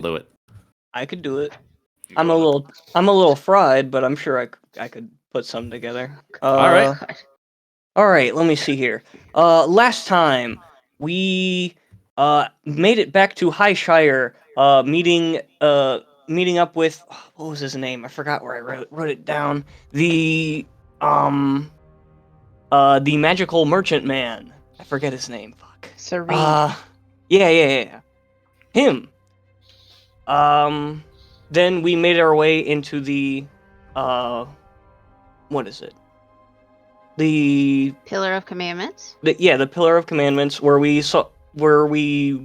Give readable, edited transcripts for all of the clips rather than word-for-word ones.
do it. I could do it. Go I'm a little fried, but I'm sure I could put something together. All right. All right, let me see here. Last time we made it back to Highshire, meeting up with what was his name? I forgot where I wrote it down. Um the magical merchant man. I forget his name. Fuck. Serene. Yeah. Him. Then we made our way into the what is it? The Pillar of Commandments. the Pillar of Commandments, where we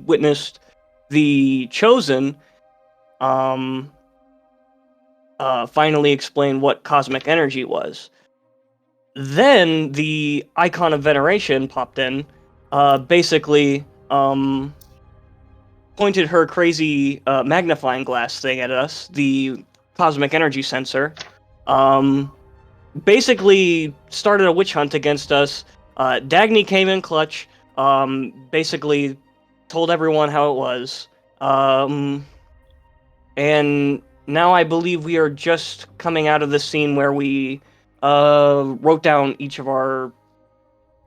witnessed the Chosen finally explain what cosmic energy was. Then the Icon of Veneration popped in, basically pointed her crazy magnifying glass thing at us, the cosmic energy sensor. Basically started a witch hunt against us. Dagny came in clutch. Basically told everyone how it was. And now I believe we are just coming out of the scene where we wrote down each of our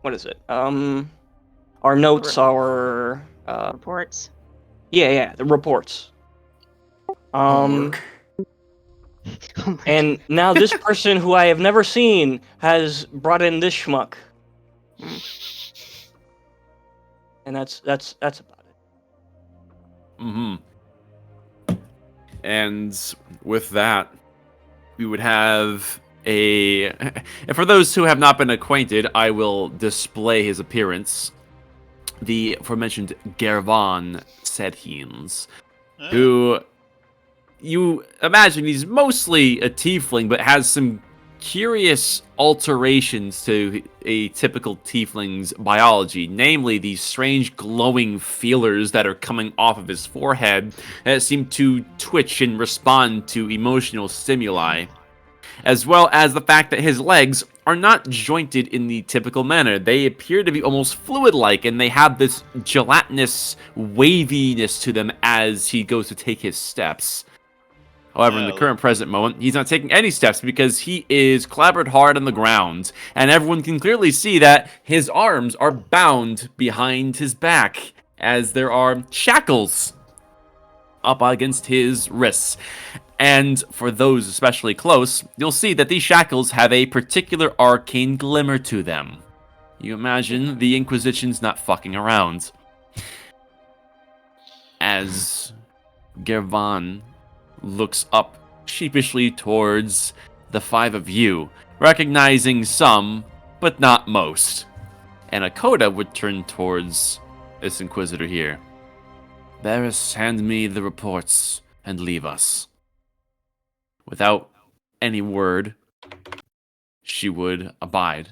our notes, our reports. Yeah, the reports. Homework. And now this person who I have never seen has brought in this schmuck. And that's about it. Mm-hmm. And with that, we would have a... And for those who have not been acquainted, I will display his appearance. The aforementioned Gervan Sedhins, who you imagine he's mostly a tiefling, but has some curious alterations to a typical tiefling's biology, namely these strange glowing feelers that are coming off of his forehead that seem to twitch and respond to emotional stimuli, as well as the fact that his legs are not jointed in the typical manner. They appear to be almost fluid-like, and they have this gelatinous waviness to them as he goes to take his steps. However, in the current present moment, he's not taking any steps because he is clobbered hard on the ground, and everyone can clearly see that his arms are bound behind his back, as there are shackles up against his wrists. And for those especially close, you'll see that these shackles have a particular arcane glimmer to them. You imagine the Inquisition's not fucking around. As Gervan looks up sheepishly towards the five of you, recognizing some, but not most. And Akoda would turn towards this Inquisitor here. Varys, hand me the reports and leave us. Without any word, she would abide,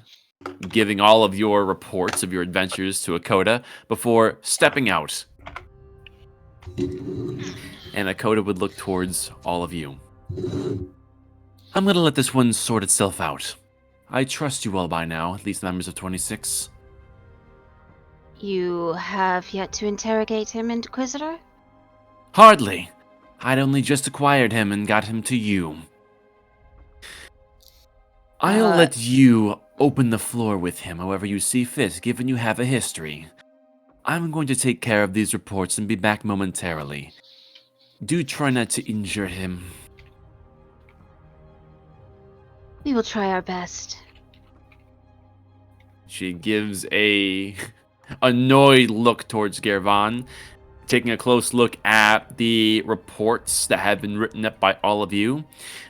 giving all of your reports of your adventures to Akoda before stepping out. And Akoda would look towards all of you. I'm gonna let this one sort itself out. I trust you all by now, at least members of 26. You have yet to interrogate him, Inquisitor? Hardly. I'd only just acquired him and got him to you. I'll let you open the floor with him however you see fit, given you have a history. I'm going to take care of these reports and be back momentarily. Do try not to injure him. We will try our best. She gives a annoyed look towards Gervan, taking a close look at the reports that have been written up by all of you,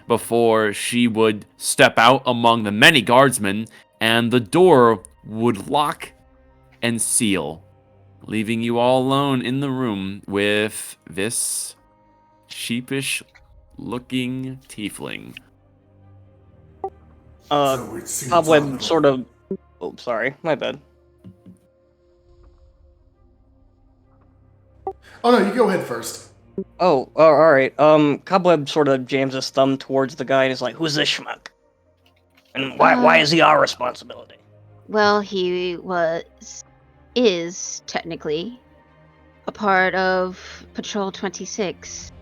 before she would step out among the many guardsmen, and the door would lock and seal, leaving you all alone in the room with this sheepish-looking tiefling. Cobweb sort of... Oh, sorry, my bad. Oh no, you go ahead first. Oh, alright. Cobweb sort of jams his thumb towards the guy and is like, "Who's this schmuck? And why is he our responsibility?" Well, he is technically a part of Patrol 26.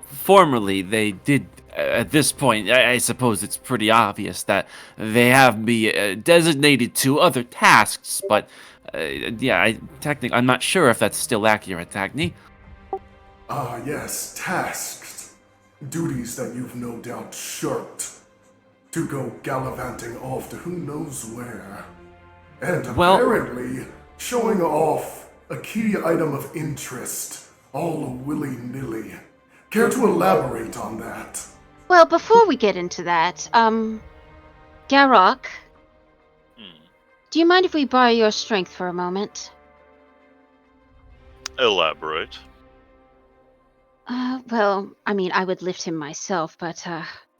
Formerly they did. At this point, I suppose it's pretty obvious that they have me designated to other tasks. But yeah, I'm not sure if that's still accurate, Dagny. Ah, yes, tasks. Duties that you've no doubt shirked. To go gallivanting off to who knows where. And Well- apparently, showing off a key item of interest, all willy-nilly. Care to elaborate on that? Well, before we get into that, Garrock, do you mind if we borrow your strength for a moment? Elaborate. Well, I mean, I would lift him myself, but,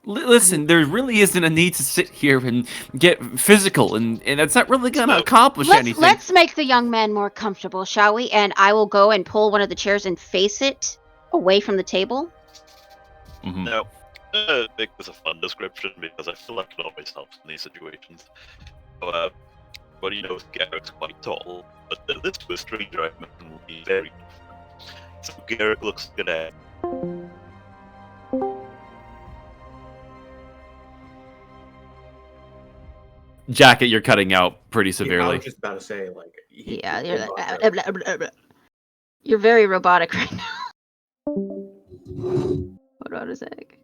Listen, there really isn't a need to sit here and get physical, and that's not really gonna accomplish anything. Let's make the young man more comfortable, shall we? And I will go and pull one of the chairs and face it away from the table. Mhm. No. Make this a fun description because I feel like it always helps in these situations. But you know, Garrick's quite tall, but this to a stranger I imagine will be very different. So Garrick looks good at. Jacket, you're cutting out pretty Yeah, I severely. was just about to say, like, Yeah, you're very robotic right now. Hold on a sec.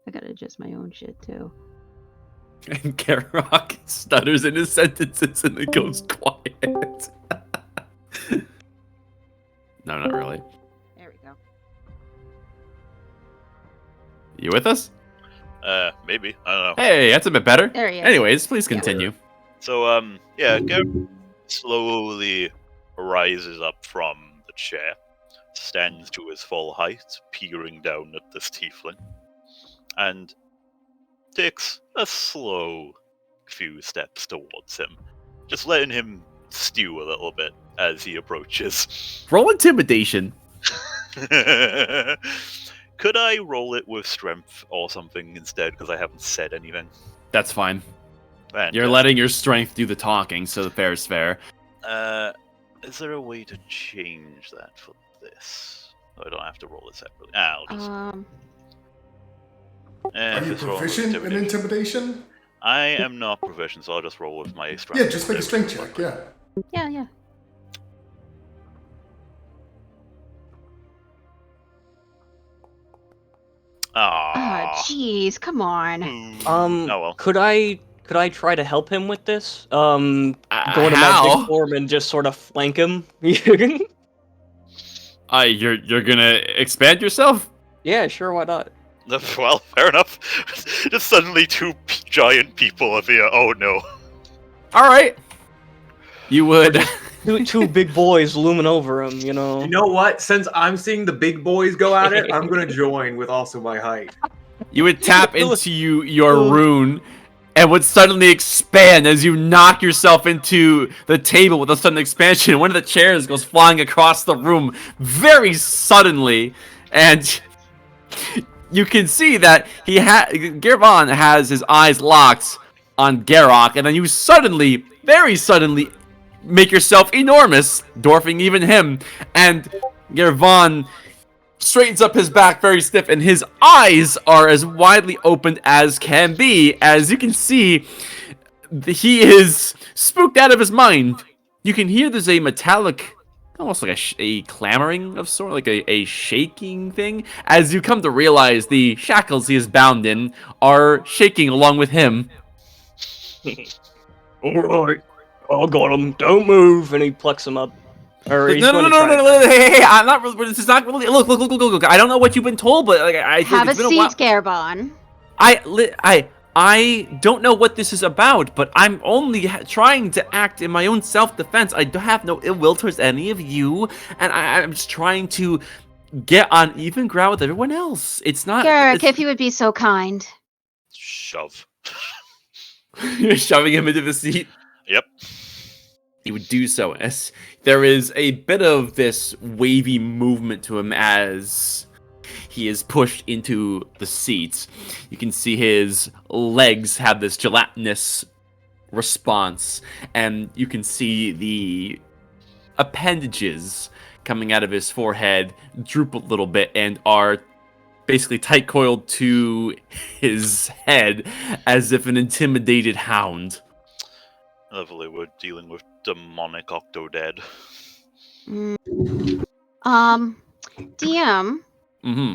I gotta adjust my own shit too. And Garrock stutters in his sentences and it goes quiet. No, not really. There we go. You with us? Maybe. I don't know. Hey, that's a bit better. There he is. Anyways, please continue. So, yeah, Garrick slowly rises up from the chair, stands to his full height, peering down at this tiefling, and takes a slow few steps towards him, just letting him stew a little bit as he approaches. Roll intimidation. Could I roll it with strength or something instead, because I haven't said anything? That's fine. Fantastic. You're letting your strength do the talking, so the fair is fair. Is there a way to change that for this? Oh, I don't have to roll it separately. I'll just... Are you just roll with proficient in intimidation? I am not proficient, so I'll just roll with my strength. Yeah, just make a strength check, yeah. Yeah. Ah, Jeez, come on. oh well. Could I try to help him with this? Go to my How? big form and just sort of flank him. You're gonna expand yourself? Yeah, sure, why not? Well, fair enough. Just suddenly two giant people appear. Oh no. All right. You would. Two big boys looming over him, you know. You know what? Since I'm seeing the big boys go at it, I'm gonna join with also my height. You would tap into your rune and would suddenly expand as you knock yourself into the table with a sudden expansion. One of the chairs goes flying across the room very suddenly, and you can see that Gervon has his eyes locked on Garrock, and then you suddenly, very suddenly, make yourself enormous, dwarfing even him, and Gervon straightens up his back very stiff, and his eyes are as widely opened as can be. As you can see, he is spooked out of his mind. You can hear there's a metallic, almost like a clamoring of sort, like a shaking thing, as you come to realize the shackles he is bound in are shaking along with him. Alright, I got him. Don't move. And he plucks him up. Or he's No, going no, to no, try no, hey, I'm not really, this is not really, look, I don't know what you've been told, but like, I Have a it's been seat, while. Garbon. I don't know what this is about, but I'm only trying to act in my own self-defense. I don't have no ill will towards any of you, and I'm just trying to get on even ground with everyone else. It's not... Garrick, if you would be so kind. Shove. You're shoving him into the seat. Yep. He would do so as there is a bit of this wavy movement to him as he is pushed into the seat. You can see his legs have this gelatinous response, and you can see the appendages coming out of his forehead droop a little bit and are basically tight coiled to his head as if an intimidated hound. Lovely, we're dealing with demonic Octodad. DM, Mm-hmm.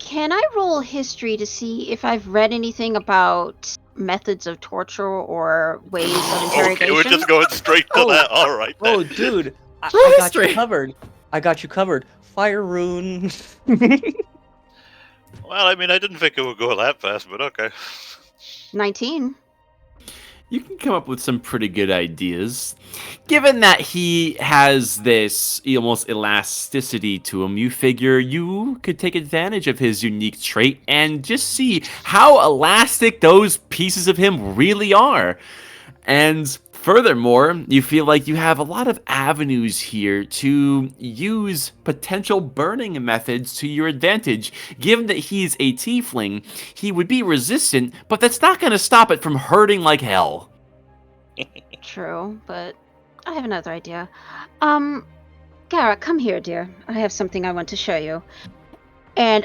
can I roll history to see if I've read anything about methods of torture or ways of interrogation? Okay, we're just going straight to that. All right. Then. Oh, dude, I Roll got history. you covered. I got you covered. Fire rune. Well, I mean, I didn't think it would go that fast, but okay. 19. You can come up with some pretty good ideas. Given that he has this almost elasticity to him, you figure you could take advantage of his unique trait and just see how elastic those pieces of him really are. And furthermore, you feel like you have a lot of avenues here to use potential burning methods to your advantage. Given that he's a tiefling, he would be resistant, but that's not going to stop it from hurting like hell. True, but I have another idea. Garrett, come here, dear. I have something I want to show you. And,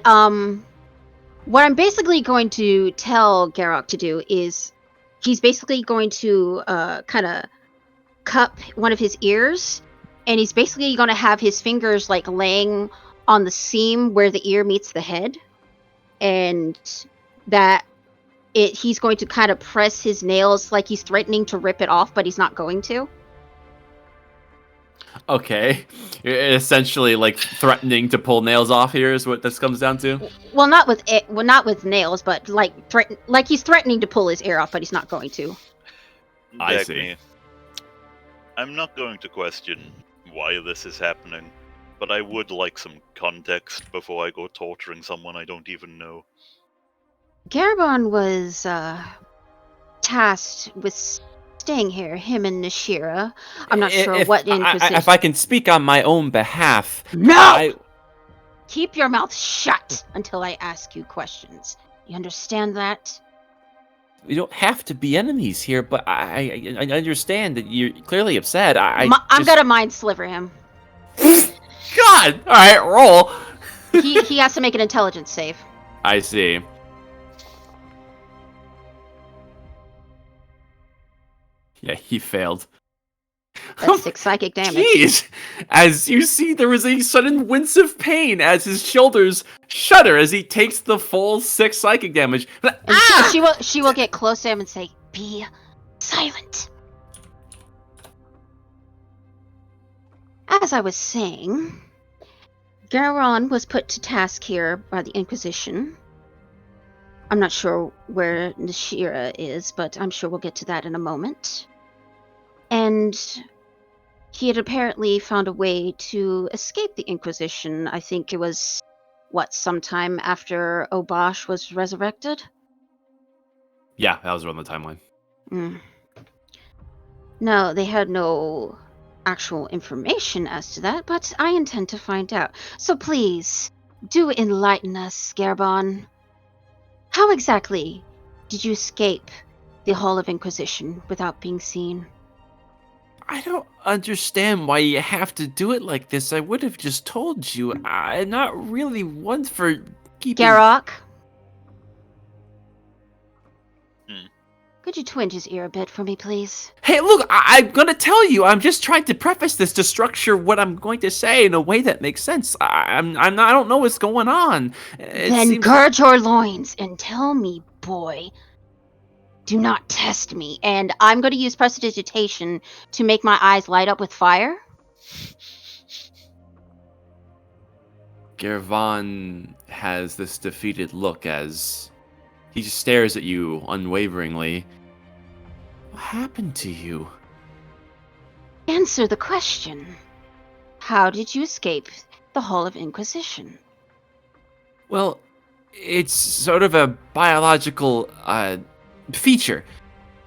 what I'm basically going to tell Garrett to do is he's basically going to kind of cup one of his ears, and he's basically going to have his fingers like laying on the seam where the ear meets the head, and that he's going to kind of press his nails like he's threatening to rip it off, but he's not going to. Okay, essentially like threatening to pull nails off here is what this comes down to. Well, not with nails, but like he's threatening to pull his ear off, but he's not going to. I Dagny, see. I'm not going to question why this is happening, but I would like some context before I go torturing someone I don't even know. Garabon was tasked with staying here, him and Nashira. I'm not sure what Inquisition. If I can speak on my own behalf, No! Keep your mouth shut until I ask you questions. You understand that? We don't have to be enemies here, but I understand that you're clearly upset. I'm gonna mind sliver him. God! All right, roll. He has to make an intelligence save. I see. Yeah, he failed. That's 6 psychic damage. Jeez! As you see, there is a sudden wince of pain as his shoulders shudder as he takes the full 6 psychic damage. And she will get close to him and say, "Be silent." As I was saying, Garon was put to task here by the Inquisition. I'm not sure where Nashira is, but I'm sure we'll get to that in a moment. And he had apparently found a way to escape the Inquisition. I think it was, sometime after Obosh was resurrected? Yeah, that was around the timeline. No, they had no actual information as to that, but I intend to find out. So please, do enlighten us, Garbon. How exactly did you escape the Hall of Inquisition without being seen? I don't understand why you have to do it like this. I would have just told you. I'm not really one for keeping... Garrock? Could you twinge his ear a bit for me, please? Hey, look, I'm gonna tell you. I'm just trying to preface this to structure what I'm going to say in a way that makes sense. I don't know what's going on. Then gird your loins and tell me, boy. Do not test me. And I'm going to use prestidigitation to make my eyes light up with fire. Gervon has this defeated look as he just stares at you unwaveringly. What happened to you? Answer the question. How did you escape the Hall of Inquisition? Well, it's sort of a biological feature.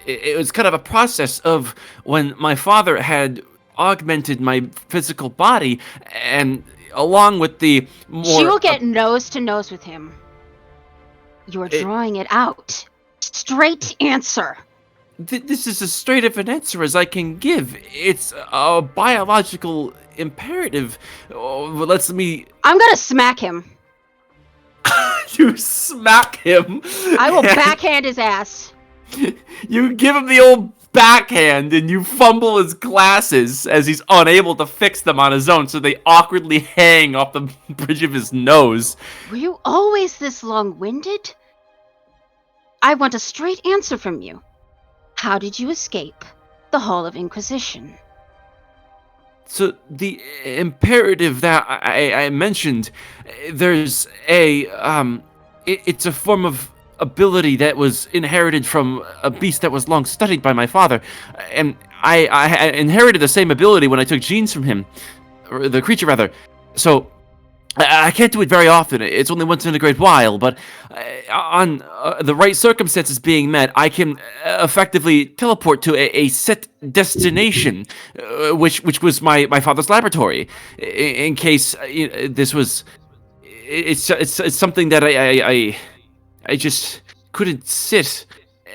It was kind of a process of when my father had augmented my physical body, and along with the more... She will get nose to nose with him. You're drawing it out. Straight answer. This is as straight of an answer as I can give. It's a biological imperative. Oh, let me. I'm gonna smack him. You smack him. I will and backhand his ass. You give him the old backhand and you fumble his glasses as he's unable to fix them on his own, so they awkwardly hang off the bridge of his nose. Were you always this long-winded? I want a straight answer from you. How did you escape the Hall of Inquisition? So the imperative that I mentioned, there's it's a form of ability that was inherited from a beast that was long studied by my father, and I inherited the same ability when I took genes from him, or the creature rather. So I can't do it very often. It's only once in a great while, but on the right circumstances being met, I can effectively teleport to a set destination, which was my father's laboratory. In case this was, it's something that I just couldn't sit.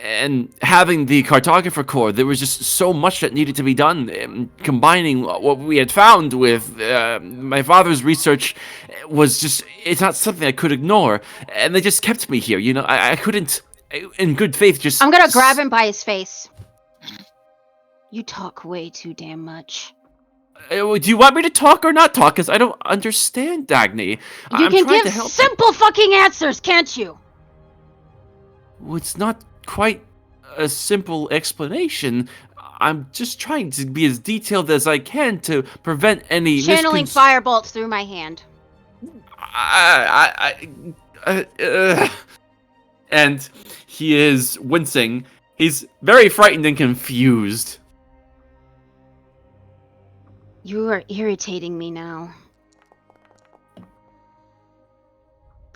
And having the cartographer core, there was just so much that needed to be done. Combining what we had found with my father's research was just—it's not something I could ignore. And they just kept me here. I couldn't, in good faith, just. I'm gonna grab him by his face. You talk way too damn much. Do you want me to talk or not talk? Because I don't understand, Dagny. You can give simple fucking answers, can't you? Well, it's not quite a simple explanation. I'm just trying to be as detailed as I can to prevent any channeling fire bolts through my hand. And he is wincing. He's very frightened and confused. You are irritating me now.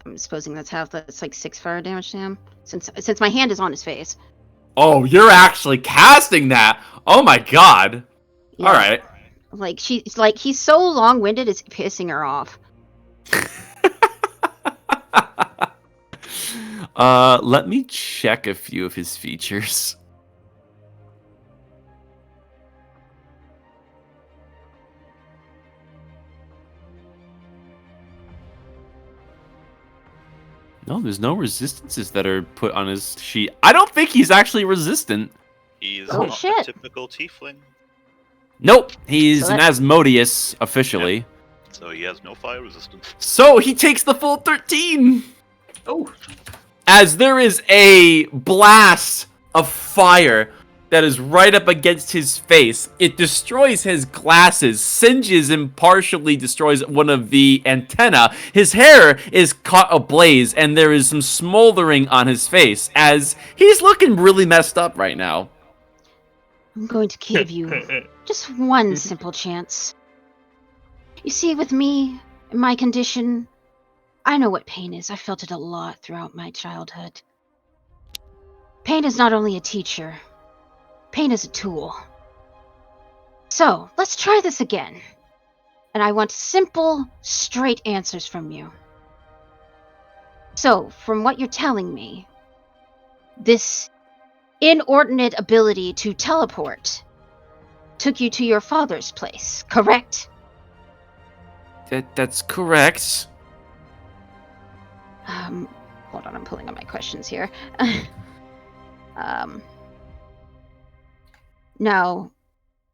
I'm supposing that's like 6 fire damage to him. Since my hand is on his face. Oh, you're actually casting that. Oh my god. Yeah. All right. He's so long-winded, it's pissing her off. Let me check a few of his features. No, there's no resistances that are put on his sheet. I don't think he's actually resistant. He's Oh, not shit. a typical tiefling, Nope, he's So an Asmodeus, officially. so he has no fire resistance. So he takes the full 13! Oh, As there is a blast of fire that is right up against his face. It destroys his glasses, singes and partially destroys one of the antenna. His hair is caught ablaze, and there is some smoldering on his face, as he's looking really messed up right now. I'm going to give you just one simple chance. You see, with me, in my condition, I know what pain is. I felt it a lot throughout my childhood. Pain is not only a teacher. Pain is a tool. So, let's try this again. And I want simple, straight answers from you. So, from what you're telling me, this inordinate ability to teleport took you to your father's place, correct? That's correct. Hold on, I'm pulling up my questions here. Now,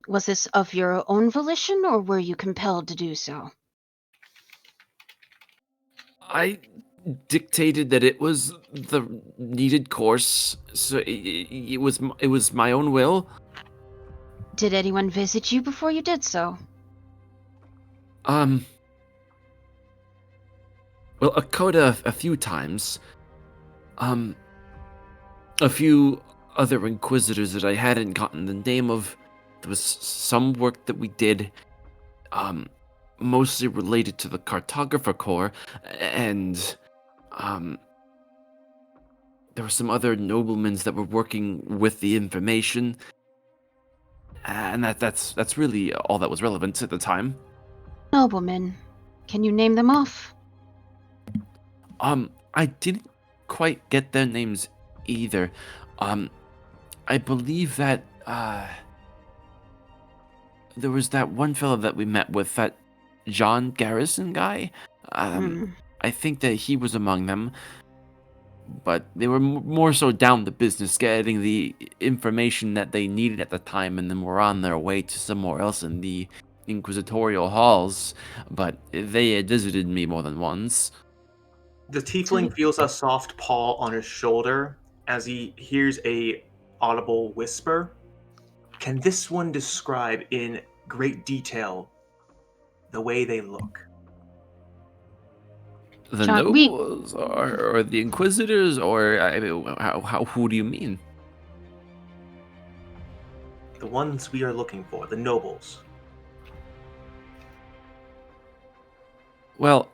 was this of your own volition, or were you compelled to do so? I dictated that it was the needed course, so it was my own will. Did anyone visit you before you did so? Well, Akoda a few times. A few other inquisitors that I hadn't gotten the name of. There was some work that we did, mostly related to the cartographer corps, and there were some other noblemen that were working with the information, and that's really all that was relevant at the time. Noblemen. Can you name them off? I didn't quite get their names either. I believe that there was that one fellow that we met with, that John Garrison guy. Hmm. I think that he was among them, but they were more so down to business, getting the information that they needed at the time, and then were on their way to somewhere else in the inquisitorial halls. But they had visited me more than once. The tiefling feels a soft paw on his shoulder as he hears a audible whisper. Can this one describe in great detail the way they look? The John, we nobles, or the inquisitors, or I mean, who do you mean? The ones we are looking for, the nobles. Well,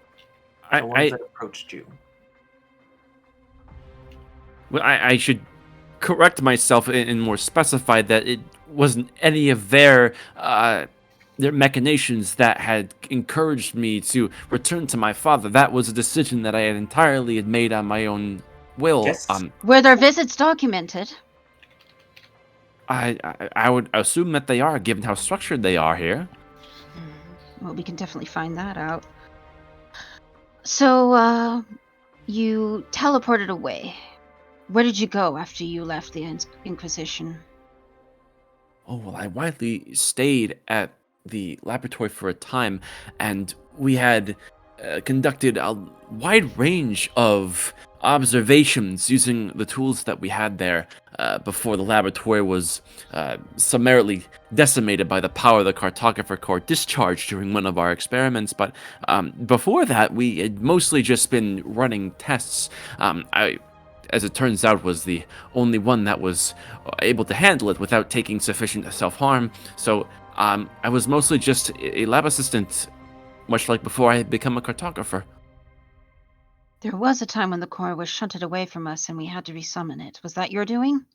The ones that approached you. I should correct myself and more specify that it wasn't any of their machinations that had encouraged me to return to my father. That was a decision that I had entirely made on my own will. Yes. were their visits documented? I would assume that they are, given how structured they are here. Well, we can definitely find that out. So, you teleported away. Where did you go after you left the Inquisition? Oh, well, I widely stayed at the laboratory for a time, and we had conducted a wide range of observations using the tools that we had there before the laboratory was summarily decimated by the power the cartographer core discharged during one of our experiments. But before that, we had mostly just been running tests. As it turns out, was the only one that was able to handle it without taking sufficient self-harm. So I was mostly just a lab assistant, much like before I had become a cartographer. There was a time when the core was shunted away from us and we had to resummon it. Was that your doing?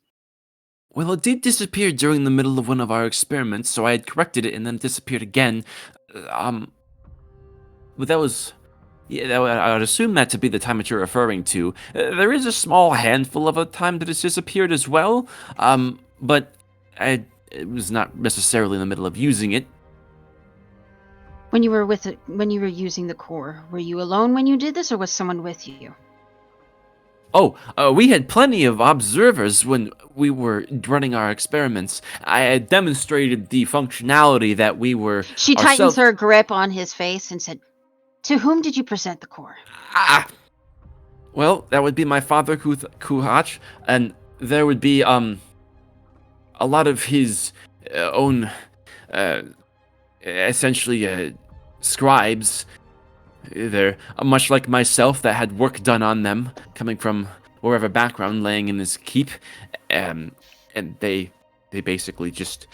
Well, it did disappear during the middle of one of our experiments, so I had corrected it and then it disappeared again. But that was... Yeah, I would assume that to be the time that you're referring to. There is a small handful of a time that it's disappeared as well, but it was not necessarily in the middle of using it. When you were when you were using the core, were you alone when you did this, or was someone with you? Oh, we had plenty of observers when we were running our experiments. I had demonstrated the functionality that we were. She tightens her grip on his face and said, "To whom did you present the core?" Well, that would be my father, Kuhach, and there would be a lot of his own, essentially, scribes. They're much like myself that had work done on them, coming from wherever background, laying in his keep, and they basically just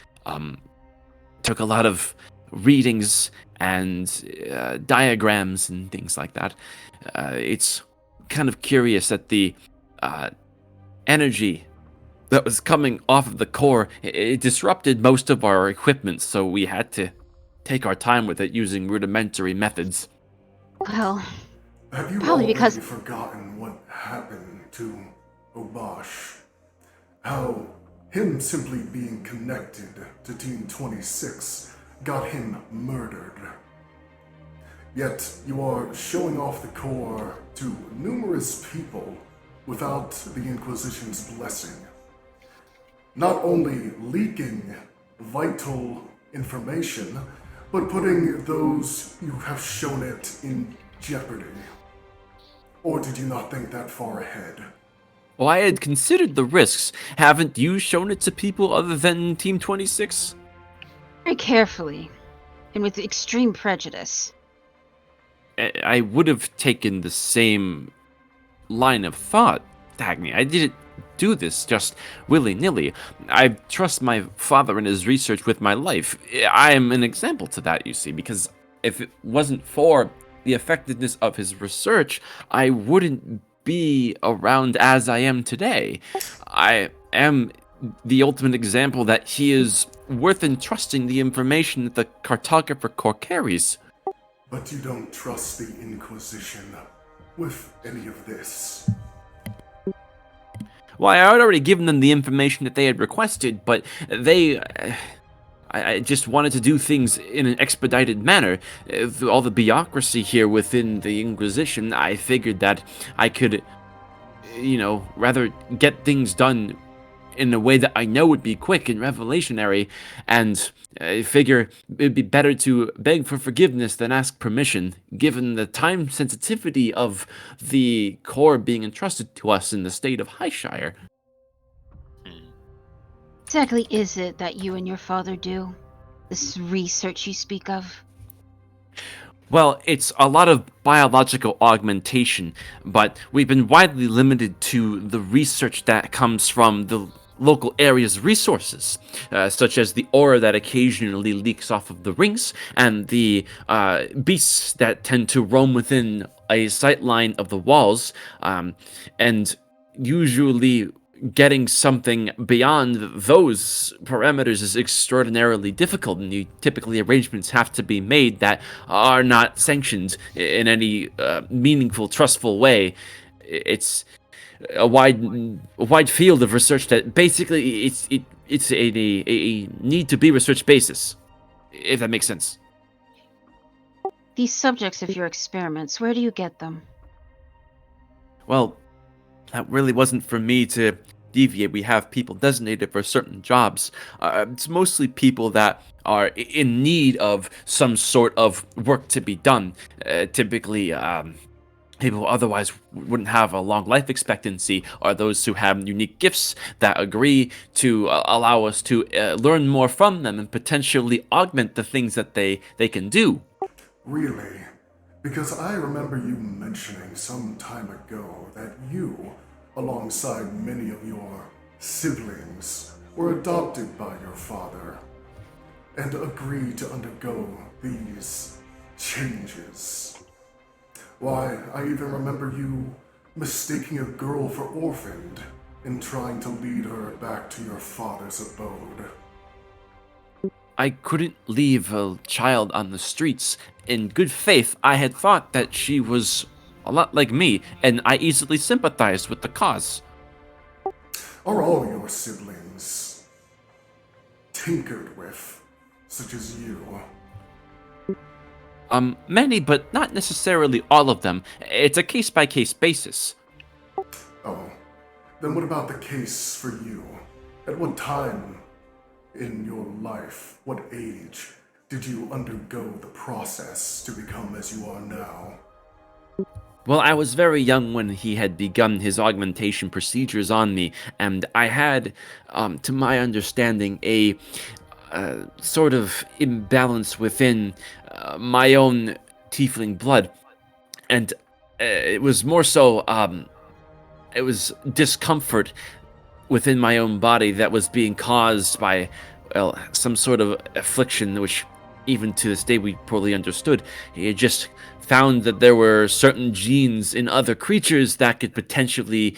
took a lot of readings and diagrams and things like that. It's kind of curious that the energy that was coming off of the core, it disrupted most of our equipment, so we had to take our time with it using rudimentary methods. Well, Have you probably already because forgotten what happened to Obash? How him simply being connected to Team 26 got him murdered. Yet you are showing off the core to numerous people without the Inquisition's blessing. Not only leaking vital information, but putting those you have shown it in jeopardy. Or did you not think that far ahead? Well, I had considered the risks. Haven't you shown it to people other than Team 26? very carefully and with extreme prejudice. I would have taken the same line of thought, Dagny. I didn't do this just willy-nilly. I trust my father and his research with my life. I am an example to that, you see, because if it wasn't for the effectiveness of his research, I wouldn't be around as I am today. I am the ultimate example that he is worth entrusting the information that the cartographer core carries. But you don't trust the Inquisition with any of this. Well, I had already given them the information that they had requested, but they... I just wanted to do things in an expedited manner. Through all the bureaucracy here within the Inquisition, I figured that I could, rather get things done in a way that I know would be quick and revelationary, and I figure it'd be better to beg for forgiveness than ask permission, given the time sensitivity of the core being entrusted to us in the state of Highshire. Hmm. Exactly is it that you and your father do? This research you speak of? Well, it's a lot of biological augmentation, but we've been widely limited to the research that comes from the local area's resources, such as the aura that occasionally leaks off of the rings, and the beasts that tend to roam within a sightline of the walls, and usually getting something beyond those parameters is extraordinarily difficult, and typically arrangements have to be made that are not sanctioned in any meaningful, trustful way. It's a wide field of research that basically it's a need to be research basis, if that makes sense. These subjects of your experiments, where do you get them? Well, that really wasn't for me to deviate. We have people designated for certain jobs. It's mostly people that are in need of some sort of work to be done. Typically, people who otherwise wouldn't have a long life expectancy are those who have unique gifts that agree to allow us to learn more from them and potentially augment the things that they can do. Really? Because I remember you mentioning some time ago that you, alongside many of your siblings, were adopted by your father and agreed to undergo these changes. Why, I even remember you mistaking a girl for orphaned and trying to lead her back to your father's abode. I couldn't leave a child on the streets. In good faith, I had thought that she was a lot like me, and I easily sympathized with the cause. Are all your siblings tinkered with, such as you? Many, but not necessarily all of them. It's a case-by-case basis. Oh, then what about the case for you? At what time in your life, what age, did you undergo the process to become as you are now? Well, I was very young when he had begun his augmentation procedures on me, and I had, to my understanding, a sort of imbalance within my own tiefling blood, and it was more so, it was discomfort within my own body that was being caused by, well, some sort of affliction, which even to this day we poorly understood. He had just found that there were certain genes in other creatures that could potentially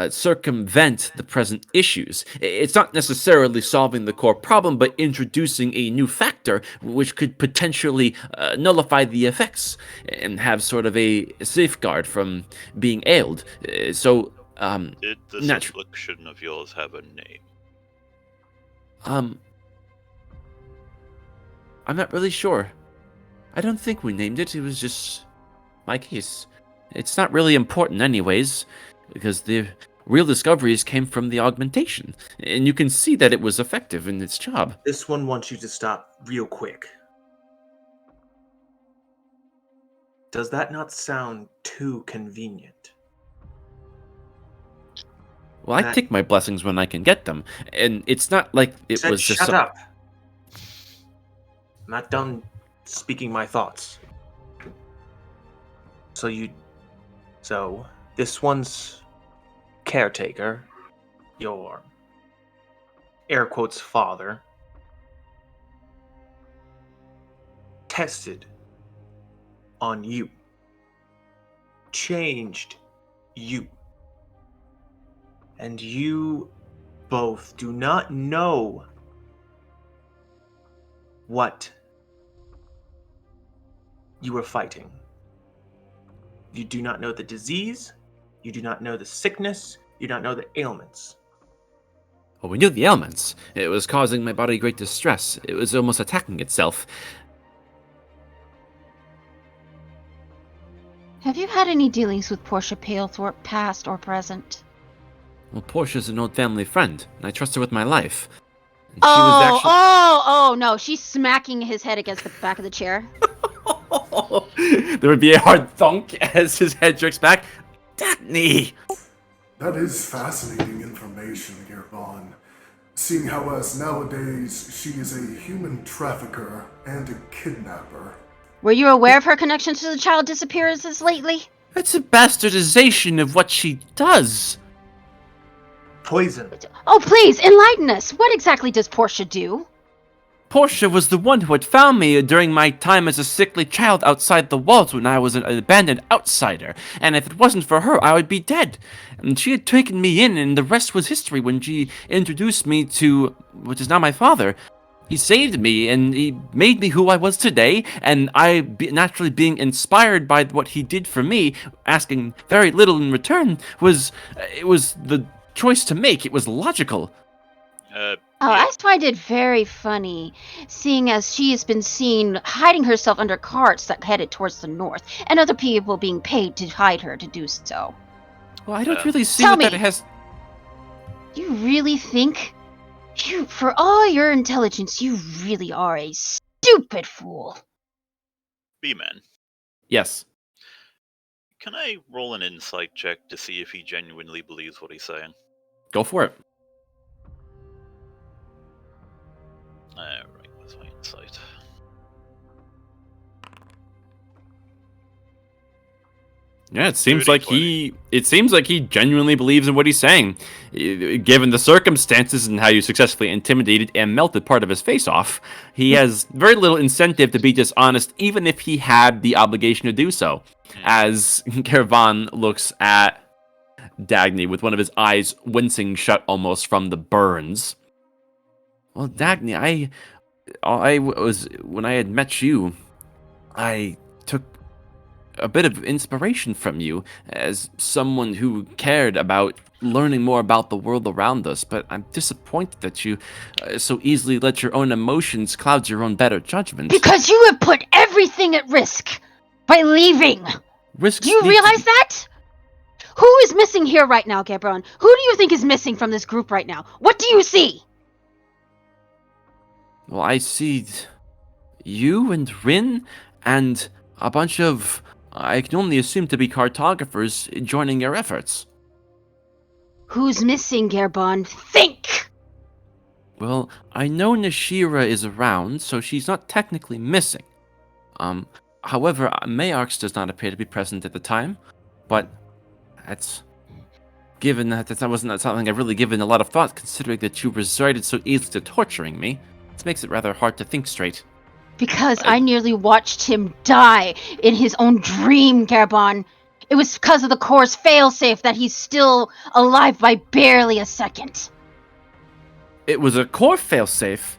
circumvent the present issues. It's not necessarily solving the core problem, but introducing a new factor which could potentially nullify the effects and have sort of a safeguard from being ailed. Did this Natu- affliction of yours have a name? I'm not really sure. I don't think we named it. It was just my case. It's not really important anyways, because the real discoveries came from the augmentation, and you can see that it was effective in its job. This one wants you to stop real quick. Does that not sound too convenient? Well, I That- take my blessings when I can get them, and it's not like it Said was just shut up. I'm not done speaking my thoughts. So this one's caretaker, your air quotes father, tested on you, changed you, and you both do not know what you were fighting. You do not know the disease, you do not know the sickness, You don't know the ailments. Well, we knew the ailments. It was causing my body great distress. It was almost attacking itself. Have you had any dealings with Portia Palethorpe, past or present? Well, Portia's an old family friend, and I trust her with my life. And she was actually... Oh, no. She's smacking his head against the back of the chair. There would be a hard thunk as his head jerks back. Dagny! That is fascinating information, Gerbon. Seeing how as nowadays she is a human trafficker and a kidnapper. Were you aware of her connection to the child disappearances lately? It's a bastardization of what she does. Poison. Oh, please, enlighten us. What exactly does Portia do? Portia was the one who had found me during my time as a sickly child outside the walls when I was an abandoned outsider, and if it wasn't for her, I would be dead. And she had taken me in, and the rest was history when she introduced me to what is now my father. He saved me, and he made me who I was today, and naturally being inspired by what he did for me, asking very little in return, it was the choice to make. It was logical. I find it very funny, seeing as she has been seen hiding herself under carts that headed towards the north, and other people being paid to hide her to do so. Well, I don't really see Tell what me. that has... You really think? For all your intelligence, you really are a stupid fool. B-Man, Yes. can I roll an insight check to see if he genuinely believes what he's saying? Go for it. Alright, where's my insight? Yeah, it seems 30, like he genuinely believes in what he's saying. Given the circumstances and how you successfully intimidated and melted part of his face off, he has very little incentive to be dishonest, even if he had the obligation to do so. As Kervan looks at Dagny with one of his eyes wincing shut almost from the burns. Well, Dagny, I was when I had met you, I took a bit of inspiration from you as someone who cared about learning more about the world around us, but I'm disappointed that you so easily let your own emotions cloud your own better judgment. Because you have put everything at risk by leaving. Risks Do you need to realize be- that? Who is missing here right now, Gebron? Who do you think is missing from this group right now? What do you see? Well, I see you and Rin and a bunch of, I can only assume to be cartographers joining your efforts. Who's missing, Gerbon? Think! Well, I know Nashira is around, so she's not technically missing. However, Mayorx does not appear to be present at the time, but that's... Given that wasn't something I've really given a lot of thought, considering that you resorted so easily to torturing me, this makes it rather hard to think straight. Because I nearly watched him die in his own dream, Gerbon. It was because of the core's failsafe that he's still alive by barely a second. It was a core failsafe.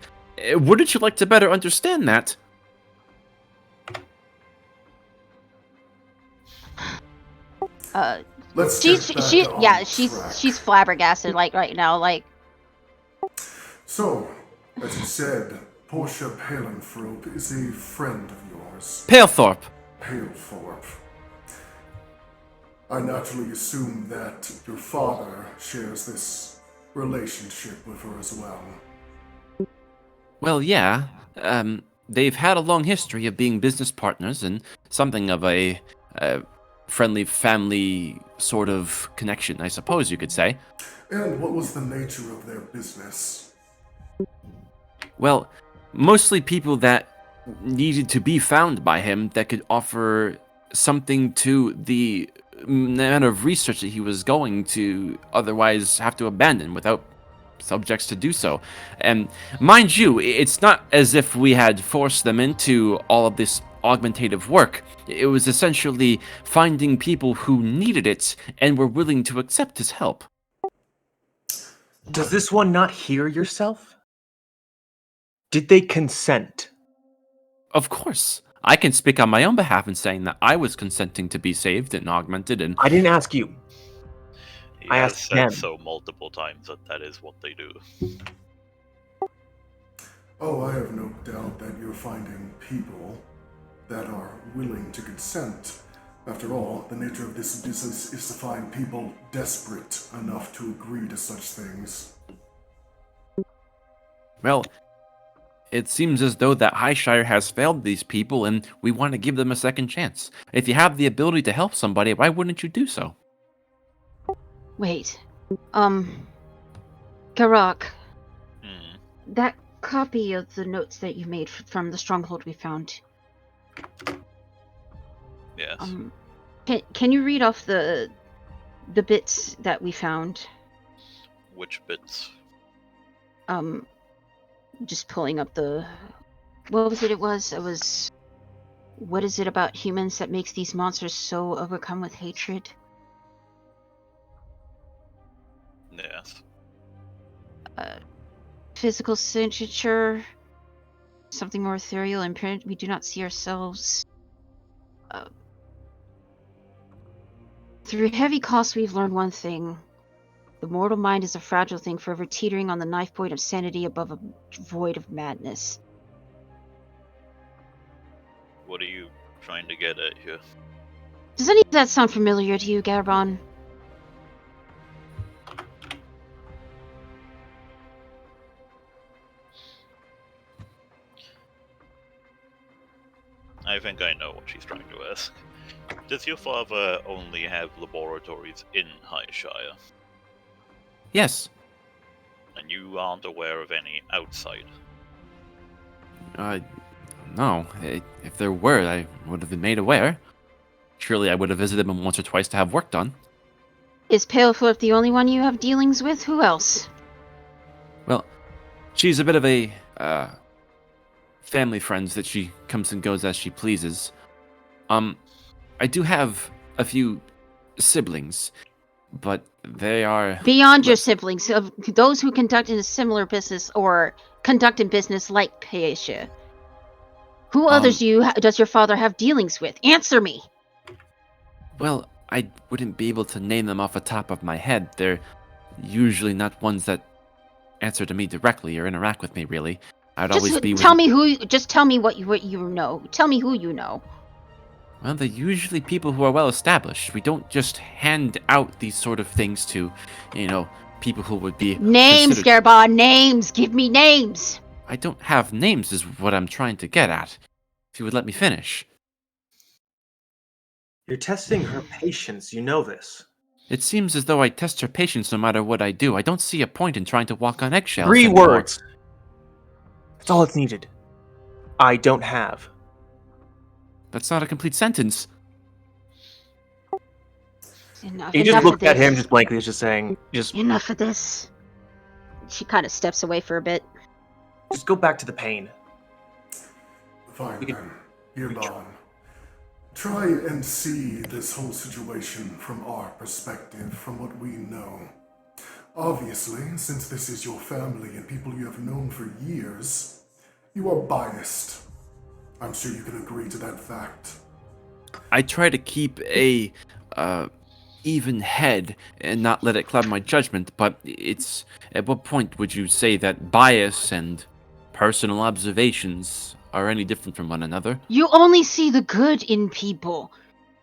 Wouldn't you like to better understand that? Let's get back on track. she's flabbergasted right now, like. So, as you said, Portia Palenthrope is a friend of yours. Palethorpe. Palethorpe. I naturally assume that your father shares this relationship with her as well. Well, yeah. They've had a long history of being business partners and something of a friendly family sort of connection, I suppose you could say. And what was the nature of their business? Well, mostly people that needed to be found by him that could offer something to the amount of research that he was going to otherwise have to abandon without subjects to do so. And mind you, it's not as if we had forced them into all of this augmentative work. It was essentially finding people who needed it and were willing to accept his help. Does this one not hear yourself? Did they consent? Of course. I can speak on my own behalf in saying that I was consenting to be saved and augmented and... I didn't ask you. He I has asked said them. so multiple times that is what they do. Oh, I have no doubt that you're finding people that are willing to consent. After all, the nature of this business is to find people desperate enough to agree to such things. Well, it seems as though that Highshire has failed these people, and we want to give them a second chance. If you have the ability to help somebody, why wouldn't you do so? Wait. Garak, Hmm. that copy of the notes that you made from the stronghold we found. Yes. Can you read off the bits that we found? Which bits? Just pulling up the. What was it? It was. What is it about humans that makes these monsters so overcome with hatred? Yes. Physical signature, something more ethereal and print. We do not see ourselves. Through heavy costs, we've learned one thing. The mortal mind is a fragile thing, forever teetering on the knife point of sanity above a void of madness. What are you trying to get at here? Does any of that sound familiar to you, Garbon? I think I know what she's trying to ask. Does your father only have laboratories in Highshire, Yes. and you aren't aware of any outside? No. If there were, I would have been made aware. Surely I would have visited them once or twice to have work done. Is Paleflip the only one you have dealings with? Who else? Well, she's a bit of a, family friends that she comes and goes as she pleases. I do have a few siblings, but they are... Beyond your less- siblings, of those who conduct in a similar business or conduct in business like Paisha. Who others does your father have dealings with? Answer me! Well, I wouldn't be able to name them off the top of my head. They're usually not ones that answer to me directly or interact with me, really. I'd always Just be tell with... me who. Just tell me what you know. Tell me who you know. Well, they're usually people who are well established. We don't just hand out these sort of things to, people who would be Names, considered... Garbon, names! Give me names! I don't have names is what I'm trying to get at. If you would let me finish. You're testing her patience, you know this. It seems as though I test her patience no matter what I do. I don't see a point in trying to walk on eggshells 3 anymore. words. That's all it's needed. I don't have. That's not a complete sentence. Enough, He just enough looked of at him this. just blankly, just saying, just Enough of this. She kind of steps away for a bit. go back to the pain. Fine We could- then, Irban. Try and see this whole situation from our perspective, from what we know. Obviously, since this is your family and people you have known for years, you are biased. I'm sure you can agree to that fact. I try to keep a even head and not let it cloud my judgment, but it's... At what point would you say that bias and personal observations are any different from one another? You only see the good in people.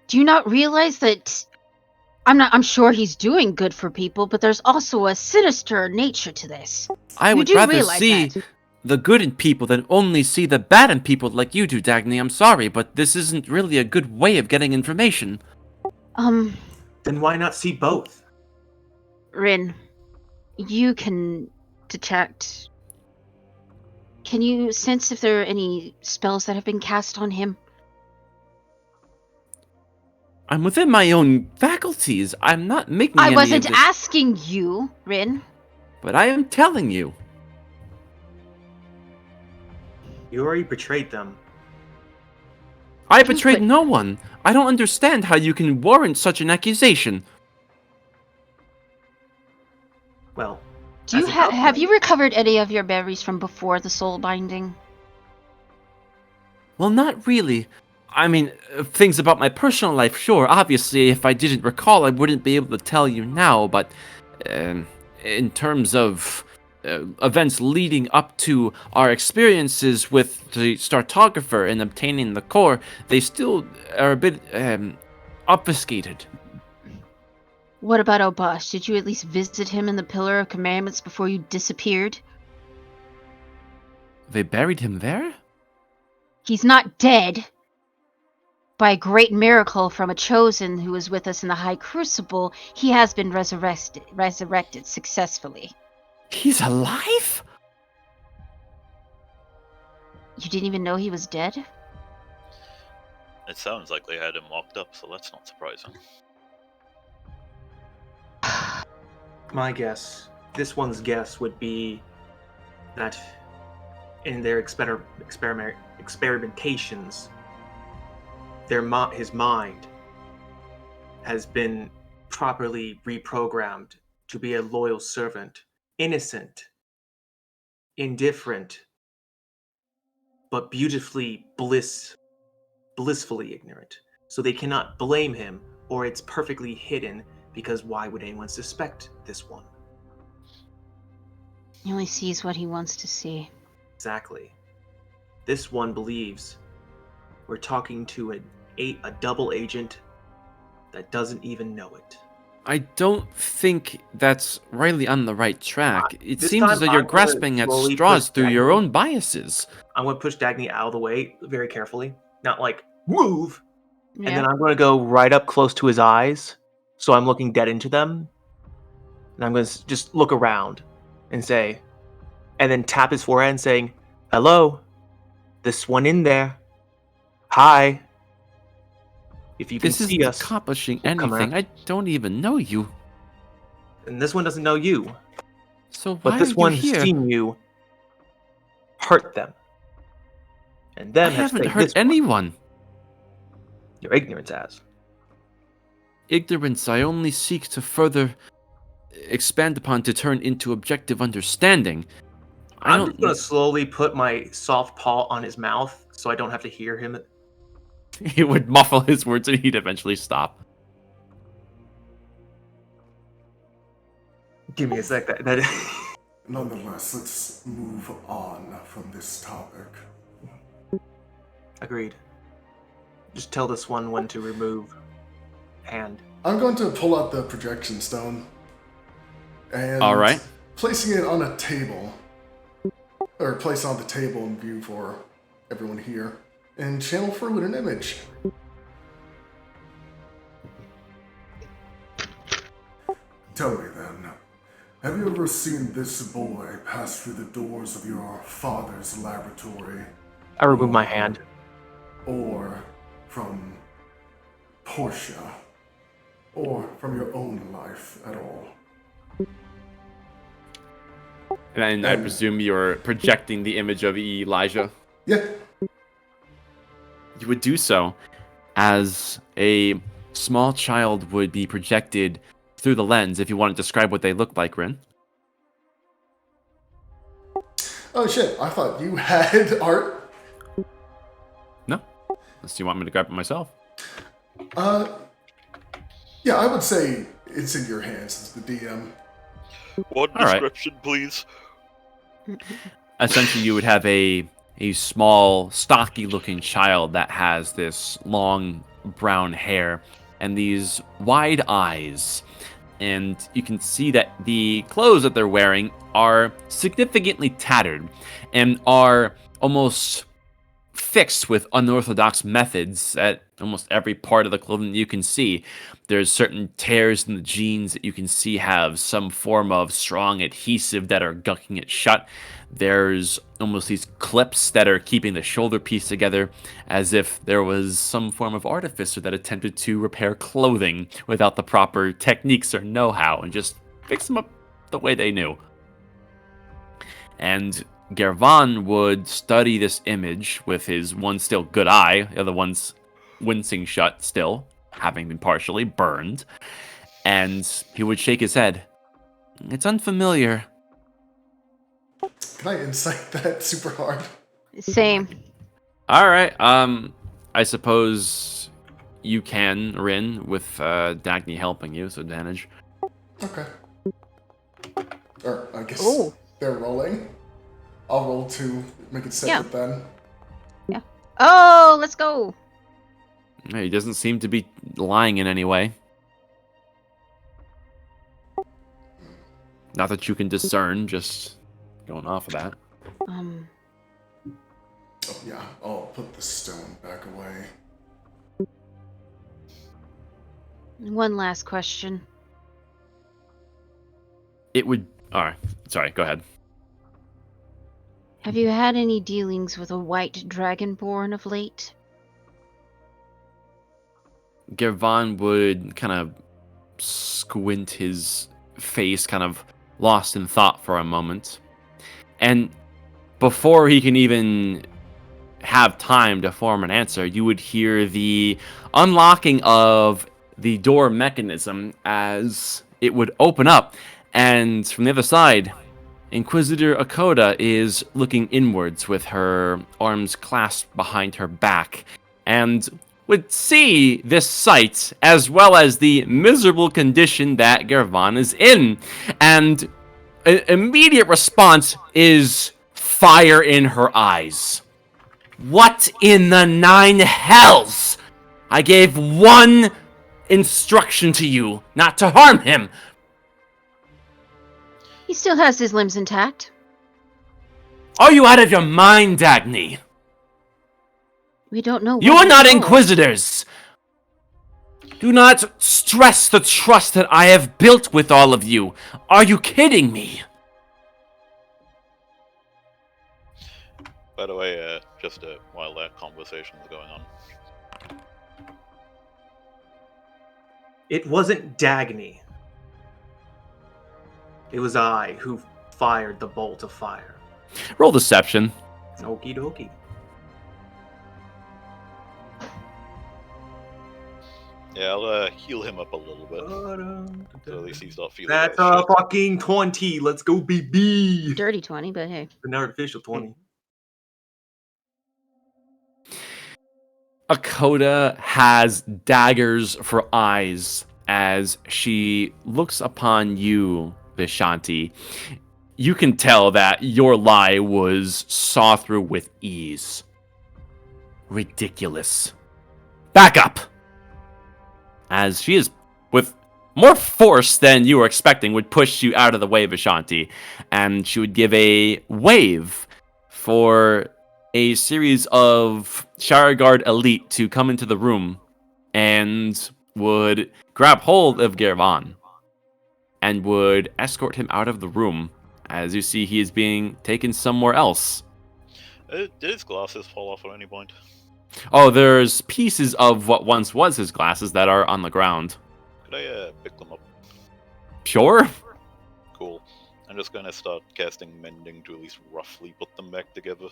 Do you not realize that I'm sure he's doing good for people, but there's also a sinister nature to this. I You would do rather realize see that. the good in people than only see the bad in people like you do, Dagny. I'm sorry, but this isn't really a good way of getting information. Then why not see both? Rin, you can detect. Can you sense if there are any spells that have been cast on him? I'm within my own faculties. I'm not making I any wasn't of this, asking you, Rin. but I am telling you. You already betrayed them. I You betrayed could- no one. I don't understand how you can warrant such an accusation. Well, Do you as an have outcome- you recovered any of your berries from before the soul binding? Well, not really. I mean, things about my personal life, sure. Obviously, if I didn't recall, I wouldn't be able to tell you now. But in terms of events leading up to our experiences with the Startographer and obtaining the core, they still are a bit obfuscated. What about Obosh? Did you at least visit him in the Pillar of Commandments before you disappeared? They buried him there? He's not dead. By a great miracle from a chosen who was with us in the High Crucible, he has been resurrected successfully. He's alive? You didn't even know he was dead? It sounds like they had him locked up, so that's not surprising. My guess, this one's guess, would be that in their experimentations, his mind has been properly reprogrammed to be a loyal servant, innocent, indifferent, but beautifully blissfully ignorant. So they cannot blame him, or it's perfectly hidden, because why would anyone suspect this one? He only sees what he wants to see. Exactly. This one believes we're talking to a double agent that doesn't even know it. I don't think that's really on the right track. It This seems time as though you're I'm gonna grasping at slowly straws push through your Dagny. own biases. I'm going to push Dagny out of the way very carefully. Not like, move! Yeah. And then I'm going to go right up close to his eyes. So I'm looking dead into them. And I'm going to just look around and say, and then tap his forehead and saying, hello, this one in there. Hi. If you can This see isn't us. accomplishing come anything. out. I don't even know you. And this one doesn't know you. So why But this are you one has here? seen you hurt them. And them I have haven't saved hurt this one. anyone. Your ignorance has. Ignorance I only seek to further expand upon to turn into objective understanding. I'm just going to slowly put my soft paw on his mouth so I don't have to hear him. He would muffle his words and he'd eventually stop. Give me a sec. That Nonetheless, let's move on from this topic. Agreed. Just tell this one when to remove hand. I'm going to pull out the projection stone and All right. placing it on a table, or place it on the table in view for everyone here, and channel through it an image. Tell me then, have you ever seen this boy pass through the doors of your father's laboratory? I remove my hand. Or from Portia? Or from your own life at all? And I presume you're projecting the image of Elijah. Yeah. You would do so as a small child would be projected through the lens if you want to describe what they look like, Rin. Oh shit, I thought you had art. No? Unless you want me to grab it myself. Yeah, I would say it's in your hands as the DM. One All right. description, please. Essentially, you would have a small, stocky-looking child that has this long brown hair and these wide eyes. And you can see that the clothes that they're wearing are significantly tattered and are almost fixed with unorthodox methods at almost every part of the clothing that you can see. There's certain tears in the jeans that you can see have some form of strong adhesive that are gunking it shut. There's almost these clips that are keeping the shoulder piece together as if there was some form of artificer that attempted to repair clothing without the proper techniques or know-how and just fix them up the way they knew. And Gervan would study this image with his one still good eye, the other one's wincing shut still, having been partially burned, and he would shake his head. It's unfamiliar. Can I insight that super hard? Same. All right, I suppose you can, Rin, with Dagny helping you, so advantage. Okay. Or I guess Ooh. they're rolling. I'll roll to make it separate then. Yeah. Oh, let's go. Yeah, he doesn't seem to be lying in any way. Not that you can discern, just going off of that. Oh yeah, I'll put the stone back away. One last question. It would... Alright, sorry, go ahead. Have you had any dealings with a white dragonborn of late? Gervon would kind of squint his face, kind of lost in thought for a moment. And before he can even have time to form an answer, you would hear the unlocking of the door mechanism as it would open up. And from the other side, Inquisitor Akoda is looking inwards with her arms clasped behind her back, and would see this sight as well as the miserable condition that Gervon is in. And an immediate response is fire in her eyes. What in the nine hells? I gave one instruction to you, not to harm him. He still has his limbs intact. Are you out of your mind, Dagny? We don't know. You are not Inquisitors! Do not stress the trust that I have built with all of you. Are you kidding me? By the way, just while that conversation is going on, It wasn't Dagny. It was I who fired the bolt of fire. Roll deception. Okie dokie. yeah, I'll heal him up a little bit, so at least he's not feeling That's like a shit. fucking 20. Let's go, BB. Dirty 20, but hey. An artificial 20. Akoda has daggers for eyes as she looks upon you, Vishanti. You can tell that your lie was saw through with ease. Ridiculous. Back up! As she is, with more force than you were expecting, would push you out of the way, Vishanti. And she would give a wave for a series of Shireguard elite to come into the room and would grab hold of Gervon and would escort him out of the room. As you see, he is being taken somewhere else. Did his glasses fall off at any point? Oh, there's pieces of what once was his glasses that are on the ground. Could I pick them up? Sure. Cool. I'm just gonna start casting mending to at least roughly put them back together.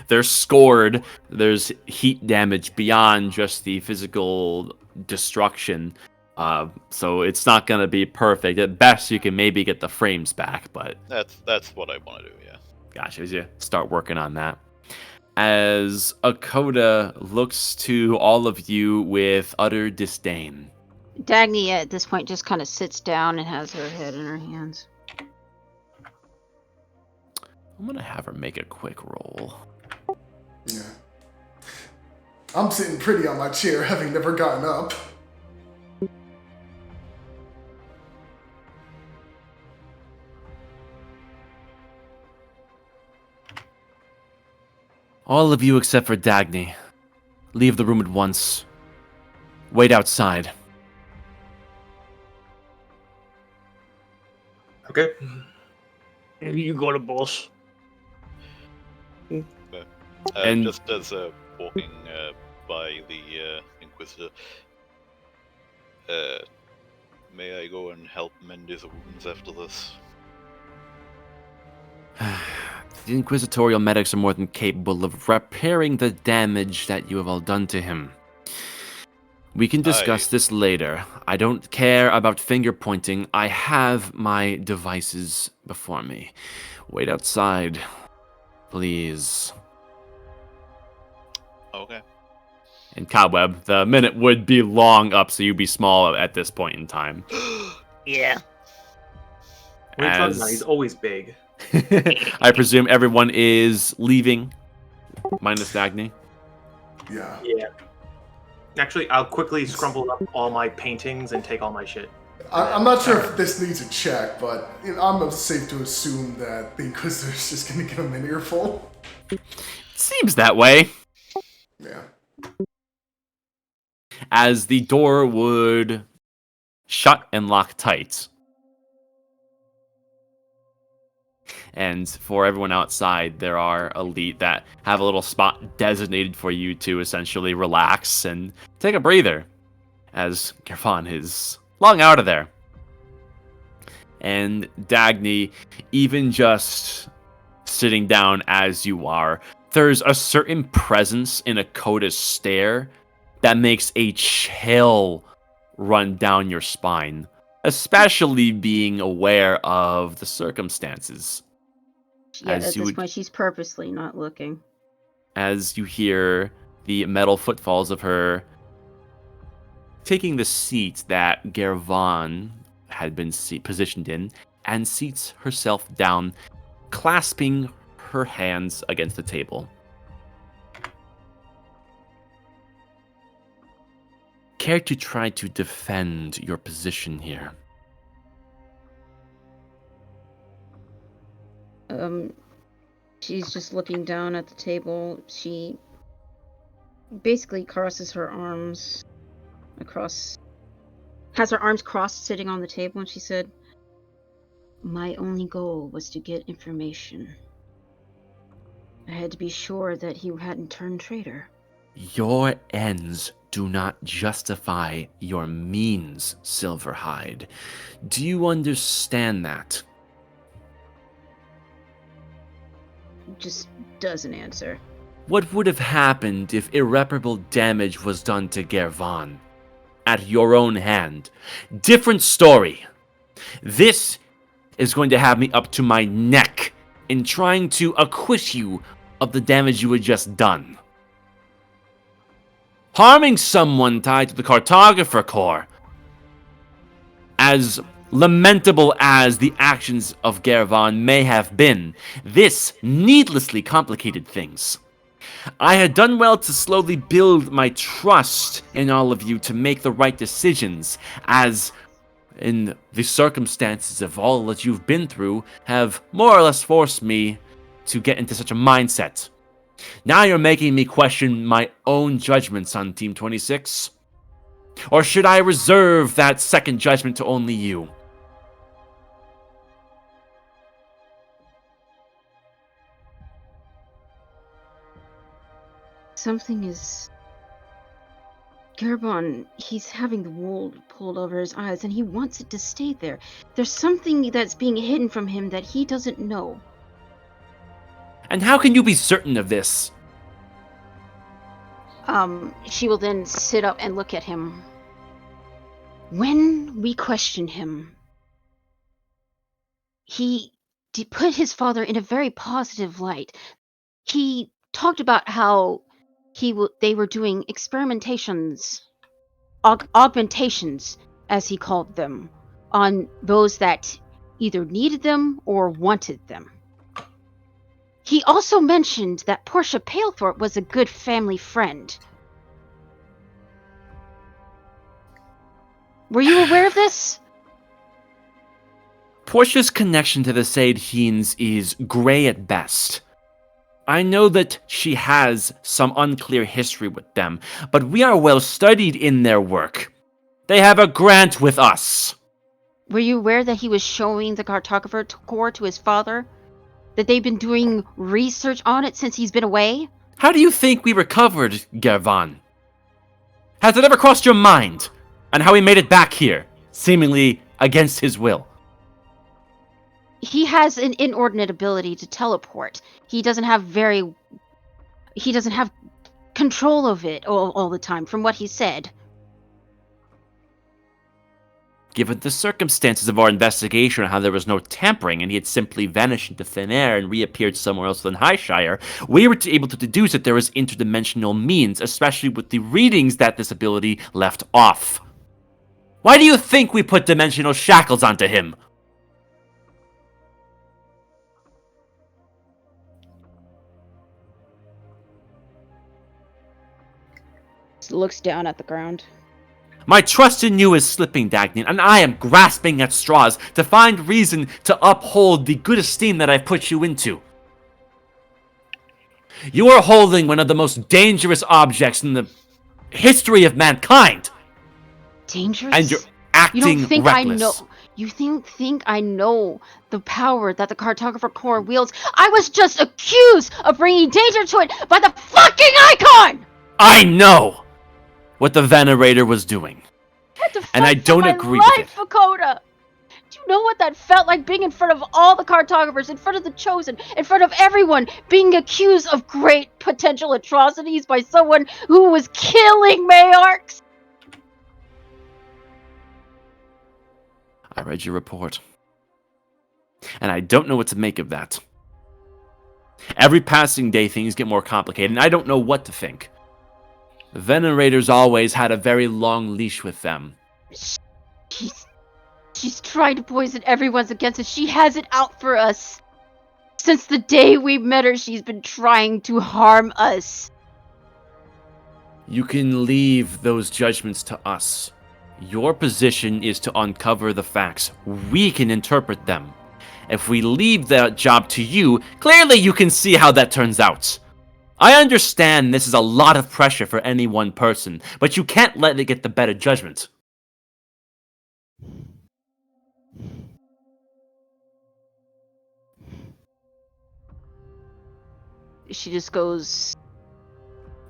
They're scored. There's heat damage beyond just the physical destruction. So it's not going to be perfect. At best, you can maybe get the frames back, but... That's what I want to do, yeah. Gotcha, as you start working on that. As Akoda looks to all of you with utter disdain. Dagny at this point just kind of sits down and has her head in her hands. I'm going to have her make a quick roll. Yeah. I'm sitting pretty on my chair, having never gotten up. All of you except for Dagny, leave the room at once. Wait outside. Okay. You go to boss. And- Just as walking by the Inquisitor, may I go and help mend his wounds after this? The Inquisitorial medics are more than capable of repairing the damage that you have all done to him. We can discuss this later. I don't care about finger pointing. I have my devices before me. Wait outside, please. Okay. And Cobweb, the minute would be long up, so you'd be small at this point in time. Yeah. What are you talking about? He's always big. I presume everyone is leaving, minus Dagny. Yeah. Yeah. Actually, I'll quickly scrumple up all my paintings and take all my shit. I'm not sure if this needs a check, but I'm safe to assume that the Inquisitor's just gonna give him an earful. Seems that way. Yeah. As the door would shut and lock tight. And for everyone outside, there are elite that have a little spot designated for you to essentially relax and take a breather, as Gerfon is long out of there. And Dagny, even just sitting down as you are, there's a certain presence in Akota's stare that makes a chill run down your spine, especially being aware of the circumstances. Yeah, As at you this would- point, she's purposely not looking. As you hear the metal footfalls of her taking the seat that Gervon had been positioned in, and seats herself down, clasping her hands against the table. Care to try to defend your position here? She's just looking down at the table. She basically crosses her arms across, has her arms crossed sitting on the table, and she said, "My only goal was to get information. I had to be sure that he hadn't turned traitor." Your ends do not justify your means, Silverhide. Do you understand that? Just doesn't answer. What would have happened if irreparable damage was done to Gervon? At your own hand. Different story. This is going to have me up to my neck in trying to acquit you of the damage you had just done. Harming someone tied to the Cartographer Corps, as lamentable as the actions of Gervon may have been, this needlessly complicated things. I had done well to slowly build my trust in all of you to make the right decisions, as in the circumstances of all that you've been through have more or less forced me to get into such a mindset. Now you're making me question my own judgments on Team 26. Or should I reserve that second judgment to only you? Something is... Gerbon, he's having the wool pulled over his eyes, and he wants it to stay there. There's something that's being hidden from him that he doesn't know. And how can you be certain of this? She will then sit up and look at him. When we question him, he put his father in a very positive light. He talked about how they were doing experimentations, augmentations, as he called them, on those that either needed them or wanted them. He also mentioned that Portia Palethorpe was a good family friend. Were you aware of this? Portia's connection to the Saidheens is gray at best. I know that she has some unclear history with them, but we are well studied in their work. They have a grant with us. Were you aware that he was showing the Cartographer Corps to his father? That they've been doing research on it since he's been away? How do you think we recovered Gervon? Has it ever crossed your mind? And how he made it back here, seemingly against his will? He has an inordinate ability to teleport. He doesn't have control of it all the time, from what he said. Given the circumstances of our investigation on how there was no tampering and he had simply vanished into thin air and reappeared somewhere else than Highshire, we were able to deduce that there was interdimensional means, especially with the readings that this ability left off. Why do you think we put dimensional shackles onto him? Looks down at the ground. My trust in you is slipping, Dagny, and I am grasping at straws to find reason to uphold the good esteem that I've put you into. You are holding one of the most dangerous objects in the history of mankind. Dangerous? And you're acting You don't think reckless. I know? You think I know the power that the cartographer core wields? I was just accused of bringing danger to it by the fucking icon! I know what the Venerator was doing. I had to And I fight for don't my agree with life, Fukoda! Do you know what that felt like, being in front of all the cartographers, in front of the Chosen, in front of everyone, being accused of great potential atrocities by someone who was killing Mayarks? I read your report. And I don't know what to make of that. Every passing day, things get more complicated, and I don't know what to think. The Venerators always had a very long leash with them. She's trying to poison everyone's against us. She has it out for us. Since the day we met her, she's been trying to harm us. You can leave those judgments to us. Your position is to uncover the facts. We can interpret them. If we leave that job to you, clearly you can see how that turns out. I understand this is a lot of pressure for any one person, but you can't let it get the better judgment. She just goes...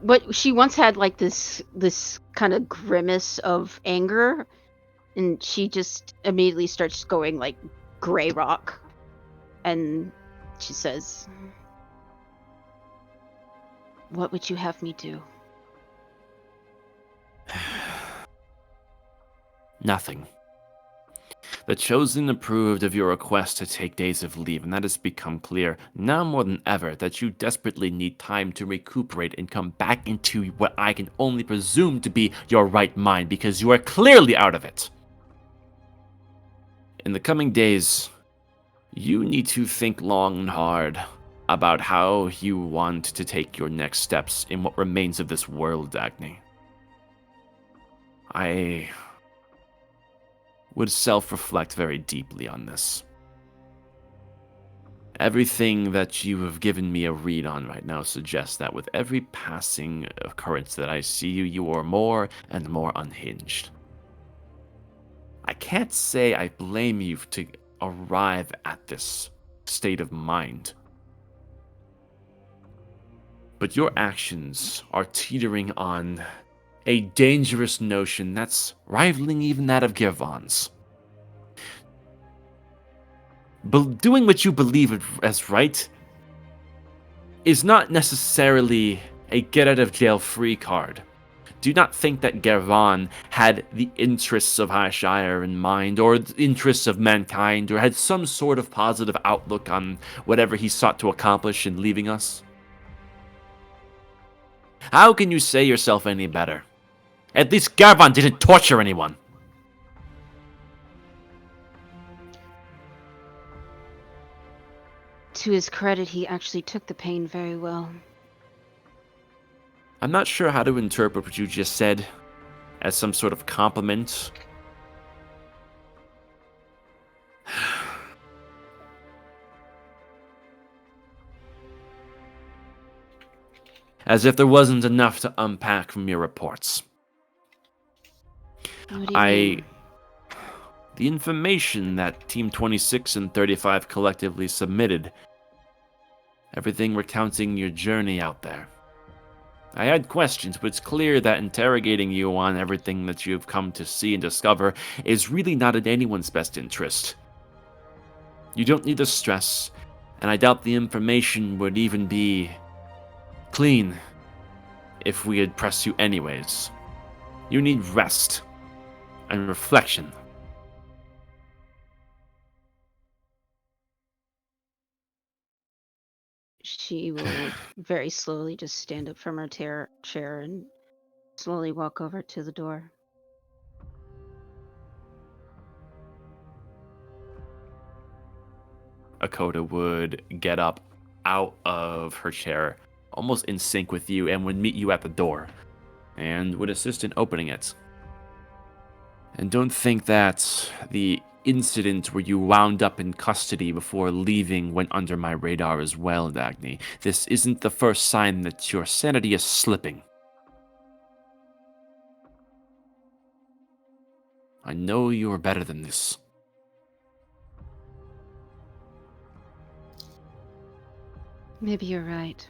But she once had like this kind of grimace of anger, and she just immediately starts going like gray rock, and she says, "What would you have me do?" Nothing. The Chosen approved of your request to take days of leave, and that has become clear now more than ever that you desperately need time to recuperate and come back into what I can only presume to be your right mind, because you are clearly out of it. In the coming days, you need to think long and hard about how you want to take your next steps in what remains of this world, Dagny. I would self-reflect very deeply on this. Everything that you have given me a read on right now suggests that with every passing occurrence that I see you, you are more and more unhinged. I can't say I blame you to arrive at this state of mind. But your actions are teetering on a dangerous notion that's rivaling even that of Gervon's. Doing what you believe as right is not necessarily a get-out-of-jail-free card. Do not think that Gervon had the interests of Highshire in mind, or the interests of mankind, or had some sort of positive outlook on whatever he sought to accomplish in leaving us. How can you say yourself any better? At least Gervon didn't torture anyone. To his credit, he actually took the pain very well. I'm not sure how to interpret what you just said as some sort of compliment. As if there wasn't enough to unpack from your reports. What do you mean? The information that Team 26 and 35 collectively submitted, everything recounting your journey out there. I had questions, but it's clear that interrogating you on everything that you've come to see and discover is really not in anyone's best interest. You don't need the stress, and I doubt the information would even be clean if we had pressed you anyways. You need rest and reflection. She will very slowly just stand up from her chair and slowly walk over to the door. Akoda would get up out of her chair, almost in sync with you, and would meet you at the door, and would assist in opening it. And don't think that the incident where you wound up in custody before leaving went under my radar as well, Dagny. This isn't the first sign that your sanity is slipping. I know you are better than this. Maybe you're right.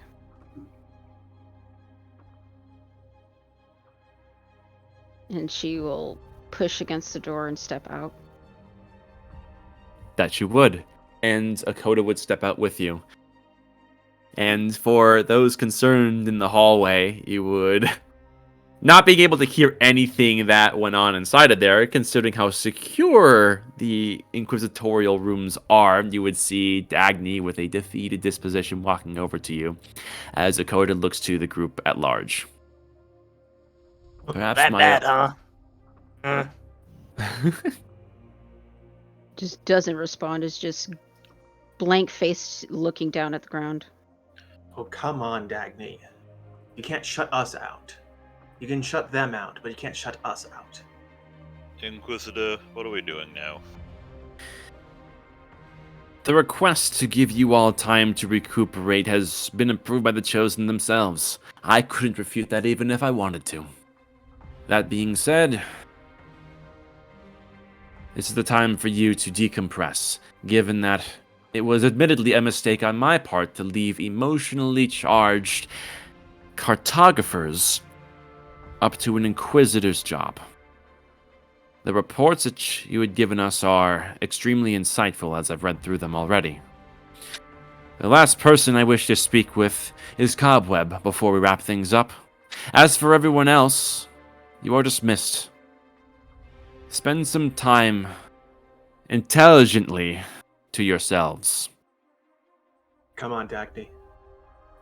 And she will push against the door and step out. That you would. And Akoda would step out with you. And for those concerned in the hallway, you would not being able to hear anything that went on inside of there, considering how secure the inquisitorial rooms are. You would see Dagny with a defeated disposition walking over to you, as Akoda looks to the group at large. Perhaps That my bad, huh? Just doesn't respond, is just blank faced looking down at the ground. Oh, come on, Dagny. You can't shut us out. You can shut them out, but you can't shut us out. Inquisitor, what are we doing now? The request to give you all time to recuperate has been approved by the Chosen themselves. I couldn't refute that even if I wanted to. That being said, this is the time for you to decompress, given that it was admittedly a mistake on my part to leave emotionally charged cartographers up to an Inquisitor's job. The reports that you had given us are extremely insightful, as I've read through them already. The last person I wish to speak with is Cobweb before we wrap things up. As for everyone else, you are dismissed. Spend some time intelligently to yourselves. Come on, Dagny.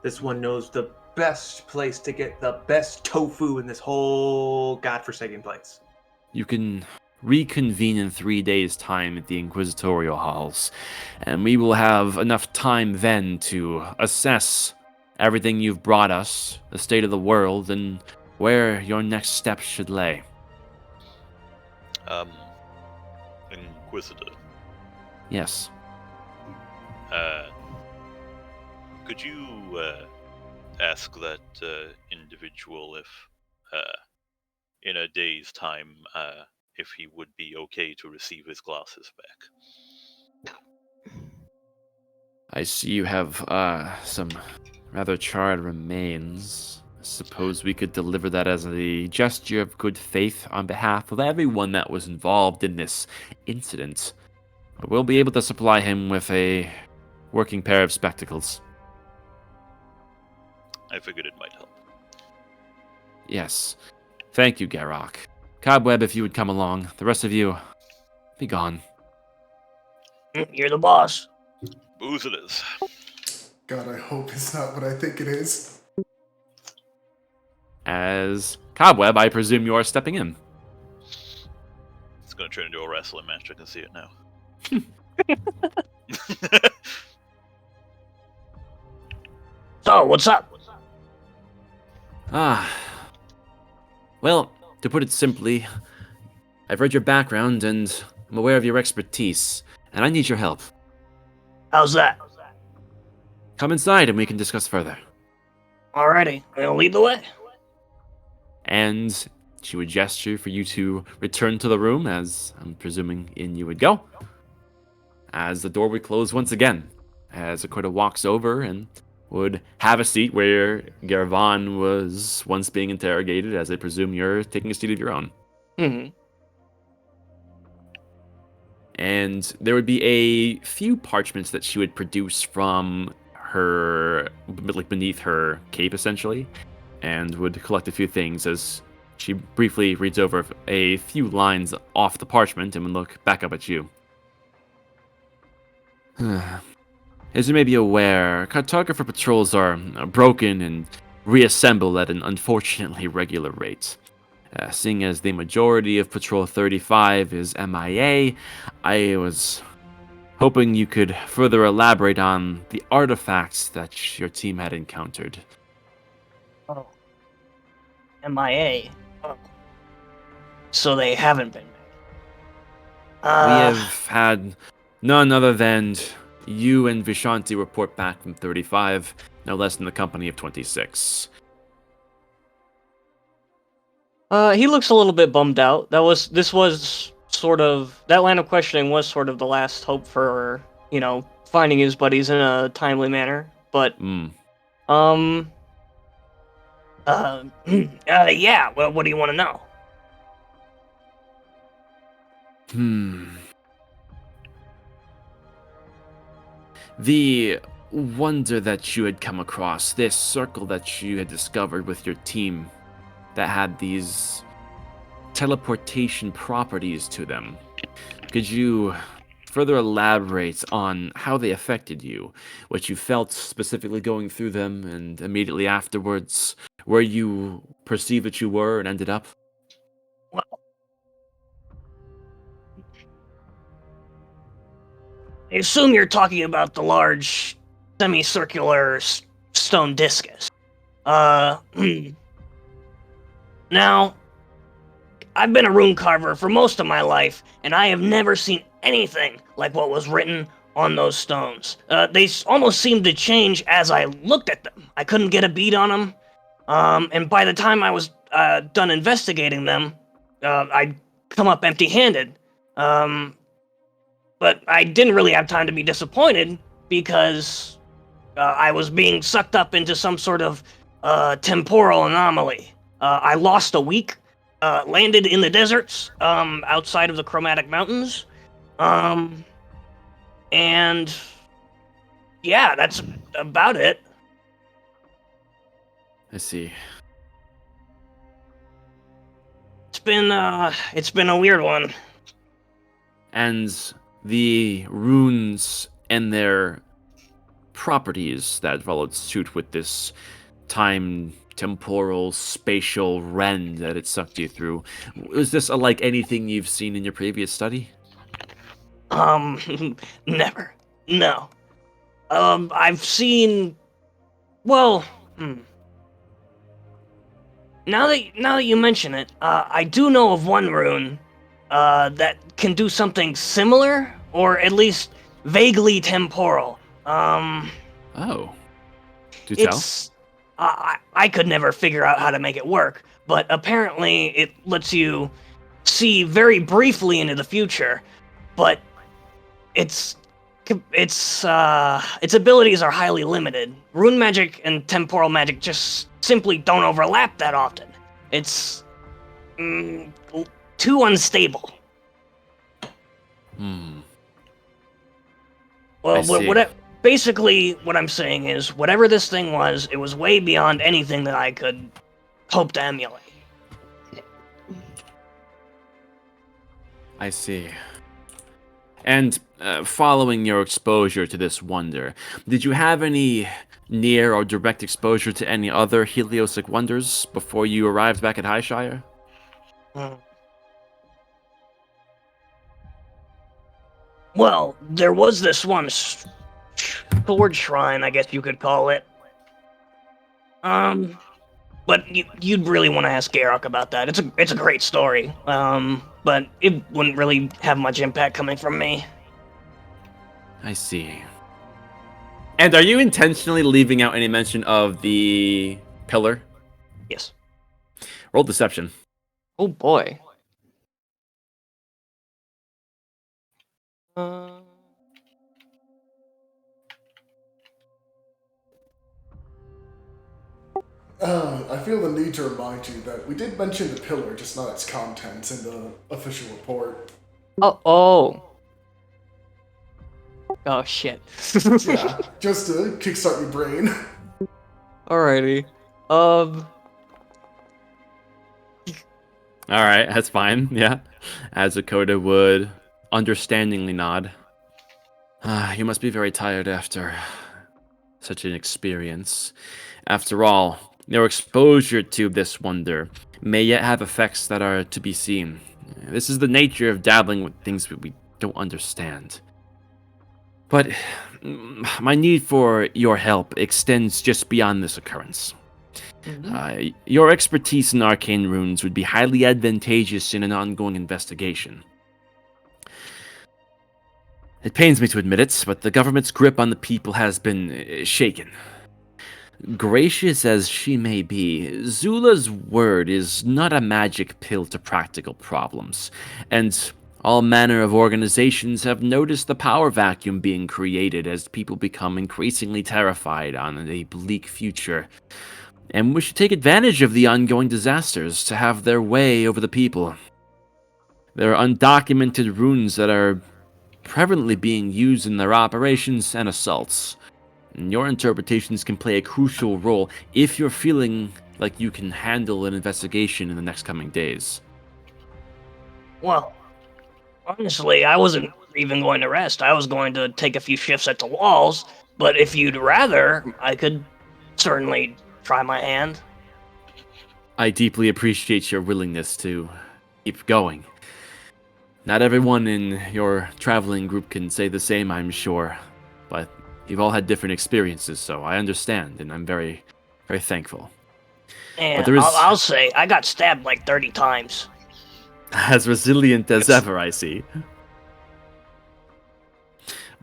This one knows the best place to get the best tofu in this whole godforsaken place. You can reconvene in 3 days' time at the Inquisitorial Halls, and we will have enough time then to assess everything you've brought us, the state of the world, and where your next steps should lay. Inquisitor, Yes. could you ask that individual if, in a day's time, if he would be okay to receive his glasses back? I see you have some rather charred remains. I suppose we could deliver that as a gesture of good faith on behalf of everyone that was involved in this incident. But we'll be able to supply him with a working pair of spectacles. I figured it might help. Yes. Thank you, Garrock. Cobweb, if you would come along. The rest of you, be gone. You're the boss. Booze it is. God, I hope it's not what I think it is. As Cobweb, I presume you are stepping in. It's gonna turn into a wrestling match, I can see it now. So, what's up? Well, to put it simply, I've read your background and I'm aware of your expertise, and I need your help. How's that? Come inside and we can discuss further. Alrighty, I'll lead the way. And she would gesture for you to return to the room, as I'm presuming in you would go. As the door would close once again, as Akoda walks over and would have a seat where Garvan was once being interrogated, as I presume you're taking a seat of your own. Mm-hmm. And there would be a few parchments that she would produce from her, like beneath her cape, essentially, and would collect a few things as she briefly reads over a few lines off the parchment and would look back up at you. As you may be aware, cartographer patrols are broken and reassembled at an unfortunately regular rate. Seeing as the majority of Patrol 35 is MIA, I was hoping you could further elaborate on the artifacts that your team had encountered. Oh. MIA. Oh. So they haven't been back. We have had none other than you and Vishanti report back from 35, no less than the company of 26. He looks a little bit bummed out. That line of questioning was sort of the last hope for, finding his buddies in a timely manner. But, yeah, well, what do you want to know? The wonder that you had come across, this circle that you had discovered with your team that had these teleportation properties to them. Could you further elaborate on how they affected you, what you felt specifically going through them, and immediately afterwards, where you perceived that you were and ended up? Well, I assume you're talking about the large semicircular stone discus. Now, I've been a rune carver for most of my life, and I have never seen anything like what was written on those stones. They almost seemed to change as I looked at them. I couldn't get a beat on them, and by the time I was done investigating them, I'd come up empty-handed. But I didn't really have time to be disappointed because I was being sucked up into some sort of temporal anomaly. I lost a week, landed in the deserts outside of the Chromatic Mountains, and yeah, that's about it. I see. It's been a weird one. And the runes and their properties that followed suit with this time, temporal, spatial rend that it sucked you through. Was this unlike anything you've seen in your previous study? Never. No. I've seen. Well, Now that you mention it, I do know of one rune that can do something similar, or at least vaguely temporal. Oh. Do tell. It's I could never figure out how to make it work, but apparently it lets you see very briefly into the future, but its abilities are highly limited. Rune magic and temporal magic just simply don't overlap that often. It's too unstable. Well, basically, what I'm saying is, whatever this thing was, it was way beyond anything that I could hope to emulate. I see. And following your exposure to this wonder, did you have any near or direct exposure to any other Heliosic wonders before you arrived back at Highshire? Well, there was this one sword shrine, I guess you could call it. But you'd really want to ask Garrock about that. It's a great story. But it wouldn't really have much impact coming from me. I see. And are you intentionally leaving out any mention of the pillar? Yes. Roll deception. Oh boy. I feel the need to remind you that we did mention the pillar, just not its contents in the official report. Oh shit. Yeah, just to kickstart your brain. Alrighty. Alright, that's fine, yeah. As Akoda would understandingly nod. You must be very tired after such an experience. After all, your exposure to this wonder may yet have effects that are to be seen. This is the nature of dabbling with things that we don't understand. But my need for your help extends just beyond this occurrence. Your expertise in arcane runes would be highly advantageous in an ongoing investigation. It pains me to admit it, but the government's grip on the people has been shaken. Gracious as she may be, Zula's word is not a magic pill to practical problems, and all manner of organizations have noticed the power vacuum being created as people become increasingly terrified on a bleak future. And we should take advantage of the ongoing disasters to have their way over the people. There are undocumented runes that are prevalently being used in their operations and assaults. And your interpretations can play a crucial role if you're feeling like you can handle an investigation in the next coming days. Well, honestly, I wasn't even going to rest. I was going to take a few shifts at the walls, but if you'd rather, I could certainly try my hand. I deeply appreciate your willingness to keep going. Not everyone in your traveling group can say the same, I'm sure, but you've all had different experiences, so I understand, and I'm very, very thankful. And But there is- I'll say, I got stabbed like 30 times. As resilient as ever, I see.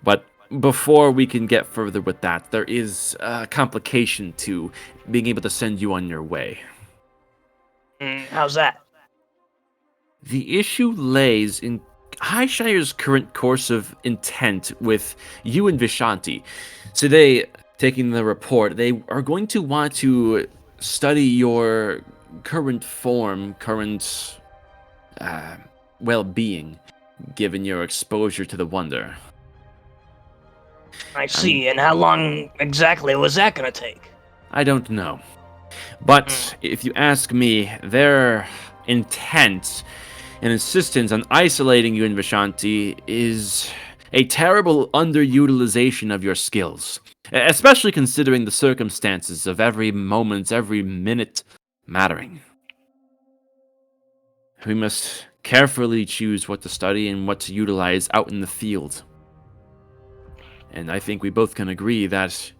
But before we can get further with that, there is a complication to being able to send you on your way. How's that? The issue lays in Highshire's current course of intent with you and Vishanti. Today, taking the report, they are going to want to study your current form, current well-being, given your exposure to the wonder. I see, and how long exactly was that gonna take? I don't know. But if you ask me, their intent and insistence on isolating you and Vishanti is a terrible underutilization of your skills, especially considering the circumstances of every moment, every minute mattering. We must carefully choose what to study and what to utilize out in the field. And I think we both can agree that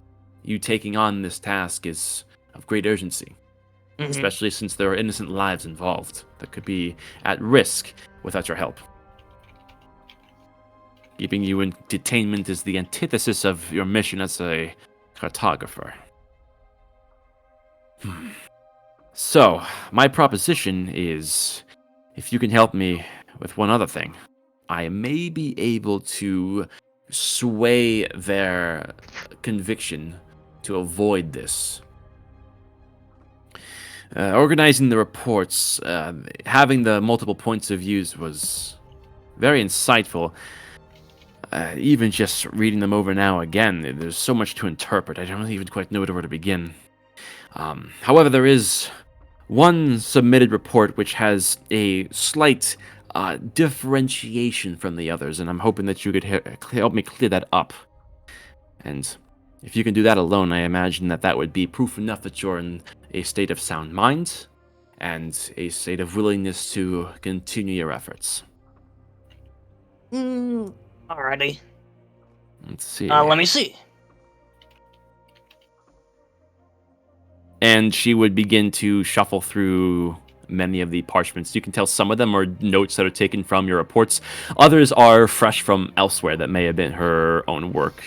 you taking on this task is of great urgency, especially since there are innocent lives involved that could be at risk without your help. Keeping you in detainment is the antithesis of your mission as a cartographer. So, my proposition is, if you can help me with one other thing, I may be able to sway their conviction to avoid this. Organizing the reports, having the multiple points of views was very insightful. Even just reading them over now again, there's so much to interpret. I don't even quite know where to begin. However, there is one submitted report which has a slight differentiation from the others, and I'm hoping that you could help me clear that up. And if you can do that alone, I imagine that that would be proof enough that you're in a state of sound mind and a state of willingness to continue your efforts. Alrighty. Let's see. Let me see. And she would begin to shuffle through many of the parchments. You can tell some of them are notes that are taken from your reports. Others are fresh from elsewhere that may have been her own work.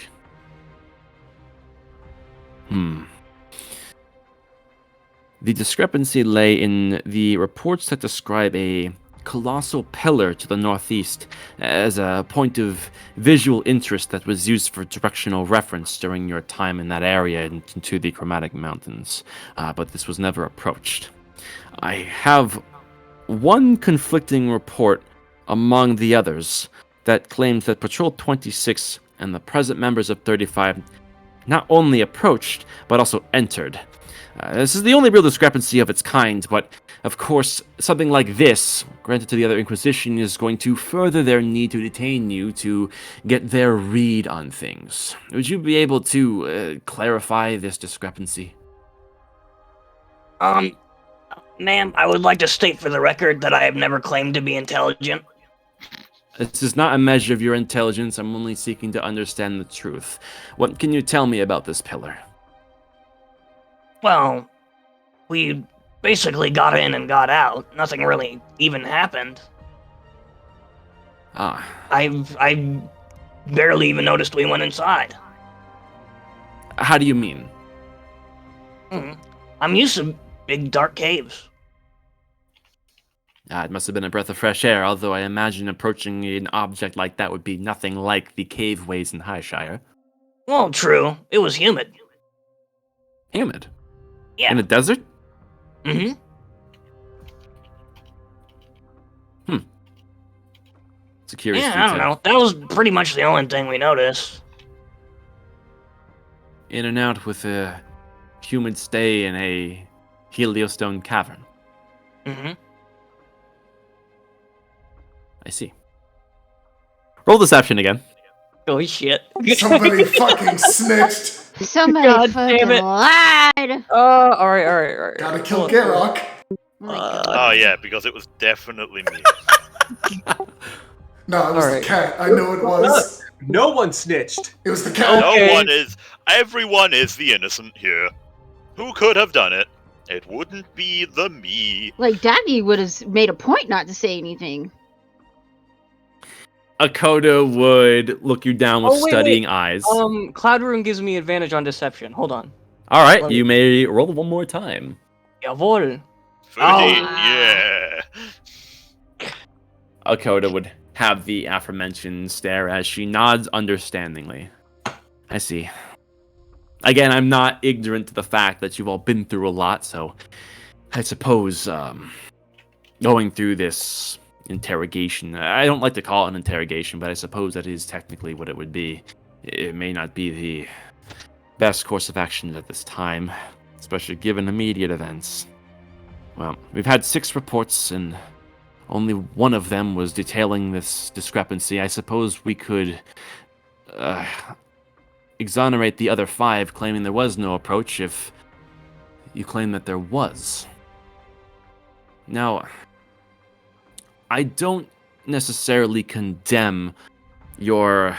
The discrepancy lay in the reports that describe a colossal pillar to the northeast as a point of visual interest that was used for directional reference during your time in that area into the Chromatic Mountains, but this was never approached. I have one conflicting report among the others that claims that Patrol 26 and the present members of 35 not only approached, but also entered. This is the only real discrepancy of its kind, but of course, something like this, granted to the other Inquisition, is going to further their need to detain you to get their read on things. Would you be able to clarify this discrepancy? Ma'am, I would like to state for the record that I have never claimed to be intelligent. This is not a measure of your intelligence. I'm only seeking to understand the truth. What can you tell me about this pillar? Well, we basically got in and got out. Nothing really even happened. Ah, I barely even noticed we went inside. how do you mean? I'm used to big dark caves. It must have been a breath of fresh air, although I imagine approaching an object like that would be nothing like the caveways in Highshire. Well, true. It was humid. Humid? Yeah. In a desert? Mm-hmm. It's a curious Yeah, I don't detail. know. That was pretty much the only thing we noticed. In and out with a humid stay in a heliostone cavern. Mm-hmm. I see. Roll deception again. Oh shit. Somebody fucking snitched. Somebody God fucking damn it. lied. Alright. Gotta kill Garrock. Oh my God. Oh yeah, because it was definitely me. No, it was Alright. the cat. I know it was. No one snitched. It was the cat. Okay. No one is. Everyone is the innocent here. Who could have done it? It wouldn't be the me. Like, Daddy would have made a point not to say anything. Akoda would look you down with Oh, wait, studying eyes. Cloud Rune gives me advantage on deception. Hold on. All right, let me- you may roll one more time. Jawohl. 13, wow. yeah. Akoda would have the aforementioned stare as she nods understandingly. I see. Again, I'm not ignorant to the fact that you've all been through a lot, so I suppose going through this interrogation, I don't like to call it an interrogation, but I suppose that is technically what it would be. It may not be the best course of action at this time, especially given immediate events. Well, we've had 6 reports, and only one of them was detailing this discrepancy. I suppose we could exonerate the other 5 claiming there was no approach if you claim that there was. Now, I don't necessarily condemn your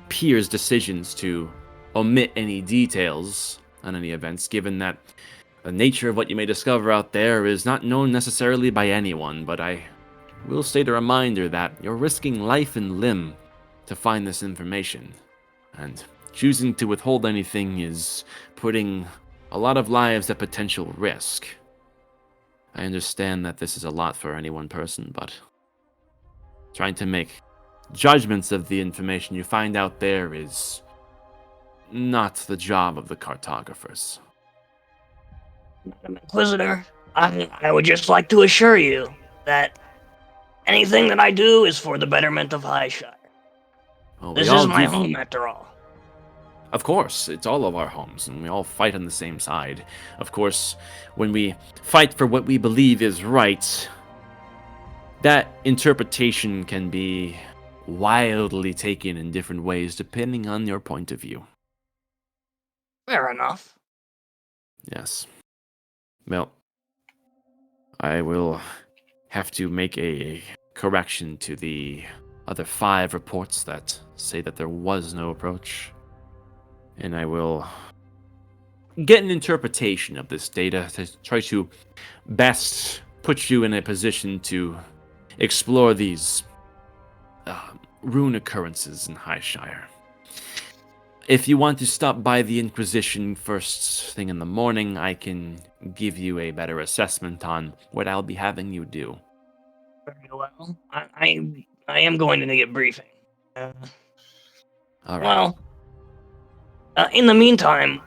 peers' decisions to omit any details on any events, given that the nature of what you may discover out there is not known necessarily by anyone, but I will state a reminder that you're risking life and limb to find this information, and choosing to withhold anything is putting a lot of lives at potential risk. I understand that this is a lot for any one person, but trying to make judgments of the information you find out there is not the job of the cartographers. Madam Inquisitor, I would just like to assure you that anything that I do is for the betterment of Highshire. Well, This we all is my do- home, after all. Of course, it's all of our homes, and we all fight on the same side. Of course, when we fight for what we believe is right, that interpretation can be wildly taken in different ways depending on your point of view. Fair enough. Yes. Well, I will have to make a correction to the other 5 reports that say that there was no approach. And I will get an interpretation of this data to try to best put you in a position to explore these rune occurrences in Highshire. If you want to stop by the Inquisition first thing in the morning, I can give you a better assessment on what I'll be having you do. Very well. I am going to need a briefing. All right. Well, in the meantime,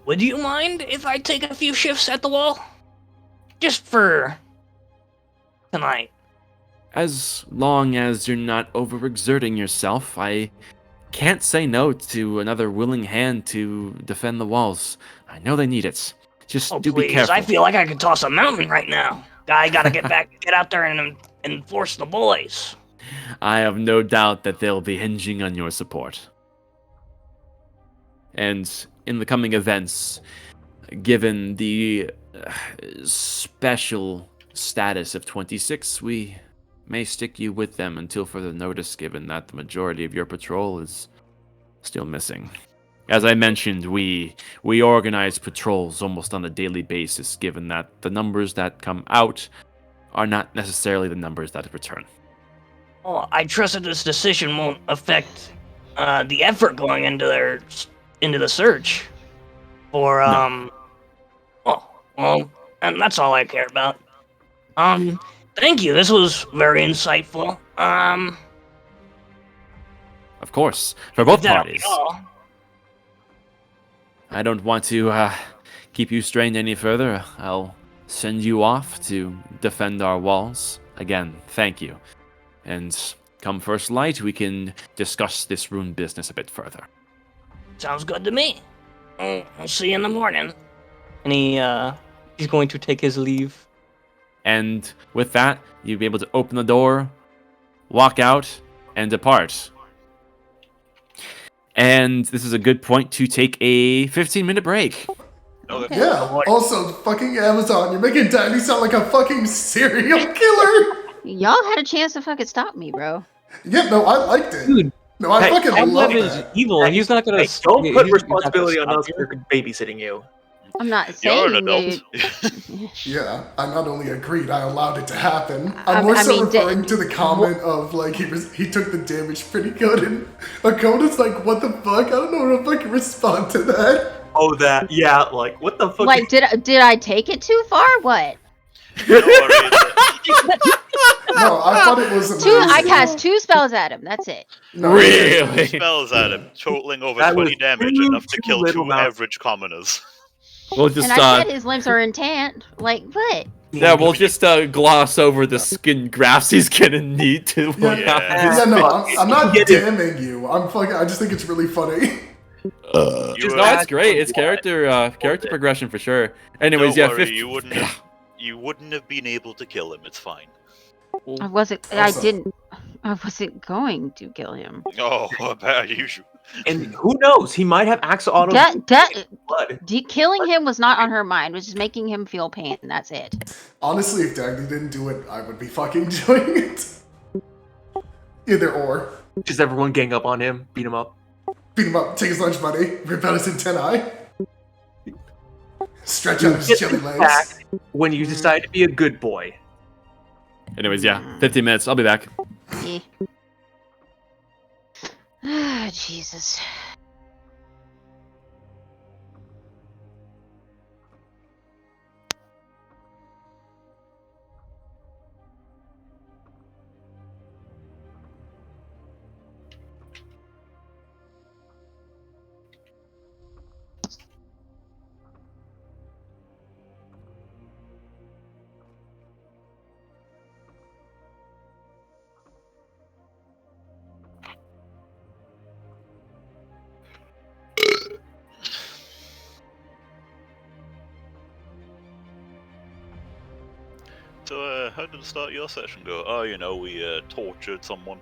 would you mind if I take a few shifts at the wall? Just for tonight. As long as you're not overexerting yourself, I can't say no to another willing hand to defend the walls. I know they need it. Just Oh, do be please. careful. I feel like I could toss a mountain right now. I gotta get out there and enforce the boys. I have no doubt that they'll be hinging on your support. And in the coming events, given the special status of 26, we may stick you with them until further notice, given that the majority of your patrol is still missing. As I mentioned, we organize patrols almost on a daily basis, given that the numbers that come out are not necessarily the numbers that return. Oh, I trust that this decision won't affect the effort going into the search for Oh, well, and that's all I care about. Thank you. This was very insightful. Of course, for both That'll be parties. all. I don't want to keep you strained any further. I'll send you off to defend our walls. Again, thank you. And come first light, we can discuss this rune business a bit further. Sounds good to me. I'll see you in the morning. And he's going to take his leave. And with that, you'll be able to open the door, walk out, and depart. And this is a good point to take a 15-minute break. Okay. Yeah. Also, fucking Amazon, you're making Danny sound like a fucking serial killer. Y'all had a chance to fucking stop me, bro. Yeah, no, I liked it. Dude, No, I hey, fucking Ablev love is that. evil, and he's not gonna. Hey, don't he's put not gonna responsibility on stop us you. for babysitting you. I'm not You're an saying adult. they. Yeah, I not only agreed, I allowed it to happen. I I'm more so mean, referring to the comment of like he took the damage pretty good, and Akoda's like, "What the fuck? I don't know how to fucking respond to that." Oh, that, yeah, like, what the fuck? Like, did I take it too far? What? No worries. No, I thought it was amazing. I cast 2 spells at him. That's it. No, Really? Spells at him, totaling over That 20 was damage, too enough to kill little 2 mouse. average commoners. We'll just And I said his limbs are intact. Like, what? yeah, we'll just gloss over the skin grafts he's gonna need to work Yeah, out. yeah, no, I'm not Get it. damning you. I'm fucking. I just think it's really funny. You No, were- it's great. It's character progression for sure. Anyways, Don't yeah, worry, 50. you wouldn't have been able to kill him. It's fine. I wasn't. Also- I wasn't going to kill him. Oh, bad usual. And who knows? He might have axolotl blood. Killing him was not on her mind. It was just making him feel pain. That's it. Honestly, if Dagny didn't do it, I would be fucking doing it. Either or. Just everyone gang up on him, beat him up. Beat him up, take his lunch money, rip out his antennae. Stretch out his chilly legs. Back when you decide to be a good boy. Anyways, yeah, 15 minutes. I'll be back. Yeah. Ah, Jesus. So, how did the start of your session go? Oh, you know, we tortured someone.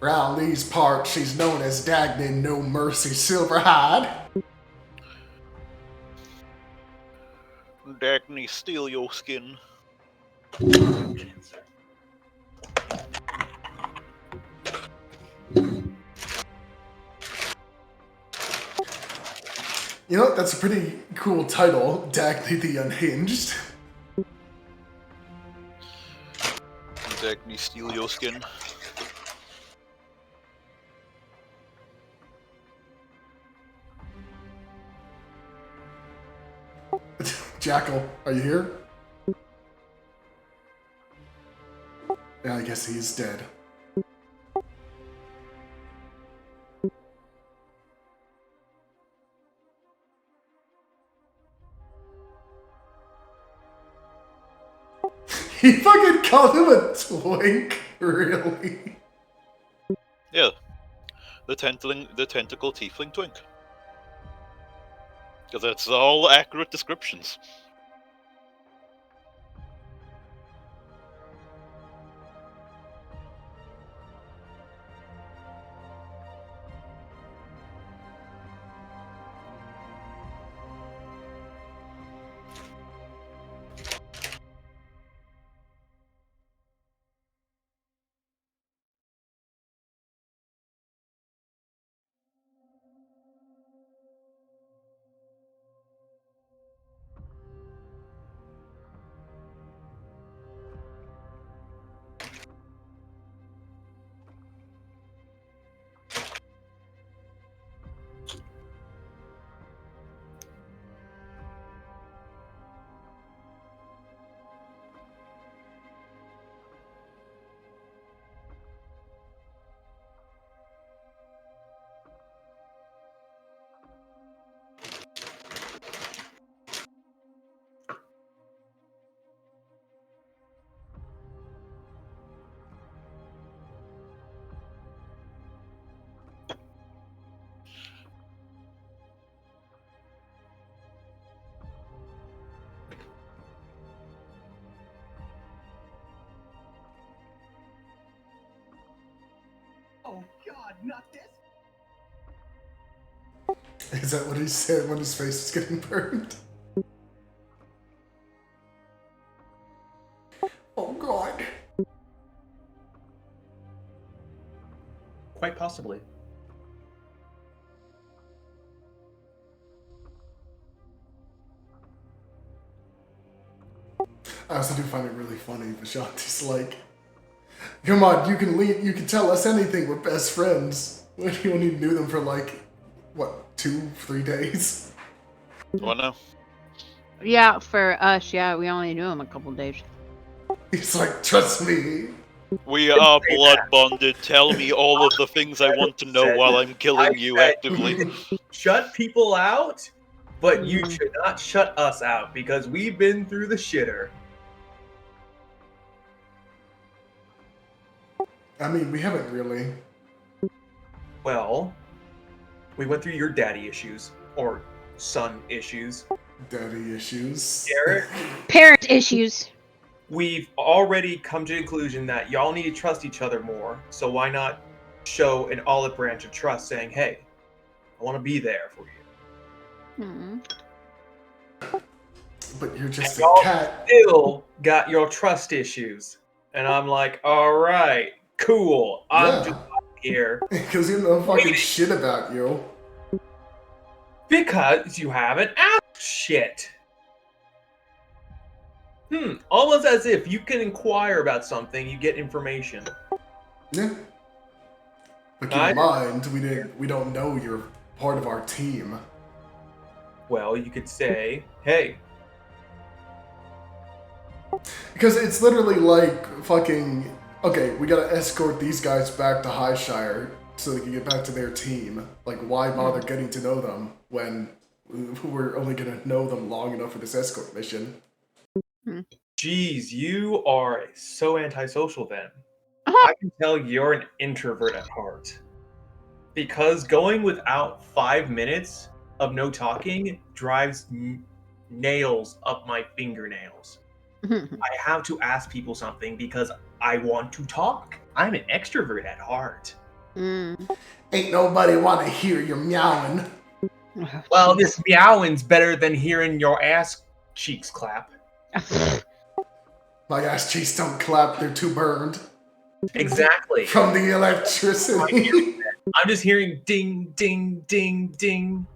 Round these parts, she's known as Dagny No Mercy Silverhide. Dagny, steal your skin. You know what? That's a pretty cool title, Dagny the Unhinged. Dagny, steal your skin. Jackal, are you here? Yeah, I guess he's dead. He fucking called him a twink? Really? Yeah. The tentacle tiefling twink. Because that's all accurate descriptions. Oh God, not this! Is that what he said when his face was getting burned? Oh God. Quite possibly. I also do find it really funny. Vishanti's like, come on, you can leave, you can tell us anything. We're best friends. When you only knew them for like, what, 2-3 days? Oh no. Yeah, for us, yeah, we only knew him a couple days. He's like, trust me. We are blood bonded. Tell me all of the things I want to know while I'm killing you actively. Shut people out, but you Mhm. should not shut us out because we've been through the shitter. I mean, we haven't really. Well, we went through your daddy issues or son issues. Daddy issues. Garrett, Parent issues. we've already come to the conclusion that y'all need to trust each other more. So why not show an olive branch of trust, saying, "Hey, I want to be there for you." Hmm. But you're just And a y'all cat. still got your trust issues, and I'm like, all right, cool. I'm just here Because you know fucking shit about you. because you haven't asked shit. Almost as if you can inquire about something, you get information. Yeah. But keep in mind, we don't know you're part of our team. Well, you could say, hey, Because it's literally like fucking, okay, we gotta escort these guys back to Highshire so they can get back to their team. Like, why bother getting to know them when we're only gonna know them long enough for this escort mission? geez, you are so antisocial then. I can tell you're an introvert at heart. Because going without 5 minutes of no talking drives nails up my fingernails. I have to ask people something because I want to talk. I'm an extrovert at heart. Ain't nobody want to hear you meowing. Oh, Well, jeez. this meowing's better than hearing your ass cheeks clap. My ass cheeks don't clap, they're too burned. Exactly. From the electricity. I'm just hearing ding, ding, ding, ding.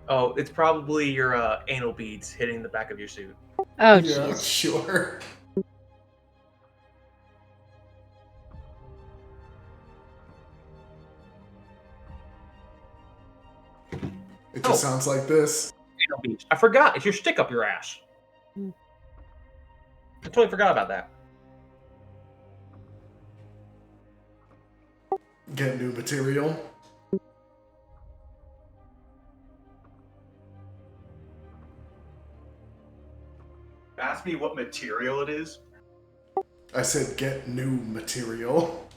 Oh, it's probably your anal beads hitting the back of your suit. Oh, Yeah, jeez. sure. It just sounds like this. Anal beads. I forgot. It's your stick up your ass. Hmm. I totally forgot about that. Get new material. Ask me what material it is. I said get new material.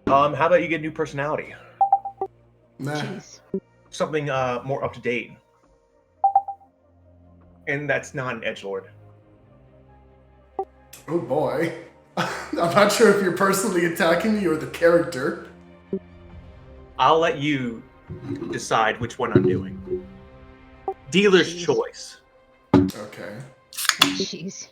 How about you get a new personality? Nah. Jeez. Something more up to date. And that's not an edgelord. Oh boy. I'm not sure if you're personally attacking me or the character. I'll let you decide which one I'm doing. Dealer's Jeez. choice. Okay. Oh, jeez.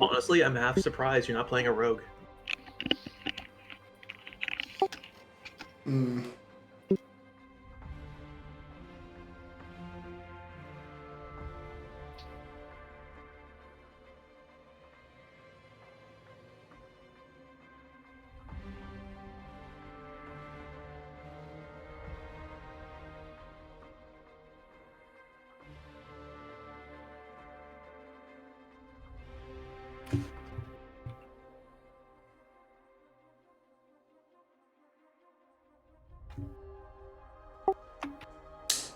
Honestly, I'm half surprised you're not playing a rogue. Hmm.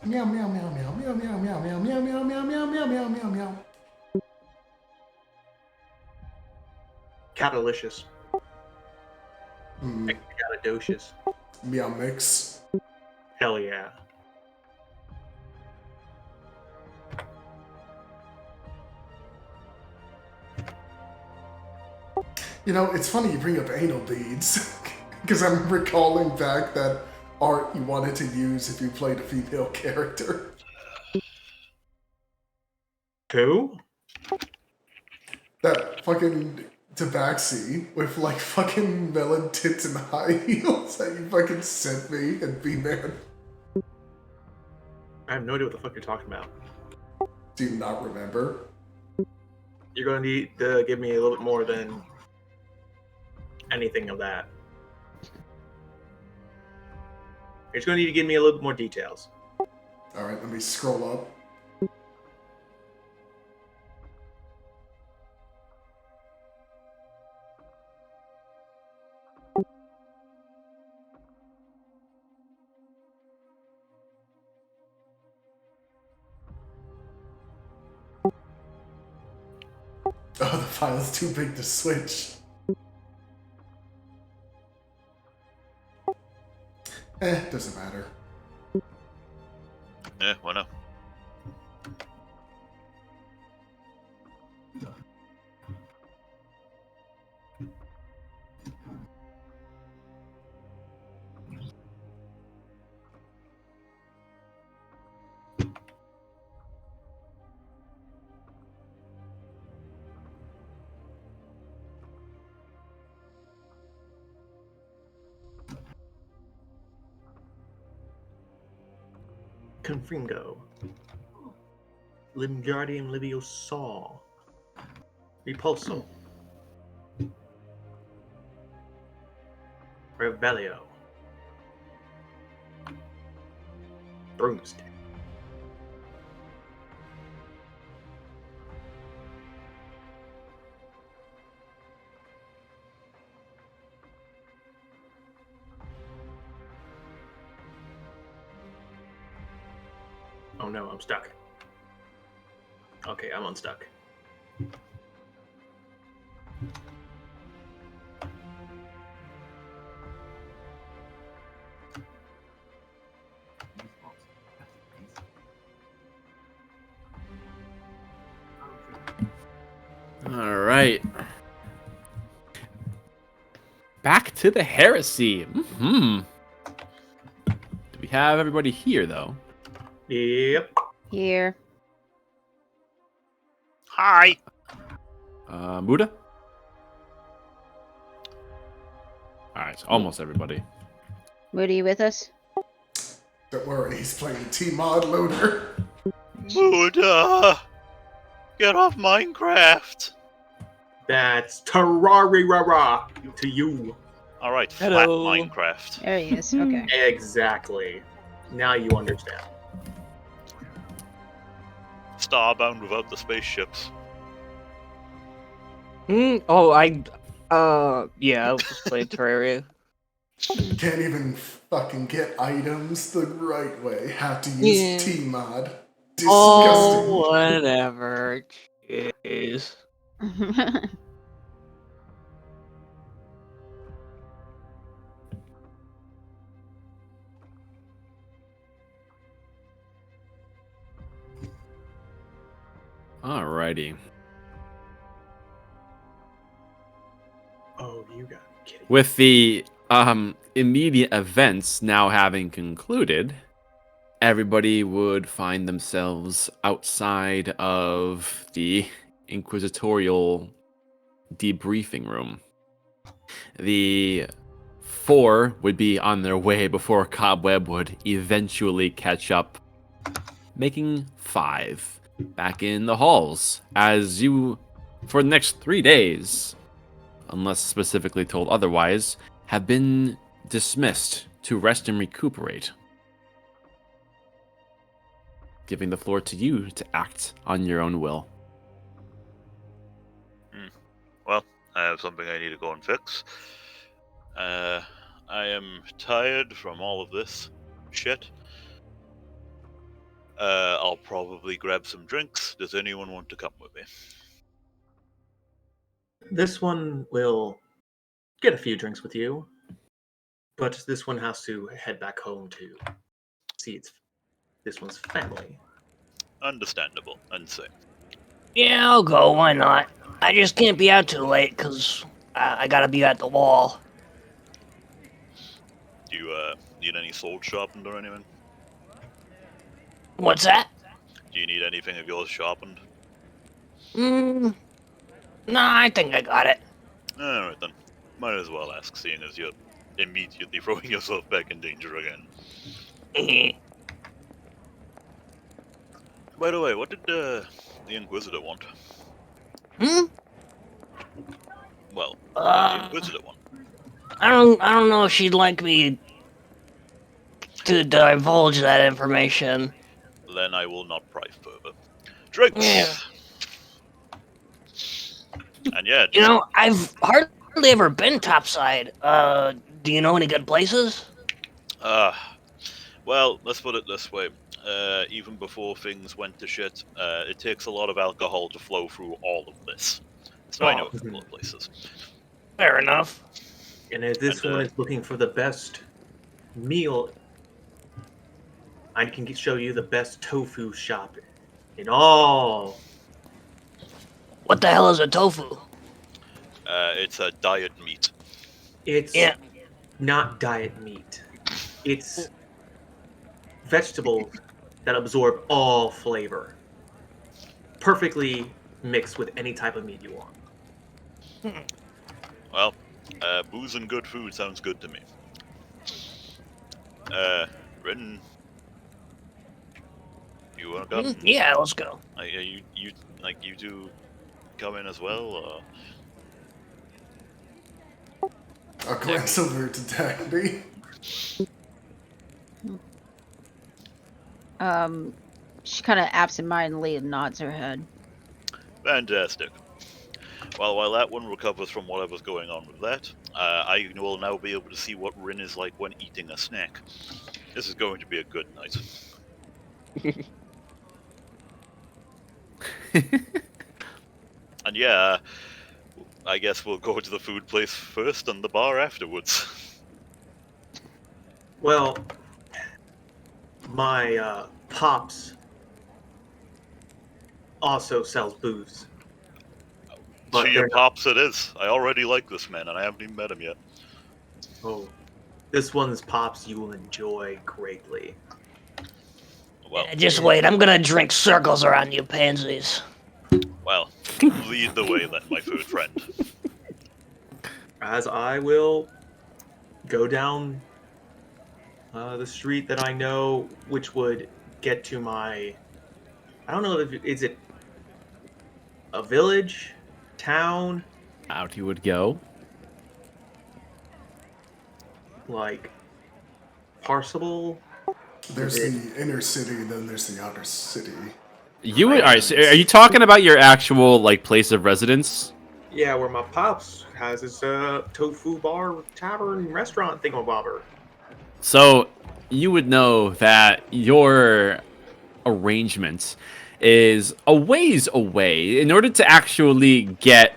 Meow meow meow meow meow meow meow meow meow meow meow meow meow meow meow meow. Catalicious. Hmm. Caladocious. Meow mix. Hell yeah. You know, it's funny you bring up anal beads. Because I'm recalling back that art you wanted to use if you played a female character. Who? That fucking tabaxi with like fucking melon tits and high heels that you fucking sent me and B-Man. I have no idea what the fuck you're talking about. Do you not remember? You're going to need to give me a little bit more than anything of that. You're just going to need to give me a little bit more details. Alright, let me scroll up. Oh, the file's too big to switch. Doesn't matter. Yeah, why not? Confringo. Limgardium Liviosaw. Repulso. Revelio. Broomstick. Oh no, I'm stuck. Okay, I'm unstuck. All right. Back to the heresy. Do we have everybody here, though? Yep. Here. Hi. Muda? All right, so almost everybody. Moody, you with us? Don't worry, he's playing T-Mod Loader. Buddha! Get off Minecraft! That's Terraria to you. Alright, flat Hello. Minecraft. There he is. Okay. Exactly. Now you understand. Starbound without the spaceships. Oh, yeah, I was just playing Terraria. Can't even fucking get items the right way. Have to use Yeah. T-Mod. Disgusting. Oh, whatever. Jeez. Alrighty. Oh, you got kidding. With the immediate events now having concluded, everybody would find themselves outside of the inquisitorial debriefing room. The four would be on their way before Cobweb would eventually catch up, making 5 back in the halls as you, for the next 3 days, unless specifically told otherwise, have been dismissed to rest and recuperate. Giving the floor to you to act on your own will. Well, I have something I need to go and fix. I am tired from all of this shit. I'll probably grab some drinks. Does anyone want to come with me? This one will get a few drinks with you, but this one has to head back home to see this one's family. Understandable and same. Yeah, I'll go. Why not? I just can't be out too late because I gotta be at the wall. Do you need any sword sharpened or anything? What's that? Do you need anything of yours sharpened? Nah, I think I got it. Alright then. Might as well ask, seeing as you're immediately throwing yourself back in danger again. By the way, what did the Inquisitor want? Well, what did the Inquisitor want? I don't know if she'd like me to divulge that information. Then I will not pry further. Drinks! Yeah. And yeah, You know, I've hardly ever been topside. Do you know any good places? well, let's put it this way. Even before things went to shit, it takes a lot of alcohol to flow through all of this. So I know a couple of places. Fair enough. And if this one is looking for the best meal, I can show you the best tofu shop in all. What the hell is a tofu? It's a diet meat. It's Yeah. not diet meat. It's vegetables that absorb all flavor. Perfectly mixed with any type of meat you want. Well, booze and good food sounds good to me. Rin, you wanna come? Yeah, let's go. You do come in as well, or? I'll glance over to Dandy. She kind of absentmindedly nods her head. Fantastic. Well, while that one recovers from whatever's going on with that, I will now be able to see what Rin is like when eating a snack. This is going to be a good night. And yeah, I guess we'll go to the food place first and the bar afterwards. Well, my pops also sells booze. But To your they're not. pops it is. I already like this man, and I haven't even met him yet. Oh, this one's pops you will enjoy greatly. Well, Yeah, just wait, I'm gonna drink circles around you pansies. well, lead the way then, my food friend. As I will go down the street that I know, which would get to my. I don't know if is it a village, town, Out he would go. like Parsable. There's Is the inner city, then there's the outer city. You would, all right, so are you talking about your actual like place of residence? Yeah, where my pops has his tofu bar, tavern, restaurant thingamabobber. So you would know that your arrangement is a ways away. In order to actually get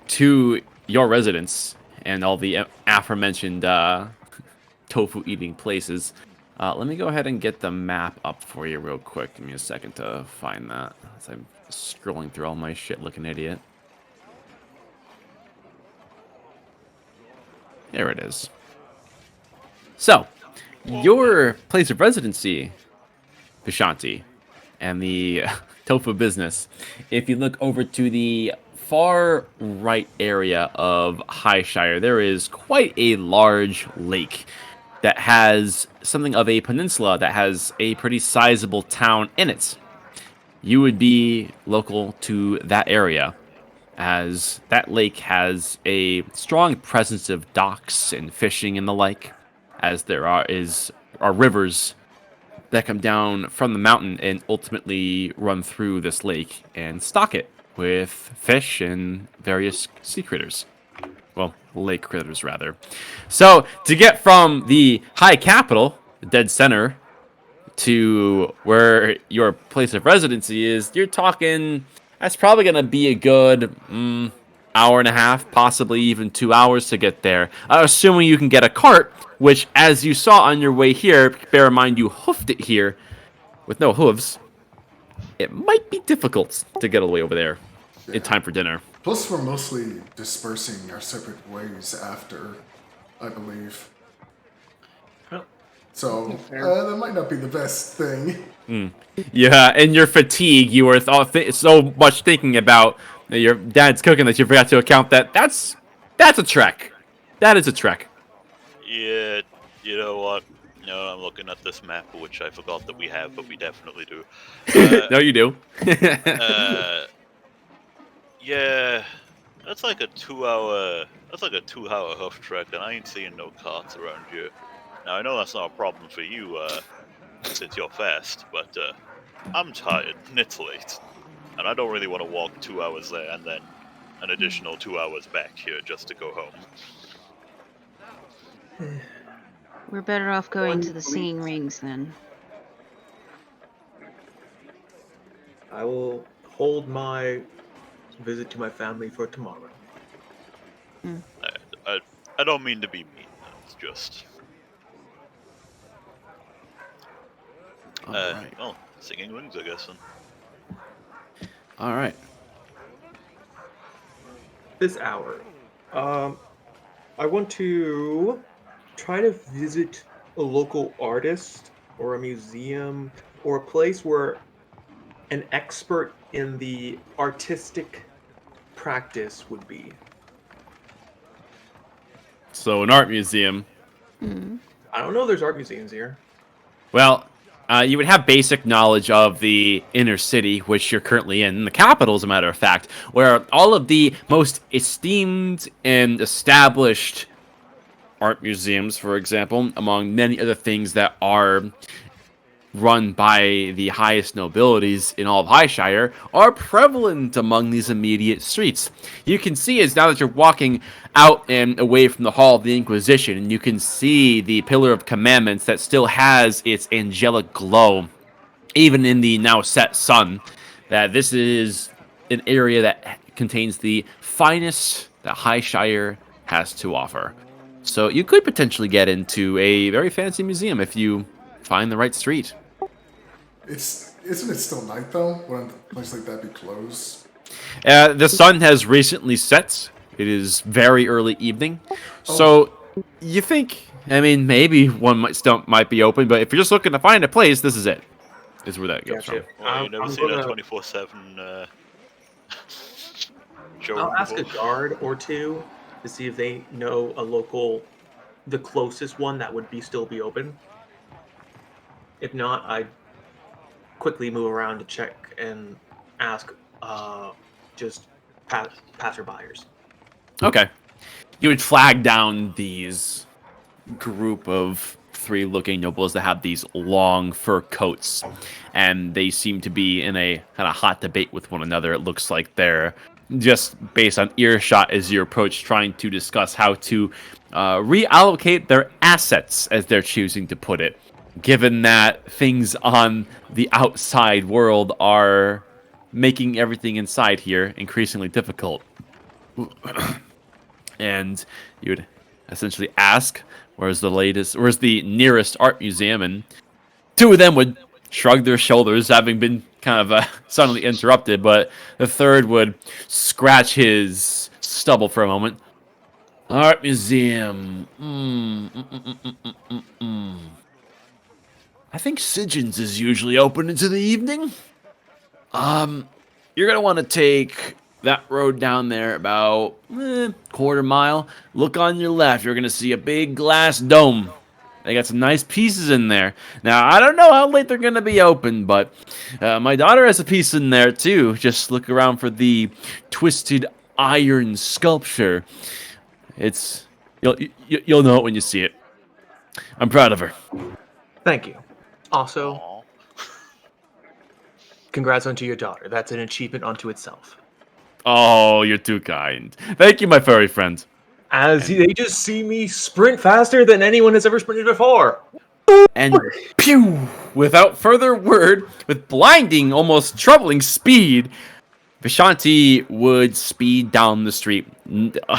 to your residence and all the aforementioned tofu eating places, let me go ahead and get the map up for you real quick. Give me a second to find that as I'm scrolling through all my shit looking idiot. There it is. So, your place of residency, Vishanti, and the tofu business. If you look over to the far right area of Highshire, there is quite a large lake that has something of a peninsula that has a pretty sizable town in it. You would be local to that area, as that lake has a strong presence of docks and fishing and the like, as there are rivers that come down from the mountain and ultimately run through this lake and stock it with fish and various sea critters. Well, lake critters, rather. So, to get from the high capital, the dead center, to where your place of residency is, you're talking, that's probably going to be a good hour and a half, possibly even 2 hours to get there. Assuming you can get a cart, which, as you saw on your way here, bear in mind you hoofed it here with no hooves, it might be difficult to get all the way over there in time for dinner. Plus, we're mostly dispersing our separate ways after, I believe. Well, So, that might not be the best thing. Yeah, in your fatigue, you were so much thinking about your dad's cooking that you forgot to account that that's a trek. That is a trek. Yeah, you know what? No, I'm looking at this map, which I forgot that we have, but we definitely do. No, you do. Yeah, that's like a 2 hour. That's like a 2 hour hoof trek, and I ain't seeing no carts around here. Now I know that's not a problem for you, since you're fast, but I'm tired and it's late, and I don't really want to walk 2 hours there and then an additional 2 hours back here just to go home. We're better off going to the singing rings then. I will hold my visit to my family for tomorrow. I don't mean to be mean. It's just. Alright. Well, singing rings, I guess. Then. Alright. This hour, I want to try to visit a local artist or a museum or a place where an expert in the artistic practice would be. So, an art museum. I don't know. There's art museums here. Well, you would have basic knowledge of the inner city, which you're currently in, the capital, as a matter of fact, where all of the most esteemed and established art museums, for example, among many other things that are run by the highest nobilities in all of Highshire, are prevalent among these immediate streets. You can see as now that you're walking out and away from the Hall of the Inquisition, and you can see the Pillar of Commandments that still has its angelic glow, even in the now set sun, that this is an area that contains the finest that Highshire has to offer. So you could potentially get into a very fancy museum if you find the right street. Isn't it still night though? Wouldn't a place like that be closed? The sun has recently set. It is very early evening. Oh. So you think, I mean, maybe one might be open, but if you're just looking to find a place, this is it. This is where that goes Gotcha. from. Well, you never I'm seen a gonna- 24/7 show I'll ask a before? guard or two to see if they know the closest one that would still be open. If not, I'd quickly move around to check and ask just passerbyers. Okay. You would flag down these group of 3 looking nobles that have these long fur coats, and they seem to be in a kind of hot debate with one another. It looks like they're just based on earshot as you approach, trying to discuss how to reallocate their assets, as they're choosing to put it, given that things on the outside world are making everything inside here increasingly difficult. And you would essentially ask, where's the nearest art museum? And 2 of them would shrug their shoulders, having been kind of suddenly interrupted, but the third would scratch his stubble for a moment. Art museum. I think Sigins is usually open into the evening. You're gonna want to take that road down there about quarter mile. Look on your left. You're gonna see a big glass dome. They got some nice pieces in there. Now, I don't know how late they're gonna be open, but my daughter has a piece in there too. Just look around for the twisted iron sculpture. You'll know it when you see it. I'm proud of her. Thank you. Also, Aw. congrats onto your daughter. That's an achievement unto itself. Oh, you're too kind. Thank you, my furry friend. As they just see me sprint faster than anyone has ever sprinted before. And pew! Without further word, with blinding, almost troubling speed, Vishanti would speed down the street,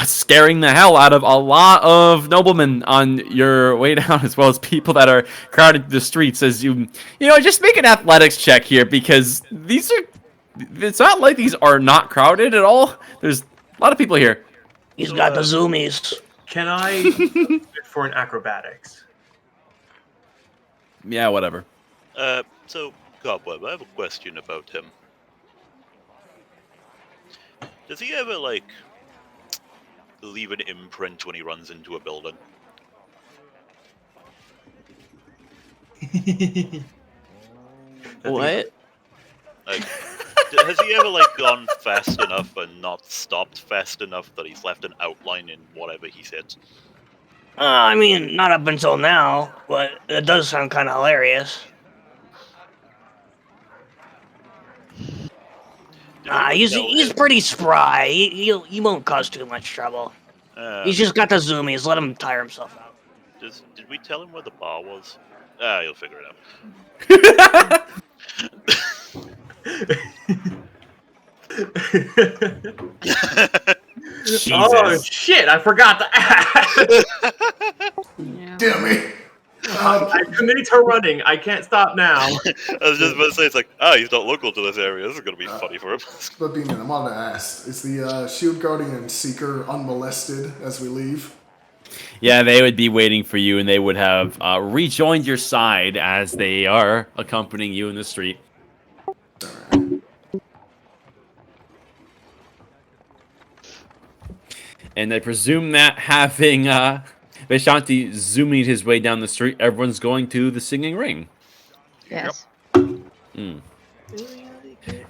scaring the hell out of a lot of noblemen on your way down, as well as people that are crowded the streets. As just make an athletics check here, because it's not like these are not crowded at all. There's a lot of people here. He's got the zoomies. Can I do it for an acrobatics? Yeah, whatever. So, Cobweb, I have a question about him. Does he ever, leave an imprint when he runs into a building? What? Like, has he ever, gone fast enough and not stopped fast enough that he's left an outline in whatever he's hit? I mean, not up until now, but it does sound kind of hilarious. He's pretty spry. He won't cause too much trouble. He's just got the zoomies. Let him tire himself out. Did we tell him where the bar was? He'll figure it out. Oh shit! I forgot to ask. Damn me! I'm committed to running. I can't stop now. I was just about to say, it's like, he's not local to this area. This is going to be funny for him. But Beeman, I'm on to ask. Is the Shield Guardian and Seeker unmolested as we leave? Yeah, they would be waiting for you, and they would have rejoined your side as they are accompanying you in the street. And I presume that having Vishanti zooming his way down the street, everyone's going to the Singing Ring. Yes. Yeah,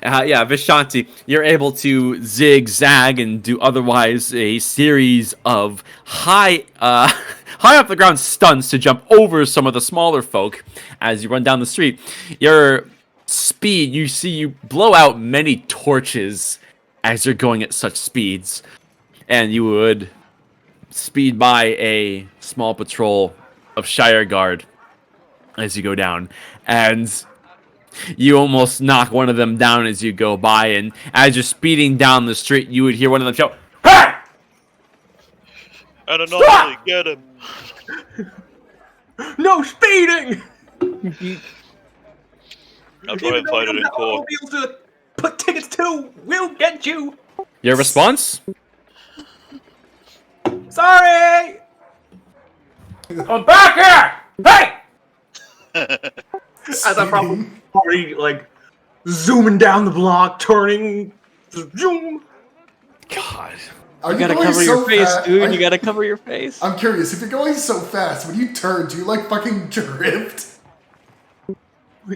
Vishanti, you're able to zigzag and do otherwise a series of high off the ground stunts to jump over some of the smaller folk as you run down the street. Your speed, you blow out many torches as you're going at such speeds, and you would speed by a small patrol of Shire Guard as you go down, and You almost knock one of them down as you go by, and as you're speeding down the street, you would hear one of them shout, "Hey! And anomaly, Stop!" get him! No speeding! I'll try and fight it in court. Automobiles to put tickets to, we'll get you! Your response? Sorry! Come back here! Hey! As I'm probably already, like, zooming down the block, turning, zoom. God. Are You gotta going cover so your face, fast? dude. You gotta cover your face. I'm curious, if you're going so fast, when you turn, do you like fucking drift?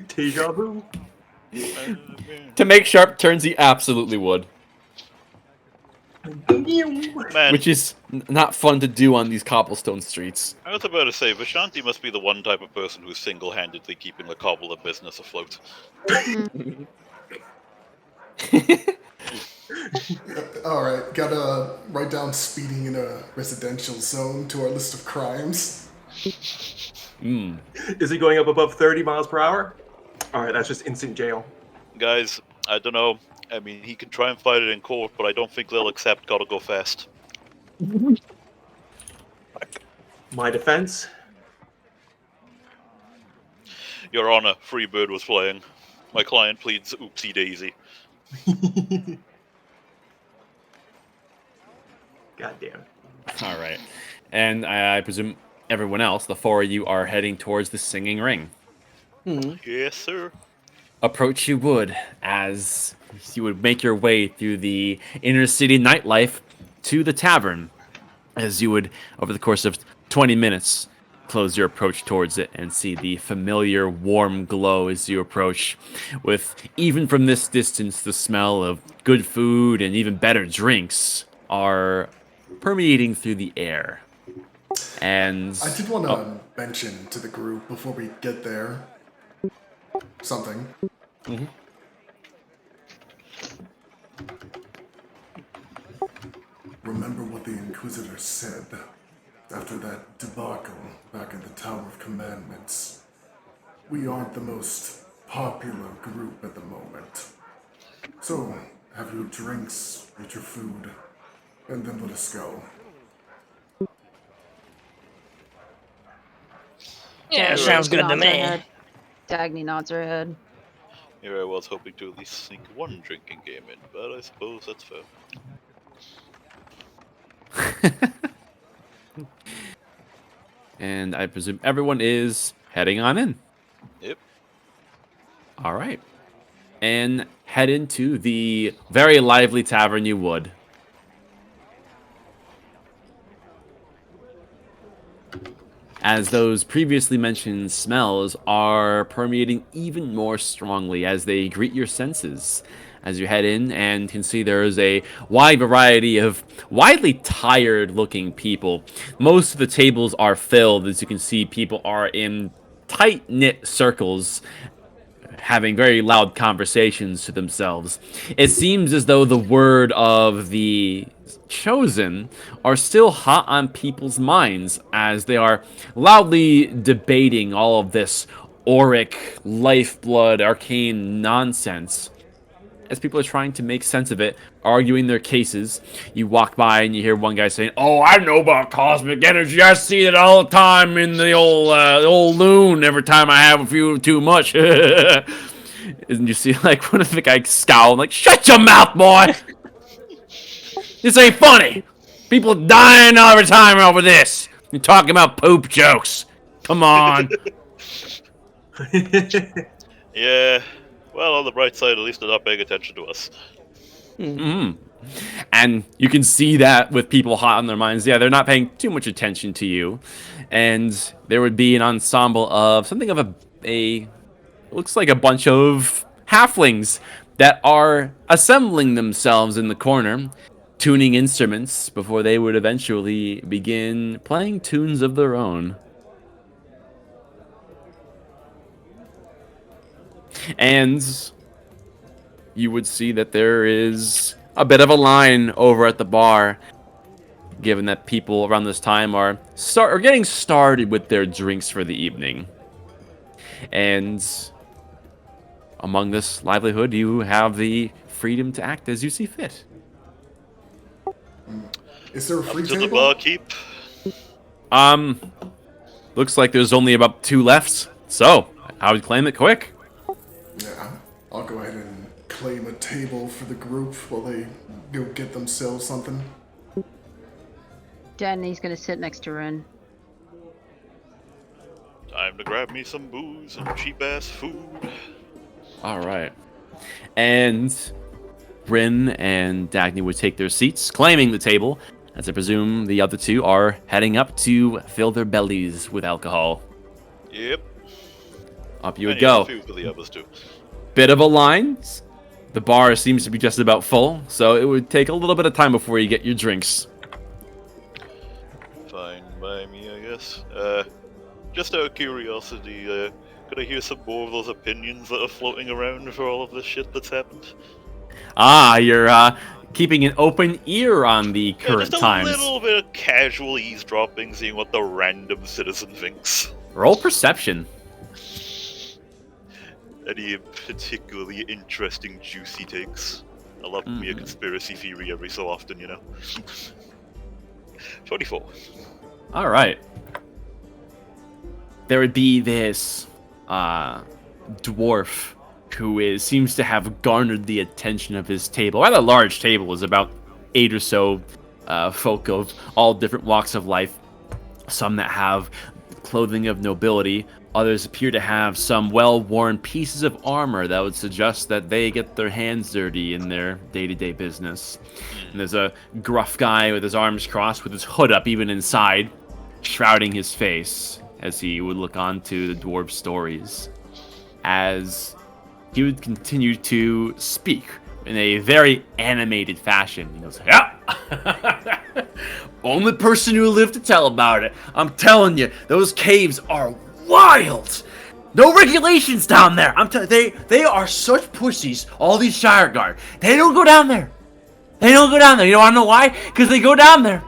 Deja vu. To make sharp turns, he absolutely would. Man, Which is not fun to do on these cobblestone streets. I was about to say, Vishanti must be the one type of person who's single-handedly keeping the cobbler business afloat. Alright, gotta write down speeding in a residential zone to our list of crimes. Is he going up above 30 miles per hour? Alright, that's just instant jail. Guys, I don't know. I mean, he can try and fight it in court, but I don't think they'll accept gotta go fast. My defense? Your Honor, Freebird was playing. My client pleads oopsie daisy. Goddamn. All right. And I presume everyone else, the four of you, are heading towards the singing ring. Yes, sir. Approach you would as you would make your way through the inner city nightlife to the tavern. As you would, over the course of 20 minutes, close your approach towards it and see the familiar warm glow as you approach, with, even from this distance, the smell of good food and even better drinks are permeating through the air. And I did want to mention to the group before we get there something. Remember what the Inquisitor said after that debacle back at the Tower of Commandments. We aren't the most popular group at the moment. So, have your drinks, get your food, and then let us go. Yeah, Dagny sounds good to nods her me. head. Dagny nods her head. Here I was hoping to at least sneak one drinking game in, but I suppose that's fair. And I presume everyone is heading on in. Yep. All right. And head into the very lively tavern you would. As those previously mentioned smells are permeating even more strongly as they greet your senses. As you head in and can see there is a wide variety of widely tired looking people. Most of the tables are filled. As you can see, people are in tight-knit circles having very loud conversations to themselves. It seems as though the word of the chosen are still hot on people's minds as they are loudly debating all of this auric, lifeblood, arcane nonsense. As people are trying to make sense of it, arguing their cases, you walk by and you hear one guy saying, "Oh, I know about cosmic energy. I see it all the time in the old loon. Every time I have a few too much." And you see like one of the guys scowl, like, "Shut your mouth, boy! This ain't funny. People dying every time over this. You're talking about poop jokes. Come on." Yeah. Well, on the bright side, at least they're not paying attention to us. And you can see that with people hot on their minds. Yeah, they're not paying too much attention to you. And there would be an ensemble of something of a looks like a bunch of halflings that are assembling themselves in the corner, tuning instruments before they would eventually begin playing tunes of their own. And you would see that there is a bit of a line over at the bar, given that people around this time are getting started with their drinks for the evening. And among this livelihood, you have the freedom to act as you see fit. Is there a Up free to the table? barkeep. Looks like there's only about 2 left, so I would claim it quick. Yeah, I'll go ahead and claim a table for the group while they go get themselves something. Danny's gonna sit next to Ren. Time to grab me some booze and cheap ass food. All right. And Bryn and Dagny would take their seats, claiming the table, as I presume the other two are heading up to fill their bellies with alcohol. Yep. Up you would And yeah, go. a few for the others too. Bit of a line. The bar seems to be just about full, so it would take a little bit of time before you get your drinks. Fine by me, I guess. Just out of curiosity, could I hear some more of those opinions that are floating around for all of this shit that's happened? Ah, you're keeping an open ear on the Yeah, current just a times. little bit of casual eavesdropping, seeing what the random citizen thinks. Roll perception. Any particularly interesting, juicy takes? I love me a conspiracy theory every so often, you know? 24. All right. There would be this dwarf who seems to have garnered the attention of his table. Rather large table, is about 8 or so folk of all different walks of life. Some that have clothing of nobility. Others appear to have some well-worn pieces of armor that would suggest that they get their hands dirty in their day-to-day business. And there's a gruff guy with his arms crossed, with his hood up even inside, shrouding his face as he would look on to the dwarf's stories. As he would continue to speak in a very animated fashion. He goes, yeah! Only person who lived to tell about it. I'm telling you, those caves are wild! No regulations down there! They are such pussies, all these Shire Guard. They don't go down there. They don't go down there. You wanna know why? Because they go down there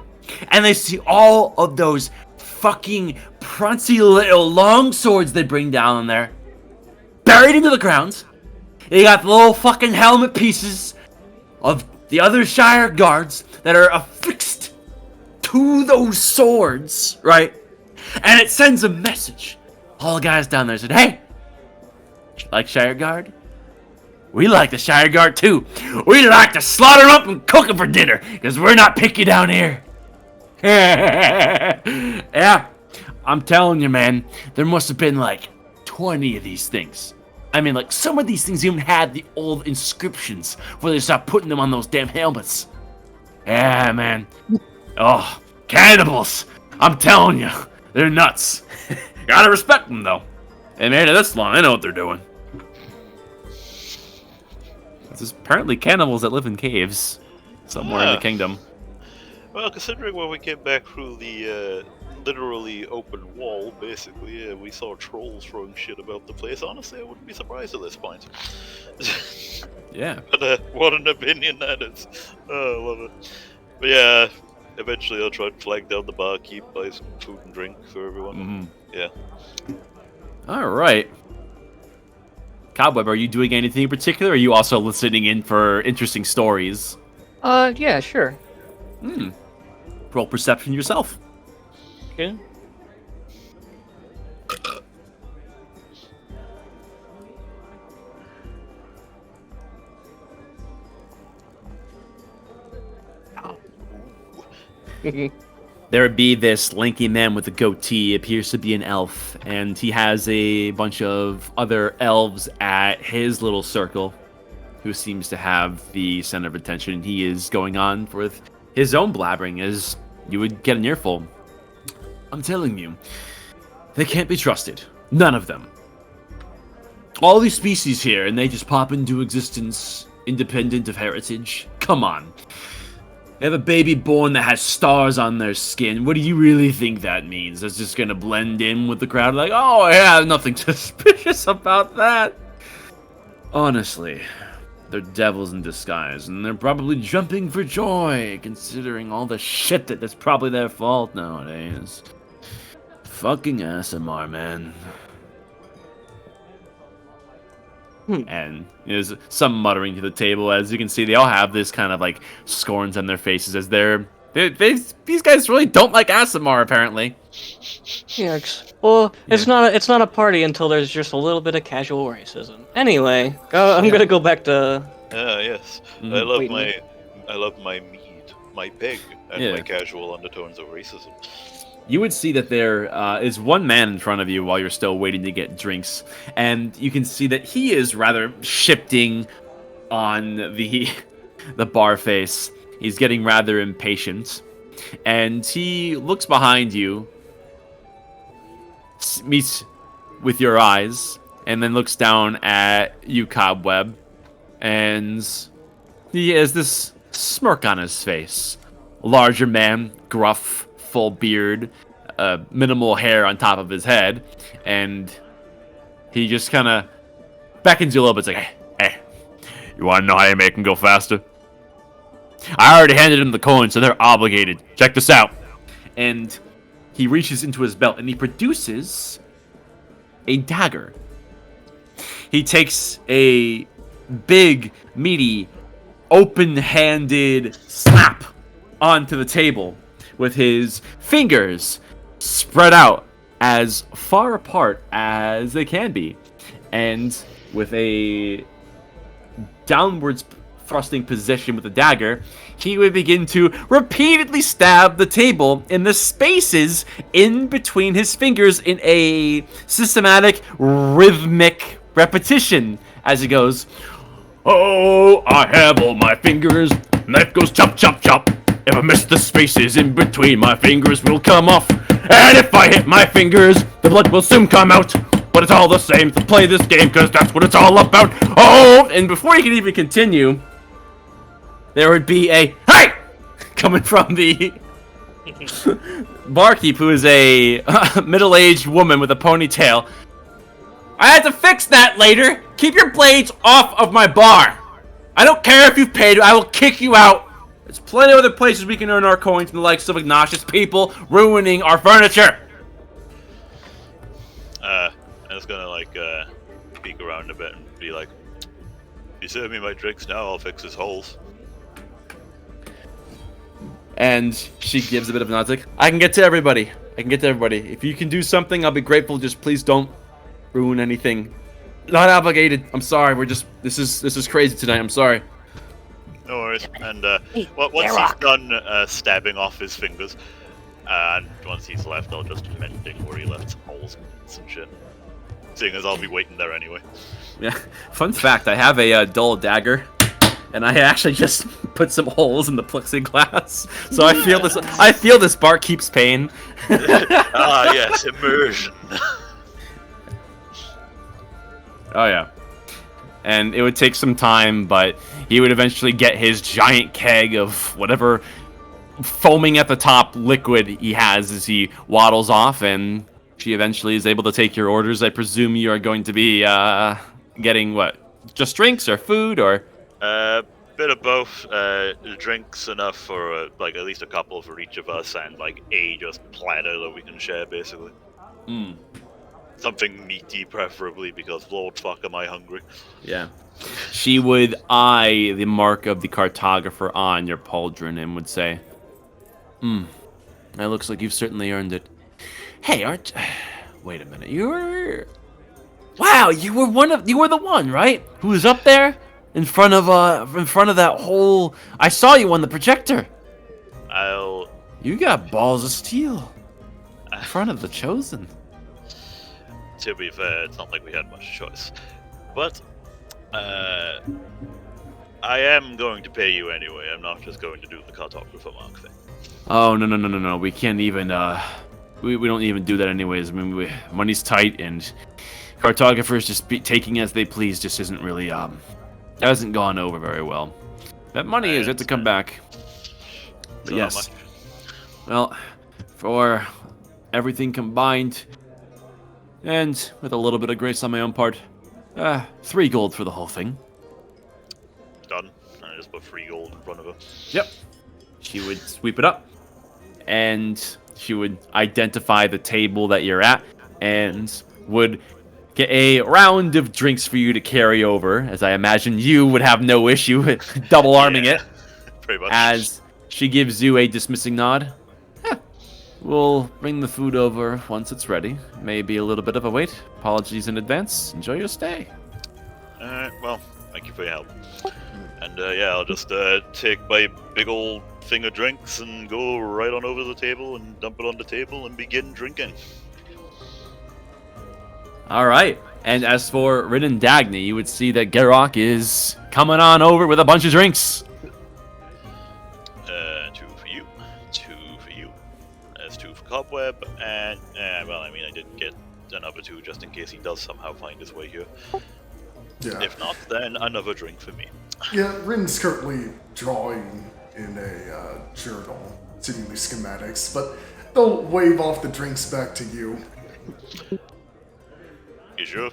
and they see all of those fucking prunchy little long swords they bring down in there, buried into the ground. They got the little fucking helmet pieces of the other Shire Guards that are affixed to those swords, right? And it sends a message. All the guys down there said, hey, like Shire Guard? We like the Shire Guard too. We like to slaughter them up and cook them for dinner, because we're not picky down here. Yeah, I'm telling you, man, there must have been like 20 of these things. I mean, like, some of these things even had the old inscriptions where they stopped putting them on those damn helmets. Yeah, man. Oh, cannibals. I'm telling you, they're nuts. Gotta respect them, though. They made it this long. They know what they're doing. There's apparently cannibals that live in caves somewhere in the kingdom. Well, considering when we came back through the literally open wall, basically, we saw trolls throwing shit about the place. Honestly, I wouldn't be surprised at this point. Yeah. But what an opinion that is. Oh, I love it. But yeah, eventually I'll try and flag down the barkeep, buy some food and drink for everyone. Yeah. All right. Cobweb, are you doing anything in particular, or are you also listening in for interesting stories? Yeah, sure. Roll perception yourself. Okay. There would be this lanky man with a goatee, appears to be an elf, and he has a bunch of other elves at his little circle who seems to have the center of attention. He is going on with his own blabbering as you would get an earful. I'm telling you, they can't be trusted. None of them. All these species here, and they just pop into existence independent of heritage. Come on. They have a baby born that has stars on their skin. What do you really think that means? That's just gonna blend in with the crowd like, oh yeah, nothing suspicious about that. Honestly, they're devils in disguise, and they're probably jumping for joy, considering all the shit that's probably their fault nowadays. Fucking ASMR, man. And there's some muttering to the table. As you can see, they all have this kind of like scorns on their faces as these guys really don't like Asimar, apparently. Yeah, well, Yeah. it's not a party until there's just a little bit of casual racism. Anyway, I'm gonna go back to Yes. Mhm. I love my mead, my pig, and my casual undertones of racism. You would see that there is one man in front of you while you're still waiting to get drinks, and you can see that he is rather shifting on the the bar face. He's getting rather impatient, and he looks behind you, meets with your eyes, and then looks down at you, Cobweb, and he has this smirk on his face. A larger man, gruff, full beard, minimal hair on top of his head, and he just kind of beckons you a little bit. It's like, hey, you want to know how you make them go faster? I already handed them the coins, so they're obligated. Check this out. And he reaches into his belt, and he produces a dagger. He takes a big, meaty, open-handed slap onto the table with his fingers spread out as far apart as they can be, and with a downwards thrusting position with the dagger, he would begin to repeatedly stab the table in the spaces in between his fingers in a systematic, rhythmic repetition as he goes, "Oh, I have all my fingers. Knife goes chop, chop, chop. If I miss the spaces in between, my fingers will come off. And if I hit my fingers, the blood will soon come out. But it's all the same to play this game, because that's what it's all about. Oh!" And before he can even continue, there would be a "Hey!" coming from the barkeep, who is a middle-aged woman with a ponytail. "I had to fix that later. Keep your blades off of my bar. I don't care if you've paid. I will kick you out. There's plenty of other places we can earn our coins from the likes of obnoxious people ruining our furniture." I was gonna peek around a bit and be like, "If you serve me my drinks now, I'll fix his holes." And she gives a bit of a nod, like, I can get to everybody. If you can do something, I'll be grateful. Just please don't ruin anything. Not obligated. I'm sorry. This is crazy tonight. I'm sorry." No worries. And Hey, once he's Varrock. done stabbing off his fingers, and once he's left, I'll just mending where he left some holes and some shit. Seeing as I'll be waiting there anyway. Yeah. Fun fact: I have a dull dagger, and I actually just put some holes in the plexiglass, so I feel this barkeep's pain. Ah, yes, immersion. Oh yeah. And it would take some time, but he would eventually get his giant keg of whatever foaming at the top liquid he has as he waddles off, and she eventually is able to take your orders. I presume you are going to be getting what? Just drinks or food or? Bit of both. Drinks enough for at least a couple for each of us, and just platter that we can share basically. Mm. Something meaty, preferably, because Lord fuck am I hungry. Yeah. She would eye the mark of the cartographer on your pauldron and would say, that looks like you've certainly earned it. Hey, wait a minute, wow, you were the one, right? Who was up there in front of that whole, I saw you on the projector. You got balls of steel in front of the Chosen. To be fair, it's not like we had much choice. But, I am going to pay you anyway. I'm not just going to do the cartographer mark thing. Oh, no. We can't even, we don't even do that anyways. I mean, money's tight, and cartographers just taking as they please just isn't really, that hasn't gone over very well. That money is yet to come back. But So yes. how much? Well, for everything combined, and with a little bit of grace on my own part, 3 gold for the whole thing. Done. And I just put 3 gold in front of her. Yep. She would sweep it up, and she would identify the table that you're at, and would get a round of drinks for you to carry over, as I imagine you would have no issue with double arming Yeah, it. pretty much. As she gives you a dismissing nod. We'll bring the food over once it's ready. May be a little bit of a wait. Apologies in advance. Enjoy your stay. Alright, well, thank you for your help. And yeah, I'll just take my big old thing of drinks and go right on over to the table and dump it on the table and begin drinking. All right. And as for Rin and Dagny, you would see that Gerok is coming on over with a bunch of drinks. 2 for you, 2 for you. That's 2 for Cobweb, and well, I mean, I did get another 2 just in case he does somehow find his way here. Yeah. If not, then another drink for me. Yeah, Rin's currently drawing in a journal, seemingly schematics, but they'll wave off the drinks back to you. You sure?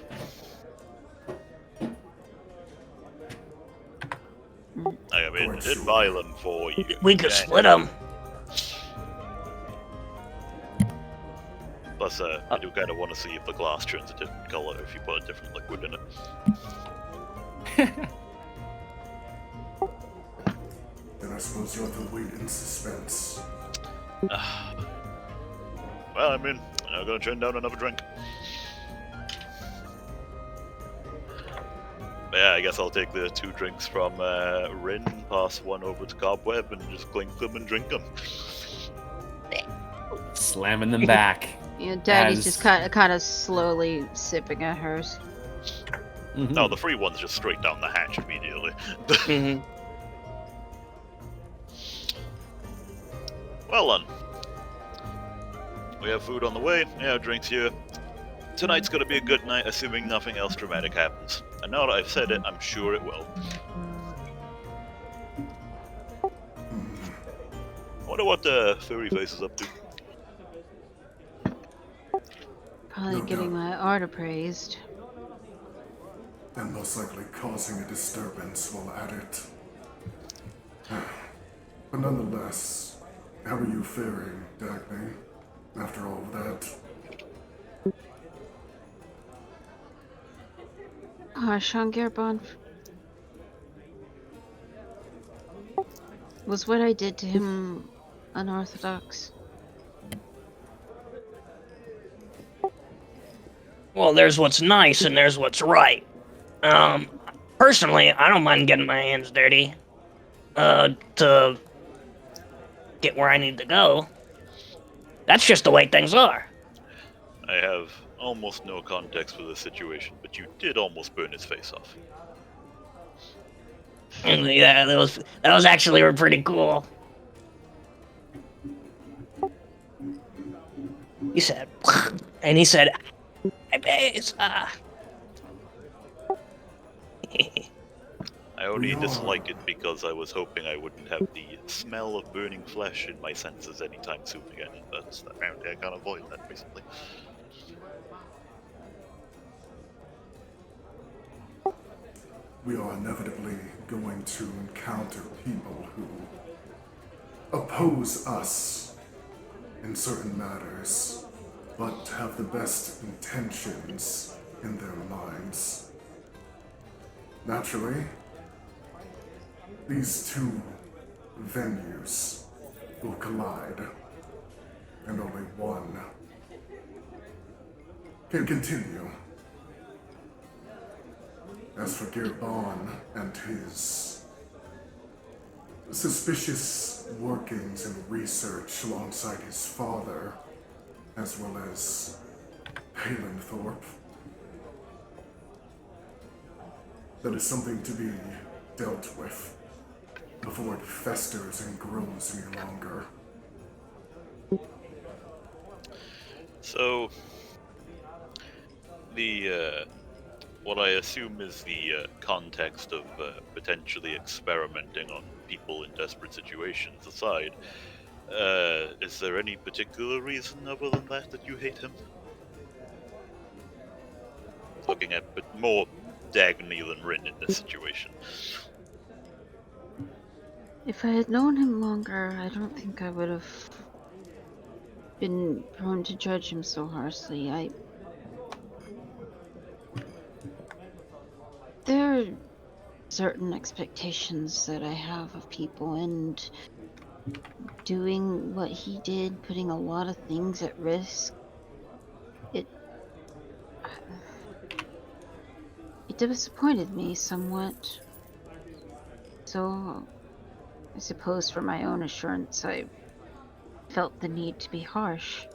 I mean, Quite did sure. buy them for you. We could Yeah. split them. Plus, I do kind of want to see if the glass turns a different color if you put a different liquid in it. Then I suppose you'll have to wait in suspense. Well, I mean, I'm gonna turn down another drink. But yeah, I guess I'll take the 2 drinks from Rin, pass 1 over to Cobweb, and just clink them and drink them. Slamming them back. Yeah, Daddy's As- just kind of slowly sipping at hers. Mhm. No, the free one's just straight down the hatch immediately. Mhm. Well then. We have food on the way, yeah, drinks here. Tonight's gonna be a good night, assuming nothing else dramatic happens. And now that I've said it, I'm sure it will. I wonder what the furry face is up to. Probably No getting doubt. my art appraised. And most likely causing a disturbance while at it. But nonetheless, how are you faring, Dagny, after all of that? Shangirbon was what I did to him unorthodox. Well, there's what's nice and there's what's right. Personally, I don't mind getting my hands dirty. To get where I need to go. That's just the way things are. I have almost no context for this situation, but you did almost burn his face off. And yeah, that was actually pretty cool. He said, and he said, "My face." I only No. dislike it because I was hoping I wouldn't have the smell of burning flesh in my senses anytime soon again, but apparently I can't avoid that recently. We are inevitably going to encounter people who oppose us in certain matters, but have the best intentions in their minds. Naturally, these 2 venues will collide, and only one can continue. As for Girbon and his suspicious workings and research alongside his father, as well as Palenthorpe, that is something to be dealt with before it festers and grows any longer. So, the what I assume is the context of potentially experimenting on people in desperate situations aside, is there any particular reason other than that you hate him? Looking at but more Dagny than Rin in this situation. If I had known him longer, I don't think I would have been prone to judge him so harshly. There are certain expectations that I have of people, and doing what he did, putting a lot of things at risk, it disappointed me somewhat. So, I suppose for my own assurance, I felt the need to be harsh.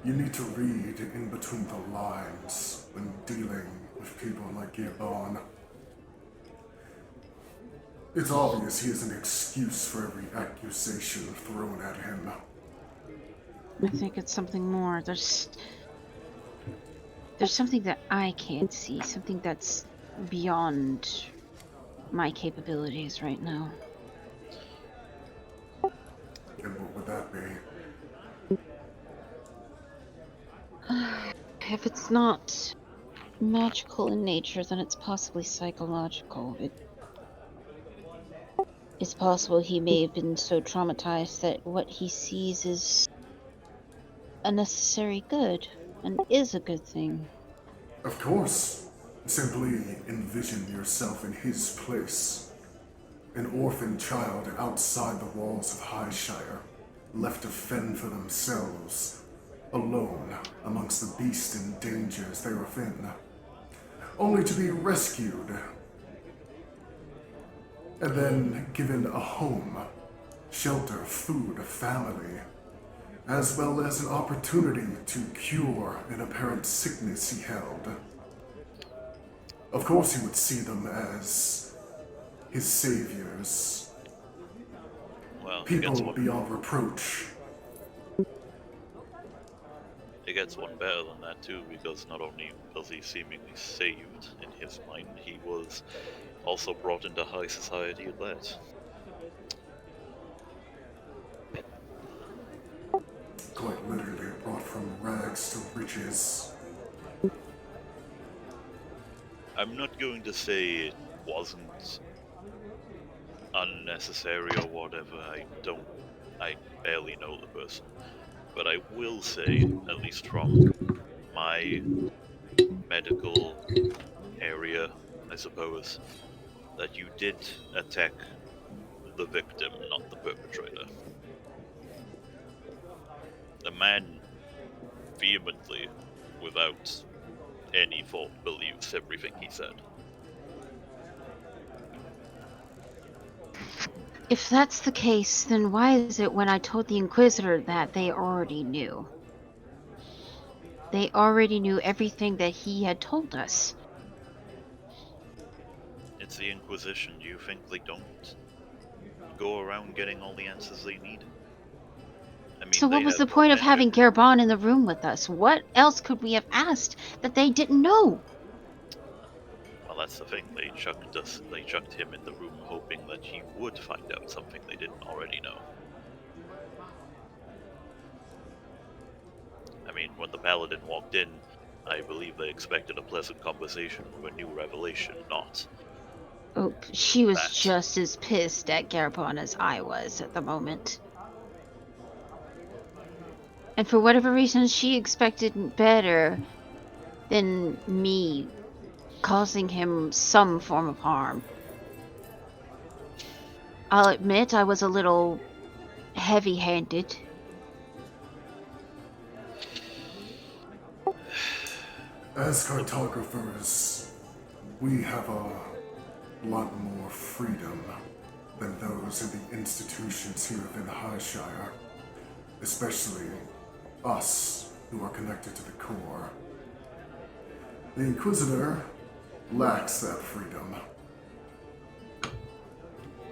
You need to read in between the lines when dealing with people like Gabon. It's obvious he has an excuse for every accusation thrown at him. I think it's something more. There's something that I can't see, something that's beyond my capabilities right now. And what would that be? If it's not magical in nature, then it's possibly psychological. It's possible he may have been so traumatized that what he sees is a necessary good, and is a good thing. Of course. Simply envision yourself in his place. An orphan child outside the walls of Highshire, left to fend for themselves, alone amongst the beasts and dangers they were in, only to be rescued, and then given a home, shelter, food, family, as well as an opportunity to cure an apparent sickness he held. Of course he would see them as his saviors, Well, people beyond reproach. it gets one better than that too, because not only was he seemingly saved in his mind, he was also brought into high society at that. Quite literally brought from rags to riches. I'm not going to say it wasn't unnecessary or whatever. I barely know the person. But I will say, at least from my medical area, I suppose, that you did attack the victim, not the perpetrator. The man vehemently, without any fault, believes everything he said. If that's the case, then why is it when I told the Inquisitor that they already knew? They already knew everything that he had told us. It's the Inquisition. Do you think they don't go around getting all the answers they need? I mean, So they what was have the no point of intention. having Garbon in the room with us? What else could we have asked that they didn't know? Well, that's the thing. They chucked him in the room hoping that he would find out something they didn't already know. I mean, when the paladin walked in, I believe they expected a pleasant conversation with a new revelation, not Oh, she was that. just as pissed at Garbon as I was at the moment. And for whatever reason, she expected better than me causing him some form of harm. I'll admit I was a little heavy-handed. As cartographers, we have a lot more freedom than those in the institutions here in Highshire, especially us who are connected to the core. The Inquisitor lacks that freedom.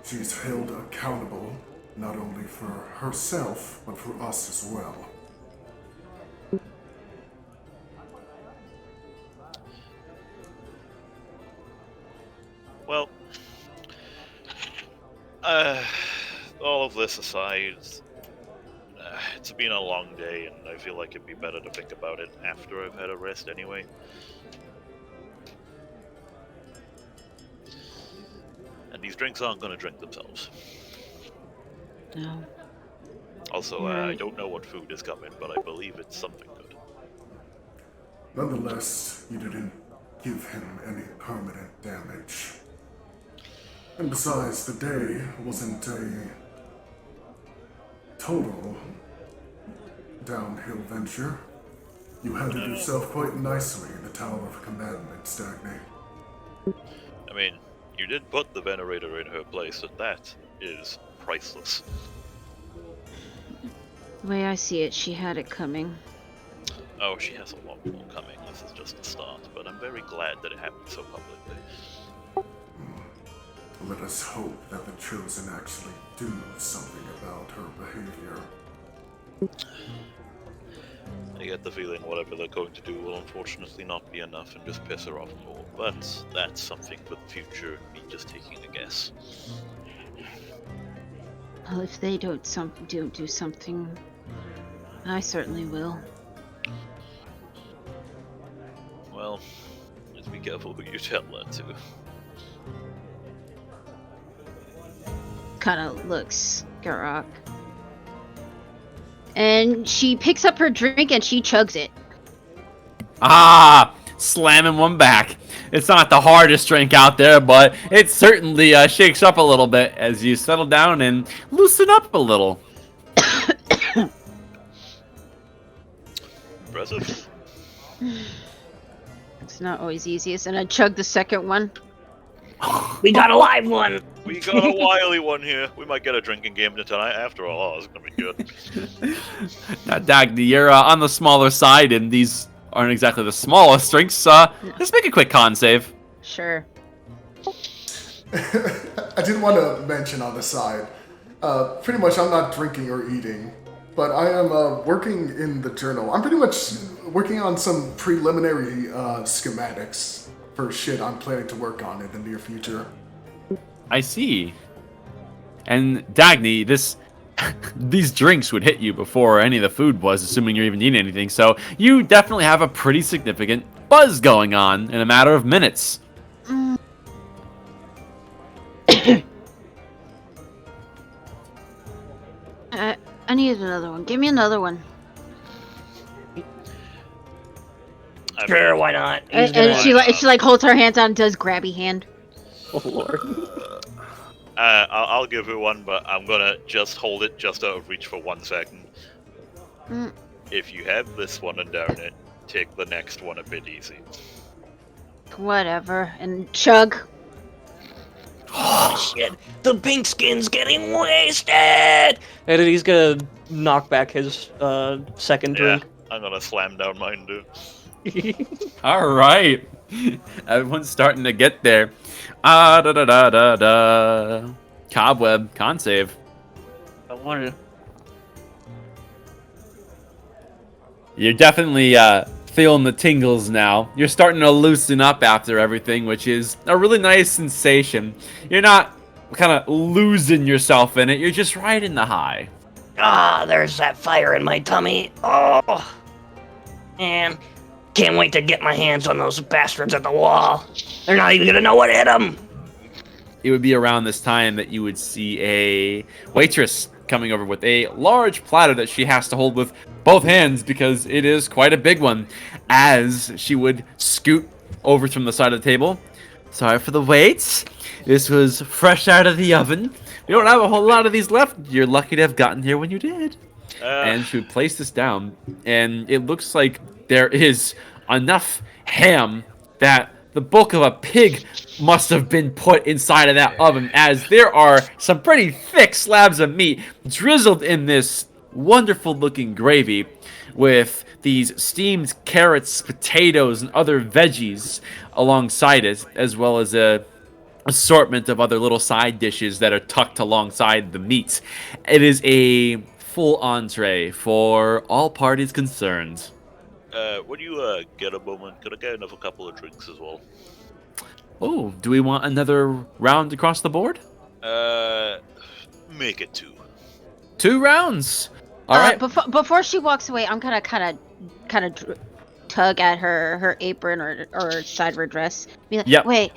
She's held accountable not only for herself, but for us as well. Well, all of this aside, it's been a long day, and I feel like it'd be better to think about it after I've had a rest anyway. And these drinks aren't going to drink themselves. No. Also, You're I right. don't know what food is coming, but I believe it's something good. Nonetheless, you didn't give him any permanent damage. And besides, the day wasn't a total downhill venture. You handled yourself quite nicely in the Tower of Commandment, Stagny. I mean, you did put the Venerator in her place, and that is priceless. The way I see it, she had it coming. Oh, she has a lot more coming. This is just the start, but I'm very glad that it happened so publicly. Let us hope that the Chosen actually do something about her behavior. I get the feeling whatever they're going to do will unfortunately not be enough and just piss her off more, but that's something for the future, me just taking a guess. Well, if they don't do something, I certainly will. Well, just be careful who you tell that to. Kind of looks Garak. And she picks up her drink and she chugs it. Ah, slamming one back. It's not the hardest drink out there, but it certainly shakes up a little bit as you settle down and loosen up a little. Impressive. It's not always easiest. And I chug the second one. We got a live one. We got a wily one here. We might get a drinking game tonight after all. Oh, it's gonna be good. Now, Dagny, you're on the smaller side, and these aren't exactly the smallest drinks. Let's make a quick con save. Sure. I did want to mention on the side, pretty much I'm not drinking or eating, but I am working in the journal. I'm pretty much working on some preliminary schematics for shit I'm planning to work on in the near future. I see. And Dagny, these drinks would hit you before any of the food was, assuming you're even eating anything. So you definitely have a pretty significant buzz going on in a matter of minutes. I need another one. Give me another one. Sure, why not? And she like holds her hands out and does grabby hand. Oh lord. I'll give her one, but I'm gonna just hold it just out of reach for 1 second. If you have this one and down it, take the next one a bit easy. Whatever. And chug. Oh shit! The pink skin's getting wasted. And he's gonna knock back his second Yeah, drink. I'm gonna slam down mine too. All right. Everyone's starting to get there. Da da da da da. Cobweb, con save. I wanted. You're definitely feeling the tingles now. You're starting to loosen up after everything, which is a really nice sensation. You're not kind of losing yourself in it. You're just right in the high. Ah, there's that fire in my tummy. Oh, man. Can't wait to get my hands on those bastards at the wall. They're not even gonna know what hit them. It would be around this time that you would see a waitress coming over with a large platter that she has to hold with both hands because it is quite a big one, as she would scoot over from the side of the table. Sorry for the wait. This was fresh out of the oven. We don't have a whole lot of these left. You're lucky to have gotten here when you did. And she would place this down, and it looks like there is enough ham that the bulk of a pig must have been put inside of that oven, as there are some pretty thick slabs of meat drizzled in this wonderful looking gravy with these steamed carrots, potatoes, and other veggies alongside it, as well as a assortment of other little side dishes that are tucked alongside the meat. It is a full entree for all parties concerned. When you get a moment, could I get another couple of drinks as well? Oh, do we want another round across the board? Make it 2. 2 rounds. All right. Before she walks away, I'm gonna kind of tug at her apron or side of her dress. Be like, Yep. Wait.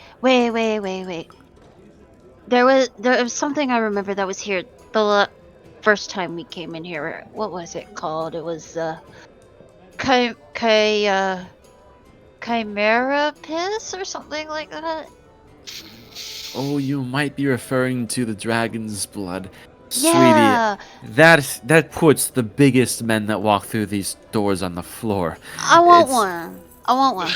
There was something I remember that was here the first time we came in here. What was it called? It was chimera piss or something like that? Oh, you might be referring to the dragon's blood. Yeah. Sweetie, that puts the biggest men that walk through these doors on the floor. I want It's one. I want one.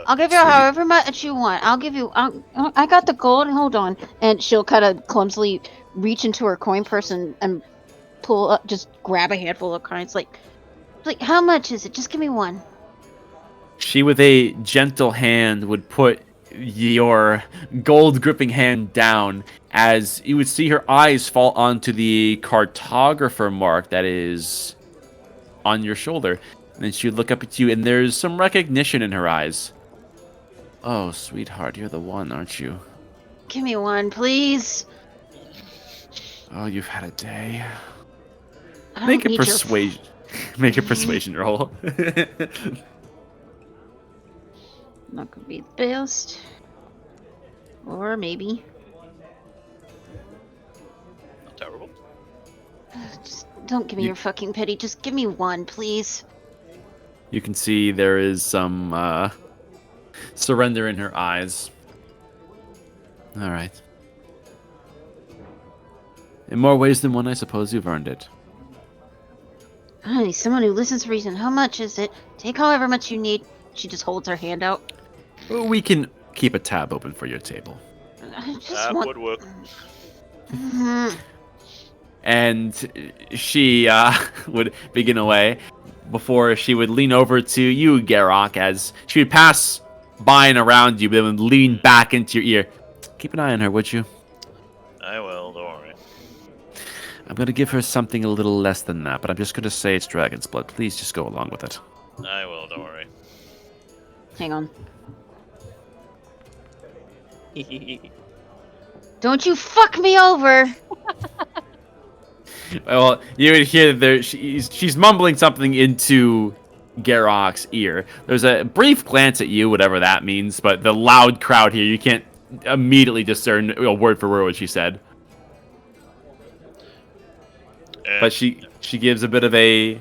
I'll give you Sweetie. however much you want. I'll give you. I got the gold. Hold on. And she'll kind of clumsily reach into her coin purse and pull up, just grab a handful of coins. Like, how much is it? Just give me one. She, with a gentle hand, would put your gold gripping hand down as you would see her eyes fall onto the cartographer mark that is on your shoulder. And then she would look up at you, and there's some recognition in her eyes. Oh, sweetheart, you're the one, aren't you? Give me one, please. Oh, you've had a day. I don't Make a need your persuasion. Make a persuasion roll. Not gonna be the best. Or maybe. Not terrible. Just don't give me your fucking pity. Just give me one, please. You can see there is some surrender in her eyes. All right. In more ways than one, I suppose you've earned it. I need someone who listens to reason. How much is it? Take however much you need. She just holds her hand out. We can keep a tab open for your table. I just That want... would work. Mhm. And she would begin away before she would lean over to you, Garrock, as she would pass by and around you, but then would lean back into your ear. Keep an eye on her, would you? I will, don't worry. I'm going to give her something a little less than that, but I'm just going to say it's dragon's blood. Please just go along with it. I will, don't worry. Hang on. Don't you fuck me over! Well, you would hear there she's mumbling something into Garrock's ear. There's a brief glance at you, whatever that means, but the loud crowd here, you can't immediately discern a word for word what she said. But she gives a bit of a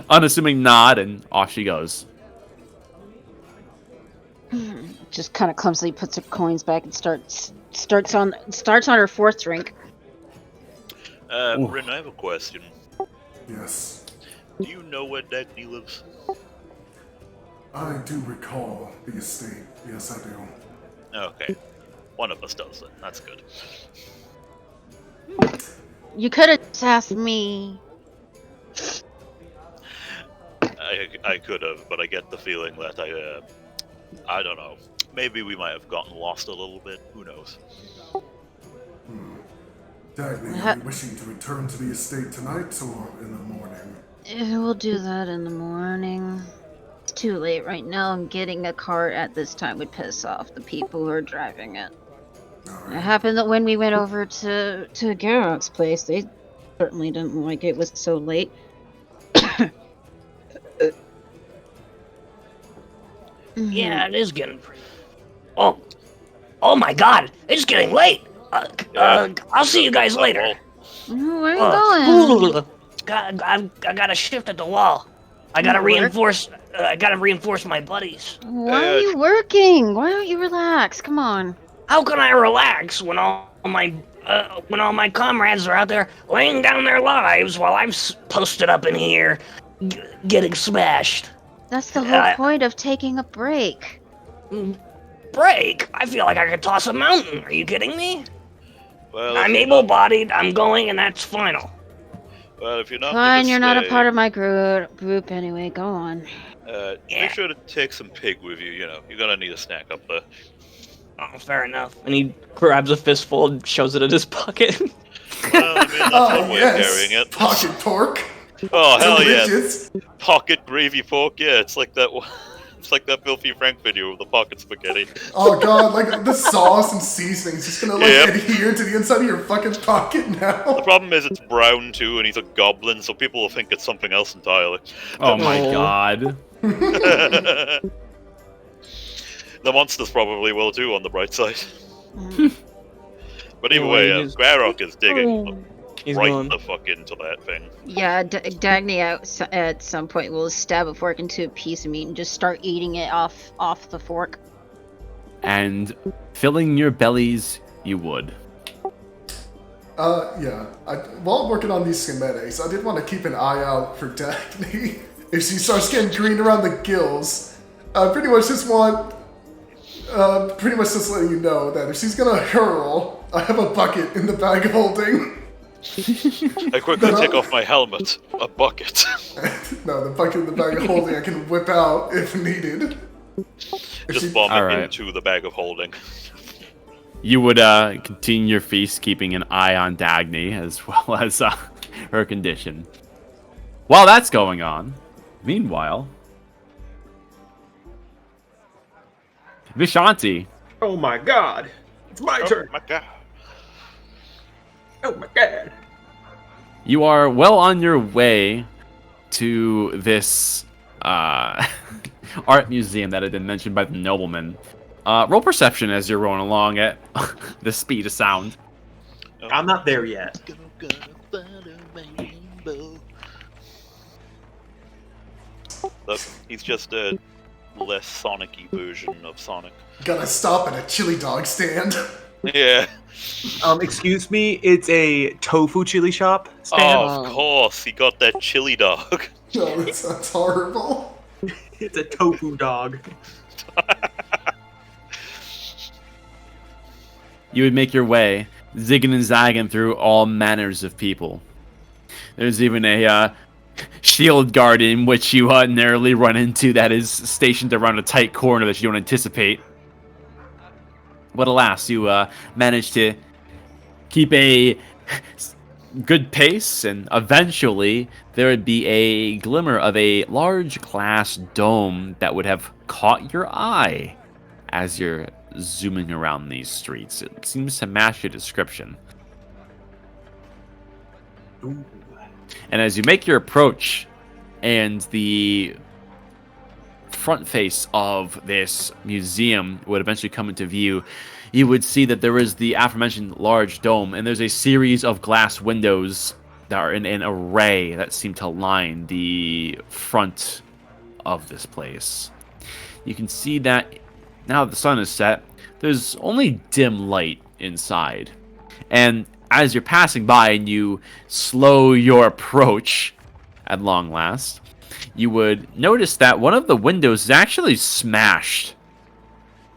unassuming nod, and off she goes. Just kind of clumsily puts her coins back and starts on her fourth drink. Rin, I have a question. Yes, Do you know where Dagny lives? I do recall the estate. Yes, I do. Okay. One of us does it. That's good. You could have asked me. I could have, but I get the feeling that I don't know. Maybe we might have gotten lost a little bit. Who knows? Dagny, are you wishing to return to the estate tonight or in the morning? We'll do that in the morning. It's too late right now, and getting a car at this time would piss off the people who are driving it. It happened that when we went over to Garrock's place, they certainly didn't like it was so late. Yeah, it is getting pretty. Oh my God! It's getting late. I'll see you guys later. Where are you going? I got a shift at the wall. I gotta reinforce. I gotta reinforce my buddies. Why are you working? Why don't you relax? Come on. How can I relax when all my comrades are out there laying down their lives while I'm posted up in here, getting smashed? That's the whole point of taking a break. Break? I feel like I could toss a mountain. Are you kidding me? Well, I'm able-bodied. I'm going, and that's final. Well, if you're not Fine, gonna you're not a stay, part of my group anyway. Go on. Make sure to take some pig with you. You know, you're gonna need a snack up there. Oh, fair enough. And he grabs a fistful and shows it in his pocket. Well, I mean, that's one way of carrying it. Pocket pork. Oh hell Delicious. yeah! Pocket gravy pork. Yeah, it's like that. It's like that Filthy Frank video of the pocket spaghetti. Oh god, like the sauce and seasoning's just gonna adhere to the inside of your fucking pocket The now. problem is it's brown too, and he's a goblin, so people will think it's something else entirely. Oh my god. The monsters probably will too, on the bright side. But either way, Garrock is digging. He's right gone. the fuck into that thing. Yeah, Dagny at some point will stab a fork into a piece of meat and just start eating it off the fork. And filling your bellies, you would. Yeah. While working on these schematics, I did want to keep an eye out for Dagny. If she starts getting green around the gills, pretty much just letting you know that if she's gonna hurl, I have a bucket in the bag of holding. I quickly take off my helmet. A bucket. No, the bucket in the bag of holding I can whip out if needed. Just vomit Alright. into the bag of holding. You would continue your feast, keeping an eye on Dagny as well as her condition. While that's going on, meanwhile, Vishanti, Oh my god! It's my Oh turn! my god. Oh my god! you are well on your way to this art museum that had been mentioned by the nobleman. Roll perception as you're rolling along at the speed of sound. I'm not there yet. Look, he's just a less Sonic-y version of Sonic. Gotta stop at a chili dog stand. Yeah. Excuse me, it's a tofu chili shop stand. Oh, of course, he got that chili dog. No, that sounds horrible. It's a tofu dog. You would make your way, zigging and zagging through all manners of people. There's even a shield guard in which you narrowly run into that is stationed around a tight corner that you don't anticipate. But alas, you manage to keep a good pace, and eventually there would be a glimmer of a large glass dome that would have caught your eye as you're zooming around these streets. It seems to match your description. Ooh. And as you make your approach, and the front face of this museum would eventually come into view, you would see that there is the aforementioned large dome, and there's a series of glass windows that are in an array that seem to line the front of this place. You can see that now that the sun is set, there's only dim light inside. And as you're passing by and you slow your approach at long last, you would notice that one of the windows is actually smashed,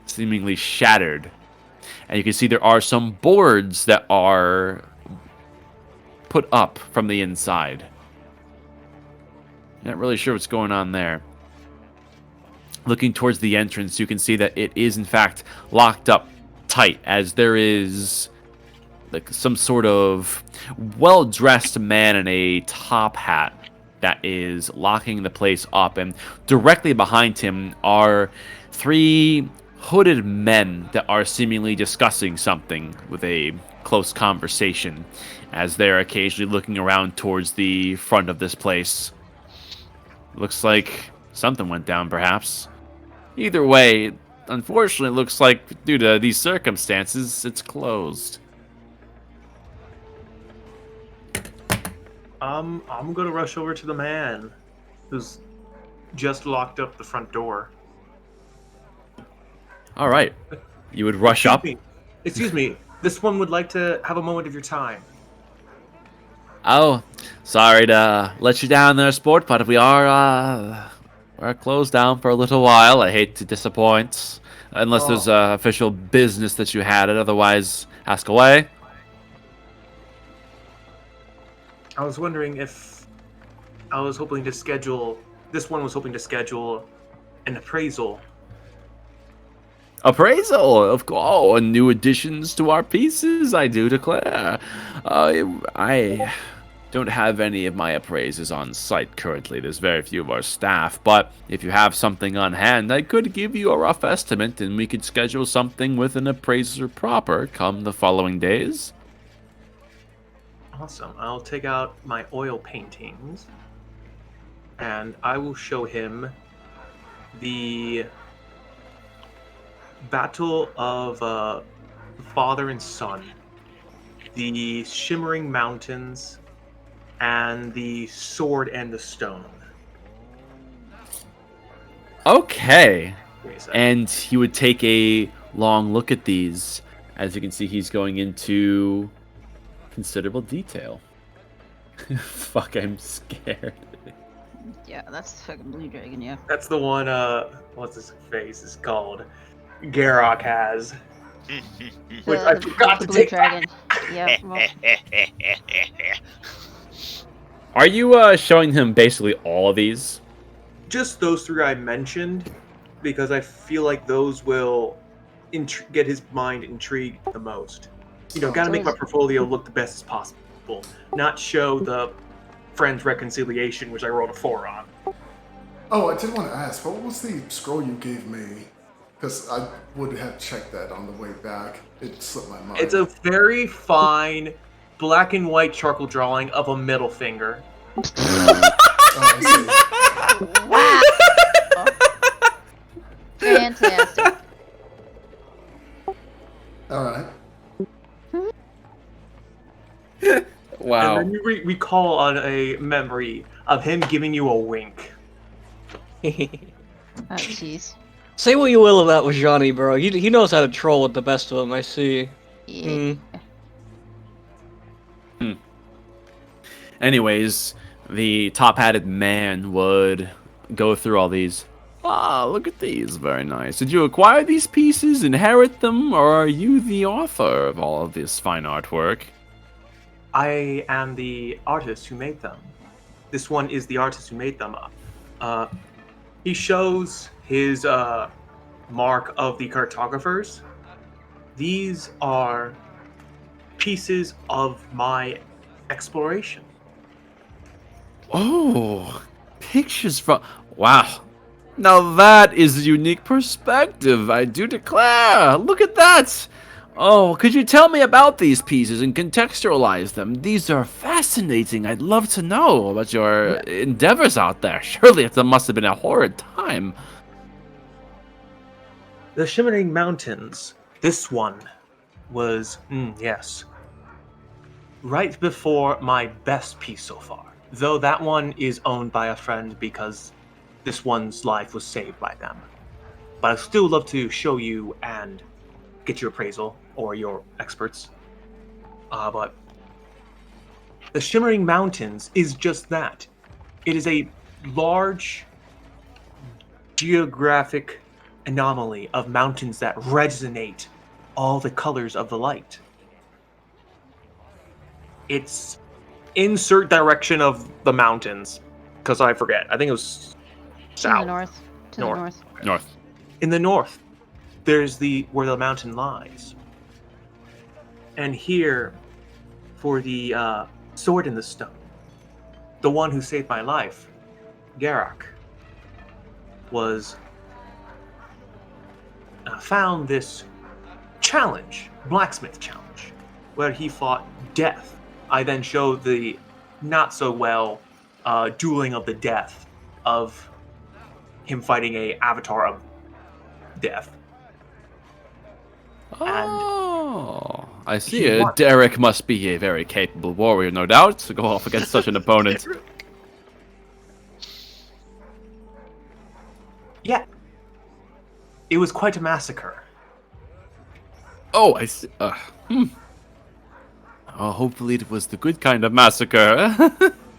seemingly shattered. And you can see there are some boards that are put up from the inside. Not really sure what's going on there. Looking towards the entrance, you can see that it is in fact locked up tight, as there is like some sort of well-dressed man in a top hat that is locking the place up, and directly behind him are three hooded men that are seemingly discussing something with a close conversation, as they're occasionally looking around towards the front of this place. Looks like something went down, perhaps. Either way, unfortunately, it looks like due to these circumstances, it's closed. I'm gonna rush over to the man who's just locked up the front door. All right. You would rush up. Excuse me. This one would like to have a moment of your time. Oh, sorry to let you down there, sport, but we are we're closed down for a little while. I hate to disappoint, unless there's official business that you had it. Otherwise, ask away. I was wondering if I was hoping to schedule. This one was hoping to schedule an appraisal. Appraisal, of course. Oh, and new additions to our pieces, I do declare. I don't have any of my appraisers on site currently. There's very few of our staff, but if you have something on hand, I could give you a rough estimate, and we could schedule something with an appraiser proper come the following days. Awesome. I'll take out my oil paintings, and I will show him the Battle of Father and Son. the Shimmering Mountains, and the Sword and the Stone. Okay. Give me a sec. And he would take a long look at these. As you can see, he's going into considerable detail. Fuck, I'm scared. Yeah, that's the fucking blue dragon, yeah. That's the one, what's his face is called? Garrock has. Which I forgot the to blue take dragon. Yeah, well, Are you showing him basically all of these? just those three I mentioned, because I feel like those will get his mind intrigued the most. Gotta make my portfolio look the best as possible, not show the Friends Reconciliation, which I rolled a 4 on. Oh, I did want to ask, what was the scroll you gave me? Because I would have checked that on the way back. It slipped my mind. It's a very fine black and white charcoal drawing of a middle finger. I fantastic. see. All right. Wow. And then you recall on a memory of him giving you a wink. Oh, jeez. Say what you will about Johnny, bro. He knows how to troll with the best of them, I see. Yeah. Anyways, the top-hatted man would go through all these. Ah, look at these. Very nice. Did you acquire these pieces, inherit them, or are you the author of all of this fine artwork? I am the artist who made them. This one is the artist who made them. He shows his mark of the cartographers. These are pieces of my exploration. Oh, pictures from... Wow. Now that is a unique perspective, I do declare. Look at that. Oh, could you tell me about these pieces and contextualize them? These are fascinating. I'd love to know about your endeavors out there. Surely it must have been a horrid time. The Shimmering Mountains. This one was, yes, right before my best piece so far. Though that one is owned by a friend because this one's life was saved by them. But I'd still love to show you and get your appraisal or your experts. But the Shimmering Mountains is just that. It is a large geographic anomaly of mountains that resonate all the colors of the light. It's insert direction of the mountains, because I forget. I think it was south. To the north. To the north. North. In the north, there's where the mountain lies. And here, for the Sword in the Stone, the one who saved my life, Garrock, was found this challenge, blacksmith challenge, where he fought death. I then showed the not so well dueling of the death of him fighting a avatar of death. Oh, I see. Derek must be a very capable warrior, no doubt, to go off against such an opponent. Yeah. It was quite a massacre. Oh, I see. Oh, hopefully it was the good kind of massacre.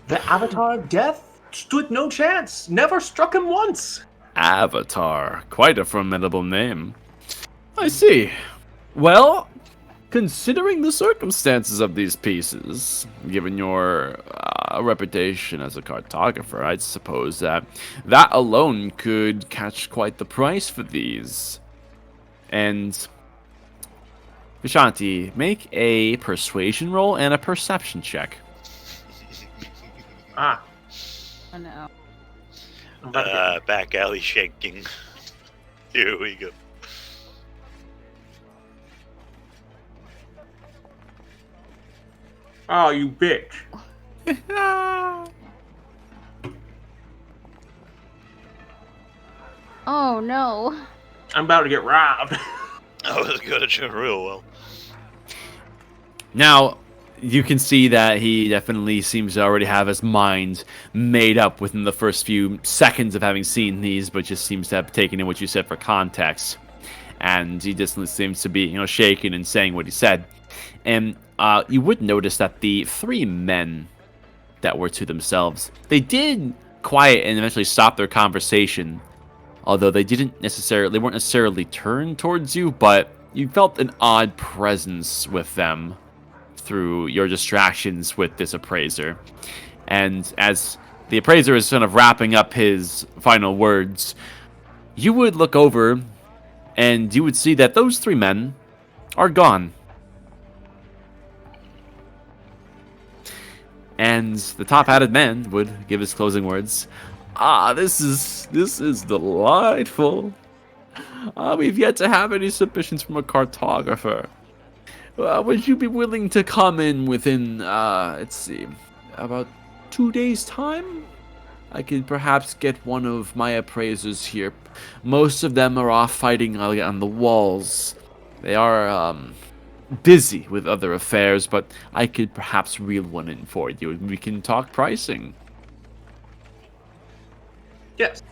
The Avatar of Death stood no chance. Never struck him once. Avatar. Quite a formidable name. I see. Well, considering the circumstances of these pieces, given your reputation as a cartographer, I'd suppose that alone could catch quite the price for these. And Vishanti, make a persuasion roll and a perception check. Ah. Oh no. Back alley shanking. Here we go. Oh, you bitch. Oh no. I'm about to get robbed. I was gonna do real well. Now, you can see that he definitely seems to already have his mind made up within the first few seconds of having seen these, but just seems to have taken in what you said for context. And he just seems to be, shaking and saying what he said. And you would notice that the three men that were to themselves, they did quiet and eventually stop their conversation. Although they weren't necessarily turned towards you, but you felt an odd presence with them through your distractions with this appraiser. And as the appraiser is kind of wrapping up his final words, you would look over and you would see that those three men are gone. And the top-hatted man would give his closing words. This is delightful. We've yet to have any submissions from a cartographer. Would you be willing to come in within, let's see, about 2 days' time? I could perhaps get one of my appraisers here. Most of them are off fighting on the walls. They are, busy with other affairs, but I could perhaps reel one in for you, and we can talk pricing. Yes.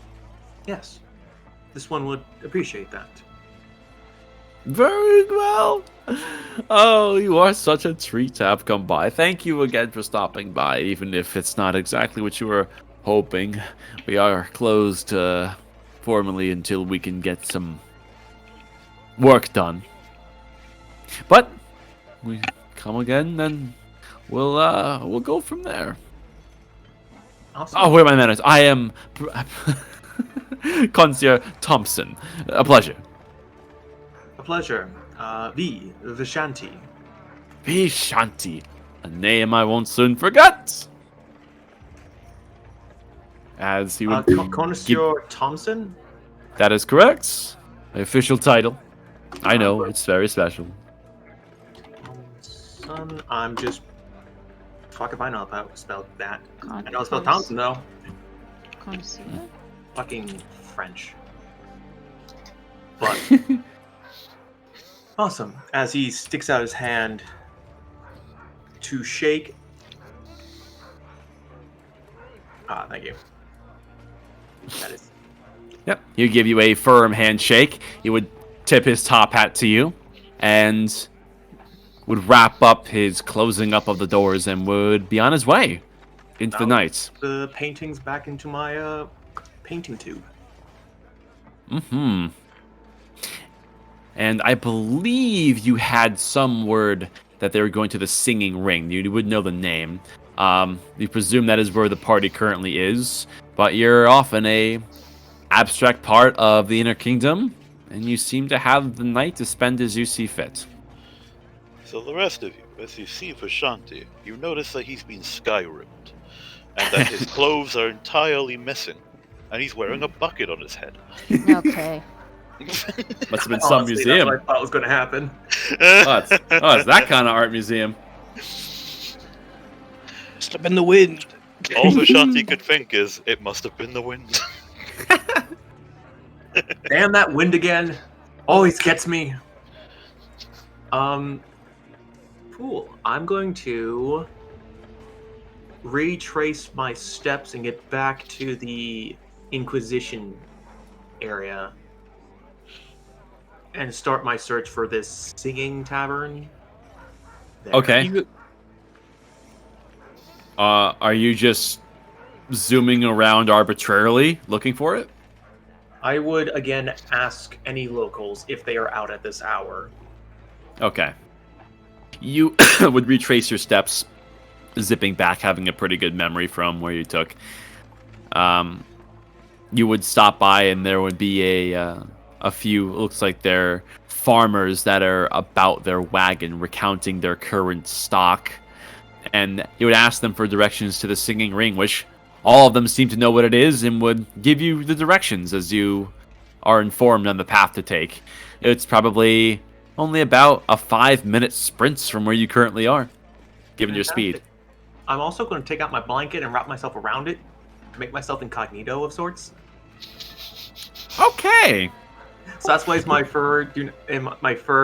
This one would appreciate that. Very well. Oh, you are such a treat to have come by. Thank you again for stopping by, even if it's not exactly what you were hoping. We are closed formally until we can get some work done. But we come again, then we'll go from there. Awesome. Oh, where are my manners? I am Concierge Thompson. A pleasure. A pleasure. Vishanti. Vishanti, a name I won't soon forget. As he would Connoisseur Thompson? That is correct. My official title. I know, it's very special. Son, I'm just... Fuck if I know how to spell that. I know how to spell Cons- Thompson, though. Connoisseur? Fucking French. But... Awesome. As he sticks out his hand to shake... thank you. That is... Yep. He would give you a firm handshake. He would tip his top hat to you and would wrap up his closing up of the doors and would be on his way into the night. The paintings back into my painting tube. Mm-hmm. And I believe you had some word that they were going to the Singing Ring. You would know the name. You presume that is where the party currently is, but you're off in a abstract part of the Inner Kingdom, and you seem to have the night to spend as you see fit. So the rest of you, as you see Vishanti, you notice that he's been sky-ripped, and that his clothes are entirely missing, and he's wearing a bucket on his head. Okay. Must have been some Honestly, museum. that's what I thought was going to happen. It's that kind of art museum. Must have been the wind. All Vishanti could think is, it must have been the wind. Damn that wind again. Always gets me. Cool. I'm going to retrace my steps and get back to the Inquisition area and start my search for this singing tavern. There. Okay. Are you just zooming around arbitrarily looking for it? I would again ask any locals if they are out at this hour. Okay. You would retrace your steps, zipping back, having a pretty good memory from where you took. You would stop by, and there would be a few. Looks like they're farmers that are about their wagon, recounting their current stock, and you would ask them for directions to the Singing Ring, which all of them seem to know what it is, and would give you the directions as you are informed on the path to take. It's probably only about a 5-minute sprint from where you currently are, given your speed. I'm also going to take out my blanket and wrap myself around it to make myself incognito of sorts. Okay. So that's why my fur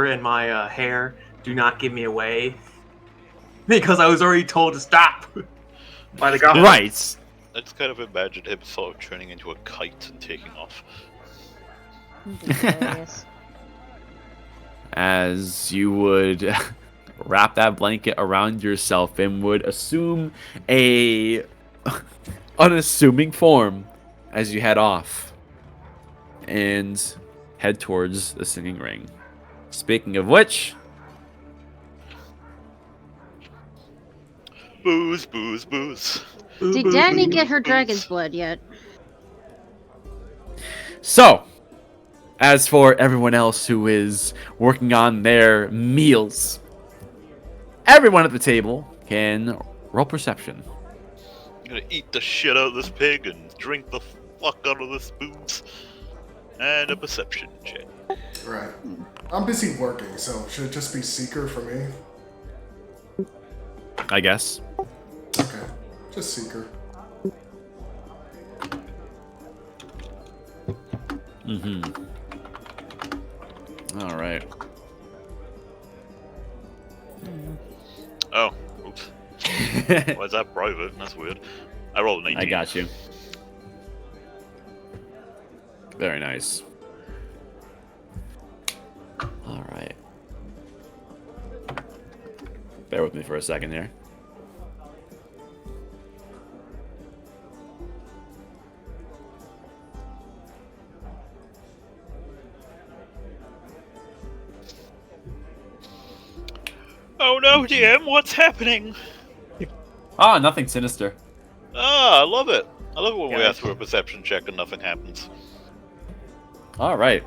and my hair do not give me away. Because I was already told to stop by the goblin. Right. I just kind of imagined him sort of turning into a kite and taking off. Hilarious. As you would wrap that blanket around yourself and would assume a unassuming form as you head off and head towards the singing ring. Speaking of which, Booze, booze, booze. Did Danny get her dragon's blood yet? so as for everyone else who is working on their meals, everyone at the table can roll perception. I'm gonna eat the shit out of this pig and drink the fuck out of this booze. And a perception check. Right. I'm busy working, so should it just be Seeker for me? I guess. Okay. Just Seeker. All right. Oh, oops. Why is that private? That's weird. I rolled an 18. I got you. Very nice. All right. Bear with me for a second here. Oh no, DM, what's happening? Ah, nothing sinister. Ah, I love it. I love it when we Yeah. ask for a perception check and nothing happens. All right.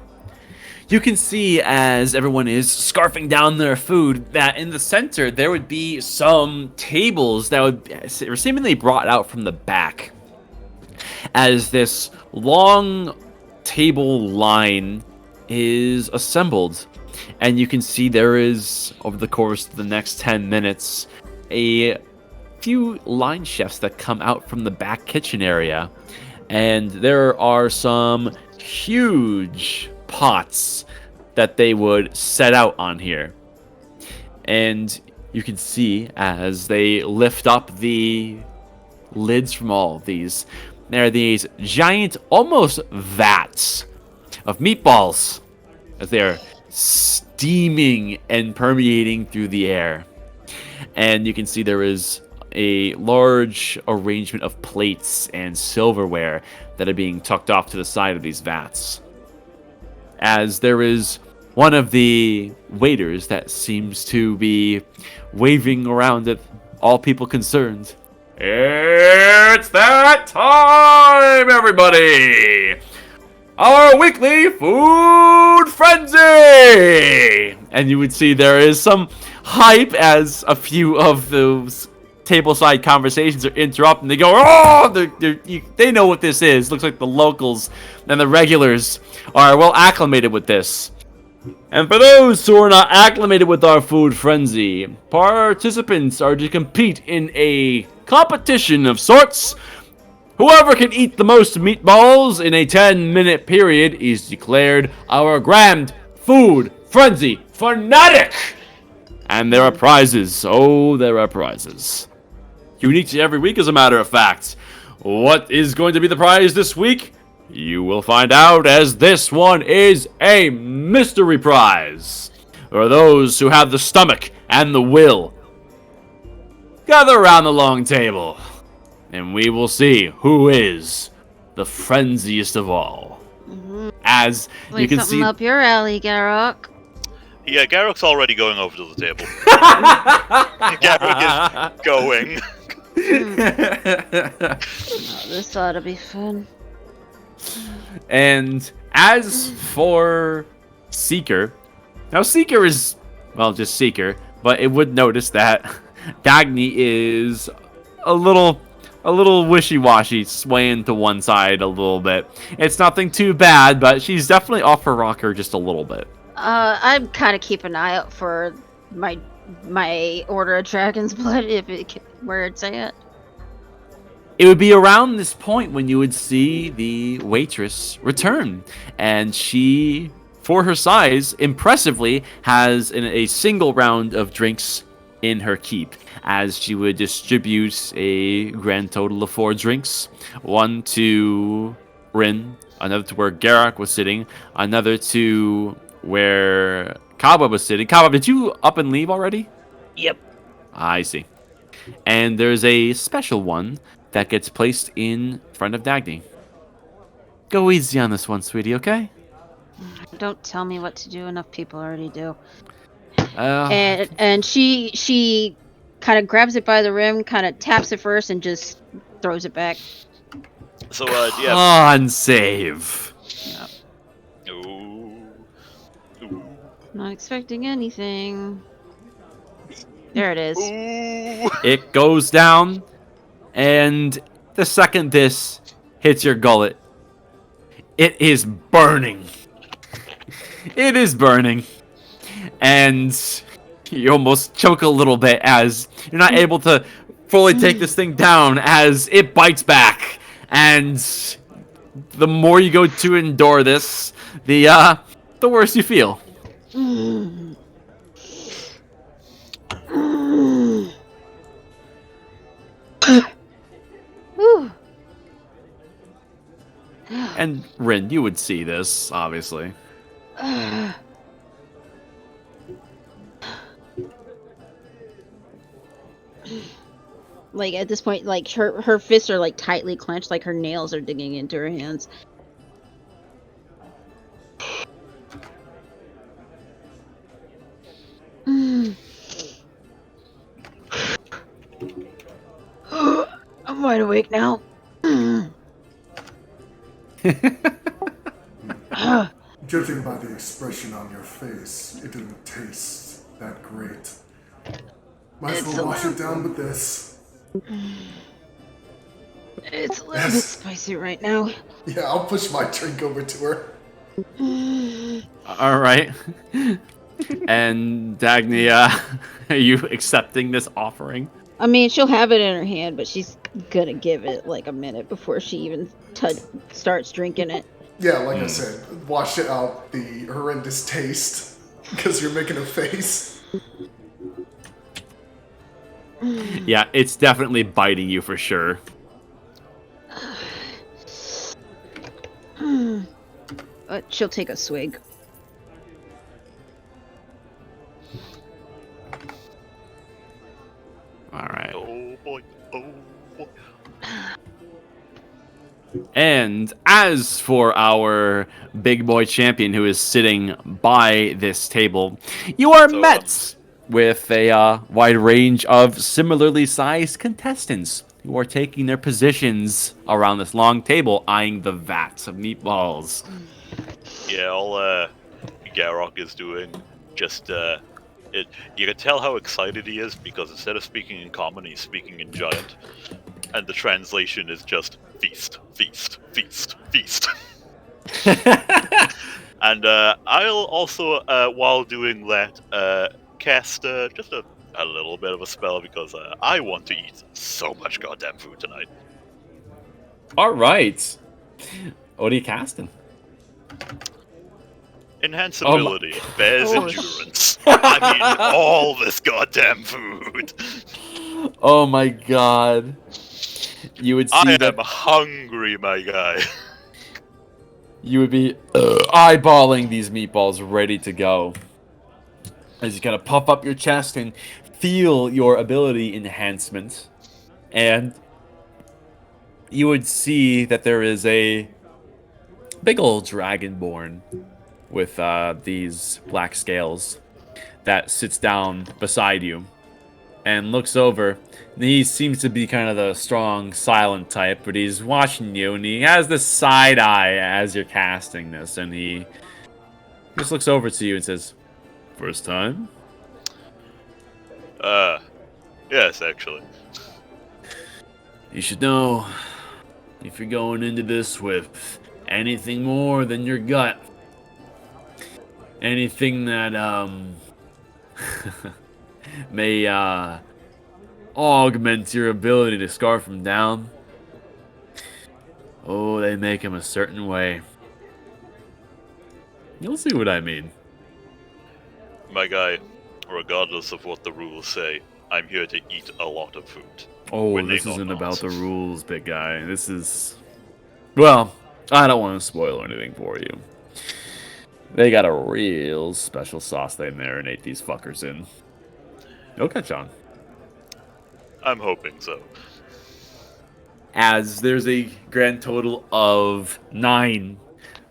You can see as everyone is scarfing down their food that in the center there would be some tables that were seemingly brought out from the back. As this long table line is assembled, and you can see there is, over the course of the next 10 minutes, a few line chefs that come out from the back kitchen area, and there are some huge pots that they would set out on here. And you can see as they lift up the lids from all of these, there are these giant, almost vats of meatballs as they are steaming and permeating through the air. And you can see there is a large arrangement of plates and silverware that are being tucked off to the side of these vats. As there is one of the waiters that seems to be waving around at all people concerned. It's that time, everybody! Our weekly food frenzy! And you would see there is some hype as a few of those tableside conversations are interrupted. They go, oh, they know what this is. Looks like the locals and the regulars are well acclimated with this. And for those who are not acclimated with our food frenzy, participants are to compete in a competition of sorts. Whoever can eat the most meatballs in a 10-minute period is declared our grand food frenzy fanatic. And there are prizes. Oh, there are prizes. Unique to every week, as a matter of fact. What is going to be the prize this week? You will find out, as this one is a mystery prize. For those who have the stomach and the will, gather around the long table, and we will see who is the frenziest of all. As Like you can something see, up your alley, Garrock. Yeah, Garrick's already going over to the table. Garrick is going. Oh, this ought to be fun. and as for Seeker, now Seeker is, well, just Seeker, but it would notice that Dagny is a little wishy-washy, swaying to one side a little bit. It's nothing too bad, but she's definitely off her rocker just a little bit. I'm kind of keep an eye out for my order of dragon's blood where it's at. It would be around this point when you would see the waitress return, and she, for her size, impressively has in a single round of drinks in her keep, as she would distribute a grand total of 4 drinks. One to Rin, another to where Garak was sitting, another to where Cobweb was sitting. Cobweb, did you up and leave already? Yep. I see. And there's a special one that gets placed in front of Dagny. Go easy on this one, sweetie, okay? Don't tell me what to do. Enough people already do. Uh, And she kind of grabs it by the rim, kind of taps it first, and just throws it back. So, do you have... Con save. Ooh. Ooh. Not expecting anything. There it is. Ooh. It goes down, and the second this hits your gullet, it is burning. It is burning. And you almost choke a little bit as you're not able to fully take this thing down as it bites back. And the more you go to endure this, the worse you feel. Whew. And Rin, you would see this, obviously. Like at this point, like her fists are like tightly clenched, like her nails are digging into her hands. I'm wide awake now. Judging by the expression on your face, it didn't taste that great. Might as well wash it down with this. It's a little bit spicy right now. Yeah, I'll push my drink over to her. All right. And Dagny, are you accepting this offering? I mean, she'll have it in her hand, but she's gonna give it like a minute before she even starts drinking it. Yeah, like I said, wash it out the horrendous taste because you're making a face. Yeah, it's definitely biting you for sure. But she'll take a swig. All right. Oh boy. Oh boy. And as for our big boy champion who is sitting by this table, you are met with a wide range of similarly sized contestants who are taking their positions around this long table, eyeing the vats of meatballs. Yeah, all Garrock is doing just you can tell how excited he is because instead of speaking in common, he's speaking in giant, and the translation is just feast, feast, feast, feast. And I'll also, while doing that, cast just a little bit of a spell because I want to eat so much goddamn food tonight. All right. What are you casting? Enhance ability, bears endurance. I mean, all this goddamn food. Oh my god. You would see I that am hungry, my guy. you would be eyeballing these meatballs ready to go. As you kind of puff up your chest and feel your ability enhancement. And you would see that there is a big old dragonborn with these black scales that sits down beside you and looks over. And he seems to be kind of the strong, silent type, but he's watching you, and he has this side eye as you're casting this, and he just looks over to you and says, "First time?" Yes, actually. You should know, if you're going into this with anything more than your gut, anything that may augment your ability to scarf them down, oh, they make them a certain way. You'll see what I mean. My guy, Regardless of what the rules say, I'm here to eat a lot of food. Oh, Winning this or isn't not. about the rules, big guy. This is... Well, I don't want to spoil anything for you. They got a real special sauce they marinate these fuckers in. Okay, John. I'm hoping so. As there's a grand total of 9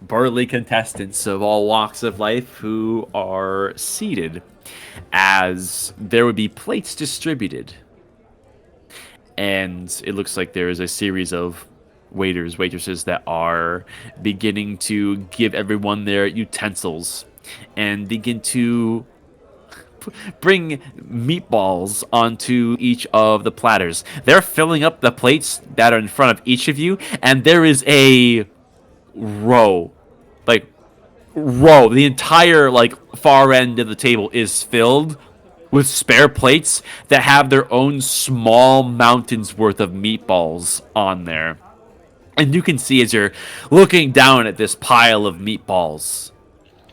burly contestants of all walks of life who are seated, as there would be plates distributed. And it looks like there is a series of waiters, waitresses that are beginning to give everyone their utensils and begin to bring meatballs onto each of the platters. They're filling up the plates that are in front of each of you, and there is a row, the entire far end of the table is filled with spare plates that have their own small mountains worth of meatballs on there. And you can see as you're looking down at this pile of meatballs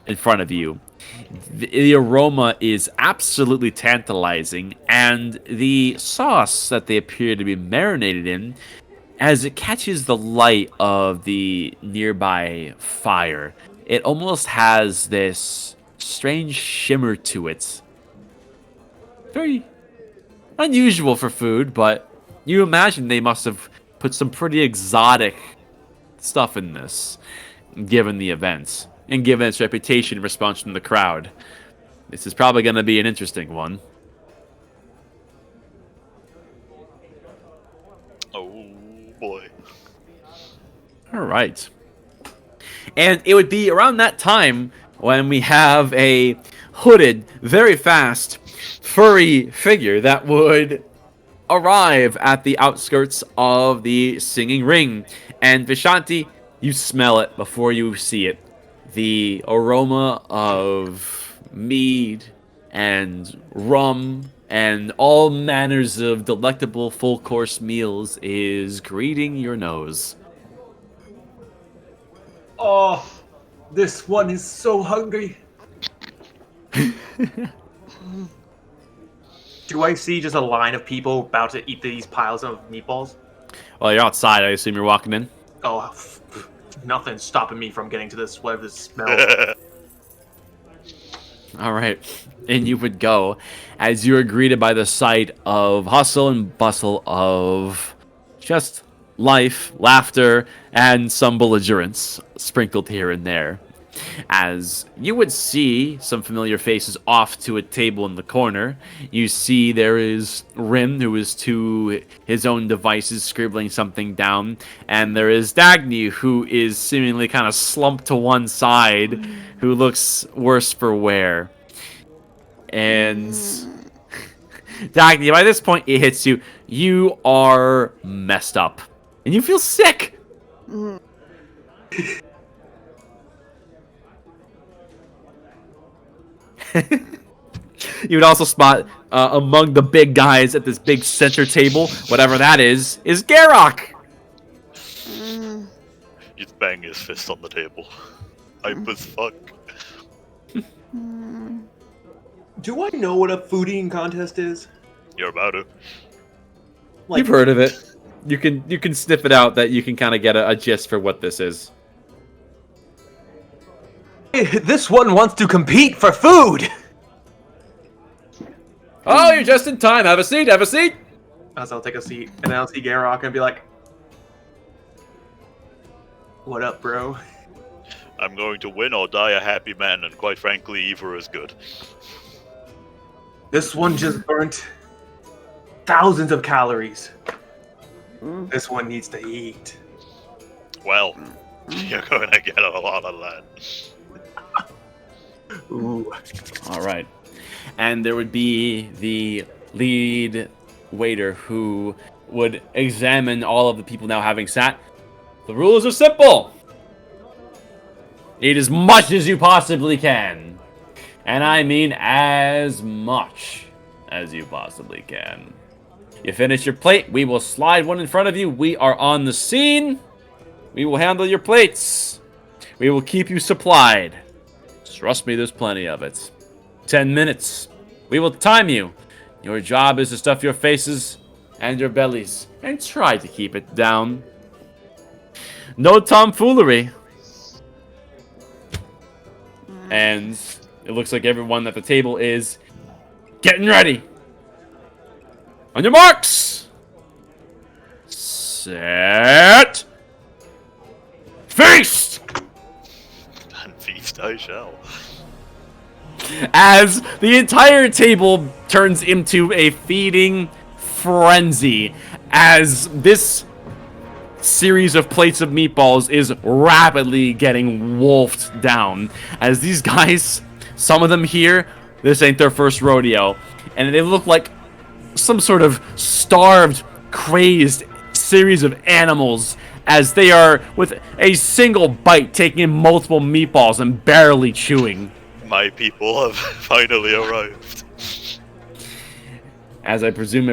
in front of you, the aroma is absolutely tantalizing, and the sauce that they appear to be marinated in, as it catches the light of the nearby fire, it almost has this strange shimmer to it. Very unusual for food, but you imagine they must have put some pretty exotic stuff in this, given the events, and given its reputation and response from the crowd. This is probably going to be an interesting one. Oh boy. All right. And it would be around that time when we have a hooded, very fast, furry figure that would arrive at the outskirts of the singing ring. And Vishanti, you smell it before you see it. The aroma of mead and rum and all manners of delectable full-course meals is greeting your nose. Oh, this one is so hungry. Do I see just a line of people about to eat these piles of meatballs? Well, you're outside. I assume you're walking in. Oh, nothing's stopping me from getting to this, whatever this smell. All right. And you would go as you are greeted by the sight of hustle and bustle of just life, laughter, and some belligerence sprinkled here and there. As you would see some familiar faces off to a table in the corner. You see there is Rim, who is to his own devices scribbling something down. And there is Dagny, who is seemingly kind of slumped to one side, who looks worse for wear. And Dagny, by this point, it hits you. You are messed up. And you feel sick. You would also spot among the big guys at this big center table, whatever that is Garrock. He's banging his fist on the table. Hype as fuck. Do I know what a food eating contest is? You're about to. You've heard of it. You can sniff it out that you can kind of get a gist for what this is. This one wants to compete for food! Oh, you're just in time. Have a seat. Have a seat. As I'll take a seat, and then I'll see Garrock and be like, "What up, bro?" I'm going to win or die a happy man, and quite frankly, either is good. This one just burnt thousands of calories. This one needs to eat. Well, you're going to get a lot of that. Ooh. All right. And there would be the lead waiter who would examine all of the people now having sat. The rules are simple. Eat as much as you possibly can. And I mean as much as you possibly can. You finish your plate, we will slide one in front of you. We are on the scene. We will handle your plates. We will keep you supplied. Trust me, there's plenty of it. 10 minutes. We will time you. Your job is to stuff your faces and your bellies, and try to keep it down. No tomfoolery. And it looks like everyone at the table is getting ready. On your marks. Set. Feast! And feast I shall. As the entire table turns into a feeding frenzy, as this series of plates of meatballs is rapidly getting wolfed down. As these guys, some of them here, this ain't their first rodeo, and they look like some sort of starved, crazed series of animals, as they are, with a single bite, taking in multiple meatballs and barely chewing. My people have finally arrived. As I presume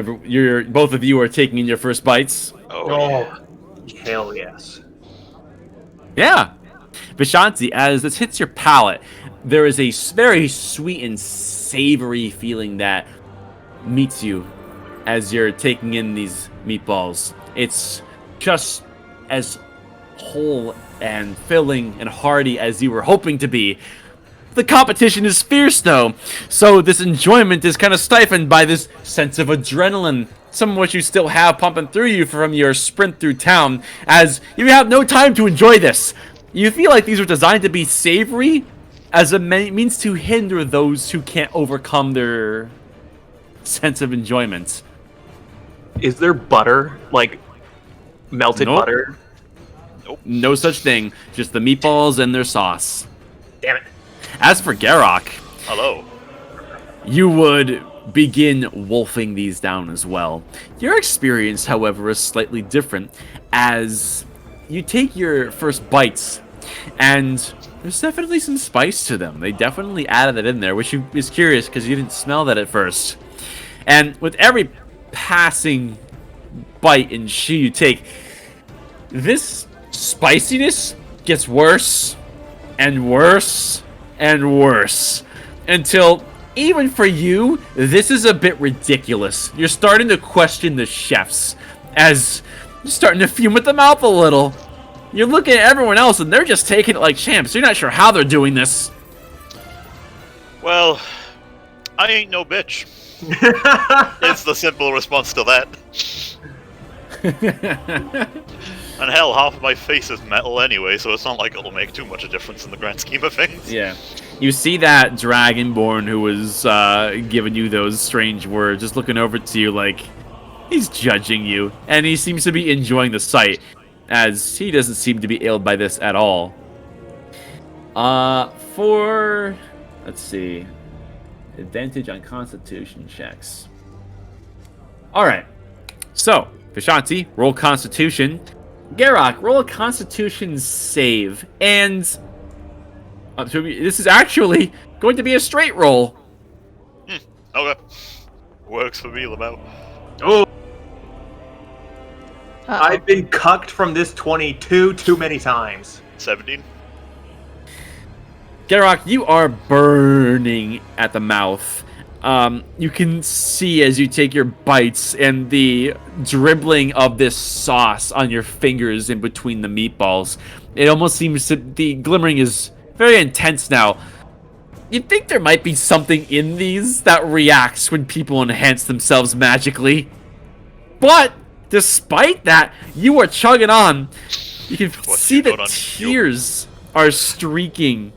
both of you are taking in your first bites. Oh, Hell yes. Yeah. Vishanti, as this hits your palate, there is a very sweet and savory feeling that meets you as you're taking in these meatballs. It's just as whole and filling and hearty as you were hoping to be. The competition is fierce, though, so this enjoyment is kind of stifled by this sense of adrenaline, some of which you still have pumping through you from your sprint through town, as you have no time to enjoy this. You feel like these are designed to be savory, as a means to hinder those who can't overcome their sense of enjoyment. Is there butter? Like, melted Nope. butter? No such thing, just the meatballs and their sauce. Damn it. As for Garrock, hello. you would begin wolfing these down as well. Your experience, however, is slightly different, as you take your first bites, and there's definitely some spice to them. They definitely added it in there, which is curious because you didn't smell that at first. And with every passing bite and chew you take, this spiciness gets worse and worse and worse, until even for you, this is a bit ridiculous. You're starting to question the chefs, as you're starting to fume at the mouth a little. You're looking at everyone else, and they're just taking it like champs. You're not sure how they're doing this. Well, I ain't no bitch. It's the simple response to that. And hell, half of my face is metal anyway, so it's not like it'll make too much a difference in the grand scheme of things. Yeah. You see that Dragonborn who was giving you those strange words, just looking over to you like he's judging you, and he seems to be enjoying the sight, as he doesn't seem to be ailed by this at all. Let's see, advantage on Constitution checks. All right, so Vishanti, roll Constitution. Garrock, roll a Constitution save, and this is actually going to be a straight roll. Okay. Works for me, Lamau. Oh, I've been cucked from this 22 too many times. 17. Garrock, you are burning at the mouth. You can see as you take your bites and the dribbling of this sauce on your fingers in between the meatballs. It almost seems to, the glimmering is very intense now. You'd think there might be something in these that reacts when people enhance themselves magically. But despite that, you are chugging on. You can see that tears are streaking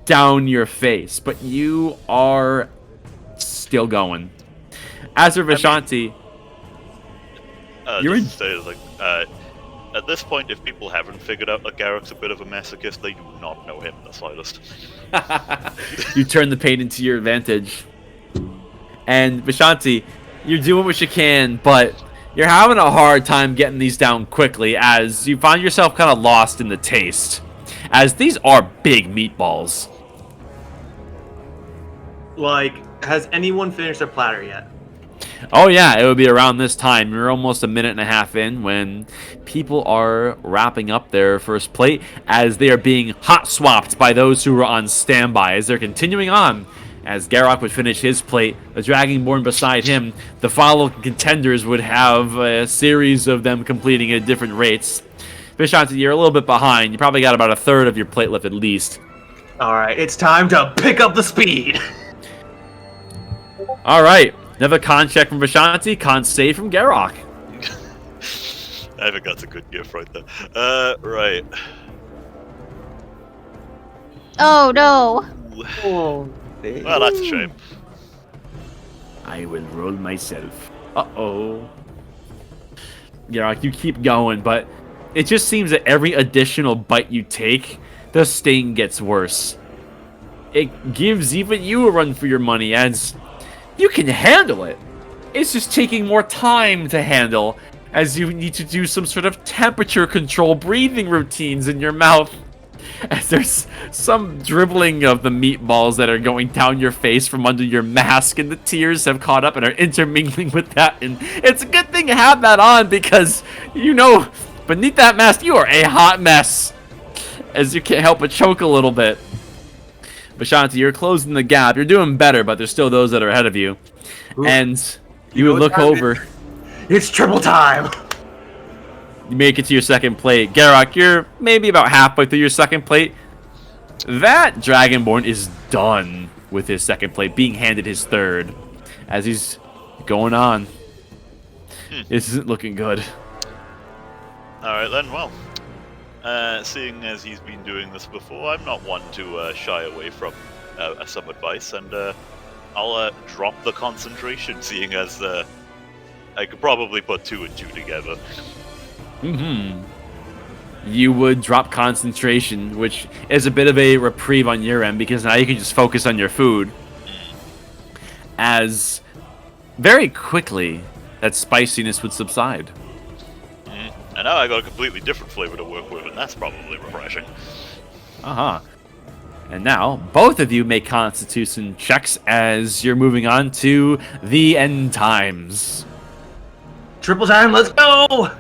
down your face, but you are still going. As for Vishanti, you're in. At this point, if people haven't figured out that Garrock's a bit of a masochist, they do not know him in the slightest. You turn the pain into your advantage. And Vishanti, you're doing what you can, but you're having a hard time getting these down quickly, as you find yourself kind of lost in the taste, as these are big meatballs. Like, has anyone finished their platter yet? Oh yeah, it would be around this time. You're almost a minute and a half in when people are wrapping up their first plate, as they are being hot swapped by those who are on standby, as they're continuing on As Garrock would finish his plate, the Dragonborn beside him, the following contenders would have a series of them completing at different rates. Vishanti, you're a little bit behind. You probably got about a third of your plate left at least. All right, it's time to pick up the speed. All right, another con check from Vishanti, con save from Garrock. I think that's a good gift right there. Right. Oh no! Oh, Well, that's a shame. I will roll myself. Uh-oh. Garrock, you keep going, but it just seems that every additional bite you take, the sting gets worse. It gives even you a run for your money, as you can handle it. It's just taking more time to handle, as you need to do some sort of temperature control breathing routines in your mouth. As there's some dribbling of the meatballs that are going down your face from under your mask, and the tears have caught up and are intermingling with that. And it's a good thing to have that on, because, you know, beneath that mask, you are a hot mess. As you can't help but choke a little bit. Vishanti, you're closing the gap. You're doing better, but there's still those that are ahead of you. Ooh. And You you know would what look time it over. It's triple time. You make it to your second plate. Garrock, you're maybe about halfway through your second plate. That Dragonborn is done with his second plate, being handed his third. As he's going on. This isn't looking good. Alright then, well. Seeing as he's been doing this before, I'm not one to shy away from some advice, and I'll drop the concentration, seeing as I could probably put 2 and 2 together. You would drop concentration, which is a bit of a reprieve on your end, because now you can just focus on your food. As very quickly, that spiciness would subside. And now I got a completely different flavor to work with, and that's probably refreshing. And now, both of you make constitution checks as you're moving on to the end times. Triple time, let's go!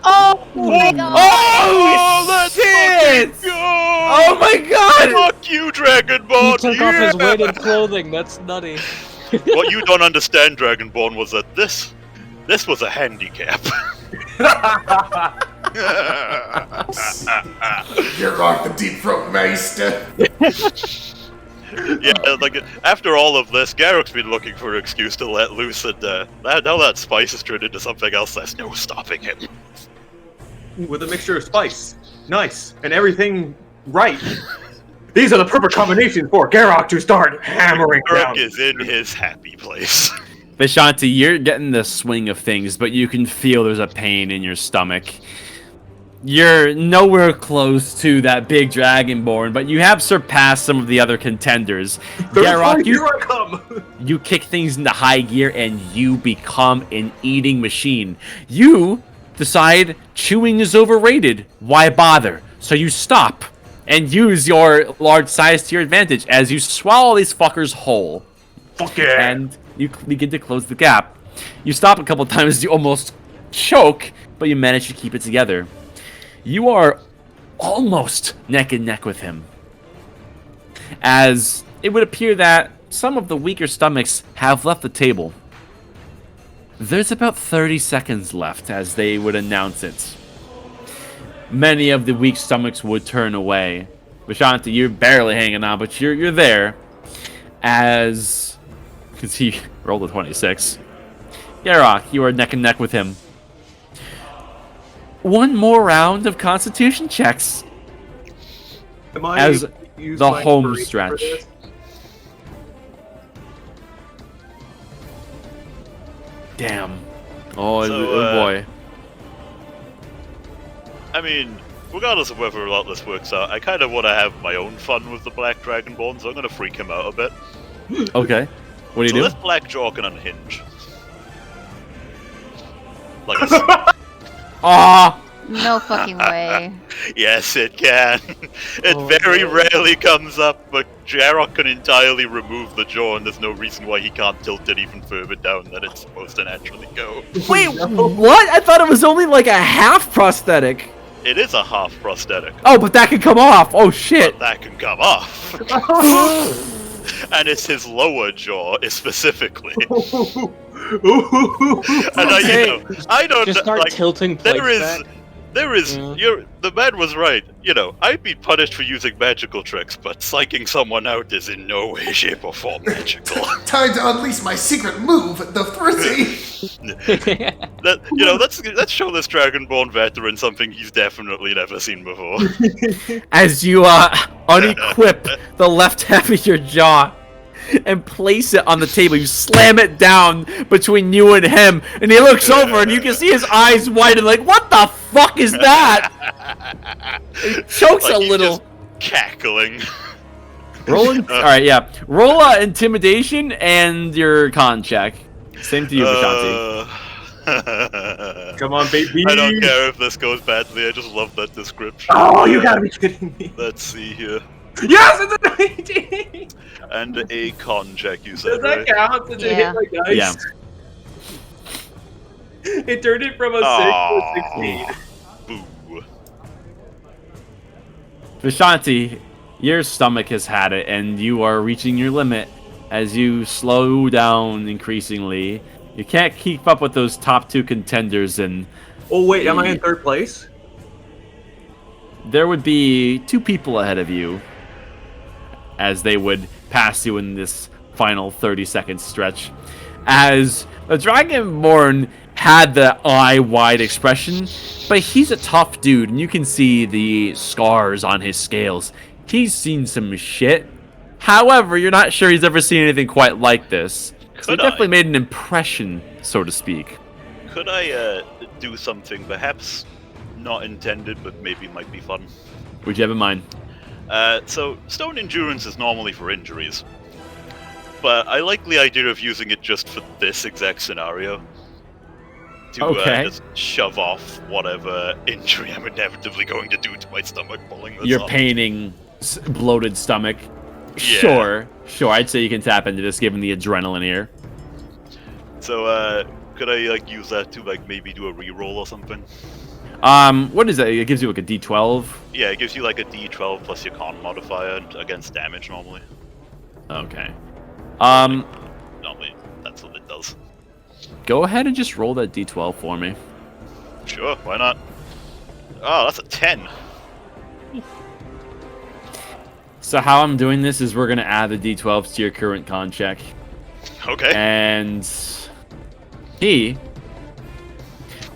Oh my god! Oh, let's shit! fucking go! Oh my god! Fuck you, Dragonborn! he took off his weighted clothing. That's nutty. What you don't understand, Dragonborn, was that this was a handicap. Garrock the Deep Throat Meister. Yeah, like, after all of this, Garrock's been looking for an excuse to let loose, and now that spice has turned into something else, there's no stopping him. With a mixture of spice, nice, and everything right. These are the perfect combinations for Garrock to start hammering down. Garrock is in his happy place. Vishanti, you're getting the swing of things, but you can feel there's a pain in your stomach. You're nowhere close to that big Dragonborn, but you have surpassed some of the other contenders. Garrock, Here I come. you kick things into high gear and you become an eating machine. You decide chewing is overrated. Why bother? So you stop and use your large size to your advantage as you swallow these fuckers whole. Fuck yeah. And you begin to close the gap. You stop a couple times, you almost choke, but you manage to keep it together. You are almost neck and neck with him, as it would appear that some of the weaker stomachs have left the table. There's about 30 seconds left as they would announce it. Many of the weak stomachs would turn away. Vishanti, you're barely hanging on, but you're there. As, because he rolled a 26. Garrock, you are neck and neck with him. One more round of constitution checks. Am I As use the my home inspiration stretch. for this? Damn. Oh, So, oh boy. I mean, regardless of whether or not this works out, I kind of want to have my own fun with the Black Dragonborn, so I'm going to freak him out a bit. Okay. What do So you do? this black jaw can unhinge. Like a Ah! No fucking way. Yes, it can. It Oh, very no. rarely comes up, but Jarrock can entirely remove the jaw, and there's no reason why he can't tilt it even further down than it's supposed to naturally go. Wait, what? I thought it was only like a half prosthetic. It is a half prosthetic. Oh, but that can come off. Oh shit. That can come off. And it's his lower jaw, specifically. And I don't Just start like, tilting plates there is, back. the man was right. I'd be punished for using magical tricks, but psyching someone out is in no way, shape, or form magical. Time to unleash my secret move, the Frizzy! Let's show this Dragonborn veteran something he's definitely never seen before. As you unequip the left half of your jaw and place it on the table, you slam it down between you and him, and he looks over and you can see his eyes widen like, what the fuck is that? He chokes Like a he's little. just cackling. Alright, yeah. Roll intimidation and your con check. Same to you, Vishanti. Come on, baby. I don't care if this goes badly, I just love that description. Oh, you gotta be kidding me. Let's see here. Yes, it's a 19! And a con check, you said, Does that right? count? Did it Yeah. hit my dice? Yeah. It turned it from a 6 to a 16. Boo. Vishanti, your stomach has had it, and you are reaching your limit as you slow down increasingly. You can't keep up with those top two contenders, and Oh, wait, am I in third place? there would be two people ahead of you as they would pass you in this final 30-second stretch. As the Dragonborn had the eye-wide expression, but he's a tough dude, and you can see the scars on his scales. He's seen some shit. However, you're not sure he's ever seen anything quite like this. So he definitely made an impression, so to speak. Could I do something perhaps not intended, but maybe might be fun? What'd you have in mind? So, stone endurance is normally for injuries. But I like the idea of using it just for this exact scenario. To just shove off whatever injury I'm inevitably going to do to my stomach pulling this Your off. paining, bloated stomach. Yeah. Sure, I'd say you can tap into this given the adrenaline here. So, could I, use that to, maybe do a reroll or something? What is that? It gives you like a D12? Yeah, it gives you, a D12 plus your con modifier against damage normally. Okay. Normally, that's what it does. Go ahead and just roll that D12 for me. Sure, why not? Oh, that's a 10. So how I'm doing this is we're going to add the D12s to your current con check. Okay. And he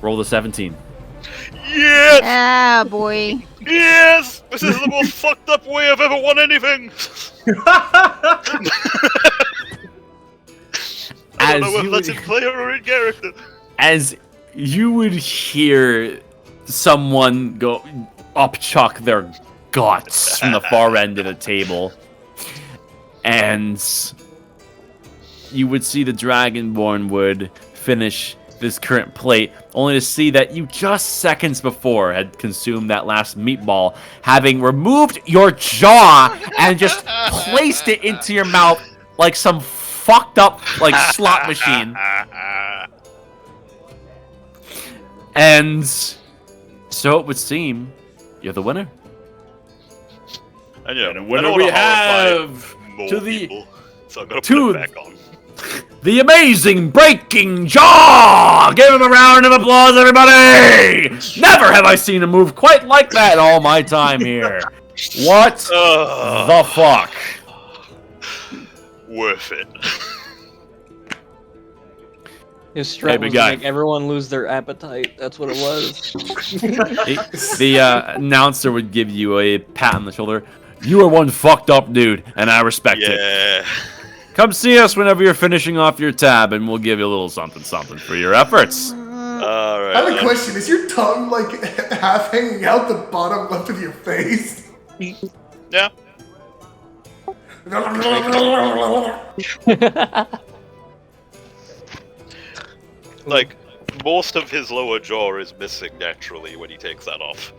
rolled a 17. Yes! Ah, boy. Yes! This is the most fucked up way I've ever won anything! I don't know if that's in player or in character. As you would hear someone go upchuck their guts from the far end of the table, and you would see the Dragonborn would finish this current plate, only to see that you just seconds before had consumed that last meatball, having removed your jaw and just placed it into your mouth like some fucked up slot machine. And so it would seem you're the winner. And yeah, And winner we have to the people, so I'm gonna put it back on. The amazing breaking jaw! Give him a round of applause, everybody! Never have I seen a move quite like that in all my time here. What the fuck? Worth it. His strat big was guy. to make everyone lose their appetite. That's what it was. The announcer would give you a pat on the shoulder. You are one fucked up dude, and I respect it. Yeah. Come see us whenever you're finishing off your tab, and we'll give you a little something for your efforts. Alright. I have a question. Is your tongue half hanging out the bottom left of your face? Yeah. Most of his lower jaw is missing naturally when he takes that off.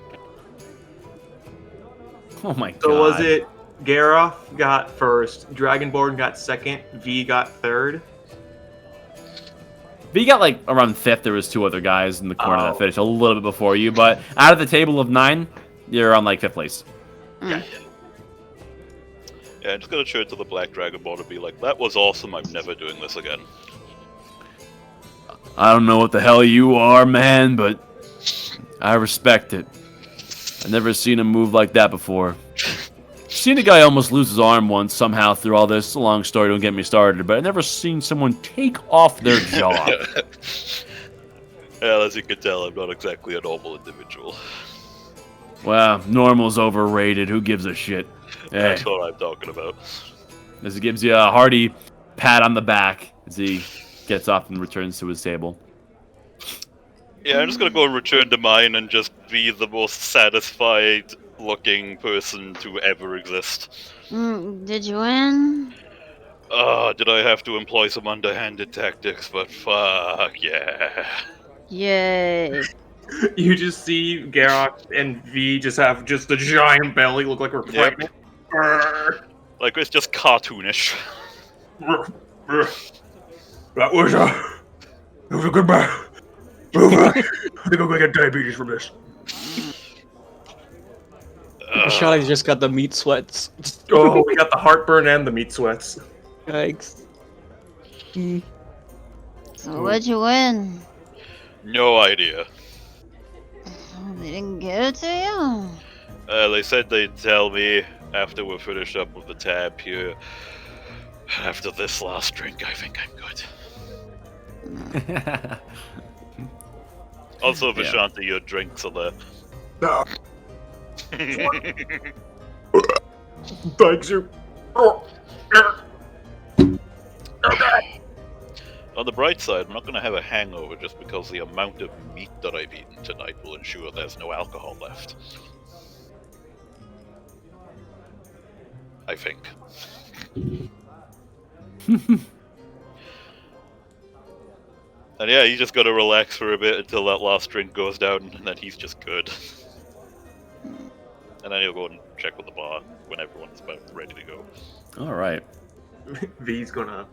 Oh my god. So was it Garoth got first, Dragonborn got second, V got third? But you got like around 5th. There was 2 other guys in the corner that Oh. finished a little bit before you. But out of the table of 9, you're on like 5th place. Mm. Yeah, I'm just gonna turn to the Black Dragon Ball and be like, that was awesome, I'm never doing this again. I don't know what the hell you are, man, but I respect it. I've never seen a move like that before. Seen a guy almost lose his arm once somehow through all this. It's a long story, don't get me started, but I've never seen someone take off their jaw. Yeah, as you can tell, I'm not exactly a normal individual. Wow, normal's overrated. Who gives a shit? Hey, That's what I'm talking about. as he gives you a hearty pat on the back as he gets off and returns to his table. Yeah, I'm just gonna go and return to mine and just be the most satisfied looking person to ever exist. Did you win? Did I have to employ some underhanded tactics, but fuck yeah. Yay. You just see Garrock and V just have just a giant belly, look like we're Yep. pregnant. Brr, Like, it's just cartoonish. brr, brr. That was a good battle. I think I'm gonna get diabetes from this. Shotty's just got the meat sweats. Oh, we got the heartburn and the meat sweats. Yikes. So what'd you win? No idea. They didn't give it to you? They said they'd tell me after we're finished up with the tab here. After this last drink, I think I'm good. Also, Vishanti, your drinks are there. No. Thanks, you. On the bright side, I'm not going to have a hangover just because the amount of meat that I've eaten tonight will ensure there's no alcohol left. I think. And yeah, you just gotta relax for a bit until that last drink goes down, and then he's just good. And then he'll go and check with the bar when everyone's about ready to go. All right. V's gonna.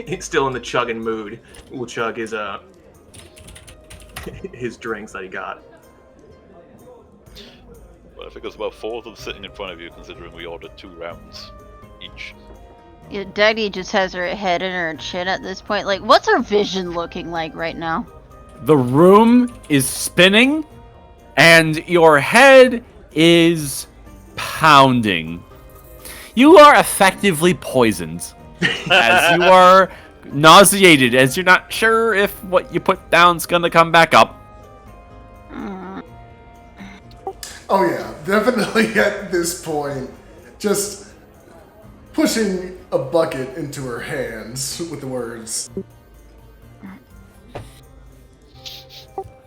He's still in the chugging mood. We'll chug his drinks that he got. But I think there's about 4 of them sitting in front of you, considering we ordered 2 rounds each. Yeah, Daddy just has her head in her chin at this point. Like, what's her vision looking like right now? The room is spinning, and your head is pounding. You are effectively poisoned, as you are nauseated, as you're not sure if what you put down's gonna come back up. Oh yeah, definitely at this point, just pushing a bucket into her hands with the words,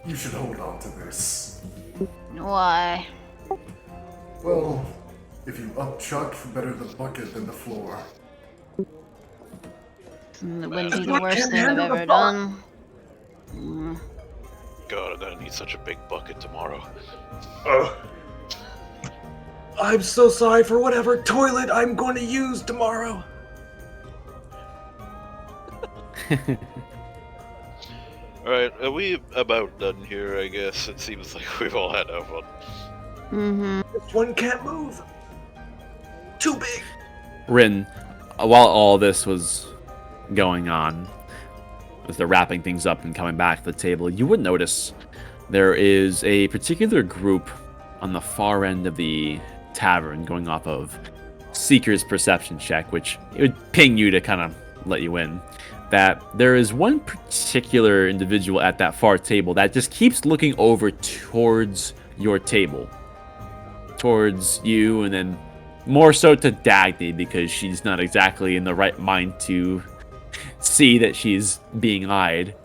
"You should hold on to this." Why? Well, if you upchuck, better the bucket than the floor. It wouldn't be the worst thing I've ever done. God, I'm gonna need such a big bucket tomorrow. I'm so sorry for whatever toilet I'm going to use tomorrow. Alright, are we about done here, I guess? It seems like we've all had our fun. This one can't move. Too big. Rin, while all this was going on, as they're wrapping things up and coming back to the table, you would notice there is a particular group on the far end of the tavern going off of Seeker's perception check, which it would ping you to kind of let you in, that there is one particular individual at that far table that just keeps looking over towards your table. Towards you, and then more so to Dagny, because she's not exactly in the right mind to see that she's being eyed.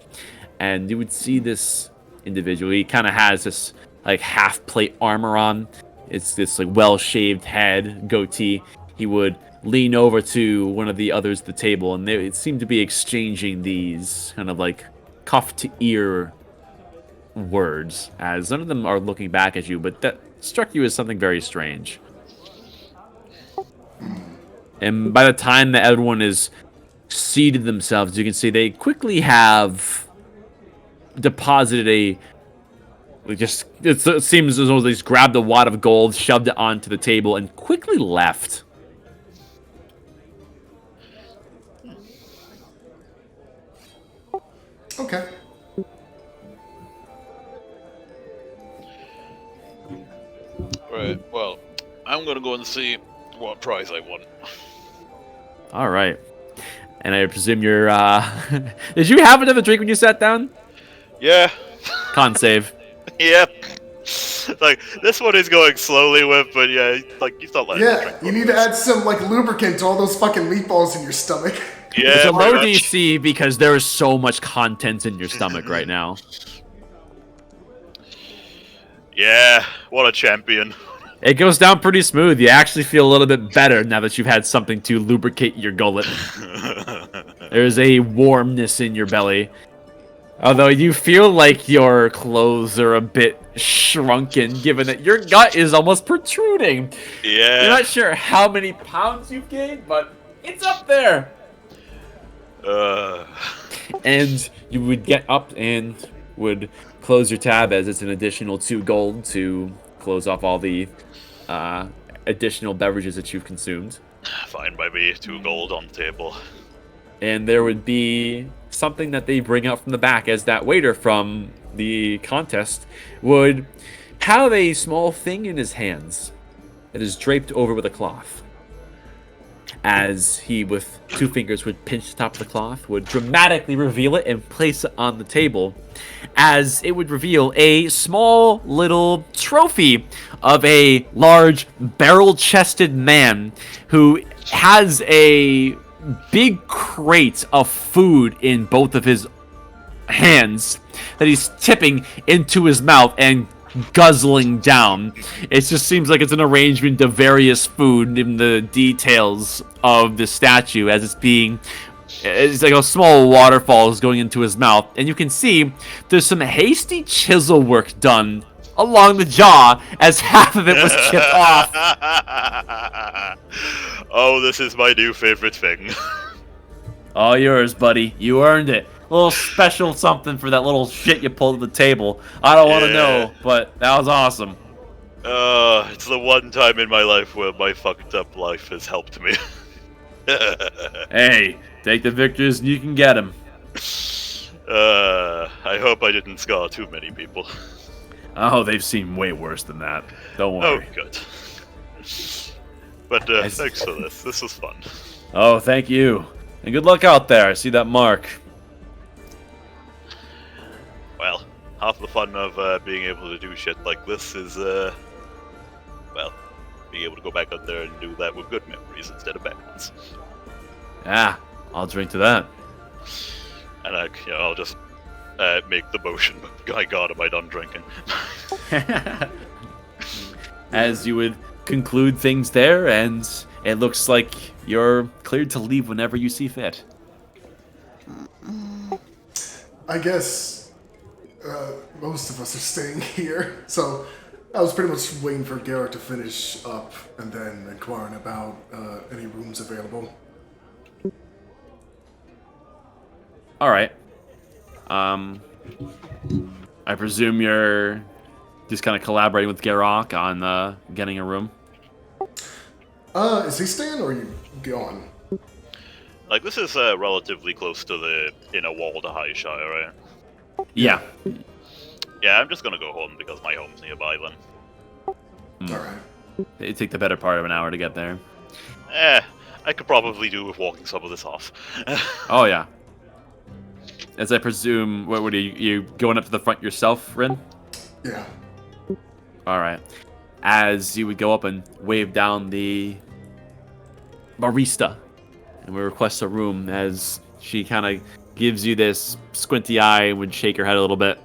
And you would see this individual, he kind of has this like half plate armor on. It's this like well-shaved head, goatee. He would lean over to one of the others at the table, and they seem to be exchanging these kind of like cuff to ear words, as none of them are looking back at you, but that struck you as something very strange. And by the time that everyone is seated themselves, you can see they quickly have deposited it seems as though they just grabbed a wad of gold, shoved it onto the table, and quickly left. Okay. Right, well, I'm gonna go and see what prize I won. All right. And I presume you're, did you have another drink when you sat down? Yeah. Con save. Yep. Like, this one is going slowly with, but yeah, like, you thought like Yeah, you need to add some like lubricant to all those fucking meatballs in your stomach. Yeah, It's a low pretty much. DC because there is so much content in your stomach right now. Yeah, what a champion. It goes down pretty smooth. You actually feel a little bit better now that you've had something to lubricate your gullet. There's a warmness in your belly. Although you feel like your clothes are a bit shrunken, given that your gut is almost protruding. Yeah. You're not sure how many pounds you've gained, but it's up there. And you would get up and would close your tab as it's an additional 2 gold to close off all the additional beverages that you've consumed. Fine by me, 2 gold on the table. And there would be something that they bring out from the back as that waiter from the contest would have a small thing in his hands that is draped over with a cloth. As he, with 2 fingers, would pinch the top of the cloth, would dramatically reveal it and place it on the table, as it would reveal a small little trophy of a large barrel-chested man who has a big crate of food in both of his hands that he's tipping into his mouth and guzzling down. It just seems like it's an arrangement of various food in the details of the statue as it's like a small waterfall is going into his mouth, and you can see there's some hasty chisel work done along the jaw as half of it was chipped off. Oh, this is my new favorite thing. All yours, buddy. You earned it. A little special something for that little shit you pulled at the table. I don't want to know, but that was awesome. It's the one time in my life where my fucked up life has helped me. Hey, take the victors and you can get them. I hope I didn't scar too many people. Oh, they've seen way worse than that. Don't Oh, worry. good. But thanks for this. This was fun. Oh, thank you. And good luck out there. I see that mark. Well, half the fun of being able to do shit like this is, well, being able to go back out there and do that with good memories instead of bad ones. Ah, I'll drink to that. And I'll just make the motion. My God, am I done drinking? As you would conclude things there, and it looks like you're cleared to leave whenever you see fit. I guess most of us are staying here, so I was pretty much waiting for Garrett to finish up and then inquiring about any rooms available. All right. I presume you're just kind of collaborating with Garrock on getting a room. Is he staying or are you gone? Like, this is relatively close to the inner wall to Highshire, right? Yeah. Yeah, I'm just gonna go home because my home's nearby then. Alright. It'd take the better part of an hour to get there. I could probably do with walking some of this off. Oh, yeah. As I presume, what are you going up to the front yourself, Rin? Yeah. All right. As you would go up and wave down the barista, and we request a room, as she kind of gives you this squinty eye and would shake her head a little bit.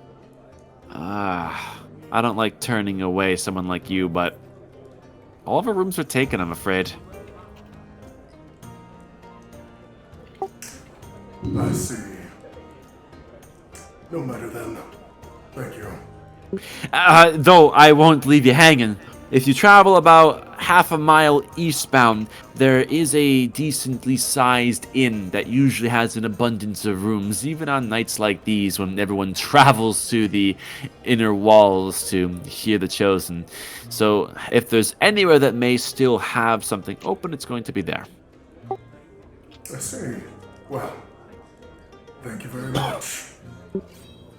I don't like turning away someone like you, but all of our rooms are taken, I'm afraid. I see. No matter then. Thank you. Though I won't leave you hanging. If you travel about half a mile eastbound, there is a decently sized inn that usually has an abundance of rooms, even on nights like these when everyone travels to the inner walls to hear the Chosen. So if there's anywhere that may still have something open, it's going to be there. I see. Well, thank you very much.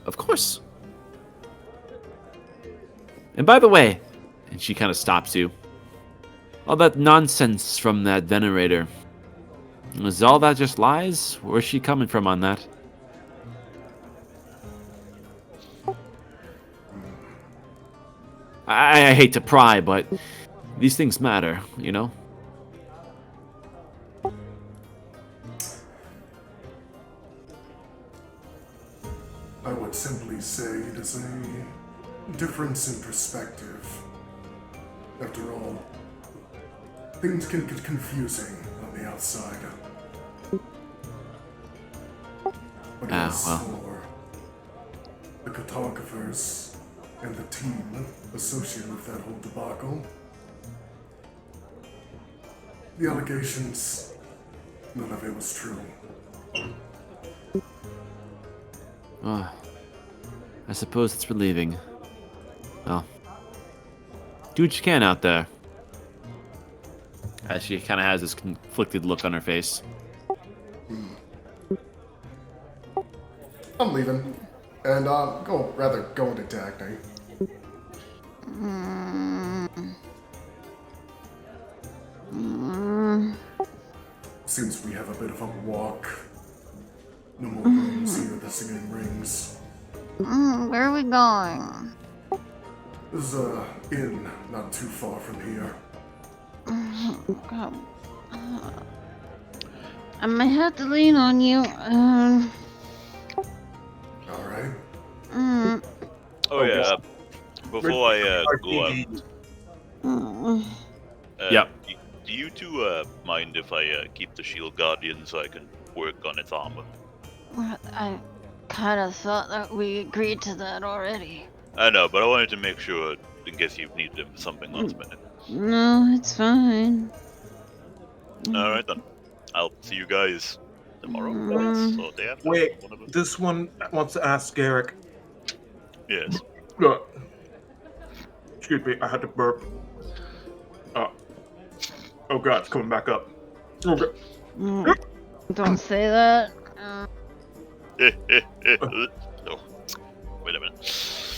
Of course. And by the way, and she kind of stops you, all that nonsense from that venerator, is all that just lies? Where's she coming from on that? I hate to pry, but these things matter, you know? I would simply say it is a difference in perspective. After all, things can get confusing on the outside. But as well. for the cartographers and the team associated with that whole debacle, the allegations, none of it was true. Oh, I suppose it's relieving. Well, do what you can out there. As she kind of has this conflicted look on her face. I'm leaving. And go into Dagny. Seems we have a bit of a walk. No more rooms here, the singing rings. Where are we going? There's a inn not too far from here. God. I might have to lean on you. Alright. Oh yeah. Before I go out, Yep. do you two mind if I keep the shield guardian so I can work on its armor? I kind of thought that we agreed to that already. I know, but I wanted to make sure in case you need them for something last minute. No, it's fine. All right then. I'll see you guys tomorrow. Or day after. Wait, Whatever. this one wants to ask Garrick. Yes. Excuse me, I had to burp. Oh god, it's coming back up. Okay. Don't say that. Oh, wait a minute. This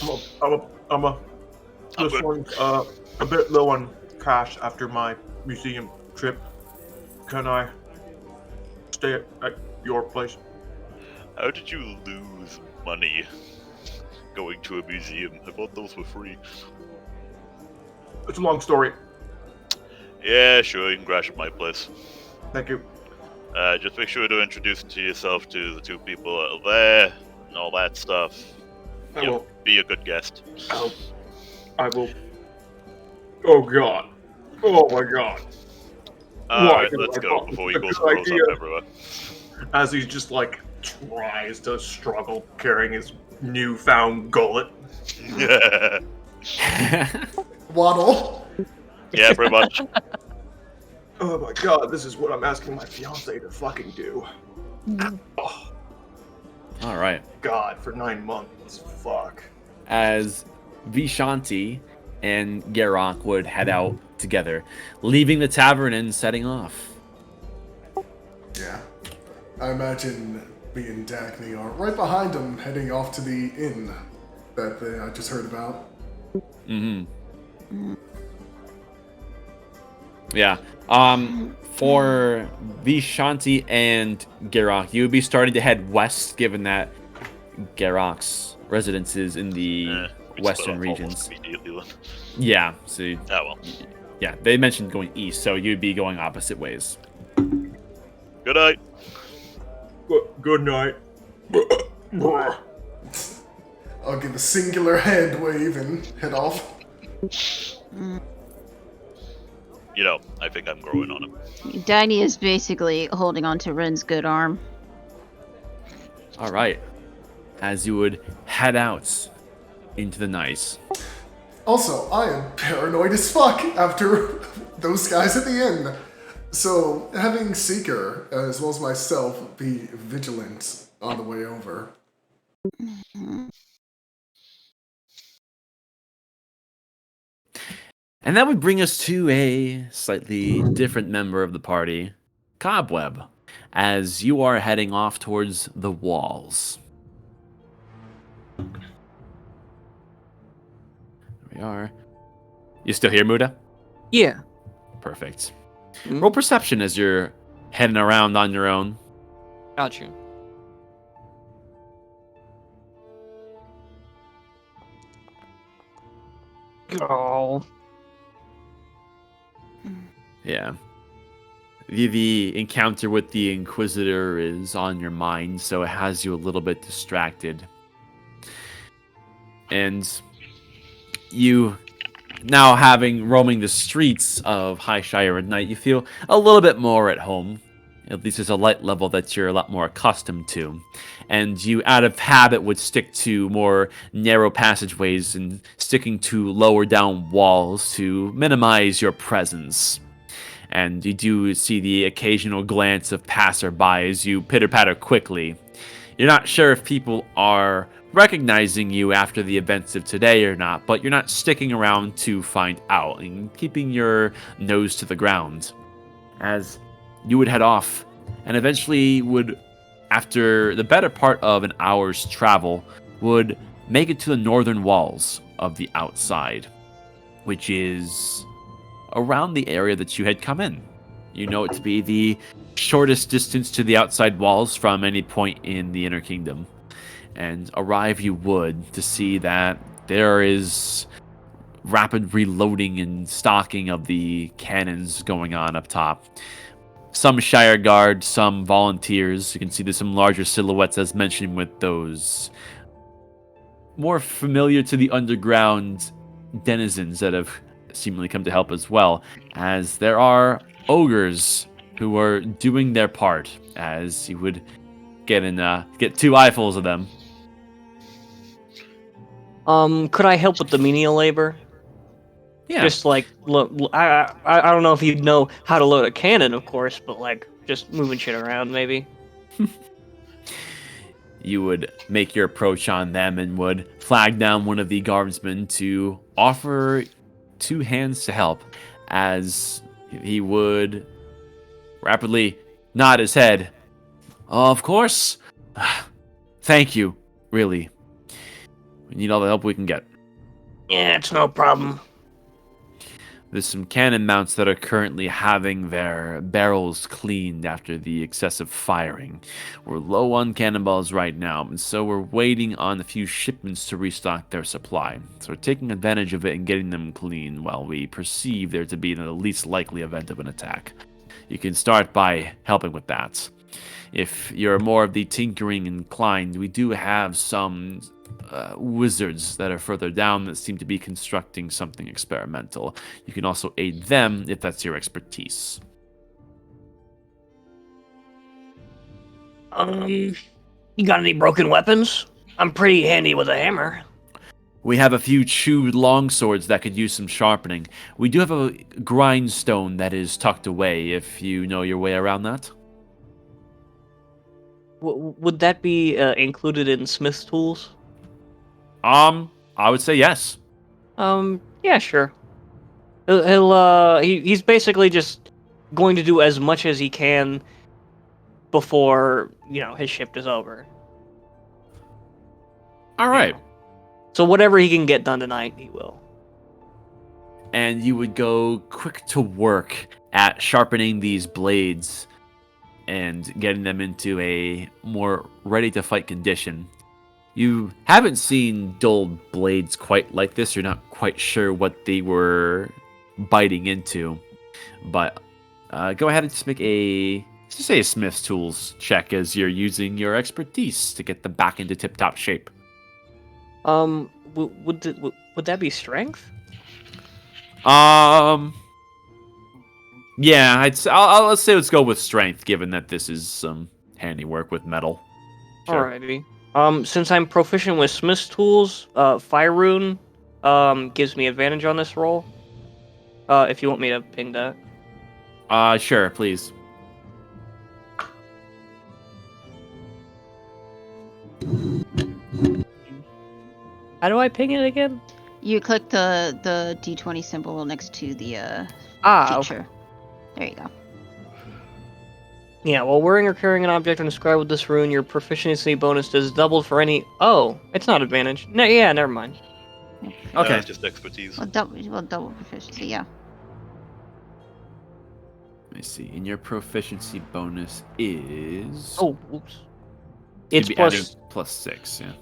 good. one's a bit low on cash after my museum trip. Can I stay at your place? How did you lose money going to a museum? I thought those were free. It's a long story. Yeah, sure, you can crash at my place. Thank you. Just make sure to introduce yourself to the two people out there and all that stuff. I will. Be a good guest. I will. Oh god. Oh my god. Alright, let's go before he goes throws up everywhere. As he just like tries to struggle carrying his newfound gullet. Yeah. Waddle. Yeah, pretty much. Oh my god, this is what I'm asking my fiance to fucking do. Oh All right. god, for 9 months. Fuck. As Vishanti and Garrock would head out together, leaving the tavern and setting off. Yeah. I imagine me and Dagny are right behind him, heading off to the inn that I just heard about. Yeah. For Vishanti and Garrock, you would be starting to head west, given that Garrock's residence is in the we'd western split off regions. almost immediately then. Yeah. So Ah, well. yeah, they mentioned going east, so you'd be going opposite ways. Good night. Good night. I'll give a singular hand wave and head off. You know, I think I'm growing on him. Dagny is basically holding on to Ren's good arm. All right. As you would head out into the night. Also, I am paranoid as fuck after those guys at the inn. So, having Seeker, as well as myself, be vigilant on the way over. And that would bring us to a slightly different member of the party, Cobweb, as you are heading off towards the walls. There we are. You still here, Muda? Yeah. Perfect. Mhm. Roll perception as you're heading around on your own. Got you. Oh. Yeah. The encounter with the Inquisitor is on your mind, so it has you a little bit distracted. And you, now having roaming the streets of Highshire at night, you feel a little bit more at home. At least there's a light level that you're a lot more accustomed to. And you, out of habit, would stick to more narrow passageways and sticking to lower down walls to minimize your presence. And you do see the occasional glance of passerby as you pitter-patter quickly. You're not sure if people are recognizing you after the events of today or not, but you're not sticking around to find out and keeping your nose to the ground. As you would head off, and eventually would, after the better part of an hour's travel, would make it to the northern walls of the outside, which is around the area that you had come in. You know it to be the shortest distance to the outside walls from any point in the Inner Kingdom. And arrive you would to see that there is rapid reloading and stocking of the cannons going on up top. Some Shire Guard, some volunteers. You can see there's some larger silhouettes as mentioned with those more familiar to the underground denizens that have seemingly come to help as well, as there are ogres who are doing their part, as you would get two eyefuls of them. Could I help with the menial labor? Yeah, Just like I don't know if you'd know how to load a cannon, of course, but like just moving shit around, maybe. you would make your approach on them and would flag down one of the guardsmen to offer two hands to help, as he would rapidly nod his head. Of course. Thank you, really. We need all the help we can get. Yeah, it's no problem. There's some cannon mounts that are currently having their barrels cleaned after the excessive firing. We're low on cannonballs right now, and so we're waiting on a few shipments to restock their supply. So we're taking advantage of it and getting them clean while we perceive there to be the least likely event of an attack. You can start by helping with that. If you're more of the tinkering inclined, we do have some wizards that are further down that seem to be constructing something experimental. You can also aid them if that's your expertise. You got any broken weapons? I'm pretty handy with a hammer. We have a few chewed longswords that could use some sharpening. We do have a grindstone that is tucked away, if you know your way around that. Would that be included in Smith's tools? I would say yes. Yeah, sure. He's basically just going to do as much as he can before, his shift is over. All right. So whatever he can get done tonight, he will. And you would go quick to work at sharpening these blades and getting them into a more ready-to-fight condition. You haven't seen dulled blades quite like this. You're not quite sure what they were biting into. But go ahead and just make a Smith's Tools check as you're using your expertise to get them back into tip-top shape. Would that be strength? Yeah, let's say let's go with strength, given that this is some handiwork with metal. Sure. Alrighty. Since I'm proficient with Smith's tools, Fire Rune gives me advantage on this roll. If you want me to ping that. Sure, please. How do I ping it again? You click the D20 symbol next to the Okay. feature. There you go. Yeah, while wearing or carrying an object inscribed with this rune, your proficiency bonus is doubled for any... Oh, it's not advantage. No, yeah, never mind. Okay. It's just expertise. Well, double proficiency, yeah. Let me see. And your proficiency bonus is... Oh, oops. You'd It's be plus... adding +6, yeah.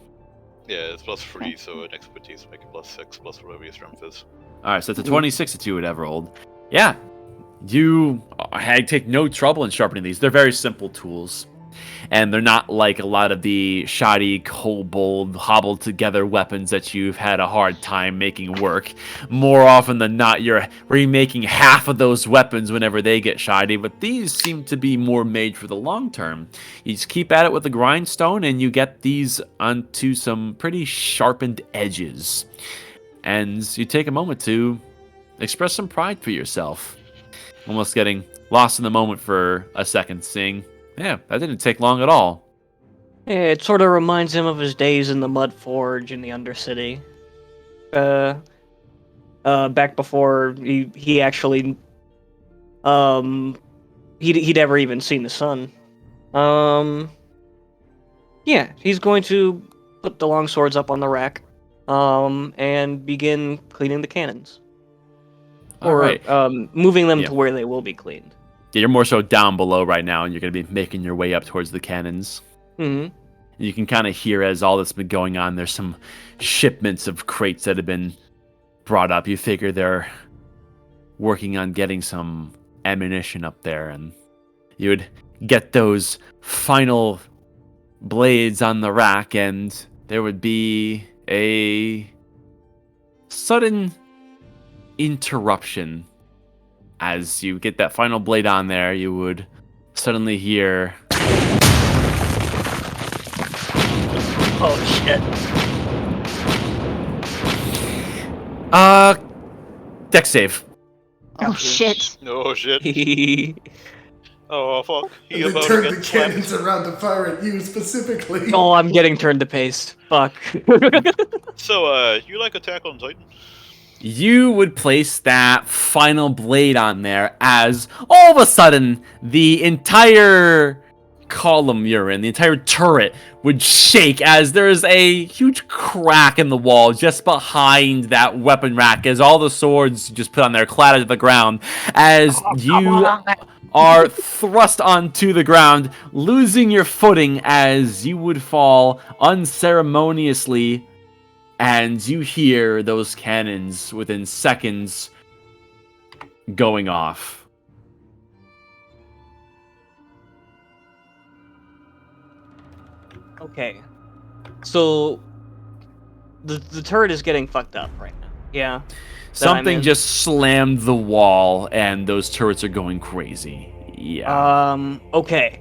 Yeah, it's +3, so an expertise make it +6 plus whatever your strength is. Alright, so it's a 26 that you would have rolled. Yeah. You take no trouble in sharpening these. They're very simple tools. And they're not like a lot of the shoddy, kobold, hobbled together weapons that you've had a hard time making work. More often than not, you're remaking half of those weapons whenever they get shoddy, but these seem to be more made for the long term. You just keep at it with the grindstone and you get these onto some pretty sharpened edges. And you take a moment to express some pride for yourself. Almost getting lost in the moment for a second, seeing, yeah, that didn't take long at all. Yeah, it sort of reminds him of his days in the Mud Forge in the Undercity. Back before he actually, he'd ever even seen the sun. Yeah, he's going to put the long swords up on the rack, and begin cleaning the cannons. All right. Moving them Yeah. to where they will be cleaned. Yeah, you're more so down below right now, and you're going to be making your way up towards the cannons. Mm-hmm. You can kind of hear as all this has been going on, there's some shipments of crates that have been brought up. You figure they're working on getting some ammunition up there, and you would get those final blades on the rack, and there would be a sudden interruption. As you get that final blade on there, you would suddenly hear... Oh shit. Dex save. Oh shit. Oh shit. Oh, Oh fuck. He And about they to turn get the slapped. cannons around to fire at you specifically. I'm getting turned to paste. Fuck. So, you like Attack on Titan? You would place that final blade on there as all of a sudden the entire column you're in, the entire turret would shake as there's a huge crack in the wall just behind that weapon rack as all the swords just put on there clatter to the ground as you are thrust onto the ground, losing your footing as you would fall unceremoniously. And you hear those cannons within seconds going off. Okay. So the turret is getting fucked up right now. Yeah. Something just slammed the wall, and those turrets are going crazy. Yeah. Okay.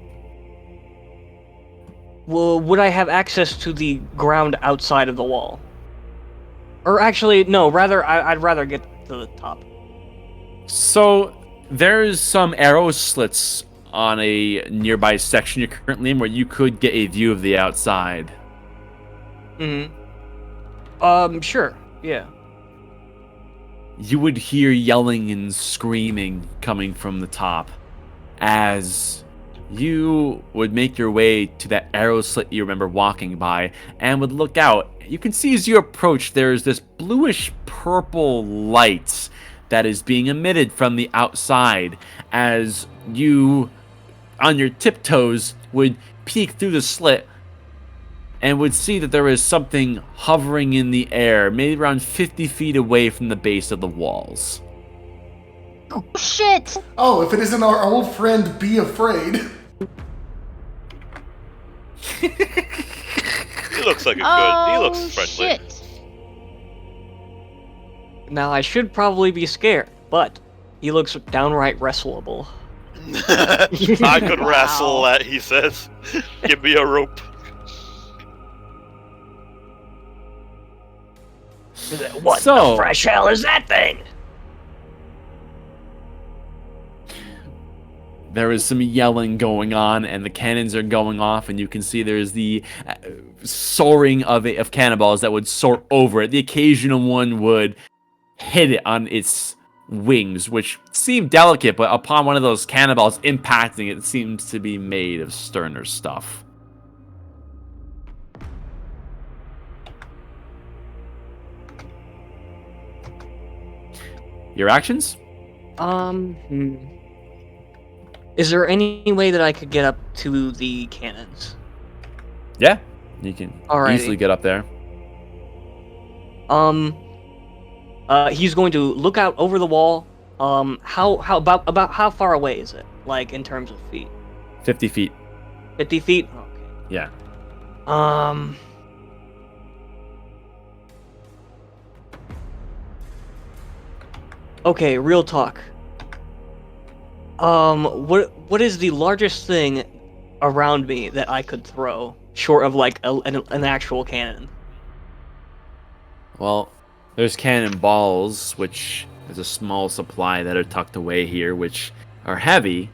Well, would I have access to the ground outside of the wall? Or actually, no, I'd rather get to the top. So there's some arrow slits on a nearby section you're currently in where you could get a view of the outside. Sure. Yeah. You would hear yelling and screaming coming from the top as you would make your way to that arrow slit you remember walking by and would look out. You can see as you approach there's this bluish purple light that is being emitted from the outside as you, on your tiptoes, would peek through the slit and would see that there is something hovering in the air, maybe around 50 feet away from the base of the walls. Oh shit! Oh, if it isn't our old friend, Be Afraid. He looks like a good. He looks friendly. Shit. Now I should probably be scared, but he looks downright wrestleable. I could wrestle that, he says. Give me a rope. What So- the fresh hell is that thing? there is some yelling going on, and the cannons are going off, and you can see there's the soaring of cannonballs that would soar over it. The occasional one would hit it on its wings, which seemed delicate, but upon one of those cannonballs impacting it, it seems to be made of sterner stuff. Your actions? Is there any way that I could get up to the cannons? Yeah, you can Alrighty. easily get up there. He's going to look out over the wall. How about how far away is it? Like in terms of feet? 50 feet. 50 feet? Okay. Yeah. Okay, real talk. What is the largest thing around me that I could throw, short of like an actual cannon? Well, there's cannonballs, which is a small supply that are tucked away here, which are heavy.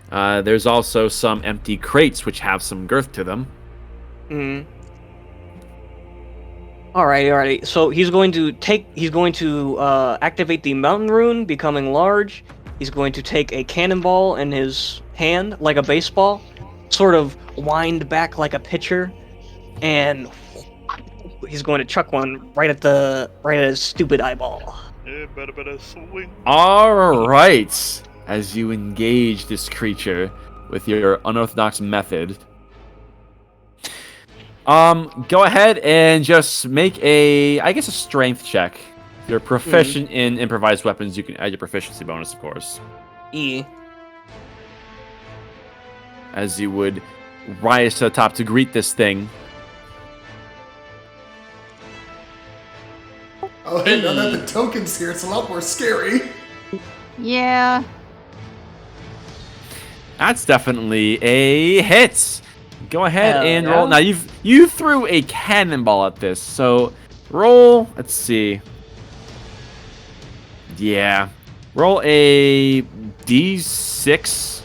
There's also some empty crates, which have some girth to them. Alrighty. So he's going to activate the mountain rune, becoming large. He's going to take a cannonball in his hand, like a baseball, sort of wind back like a pitcher, and he's going to chuck one right at his stupid eyeball. Better swing. All right. As you engage this creature with your unorthodox method, go ahead and just make a strength check. If you're proficient in improvised weapons, you can add your proficiency bonus, of course. E. As you would rise to the top to greet this thing. Oh, hey, now that the token's here, it's a lot more scary. Yeah. That's definitely a hit. Go ahead Hell and yeah. roll. Now you threw a cannonball at this, so roll. Let's see. Yeah, roll a d6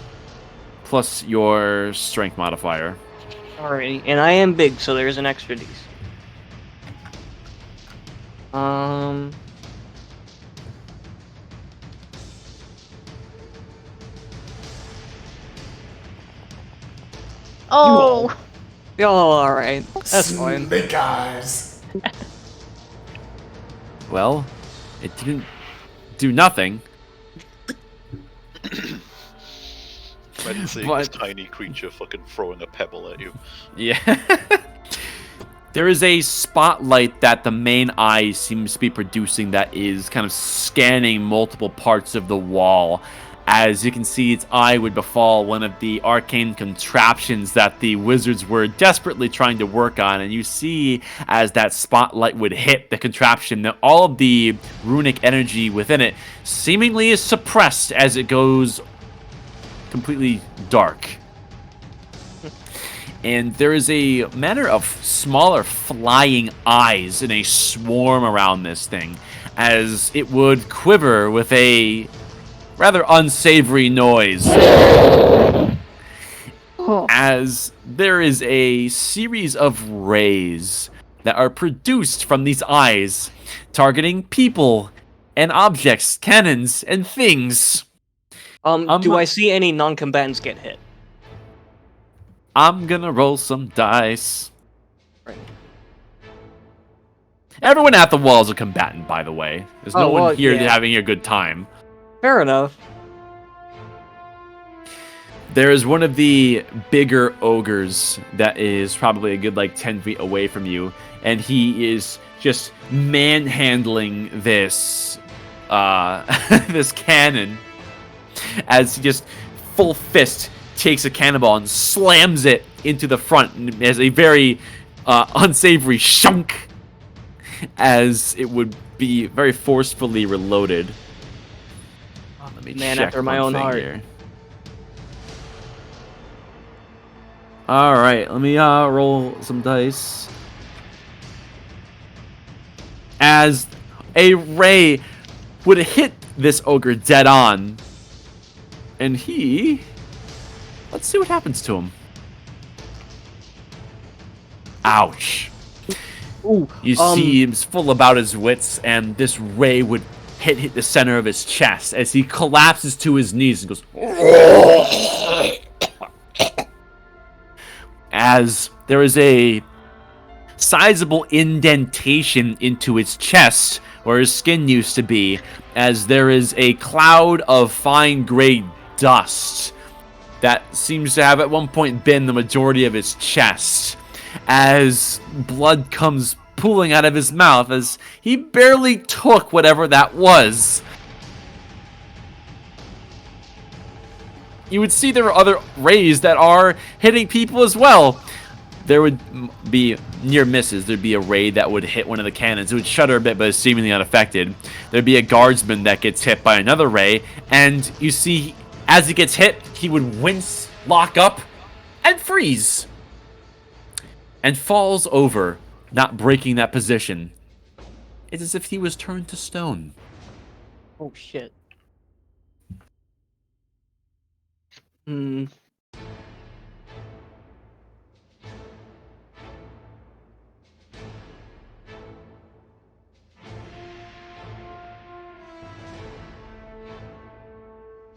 plus your strength modifier. Alrighty, and I am big, so there's an extra d. Oh. Oh, alright. That's fine. Snake eyes. Well, it didn't do nothing. Imagine seeing this tiny creature fucking throwing a pebble at you. Yeah. There is a spotlight that the main eye seems to be producing that is kind of scanning multiple parts of the wall. As you can see, its eye would befall one of the arcane contraptions that the wizards were desperately trying to work on. And you see, as that spotlight would hit the contraption, that all of the runic energy within it seemingly is suppressed as it goes completely dark. And there is a manner of smaller flying eyes in a swarm around this thing, as it would quiver with a rather unsavory noise. Oh. As there is a series of rays that are produced from these eyes, targeting people and objects, cannons, and things. Do I see any non-combatants get hit? I'm gonna roll some dice. Right. Everyone at the wall is a combatant, by the way. There's no one here yeah. having a good time. Fair enough. There is one of the bigger ogres that is probably a good 10 feet away from you, and he is just manhandling this this cannon as he just full fist takes a cannonball and slams it into the front and as a very unsavory shunk as it would be very forcefully reloaded. Let me Man check after my one own thing heart. here. All right, let me roll some dice. As a ray would hit this ogre dead on, and he Let's see what happens to him. Ouch. Ooh, You see he's full about his wits, and this ray would hit the center of his chest as he collapses to his knees and goes. As there is a sizable indentation into his chest where his skin used to be, as there is a cloud of fine gray dust that seems to have at one point been the majority of his chest, as blood comes pooling out of his mouth as he barely took whatever that was. You would see there are other rays that are hitting people as well. There would be near misses. There'd be a ray that would hit one of the cannons. It would shudder a bit, but is seemingly unaffected. There'd be a guardsman that gets hit by another ray, and you see, as he gets hit, he would wince, lock up, and freeze. And falls over, not breaking that position. It's as if he was turned to stone. Oh shit. Hmm.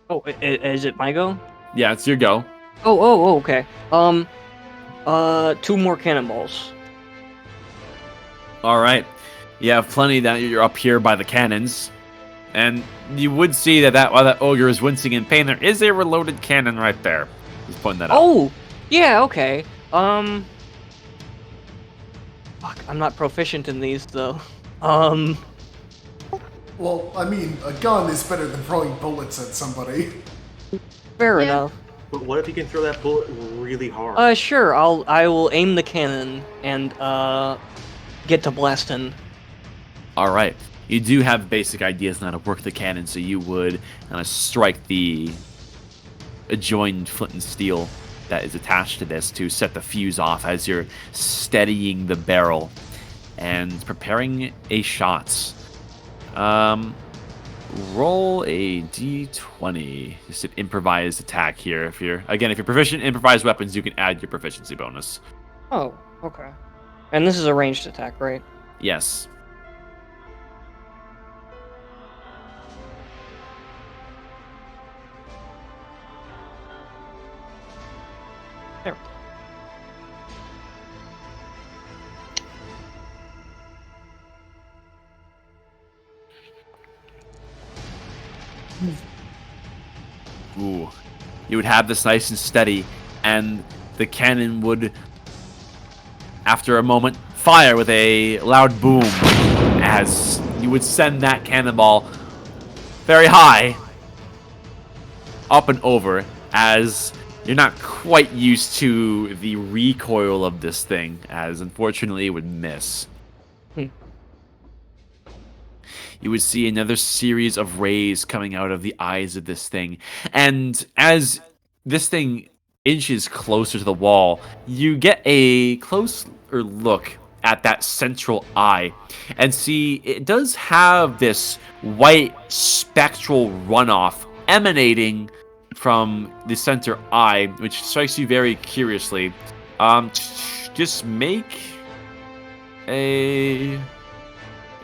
Oh, is it my go? Yeah, it's your go. Oh, okay. 2 more cannonballs. All right. You have plenty that you're up here by the cannons. And you would see that while that ogre is wincing in pain, there is a reloaded cannon right there. He's pointing that out. Oh, yeah, okay. Fuck, I'm not proficient in these though. Well, I mean, a gun is better than throwing bullets at somebody. Fair Yeah. enough. But what if you can throw that bullet really hard? Sure. I will aim the cannon and get to blasting. All right. You do have basic ideas on how to work the cannon, so you would strike the adjoined flint and steel that is attached to this to set the fuse off as you're steadying the barrel and preparing a shot. Roll a d20. Just an improvised attack here. If you're proficient in improvised weapons, you can add your proficiency bonus. Oh, okay. And this is a ranged attack, right? Yes. There. Ooh. You would have this nice and steady, and the cannon would, after a moment, fire with a loud boom as you would send that cannonball very high up and over, as you're not quite used to the recoil of this thing, as unfortunately it would miss. You would see another series of rays coming out of the eyes of this thing. And as this thing inches closer to the wall, you get a closer look at that central eye and see it does have this white spectral runoff emanating from the center eye, which strikes you very curiously. Just make a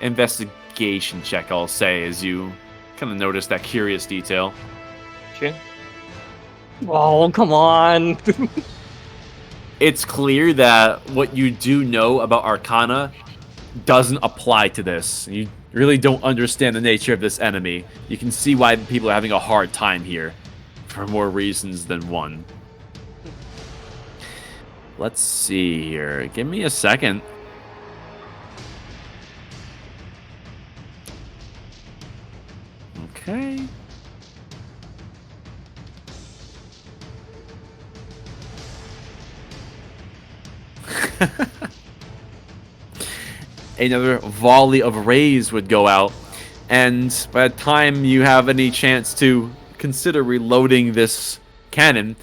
investigation check, I'll say, as you kind of notice that curious detail. Sure. Oh, come on. It's clear that what you do know about Arcana doesn't apply to this. You really don't understand the nature of this enemy. You can see why people are having a hard time here, for more reasons than one. Let's see here. Give me a second. Okay. Another volley of rays would go out, and by the time you have any chance to consider reloading this cannon,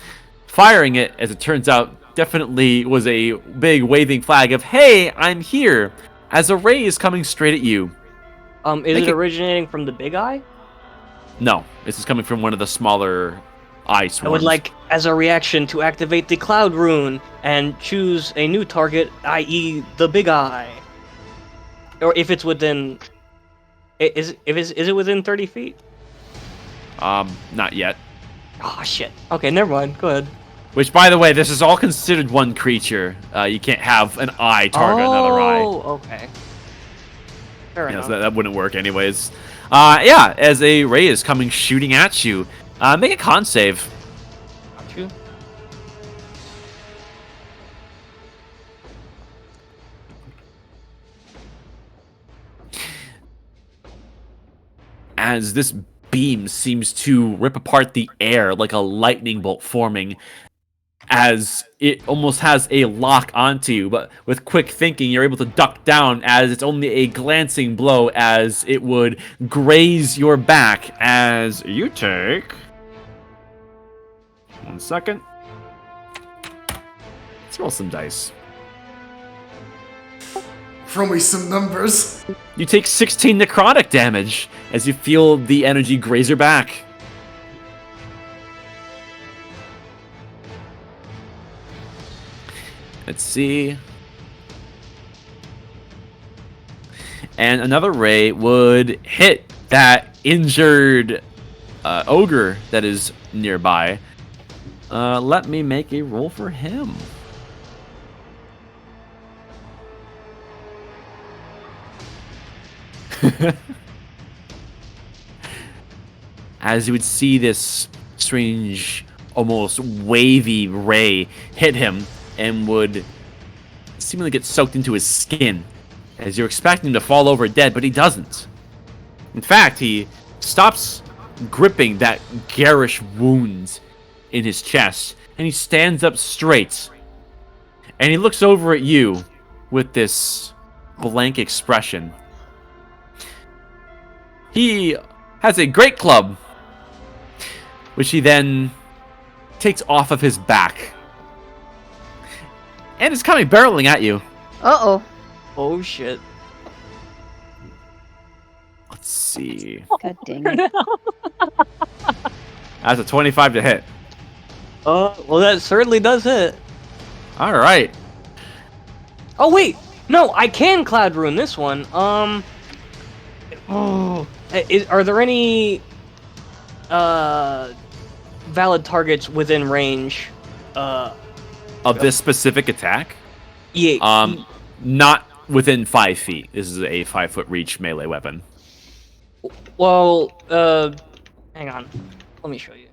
firing it, as it turns out, definitely was a big waving flag of, hey, I'm here, as a ray is coming straight at you. Is it originating from the big eye? No, this is coming from one of the smaller eye I swarms. would like, as a reaction, to activate the Cloud Rune and choose a new target, i.e., the Big Eye. Or if it's within, is it within 30 feet? Not yet. Oh shit. Okay, never mind. Go ahead. Which, by the way, this is all considered one creature. You can't have an eye target another eye. Oh, okay. Fair Yeah, enough. so that wouldn't work anyways. Yeah, as a ray is coming shooting at you, make a con save. Got you. As this beam seems to rip apart the air like a lightning bolt forming, as it almost has a lock onto you, but with quick thinking, you're able to duck down as it's only a glancing blow as it would graze your back as you take... 1 second. Let's roll some dice. Throw me some numbers. You take 16 necrotic damage as you feel the energy graze your back. Let's see. And another ray would hit that injured ogre that is nearby. Let me make a roll for him. As you would see this strange, almost wavy ray hit him and would seemingly get soaked into his skin as you're expecting him to fall over dead, but he doesn't. In fact, he stops gripping that garish wound in his chest and he stands up straight and he looks over at you with this blank expression. He has a great club, which he then takes off of his back. And is coming barreling at you. Uh-oh. Oh shit. Let's see. God dang it. That's a 25 to hit. Well, that certainly does hit. Alright. Oh wait, no, I can Cloud Rune this one. Are there any valid targets within range? Of this specific attack? Yeah. Not within 5 feet. This is a 5-foot reach melee weapon. Well, hang on. Let me show you.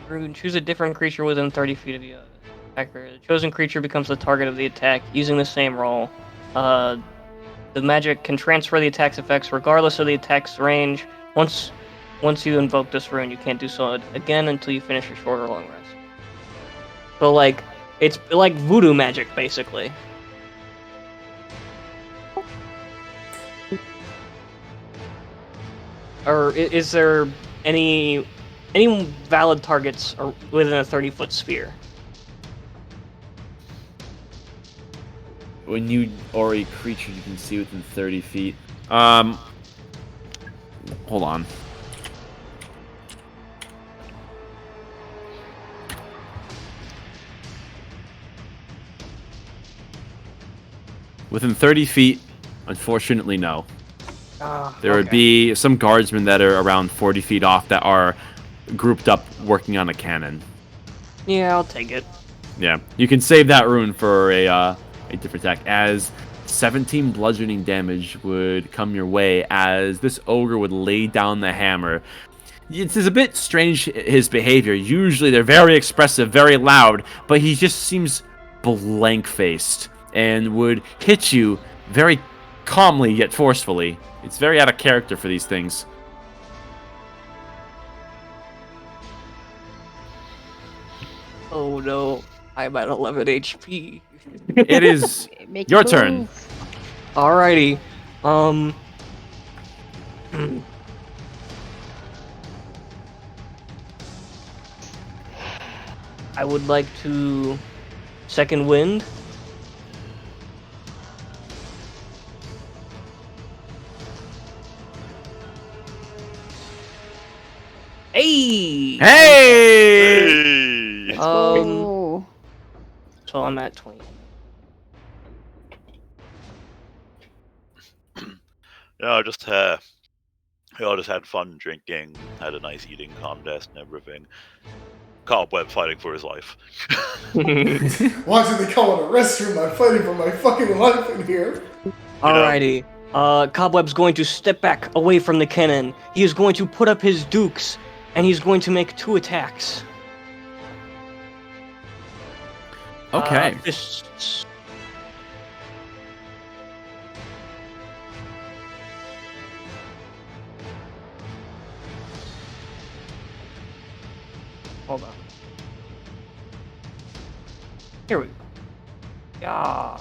Rune, choose a different creature within 30 feet of the attacker. The chosen creature becomes the target of the attack using the same roll. The magic can transfer the attack's effects regardless of the attack's range. Once you invoke this rune, you can't do so again until you finish your short or long rest. So, like, it's like voodoo magic, basically. Or is there any valid targets within a 30-foot sphere? When you or a creature you can see within 30 feet. Hold on. Within 30 feet, unfortunately, no. There would be some guardsmen that are around 40 feet off that are grouped up working on a cannon. Yeah, I'll take it. Yeah, you can save that rune for a different attack, as 17 bludgeoning damage would come your way as this ogre would lay down the hammer. It's a bit strange, his behavior. Usually they're very expressive, very loud, but he just seems blank-faced and would hit you very calmly yet forcefully. It's very out of character for these things. Oh no, I'm at 11 HP. It is Make your a turn. move. Alrighty. I would like to second wind. 20. Hey! Hey! Oh. So I'm at 20. Yeah, I just had fun drinking, had a nice eating contest and everything. Cobweb fighting for his life. Why do they call it a restroom? I'm fighting for my fucking life in here. Alrighty. Cobweb's going to step back away from the cannon. He is going to put up his dukes, and he's going to make 2 attacks. Okay. Fists. Hold on. Here we go. Yeah.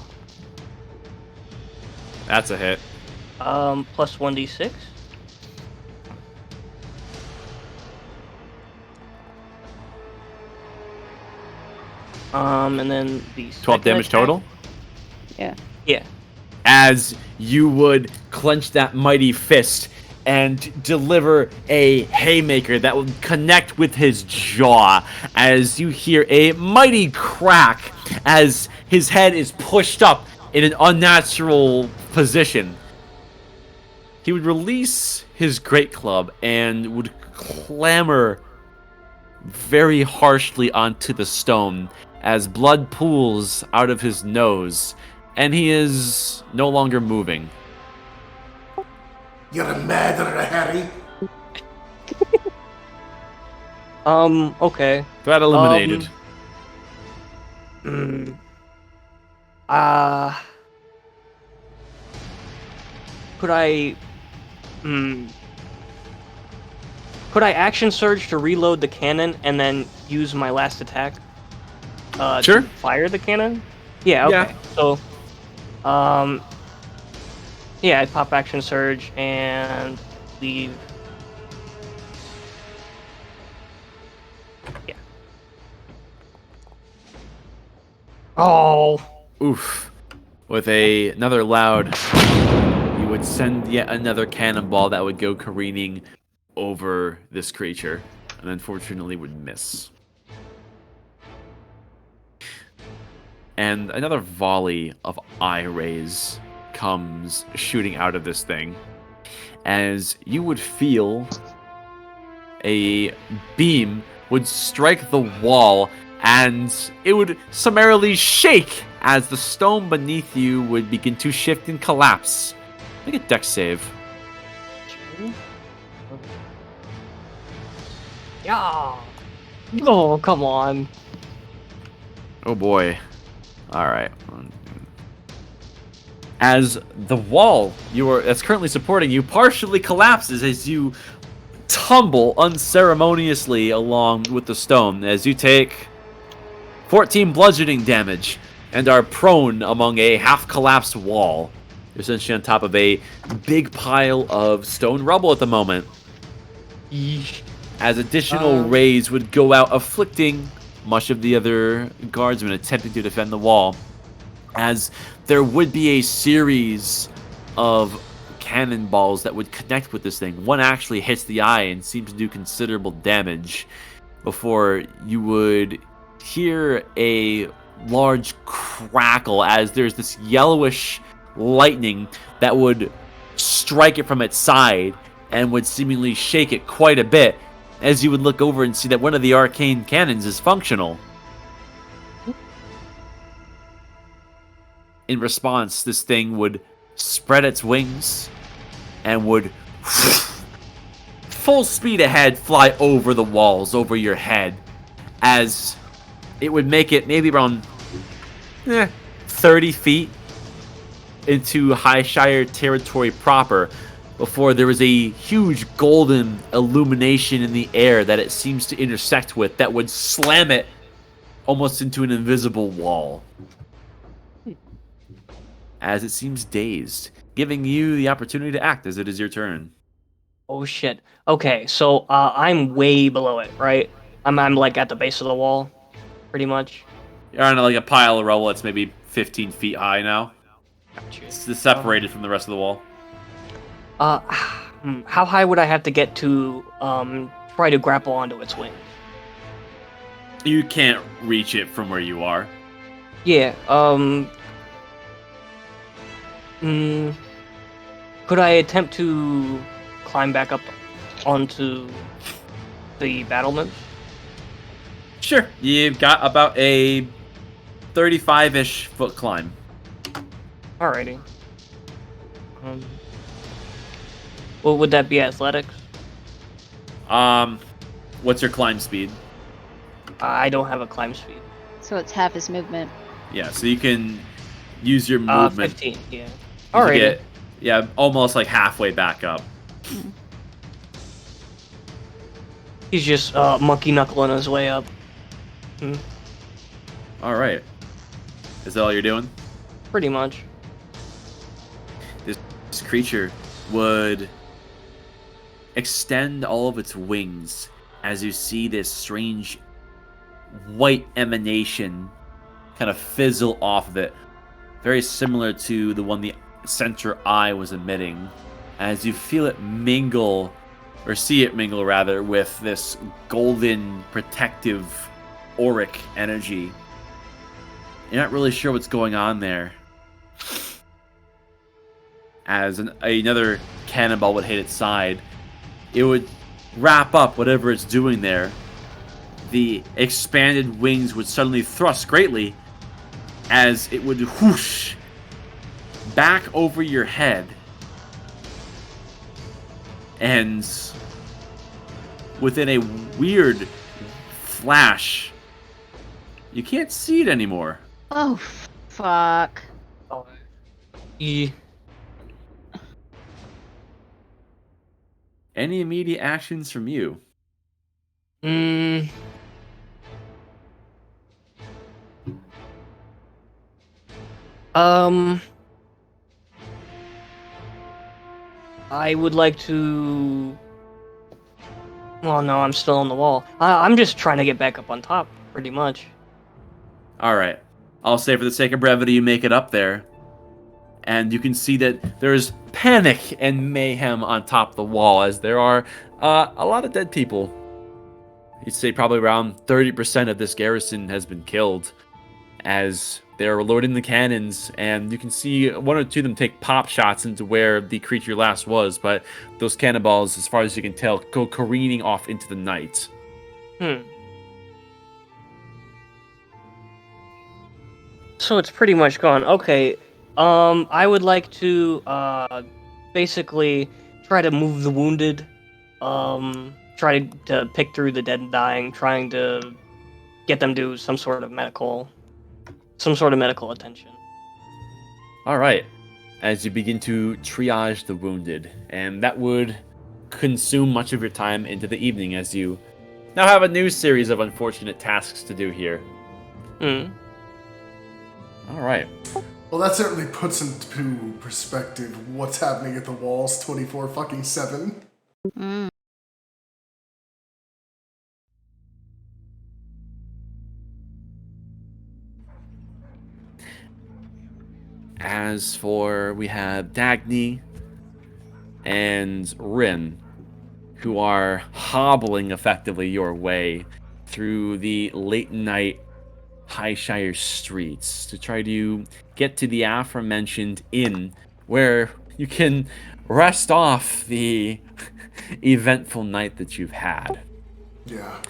That's a hit. Plus 1d6. And then the 12 damage attack. total. Yeah. As you would clench that mighty fist and deliver a haymaker that will connect with his jaw, as you hear a mighty crack as his head is pushed up in an unnatural position. He would release his great club and would clamber very harshly onto the stone as blood pools out of his nose, and he is no longer moving. You're a murderer, Harry. Okay. Threat eliminated. Hmm. Could I... Could I action surge to reload the cannon and then use my last attack? Sure. To fire the cannon? Yeah, okay. Yeah. So, yeah, I'd pop action surge and leave. Yeah. Oh. Oof. With another loud, you would send yet another cannonball that would go careening over this creature, and unfortunately would miss. And another volley of eye rays comes shooting out of this thing, as you would feel a beam would strike the wall, and it would summarily shake as the stone beneath you would begin to shift and collapse. Make a dex save. Yeah. Oh, come on. Oh boy. Alright. As the wall that's currently supporting you partially collapses as you tumble unceremoniously along with the stone, as you take 14 bludgeoning damage and are prone among a half-collapsed wall. You're essentially on top of a big pile of stone rubble at the moment. As additional rays would go out, afflicting much of the other guardsmen attempting to defend the wall, as there would be a series of cannonballs that would connect with this thing. One actually hits the eye and seems to do considerable damage before you would hear a large crackle as there's this yellowish lightning that would strike it from its side and would seemingly shake it quite a bit, as you would look over and see that one of the arcane cannons is functional. In response, this thing would spread its wings and would full speed ahead fly over the walls, over your head, as it would make it maybe around 30 feet into Highshire territory proper before there was a huge golden illumination in the air that it seems to intersect with that would slam it almost into an invisible wall, as it seems dazed, giving you the opportunity to act as it is your turn. Oh shit. Okay, so I'm way below it, right? I'm like at the base of the wall, pretty much. You're on like a pile of rubble that's maybe 15 feet high now. Gotcha. It's separated from the rest of the wall. How high would I have to get to try to grapple onto its wings? You can't reach it from where you are. Yeah. Could I attempt to climb back up onto the battlement? Sure. You've got about a 35-ish foot climb. Alrighty. Well, would that be athletics? What's your climb speed? I don't have a climb speed. So it's half his movement. Yeah, so you can use your movement 15. Yeah. to Alrighty. get, almost like halfway back up. He's just monkey knuckling his way up. All right. Is that all you're doing? Pretty much. This creature would extend all of its wings as you see this strange white emanation kind of fizzle off of it, very similar to the one the center eye was emitting, as you feel it mingle, or see it mingle rather, with this golden protective auric energy. You're not really sure what's going on there, as another cannonball would hit its side. It would wrap up whatever it's doing there. The expanded wings would suddenly thrust greatly as it would whoosh back over your head. And within a weird flash, you can't see it anymore. Oh, fuck. Yeah. Any immediate actions from you? I would like to. Well, no, I'm still on the wall. I'm just trying to get back up on top, pretty much. All right. I'll say for the sake of brevity, you make it up there. And you can see that there's panic and mayhem on top of the wall, as there are a lot of dead people. You'd say probably around 30% of this garrison has been killed, as they're loading the cannons, and you can see one or two of them take pop shots into where the creature last was, but those cannonballs, as far as you can tell, go careening off into the night. So it's pretty much gone. Okay. I would like to basically try to move the wounded. Try to pick through the dead and dying, trying to get them to some sort of medical attention. All right. As you begin to triage the wounded, and that would consume much of your time into the evening, as you now have a new series of unfortunate tasks to do here. All right. Well, that certainly puts into perspective what's happening at the walls 24/7. As for, we have Dagny and Rin, who are hobbling effectively your way through the late night Highshire streets to try to get to the aforementioned inn, where you can rest off the eventful night that you've had. Yeah.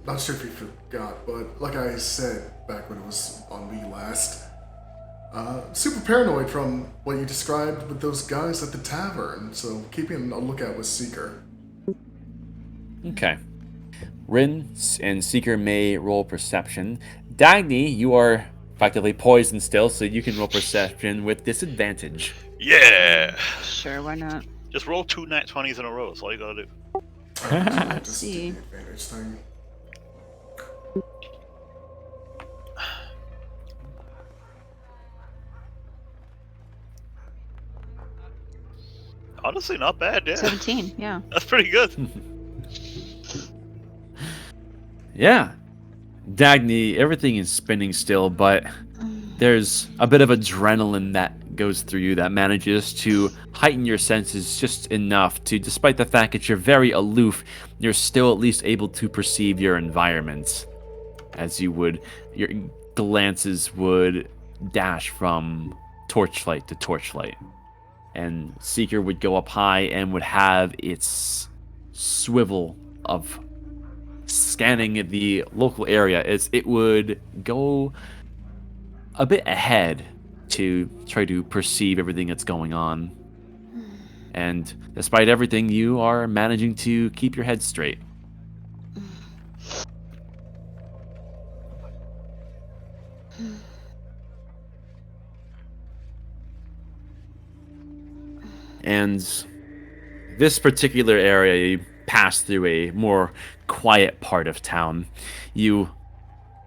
Not sure if you forgot, but like I said back when it was on me last, super paranoid from what you described with those guys at the tavern, so keeping a lookout with Seeker. Okay. Rin and Seeker may roll perception. Dagny, you are effectively poisoned still, so you can roll perception with disadvantage. Yeah! Sure, why not? Just roll 2 nat 20s in a row, that's all you gotta do. Let's see. The advantage thing. Honestly, not bad, yeah. 17, yeah. That's pretty good. Yeah. Dagny, everything is spinning still, but there's a bit of adrenaline that goes through you that manages to heighten your senses just enough to, despite the fact that you're very aloof, you're still at least able to perceive your environment. As your glances would dash from torchlight to torchlight. And Seeker would go up high and would have its swivel of scanning the local area as it would go a bit ahead to try to perceive everything that's going on. And despite everything, you are managing to keep your head straight. And this particular area, you pass through a more quiet part of town. You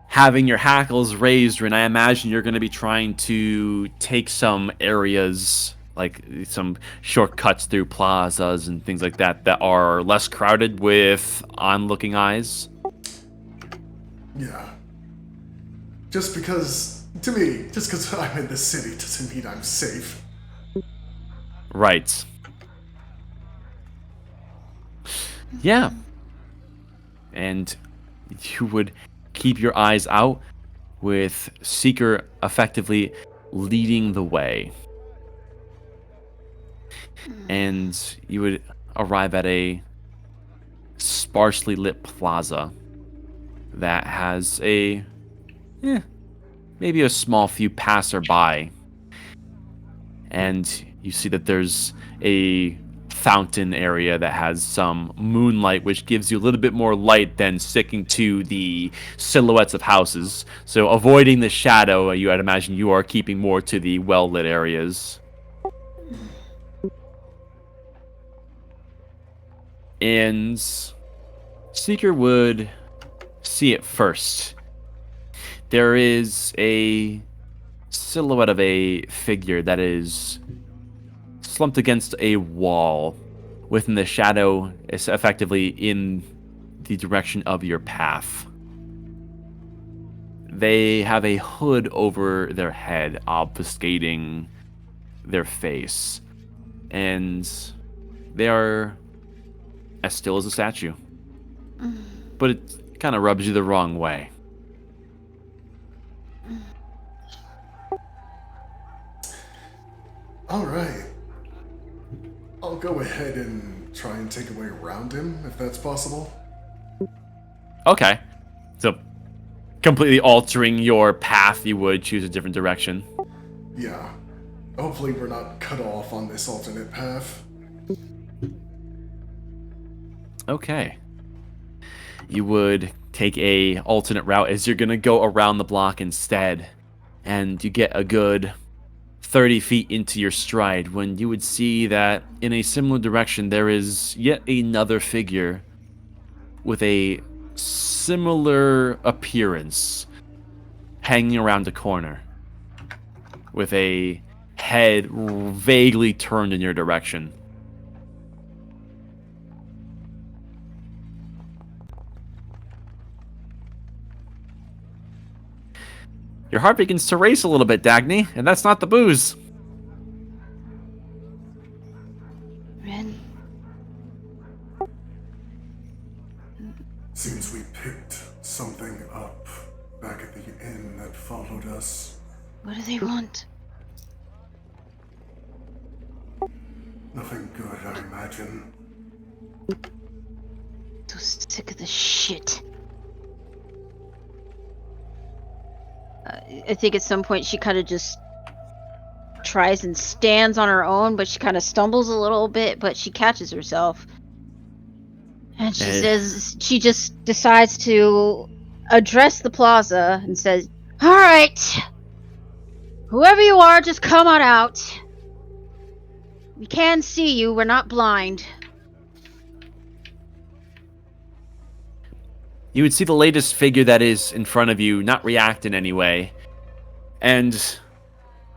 having your hackles raised, and I imagine you're going to be trying to take some areas, like some shortcuts through plazas and things like that, that are less crowded with onlooking eyes. Yeah. Just because, to me, just because I'm in the city doesn't mean I'm safe. Right. Yeah. And you would keep your eyes out with Seeker effectively leading the way. And you would arrive at a sparsely lit plaza that has maybe a small few passerby. And you see that there's a fountain area that has some moonlight, which gives you a little bit more light than sticking to the silhouettes of houses. So avoiding the shadow, I'd imagine you are keeping more to the well-lit areas. And Seeker would see it first. There is a silhouette of a figure that is slumped against a wall within the shadow, is effectively in the direction of your path. They have a hood over their head, obfuscating their face, and they are as still as a statue. But it kind of rubs you the wrong way. Alright. I'll go ahead and try and take a way around him, if that's possible. Okay. So, completely altering your path, you would choose a different direction. Yeah. Hopefully we're not cut off on this alternate path. Okay. You would take a alternate route as you're going to go around the block instead. And you get a good 30 feet into your stride when you would see that in a similar direction there is yet another figure with a similar appearance hanging around a corner with a head vaguely turned in your direction. Your heart begins to race a little bit, Dagny, and that's not the booze. Ren, Seems we picked something up back at the inn that followed us. what do they want? Nothing good, I imagine. So sick of this shit. I think at some point she kind of just tries and stands on her own, but she kind of stumbles a little bit, but she catches herself. And she says, she just decides to address the plaza and says, "Alright, whoever you are, just come on out. We can see you, we're not blind." You would see the latest figure that is in front of you not react in any way. And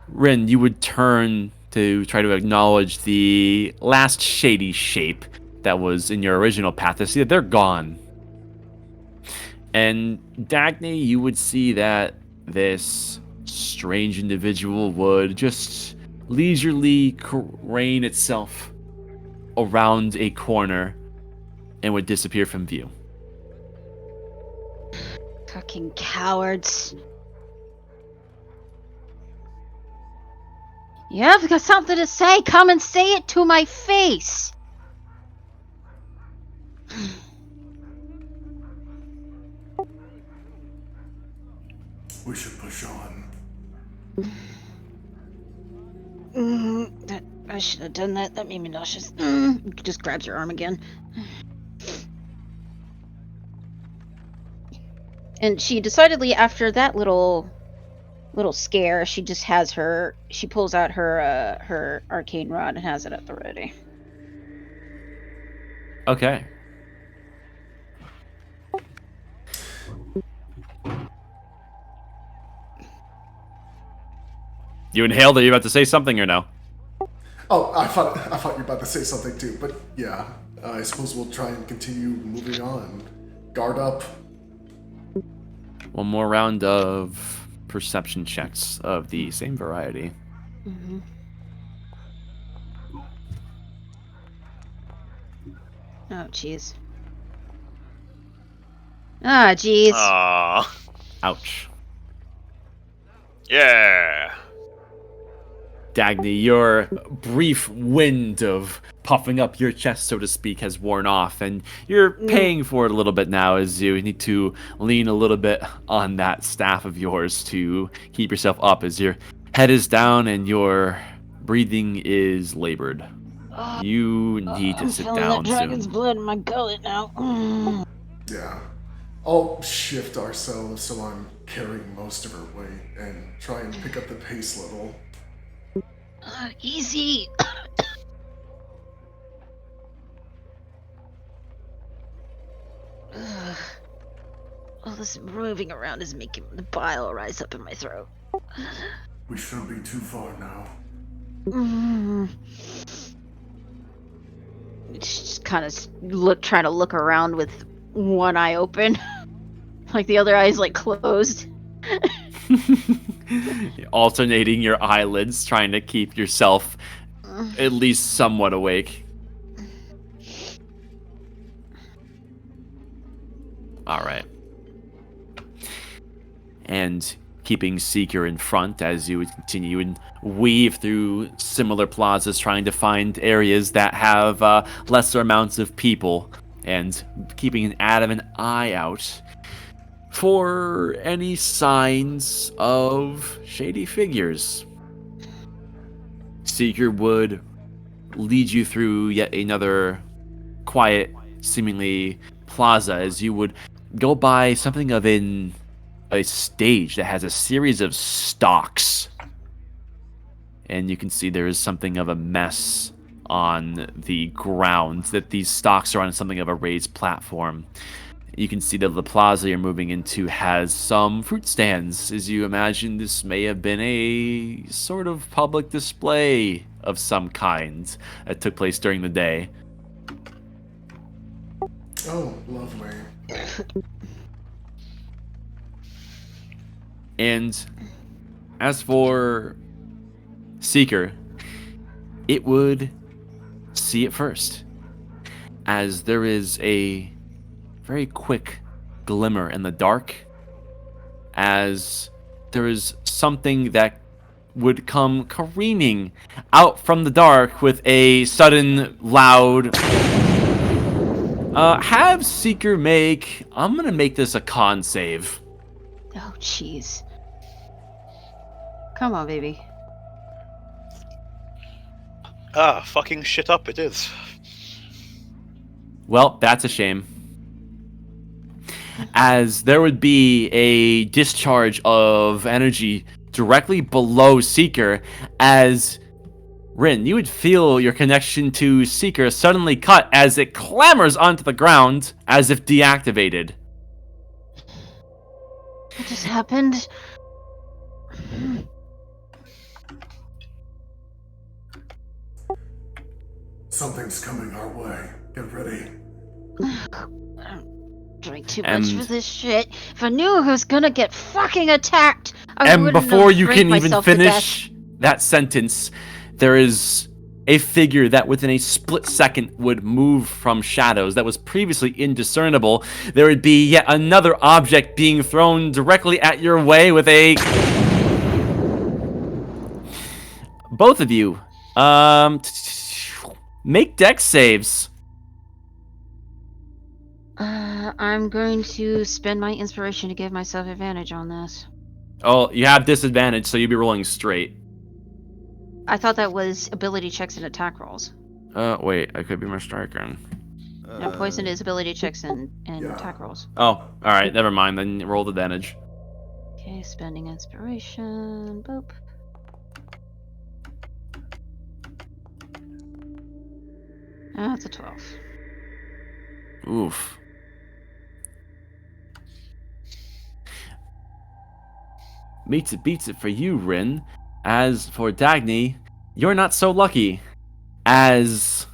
Rin, you would turn to try to acknowledge the last shady shape that was in your original path to see that they're gone. And Dagny, you would see that this strange individual would just leisurely crane itself around a corner and would disappear from view. Fucking cowards. Yeah, if you got something to say, come and say it to my face. We should push on. I should have done that. That made me nauseous. Just grabs your arm again. And she decidedly, after that little scare, she just has she pulls out her arcane rod and has it at the ready. Okay. You inhaled? Are you about to say something or no? Oh, I thought you were about to say something too, but yeah, I suppose we'll try and continue moving on. Guard up. One more round of perception checks of the same variety. Mm-hmm. Oh, jeez. Ah, jeez. Ah, Ouch. yeah. Dagny, your brief wind of puffing up your chest, so to speak, has worn off, and you're paying for it a little bit now as you need to lean a little bit on that staff of yours to keep yourself up as your head is down and your breathing is labored. You need to sit down that dragon's soon. blood in my gullet now. Yeah. I'll shift ourselves so I'm carrying most of her weight and try and pick up the pace a little. Easy. All this moving around is making the bile rise up in my throat. We shouldn't be too far now. Just kind of trying to look around with one eye open, like the other eye's like closed. Alternating your eyelids, trying to keep yourself at least somewhat awake. All right. And keeping Seeker in front as you would continue and weave through similar plazas, trying to find areas that have lesser amounts of people, and keeping an adamant eye out for any signs of shady figures. Seeker would lead you through yet another quiet, seemingly plaza, as you would go by something of a stage that has a series of stocks. And you can see there is something of a mess on the ground, that these stocks are on something of a raised platform. You can see that the plaza you're moving into has some fruit stands, as you imagine this may have been a sort of public display of some kind that took place during the day. Oh, lovely. And as for Seeker, it would see it first, as there is a very quick glimmer in the dark, as there is something that would come careening out from the dark with a sudden loud... have Seeker make... I'm gonna make this a con save. Oh, jeez. Come on, baby. Ah, fucking shit up it is. Well, that's a shame. As there would be a discharge of energy directly below Seeker, as Rin, you would feel your connection to Seeker suddenly cut as it clambers onto the ground as if deactivated. What just happened? Something's coming our way. Get ready. I don't drink too much for this shit. If I knew I was gonna get fucking attacked, I And wouldn't before have you drank can even myself to finish that sentence, there is a figure that within a split second would move from shadows that was previously indiscernible. There would be yet another object being thrown directly at your way with a... Both of you, make dex saves. I'm going to spend my inspiration to give myself advantage on this. Oh, you have disadvantage, so you'll be rolling straight. I thought that was ability checks and attack rolls. Wait, I could be mistaken. No, poison is ability checks and attack rolls. Oh, alright, never mind, then roll advantage. Okay, spending inspiration. Boop. That's a 12. Oof. Beats it for you, Rin. As for Dagny, you're not so lucky. As...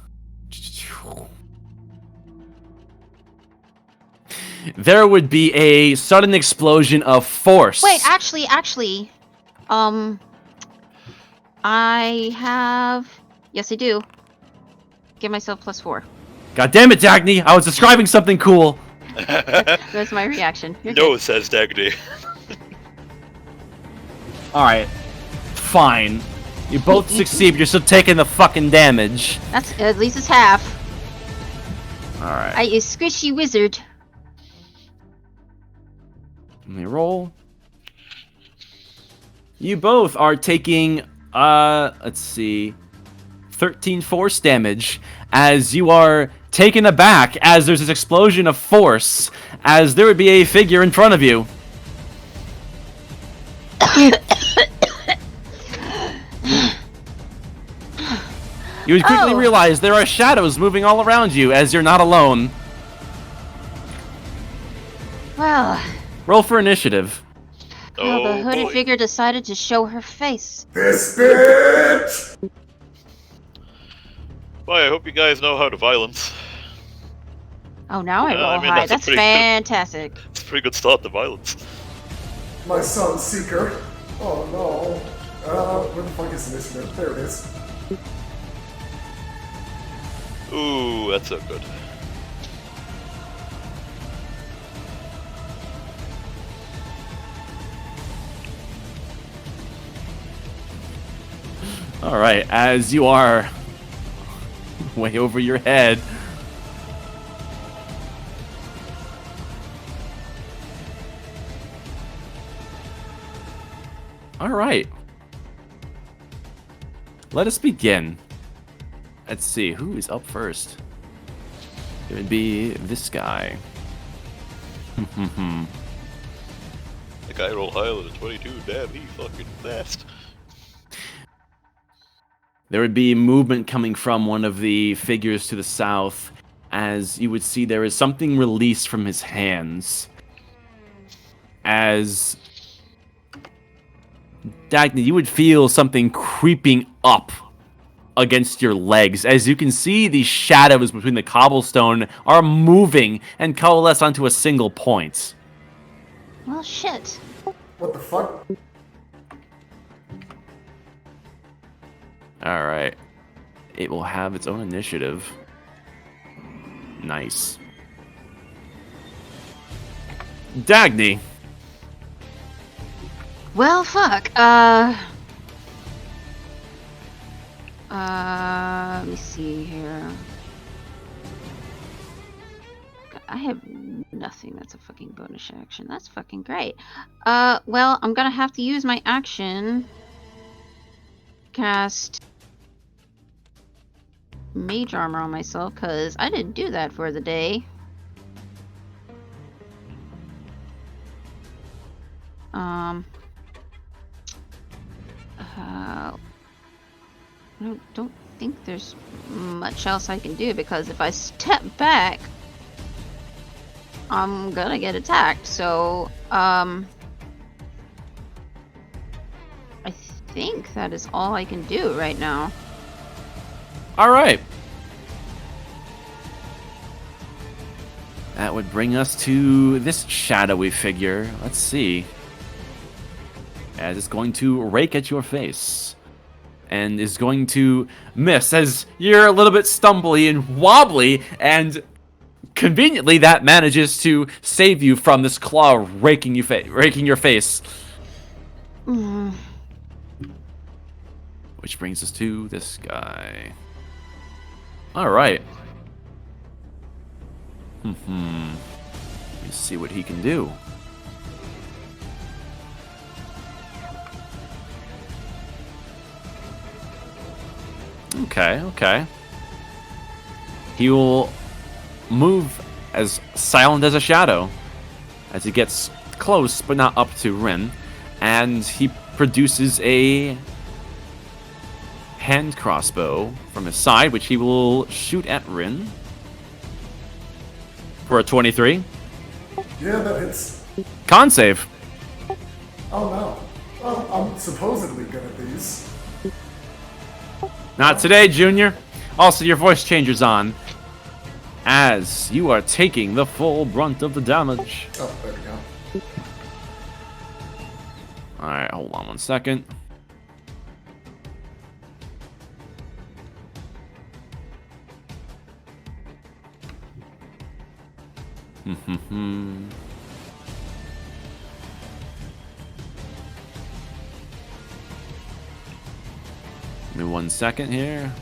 there would be a sudden explosion of force. Wait, actually, I have... Yes, I do. Give myself +4. God damn it, Dagny! I was describing something cool! That's my reaction. You're No, good. says Dagny. Alright. Fine. You both succeed, but you're still taking the fucking damage. That's at least it's half. Alright. I is squishy wizard. Let me roll. You both are taking, let's see, 13 force damage as you are taken aback as there's this explosion of force as there would be a figure in front of you. You would quickly realize there are shadows moving all around you as you're not alone. Well, Roll for initiative. the hooded boy. figure decided to show her face. This bitch! Boy, I hope you guys know how to violence. Oh, now I roll I mean, high. that's a That's pretty good- fantastic. It's a pretty good start to violence. My son, Seeker. Oh no. Where the fuck is initiative? There it is. Ooh, that's so good. Alright, as you are way over your head. Alright. Let us begin. Let's see, who is up first? It would be this guy. The guy rolled higher than a 22, damn, he fucking fast. There would be movement coming from one of the figures to the south, as you would see there is something released from his hands. As Dagny, you would feel something creeping up against your legs. As you can see, the shadows between the cobblestone are moving and coalesce onto a single point. Well, shit. What the fuck? Alright. It will have its own initiative. Nice. Dagny. Well, fuck. Let me see here. I have nothing that's a fucking bonus action. That's fucking great. Well, I'm gonna have to use my action. Cast mage armor on myself, because I didn't do that for the day. I don't think there's much else I can do, because if I step back, I'm gonna get attacked. So, I think that is all I can do right now. Alright. That would bring us to this shadowy figure. Let's see. As it's going to rake at your face. and is going to miss as you're a little bit stumbly and wobbly, and conveniently that manages to save you from this claw raking your face. Mm. Which brings us to this guy. All right. Let's see what he can do. Okay. He will move as silent as a shadow as he gets close, but not up to Rin, and he produces a hand crossbow from his side, which he will shoot at Rin for a 23. Yeah, that hits. Con save. Oh no. Well, I'm supposedly good at these. Not today, Junior. Also, your voice changer's on, as you are taking the full brunt of the damage. Oh, there we go. Alright, hold on one second. Give me 1 second here.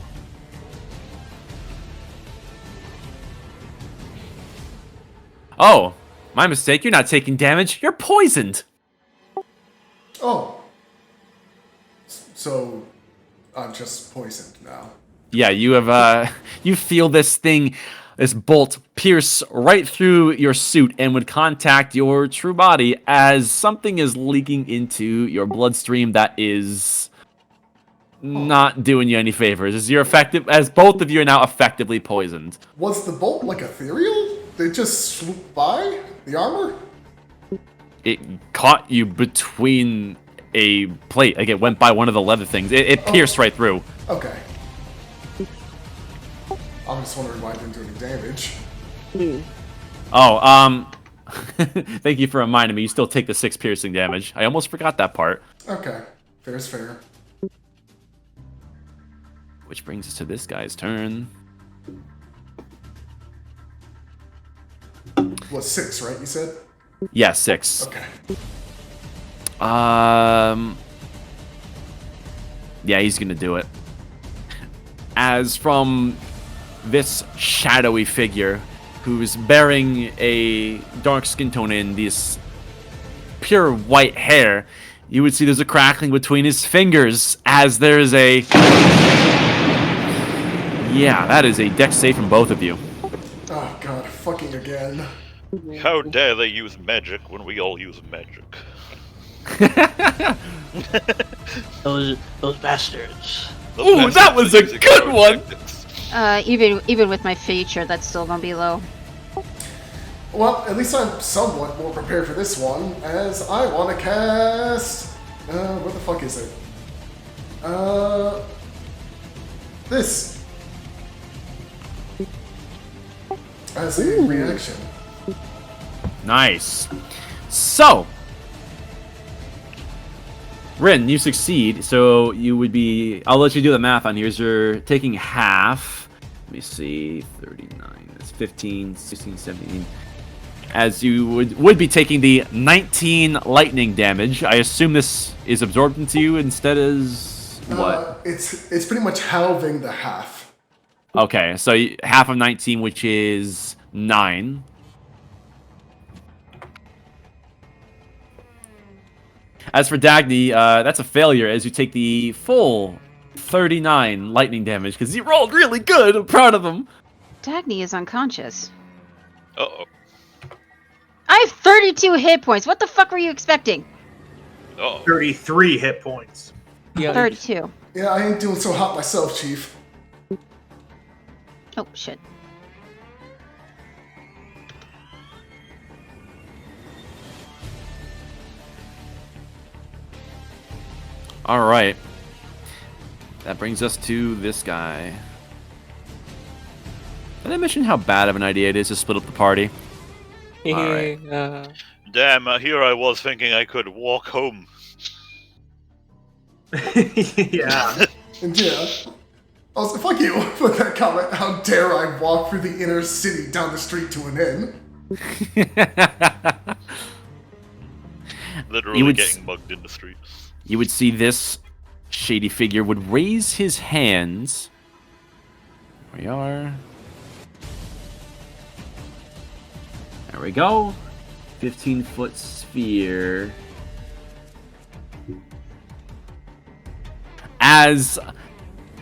Oh, my mistake. You're not taking damage. You're poisoned. Oh. So, I'm just poisoned now. Yeah, you have, you feel this thing, this bolt pierce right through your suit and would contact your true body as something is leaking into your bloodstream that is not doing you any favors. As both of you are now effectively poisoned. Was the bolt like ethereal? They just swooped by the armor? It caught you between a plate. Like, it went by one of the leather things. It pierced right through. Okay. I'm just wondering why it didn't do any damage. Oh, thank you for reminding me. You still take the 6 piercing damage. I almost forgot that part. Okay. Fair's fair. Which brings us to this guy's turn. Was 6, right, you said? Yeah, 6. Okay. Yeah, he's gonna do it. As from this shadowy figure who's bearing a dark skin tone and this pure white hair, you would see there's a crackling between his fingers as there's a... Yeah, that is a dex save from both of you. Oh god, fucking again. How dare they use magic when we all use magic? Those bastards. Ooh, that was a good one! Even with my feature, that's still gonna be low. Well, at least I'm somewhat more prepared for this one, as I want to cast... where the fuck is it? This. As a reaction. Nice. So, Rin, you succeed, so you would be... I'll let you do the math on here. You're taking half. Let me see. 39. That's 15, 16, 17. As you would be taking the 19 lightning damage. I assume this is absorbed into you instead as... what? It's pretty much halving the half. Okay, so half of 19, which is 9. As for Dagny, that's a failure as you take the full 39 lightning damage because he rolled really good. I'm proud of him. Dagny is unconscious. Uh-oh. I have 32 hit points. What the fuck were you expecting? Uh-oh. 33 hit points. Yeah. 32. Yeah, I ain't doing so hot myself, Chief. Oh, shit. All right. That brings us to this guy. Did I mention how bad of an idea it is to split up the party? Alright. Damn, here I was thinking I could walk home. Yeah. And yeah. Also, fuck you with that comment. How dare I walk through the inner city down the street to an inn? Literally getting mugged in the streets. You would see this shady figure would raise his hands. There we are. There we go. 15-foot sphere. As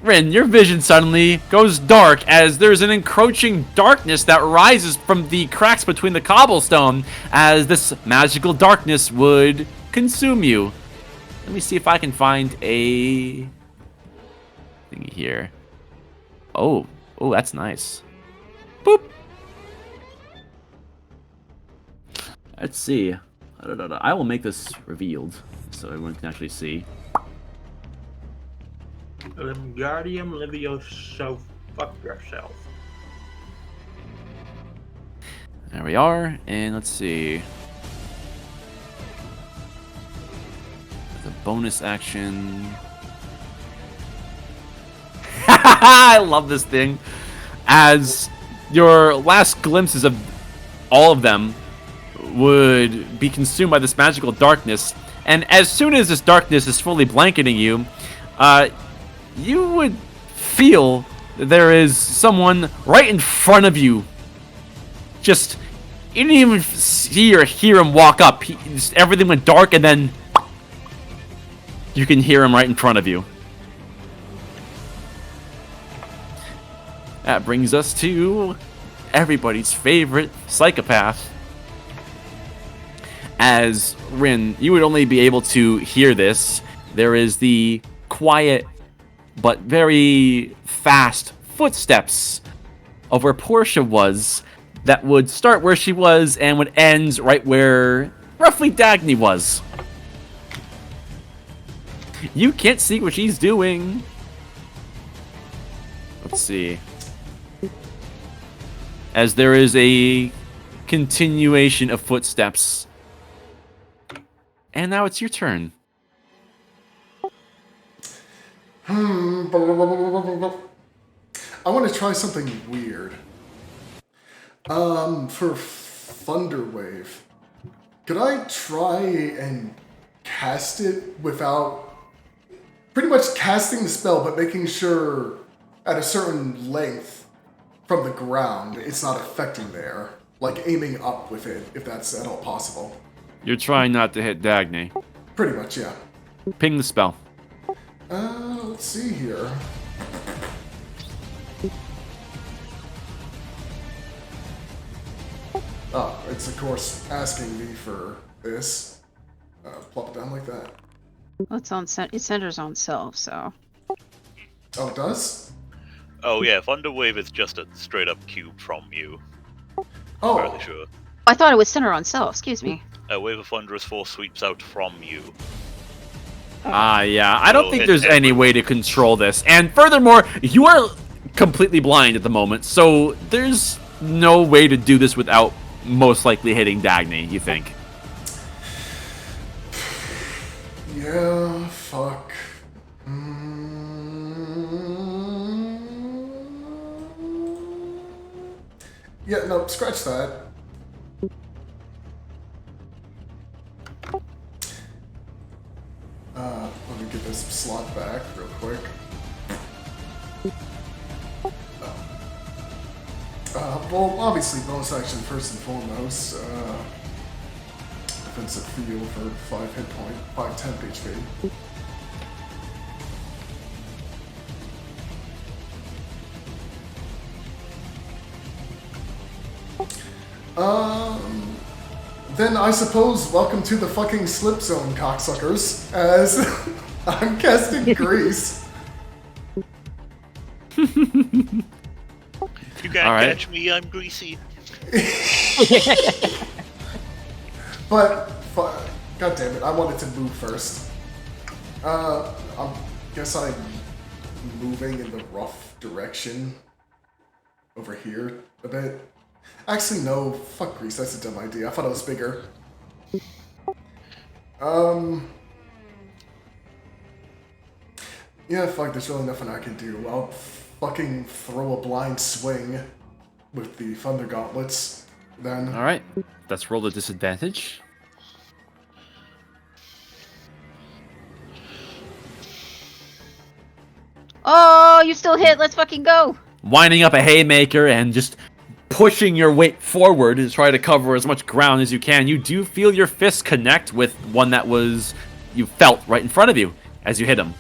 Rin, your vision suddenly goes dark as there's an encroaching darkness that rises from the cracks between the cobblestone as this magical darkness would consume you. Let me see if I can find a thing here. Oh, that's nice. Boop. Let's see. I will make this revealed so everyone can actually see. Guardium Livioso, fuck yourself. There we are, and let's see. The bonus action. I love this thing. As your last glimpses of all of them would be consumed by this magical darkness, and as soon as this darkness is fully blanketing you, you would feel that there is someone right in front of you. Just, you didn't even see or hear him walk up. Everything went dark, and then you can hear him right in front of you. That brings us to everybody's favorite psychopath. As Rin, you would only be able to hear this. There is the quiet but very fast footsteps of where Portia was that would start where she was and would end right where roughly Dagny was. You can't see what she's doing. Let's see. As there is a continuation of footsteps. And now it's your turn. I want to try something weird. For Thunderwave, could I try and cast it without pretty much casting the spell, but making sure at a certain length from the ground it's not affecting there? Like aiming up with it, if that's at all possible. You're trying not to hit Dagny. Pretty much, yeah. Ping the spell. Let's see here. Oh, it's of course asking me for this. Plop it down like that. Well, it's on it centers on self, so. Oh, it does? Oh yeah, Thunderwave is just a straight up cube from you. Oh. Fairly sure. I thought it was center on self, excuse me. A wave of thunderous force sweeps out from you. Yeah. I don't It'll think hit there's any way to control this. And furthermore, you are completely blind at the moment, so there's no way to do this without most likely hitting Dagny, you think? Yeah, fuck. Yeah, no, scratch that. Let me get this slot back real quick. Well, obviously, bonus action first and foremost. Defensive field for 5 hit point, 5 temp HP. Then I suppose welcome to the fucking slip zone, cocksuckers, as I'm casting Grease. You can't Alright. catch me, I'm greasy. But, god damn it, I wanted to move first. I guess I'm moving in the rough direction over here a bit. Actually, no, fuck Grease, that's a dumb idea. I thought it was bigger. Yeah, fuck, there's really nothing I can do. I'll fucking throw a blind swing with the Thunder Gauntlets, then. Alright, let's roll the disadvantage. Oh, you still hit. Let's fucking go. Winding up a haymaker and just pushing your weight forward to try to cover as much ground as you can. You do feel your fist connect with one that you felt right in front of you as you hit him.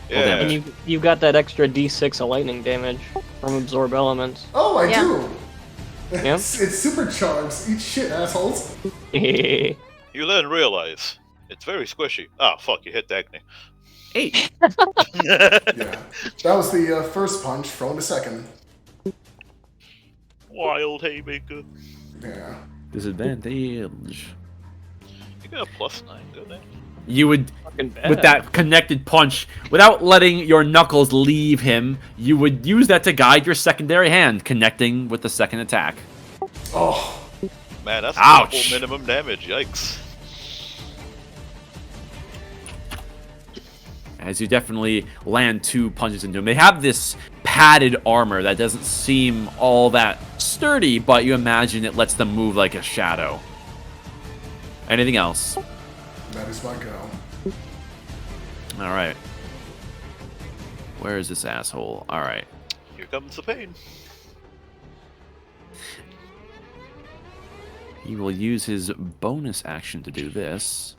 Yeah. And you got that extra D6 of lightning damage from absorb elements. Oh, I Yeah. do! Yeah. It's supercharged. Eat shit, assholes. You then realize it's very squishy. Ah, fuck! You hit Dagny. 8. Yeah. That was the first punch, throwing the second. Wild haymaker. Yeah. Disadvantage. You got a +9. Go there. You would, Fucking bad. with that connected punch, without letting your knuckles leave him, you would use that to guide your secondary hand, connecting with the second attack. Oh, Man, that's Ouch. full minimum damage. Yikes. As you definitely land 2 punches into him. They have this padded armor that doesn't seem all that sturdy, but you imagine it lets them move like a shadow. Anything else? that is my go. Alright. Where is this asshole? Alright. Here comes the pain. He will use his bonus action to do this.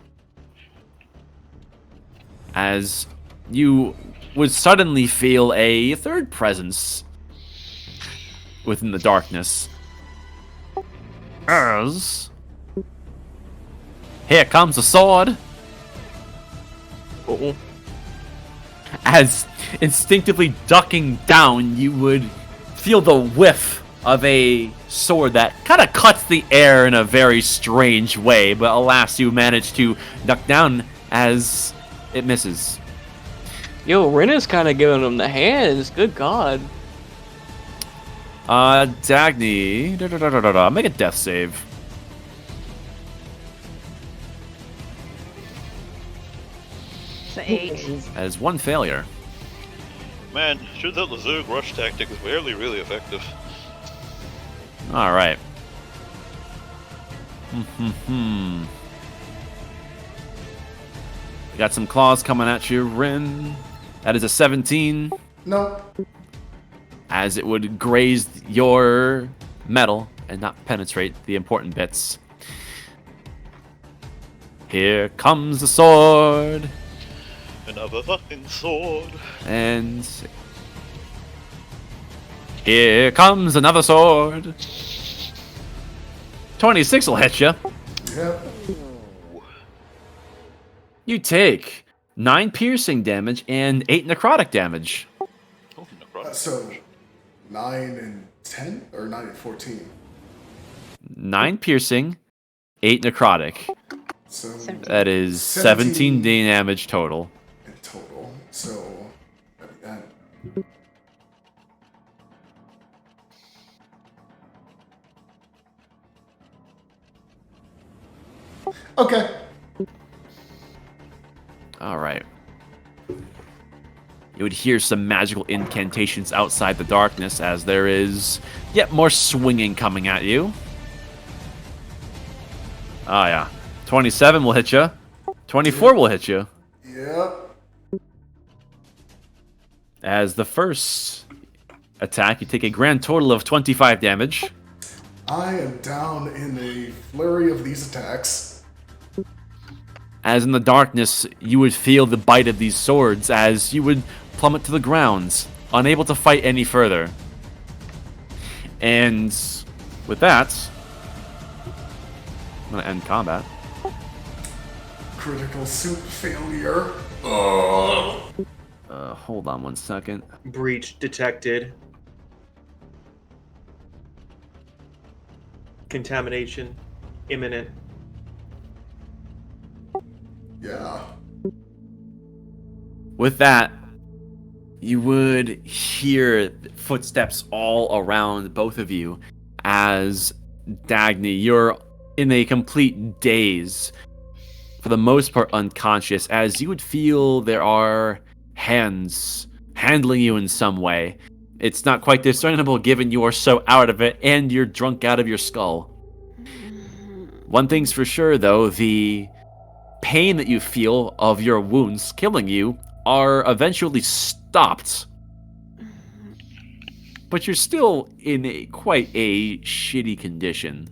As you would suddenly feel a third presence within the darkness. As here comes the sword. Uh-oh. As instinctively ducking down, you would feel the whiff of a sword that kind of cuts the air in a very strange way, but alas, you manage to duck down as it misses. Yo, Rin is kind of giving him the hands. Good God. Dagny, make a death save. It's an 8. As 1 failure. Man, sure that Lazurg rush tactic is barely really effective. Alright. You got some claws coming at you, Rin. That is a 17. No. As it would graze your metal and not penetrate the important bits. Here comes the sword. Another fucking sword. And here comes another sword. 26 will hit you. Yep. You take 9 piercing damage and 8 necrotic damage. Oh, necrotic. So, 9 and 10? Or 9 and 14? 9 piercing, 8 necrotic. So, 17. That is 17 damage total. in total. So, that. Okay. Alright. You would hear some magical incantations outside the darkness as there is yet more swinging coming at you. Ah, yeah. 27 will hit you. 24 will hit you. Yep. As the first attack, you take a grand total of 25 damage. I am down in a flurry of these attacks. As in the darkness, you would feel the bite of these swords as you would plummet to the ground, unable to fight any further. And with that, I'm going to end combat. Critical suit failure. Hold on 1 second. Breach detected. Contamination imminent. Yeah. With that, you would hear footsteps all around both of you as Dagny, you're in a complete daze, for the most part unconscious, as you would feel there are hands handling you in some way. It's not quite discernible given you are so out of it and you're drunk out of your skull. One thing's for sure, though, the pain that you feel of your wounds killing you are eventually stopped. But you're still in quite a shitty condition.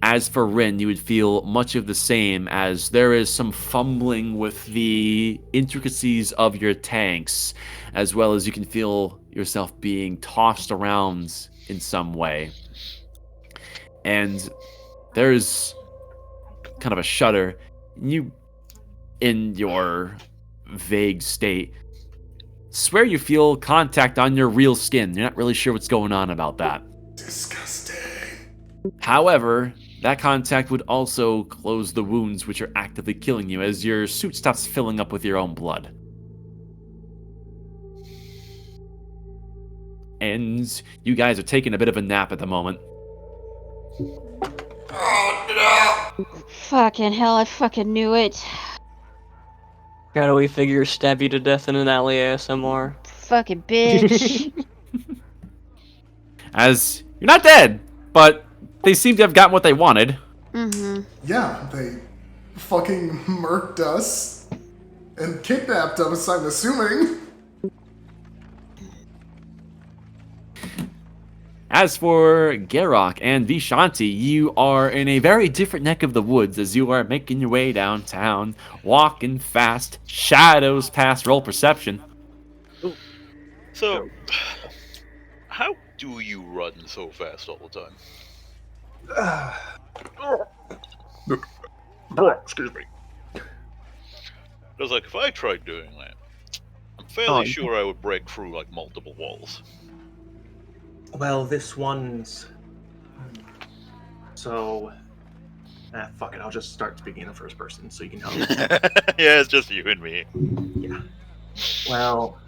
As for Rin, you would feel much of the same, as there is some fumbling with the intricacies of your tanks, as well as you can feel yourself being tossed around in some way. And there's kind of a shudder. You, in your vague state, swear you feel contact on your real skin. You're not really sure what's going on about that. Disgusting. However, that contact would also close the wounds which are actively killing you as your suit stops filling up with your own blood. And you guys are taking a bit of a nap at the moment. Fucking hell, I fucking knew it. Gotta we figure stab you to death in an alley ASMR. Fucking bitch. As you're not dead, but they seem to have gotten what they wanted. Mm-hmm. Yeah, they fucking murked us and kidnapped us, I'm assuming. As for Garrock and Vishanti, you are in a very different neck of the woods as you are making your way downtown, walking fast, shadows past roll perception. So, how do you run so fast all the time? Excuse me. Because, like, if I tried doing that, I'm fairly sure I would break through, like, multiple walls. Well, this one's... So... fuck it, I'll just start speaking in the first person so you can help me. Yeah, it's just you and me. Yeah. Well...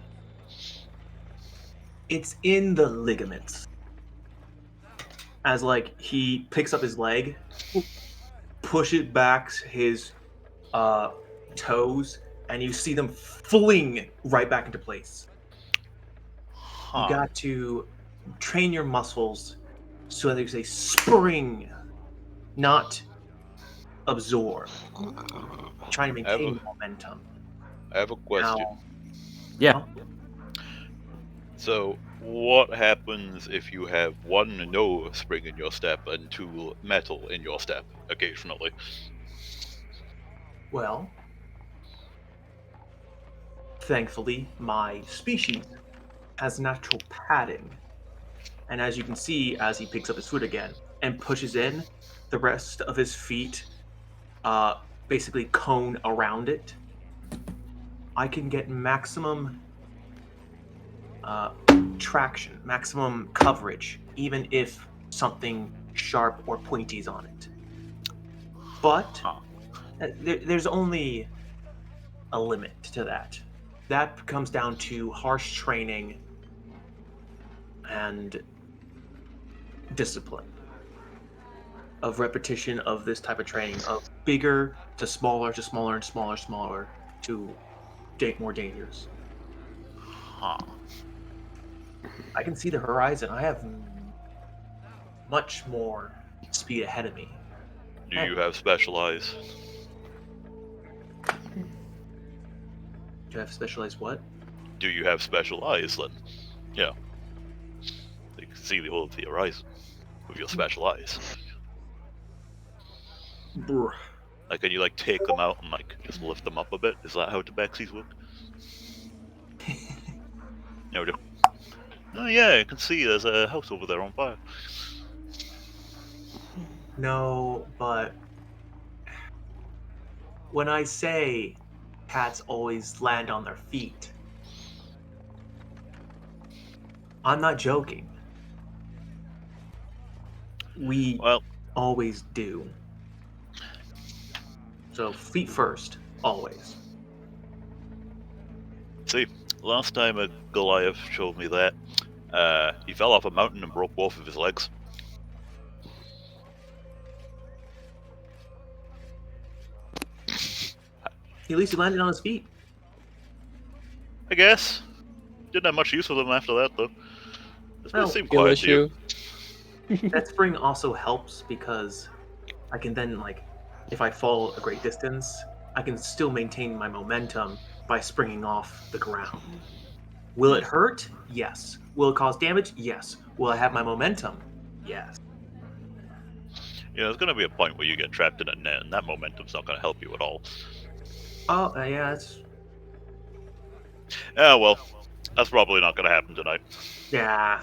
It's in the ligaments. As, like, he picks up his leg, pushes back his toes, and you see them fling right back into place. Huh. You got to train your muscles so that they spring, not absorb. Trying to maintain momentum. I have a question. Now, Yeah. So, what happens if you have one no spring in your step and two metal in your step occasionally? well, thankfully, my species has natural padding. And as you can see, as he picks up his foot again and pushes in, the rest of his feet basically cone around it. I can get maximum traction, maximum coverage, even if something sharp or pointy is on it. But there's only a limit to that. That comes down to harsh training and discipline of repetition of this type of training, of bigger to smaller to smaller and smaller to more dangerous. Huh. I can see the horizon. I have much more speed ahead of me. Do you have specialized? Do I have specialized what? Do you have special eyes then? Yeah. You can see the whole of the horizon with your special eyes. Brr. Like, can you, like, take them out and, like, just lift them up a bit? Is that how tabaxis work? No, oh yeah, you can see there's a house over there on fire. No, but when I say cats always land on their feet, I'm not joking. We always do. So feet first, always. See, last time a Goliath showed me that, he fell off a mountain and broke both of his legs. At least he landed on his feet. I guess. Didn't have much use for them after that, though. This place Well, seemed Skill quiet to you. issue. that spring also helps because I can then, like, if I fall a great distance, I can still maintain my momentum by springing off the ground. Will it hurt? Yes. Will it cause damage? Yes. Will I have my momentum? Yes. You know, there's gonna be a point where you get trapped in a net, and that momentum's not gonna help you at all. Oh, yeah, it's... Yeah, well, that's probably not gonna happen tonight. Yeah,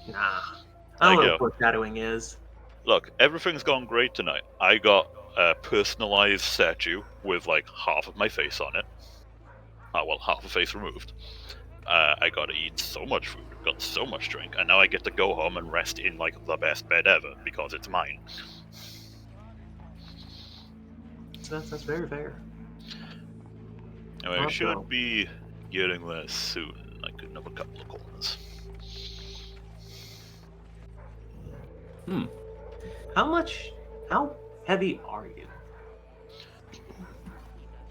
nah. I There don't you know go. what foreshadowing is. Look, everything's gone great tonight. I got a personalized statue with, like, half of my face on it. Well, half a face removed. I got to eat so much food, got so much drink, and now I get to go home and rest in, like, the best bed ever, because it's mine. That's very fair. Anyway, we Also- should be getting there soon, like another couple of corners. How heavy are you?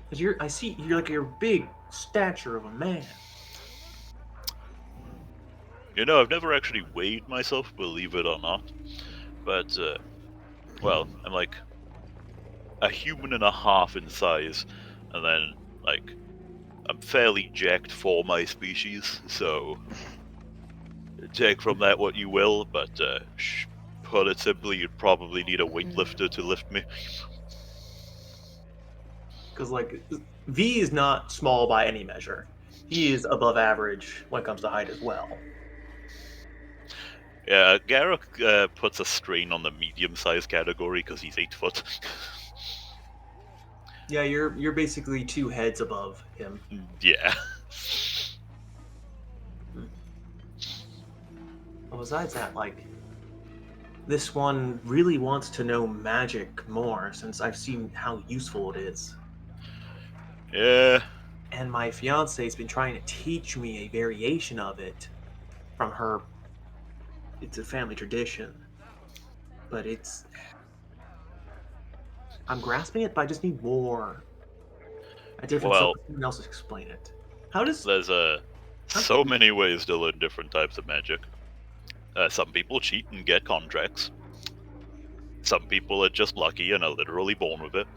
Because I see you're like your big stature of a man. You know, I've never actually weighed myself, believe it or not. But, well, I'm like a human and a half in size, and then, like, I'm fairly jacked for my species, so take from that what you will, but, put it simply, you'd probably need a weightlifter to lift me. Because like V is not small by any measure. He is above average when it comes to height as well. Yeah, Garruk puts a strain on the medium-sized category because he's 8 foot. Yeah, you're basically 2 heads above him. Yeah. Well, besides that, like, this one really wants to know magic more since I've seen how useful it is. Yeah. And my fiance's been trying to teach me a variation of it from her. It's a family tradition. But I'm grasping it, but I just need more. A different Well, someone else explain it. How does there's so many ways to learn different types of magic. Some people cheat and get contracts. Some people are just lucky and are literally born with it.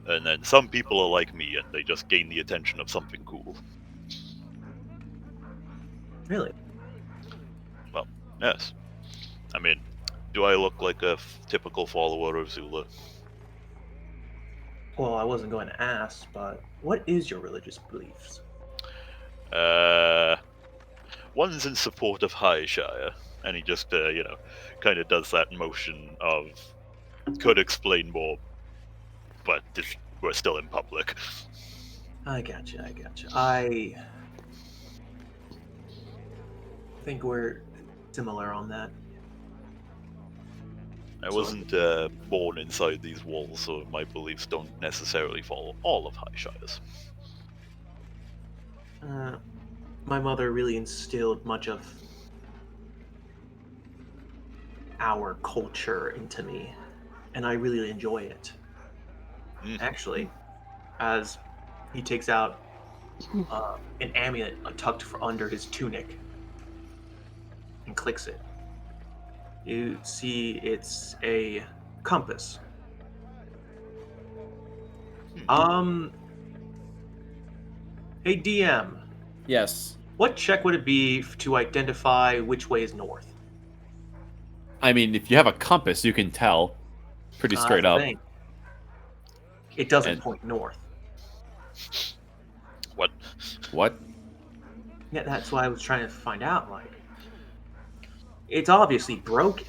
And then some people are like me and they just gain the attention of something cool. really? Well, yes. I mean, do I look like a typical follower of Zula? Well, I wasn't going to ask, but what is your religious beliefs? One's in support of Highshire, and he just, kind of does that motion of could explain more, but we're still in public. I gotcha. I think we're similar on that. I So- wasn't born inside these walls, so my beliefs don't necessarily follow all of Highshire's. My mother really instilled much of our culture into me, and I really enjoy it. Actually, as he takes out an amulet tucked under his tunic and clicks it, you see it's a compass. Hey DM, Yes. what check would it be to identify which way is north? I mean, if you have a compass, you can tell pretty straight That's the up. thing. It doesn't And- point north. What? What? Yeah, that's why I was trying to find out. Like, it's obviously broken,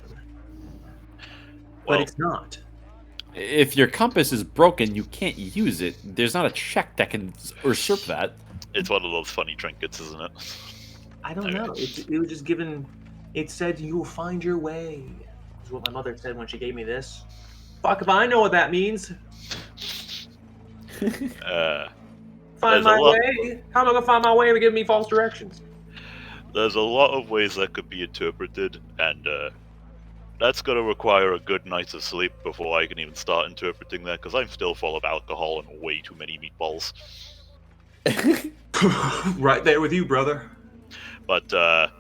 Well, but it's not. If your compass is broken, you can't use it. There's not a check that can usurp that. it's one of those funny trinkets, isn't it? I don't Okay. know. It was just given. It said you will find your way. Is what my mother said when she gave me this. Fuck if I know what that means. Find There's a my lot- way. How am I gonna find my way if you give me false directions? There's a lot of ways that could be interpreted, and that's going to require a good night of sleep before I can even start interpreting that, because I'm still full of alcohol and way too many meatballs. Right there with you, brother. But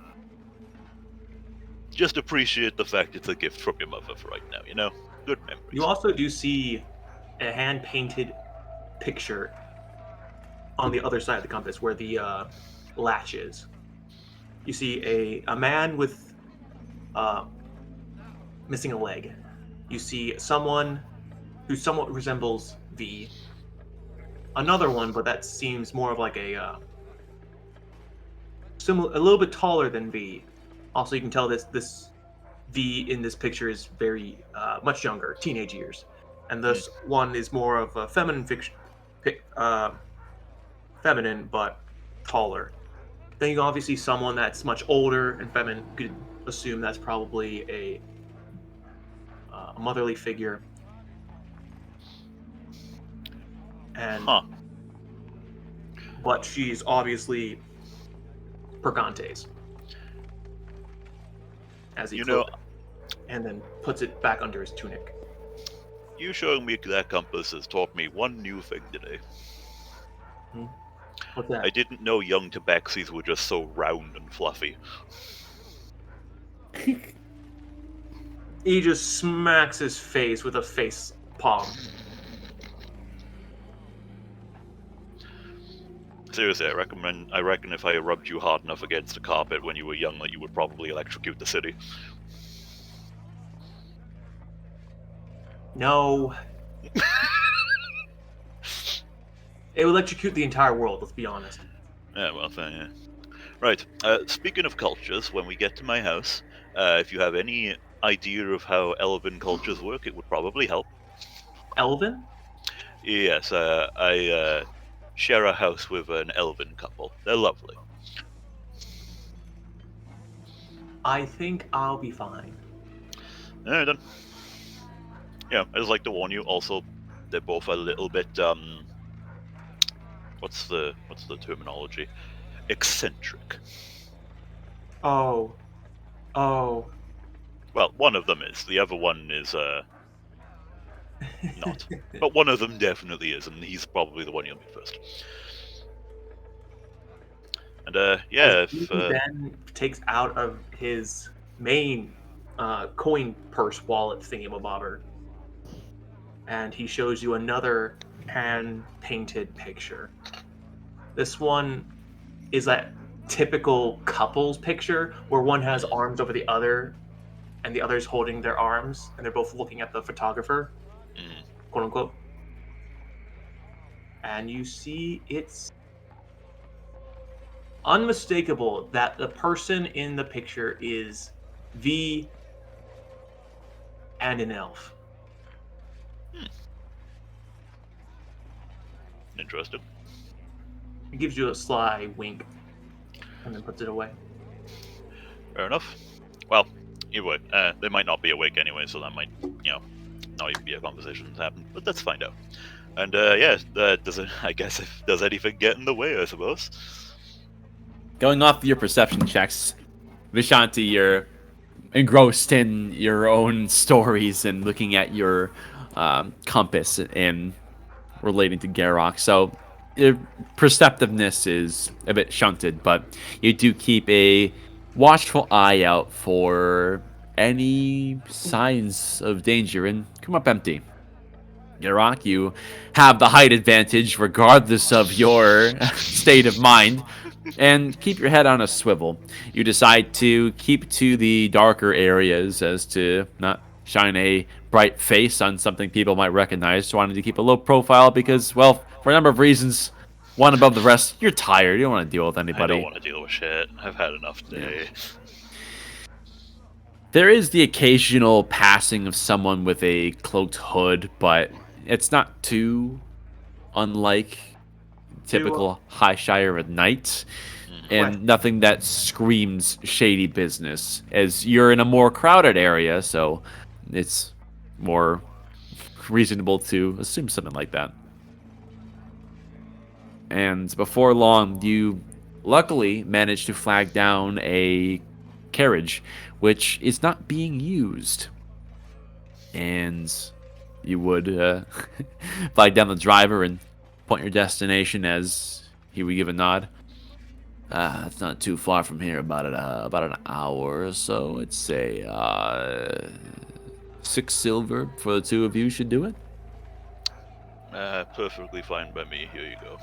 just appreciate the fact it's a gift from your mother for right now, you know? Good memories. You also do see a hand-painted picture on the other side of the compass where the latch is. You see a man with missing a leg. You see someone who somewhat resembles V. Another one, but that seems more of like a similar, a little bit taller than V. Also, you can tell this V in this picture is very much younger, teenage years, and this one is more of a feminine but taller. Then you obviously someone that's much older and feminine. Could assume that's probably a motherly figure. And Huh. but she's obviously Pergante's. As he You know, and then puts it back under his tunic. you showing me that compass has taught me one new thing today. What's that? I didn't know young tabaxis were just so round and fluffy. He just smacks his face with a face palm. Seriously, I reckon if I rubbed you hard enough against the carpet when you were young that you would probably electrocute the city. No. It would electrocute the entire world, let's be honest. Yeah, well, yeah. Right, speaking of cultures, when we get to my house, if you have any idea of how elven cultures work, it would probably help. Elven? Yes, I share a house with an elven couple. They're lovely. I think I'll be fine. Alright then. Yeah, I just like to warn you. Also, they're both a little bit what's the terminology? Eccentric. Oh. Well, one of them is. The other one is not. But one of them definitely is, and he's probably the one you'll meet first. And yeah, As he then takes out of his main coin purse wallet thingamabobber, and he shows you another hand-painted picture. This one is that typical couples picture where one has arms over the other and the other's holding their arms and they're both looking at the photographer, quote unquote. And you see it's unmistakable that the person in the picture is V and an elf. Interesting. He gives you a sly wink and then puts it away. Fair enough. Well, either way, they might not be awake anyway, so that might, not even be a conversation that's happened. But let's find out. And yeah, does anything get in the way? I suppose. Going off your perception checks, Vishanti, you're engrossed in your own stories and looking at your compass and relating to Garrock. So your perceptiveness is a bit shunted, but you do keep a watchful eye out for any signs of danger and come up empty. Garrock, you have the height advantage regardless of your state of mind, and keep your head on a swivel. You decide to keep to the darker areas as to not shine a bright face on something people might recognize. Wanting to keep a low profile because, well, for a number of reasons, one above the rest, you're tired. You don't want to deal with anybody. I don't want to deal with shit. I've had enough today. Yeah. There is the occasional passing of someone with a cloaked hood, but it's not too unlike typical High Shire at night, and nothing that screams shady business, as you're in a more crowded area, so it's more reasonable to assume something like that. And before long, you luckily manage to flag down a carriage, which is not being used. And you would flag down the driver and point your destination as he would give a nod. It's not too far from here, about an hour or so. I'd say 6 silver for the two of you should do it. Perfectly fine by me. Here you go.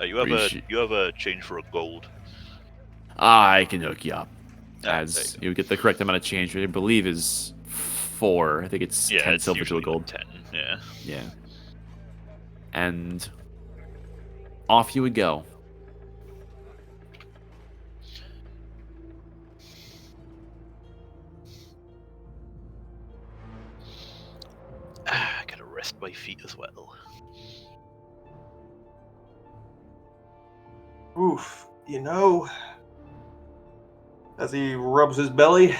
You Appreciate- have a change for a gold. I can hook you up. There As you you get the correct amount of change, which I believe is 4. I think it's go. Yeah, 10 it's silver to a usually gold. like 10. Yeah. Yeah. And off you would go. I gotta rest my feet as well. Oof. You know, as he rubs his belly,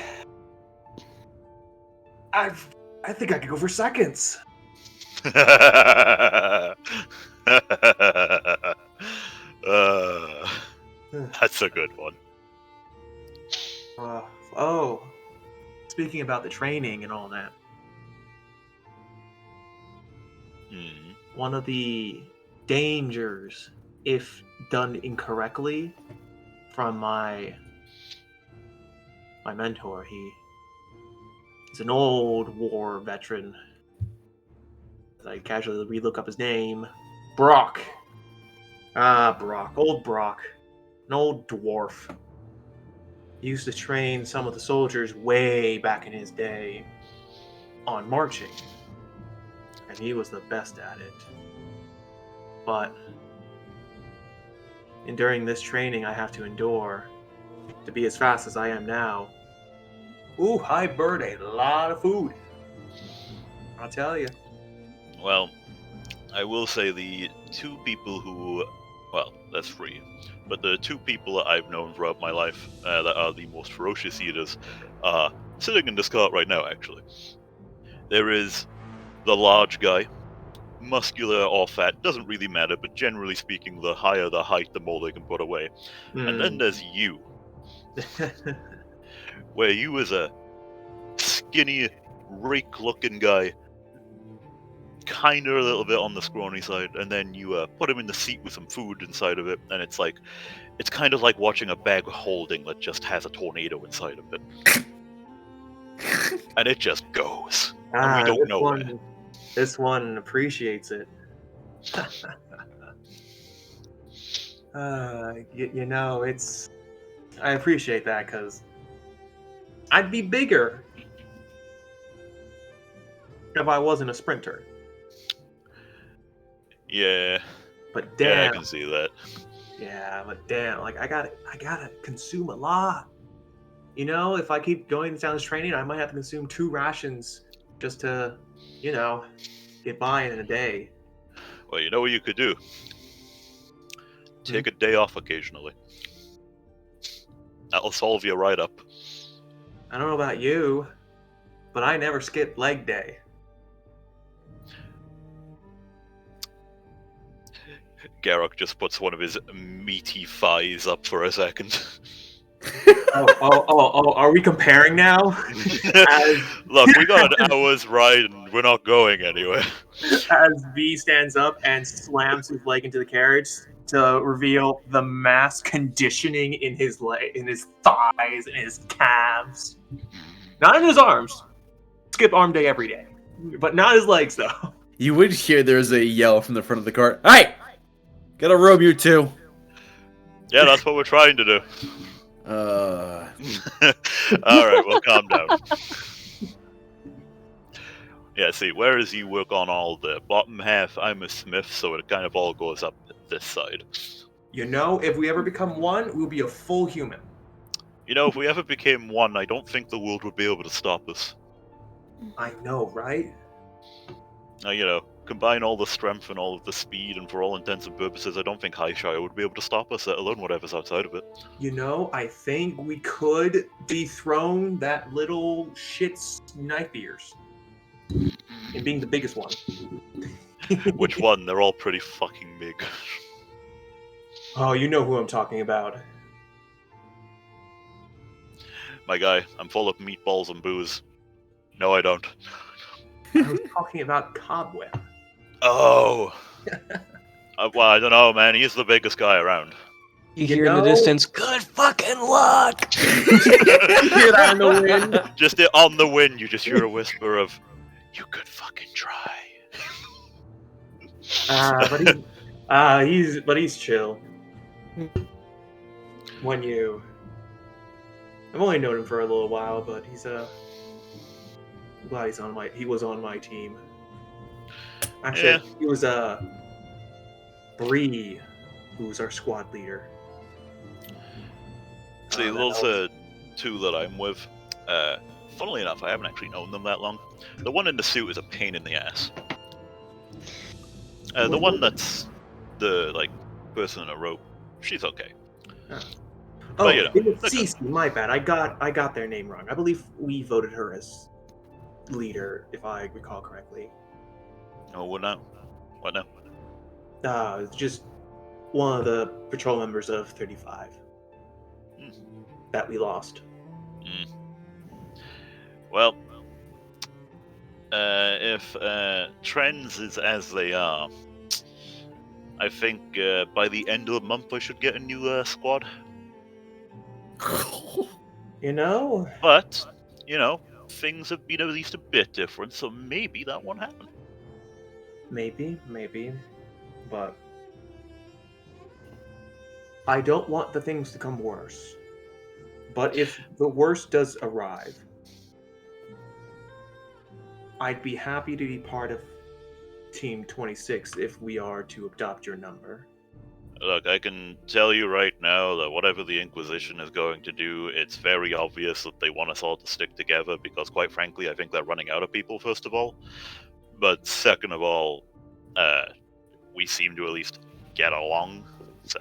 I think I could go for seconds. That's a good one. Oh, speaking about the training and all that, one of the dangers, if done incorrectly, from my mentor, he's an old war veteran. I casually relook up his name, Brock. Brock, old Brock, an old dwarf. He used to train some of the soldiers way back in his day on marching, and he was the best at it. But during this training I have to endure to be as fast as I am now. Ooh, I burned a lot of food. I'll tell you. Well, I will say the two people who, well, that's 3, but the 2 people that I've known throughout my life that are the most ferocious eaters are sitting in this cart right now, actually. There is the large guy, muscular or fat, doesn't really matter, but generally speaking, the higher the height, the more they can put away. And then there's you, where you is a skinny, rake-looking guy, kind of a little bit on the scrawny side, and then you put him in the seat with some food inside of it, and it's kind of like watching a bag of holding that just has a tornado inside of it. And it just goes. And we don't know where. This one appreciates it. You know, I appreciate that, because I'd be bigger if I wasn't a sprinter. Yeah. But Yeah, I damn. can see that. Yeah, but damn, like I gotta consume a lot. You know, if I keep going down this training, I might have to consume 2 rations just to, you know, get by in a day. Well, you know what you could do? Take a day off occasionally. That'll solve you right up. I don't know about you, but I never skip leg day. Garrock just puts one of his meaty thighs up for a second. Are we comparing now? Look, we got an hour's ride and we're not going anywhere. As V stands up and slams his leg into the carriage to reveal the mass conditioning in his thighs, and his calves. Not in his arms. Skip arm day every day. But not his legs, though. You would hear there's a yell from the front of the cart. Hey! Gotta robe you two. Yeah, that's what we're trying to do. Alright, well, calm down. Yeah, see, whereas you work on all the bottom half, I'm a smith, so it kind of all goes up this side. You know, if we ever become one, we'll be a full human. You know, if we ever became one, I don't think the world would be able to stop us. I know, right? Now, you know, combine all the strength and all of the speed, and for all intents and purposes, I don't think Highshire would be able to stop us, let alone whatever's outside of it. You know, I think we could dethrone that little shit's knife ears. And being the biggest one. Which one? They're all pretty fucking big. Oh, you know who I'm talking about. My guy, I'm full of meatballs and booze. No, I don't. I was talking about Cobweb. Oh! Well, I don't know, man. He's the biggest guy around. You You hear in the know- distance, good fucking luck! You hear that in the wind? Just on the wind, you just hear a whisper of, "You could fucking try." But he's chill. I've only known him for a little while, but I'm glad he was on my team. Actually, Yeah. he was Bree, who was our squad leader. See, that those helps. two that I'm with, funnily enough, I haven't actually known them that long. The one in the suit is a pain in the ass. The one that's the person in a rope, she's okay. Oh, But, you know, it was they're good. Cece. My bad. I got their name wrong. I believe we voted her as leader, if I recall correctly. Oh, what now? What now? Just one of the patrol members of 35 Hmm. that we lost. Well, if trends is as they are, I think by the end of the month I should get a new squad. You know, But, things have been at least a bit different, so maybe that won't happen. maybe, but I don't want the things to come worse. But if the worst does arrive, I'd be happy to be part of Team 26 if we are to adopt your number. Look, I can tell you right now that whatever the Inquisition is going to do, it's very obvious that they want us all to stick together because, quite frankly, I think they're running out of people, first of all. But second of all, we seem to at least get along, so...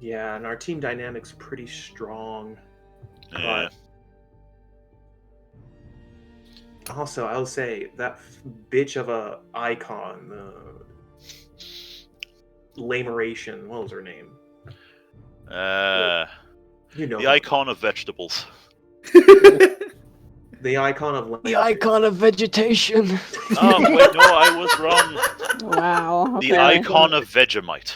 Yeah, and our team dynamic's pretty strong. Yeah. But also, I'll say that bitch of a icon, Lameration. What was her name? You know, The icon of vegetables. the icon of The icon of vegetation. Oh, wait, no, I was wrong. Wow. The okay. icon of Vegemite.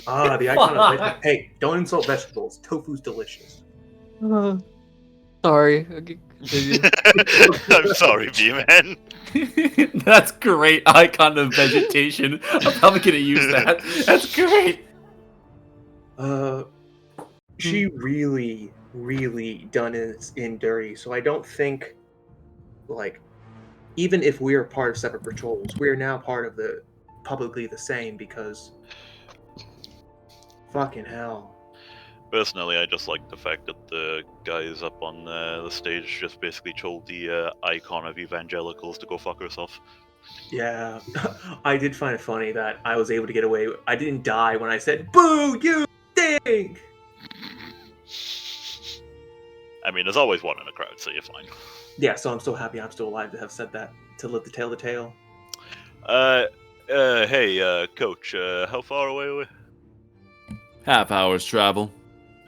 the icon of vegetables. Hey, don't insult vegetables. Tofu's delicious. Sorry. Okay, continue. I'm sorry, B-Man. That's great. Icon of vegetation. I'm probably gonna use that. That's great. She really done it in dirty. So I don't think, even if we're part of separate patrols, we're now part of the publicly the same because fucking hell. Personally, I just like the fact that the guys up on the stage just basically told the icon of evangelicals to go fuck herself. Yeah, I did find it funny that I was able to get away. I didn't die when I said, "Boo, you stink!" I mean, there's always one in a crowd, so you're fine. Yeah, so I'm so happy I'm still alive to have said that, to live to tell the tale. Hey, Coach, how far away are we? Half hour's travel.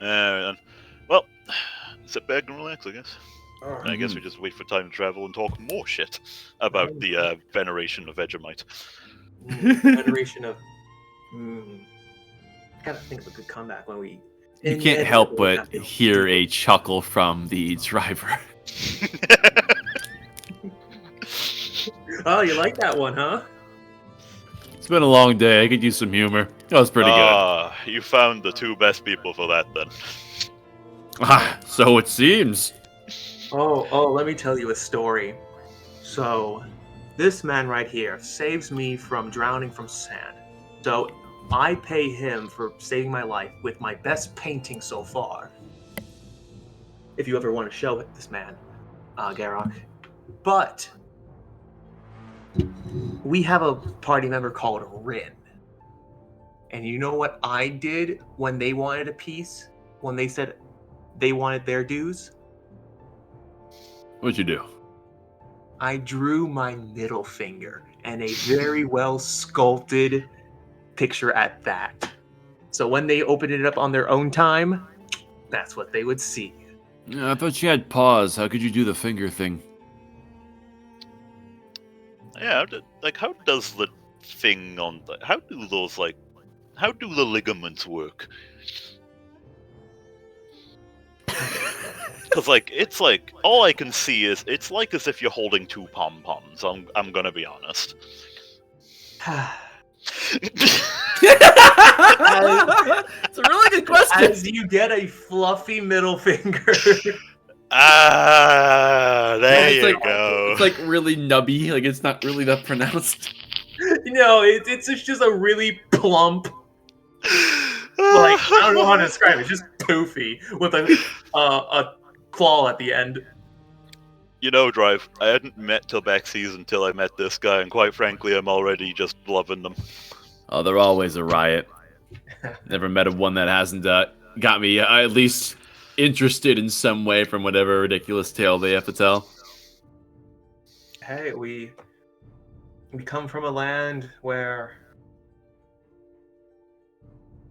Well, sit back and relax, I guess. Oh, I guess we just wait for time to travel and talk more shit about the veneration of Vegemite. Veneration of... Gotta think of a good comeback when we... You can't help but hear a chuckle from the driver. Oh, you like that one, huh? It's been a long day. I could use some humor. That was pretty good. You found the two best people for that, then. So it seems. Oh, let me tell you a story. So, this man right here saves me from drowning from sand. So, I pay him for saving my life with my best painting so far. If you ever want to show it, this man, Garrock. But, we have a party member called Rin. And you know what I did when they wanted a piece? When they said they wanted their dues? What'd you do? I drew my middle finger and a very well sculpted picture at that. So when they opened it up on their own time, that's what they would see. I thought you had paws. How could you do the finger thing? Yeah, how does the thing on the... How do the ligaments work? Because, like, it's like, all I can see is, it's like as if you're holding two pom-poms, I'm gonna be honest. It's a really good question. As you get a fluffy middle finger. There It's you like- go. It's like really nubby. Like it's not really that pronounced. No, it's just a really plump, like, I don't know how to describe it, just poofy with a claw at the end. You know, Drive, I hadn't met Tabaxis until I met this guy, and quite frankly, I'm already just loving them. Oh, they're always a riot. Never met one that hasn't got me at least interested in some way from whatever ridiculous tale they have to tell. Hey, we come from a land where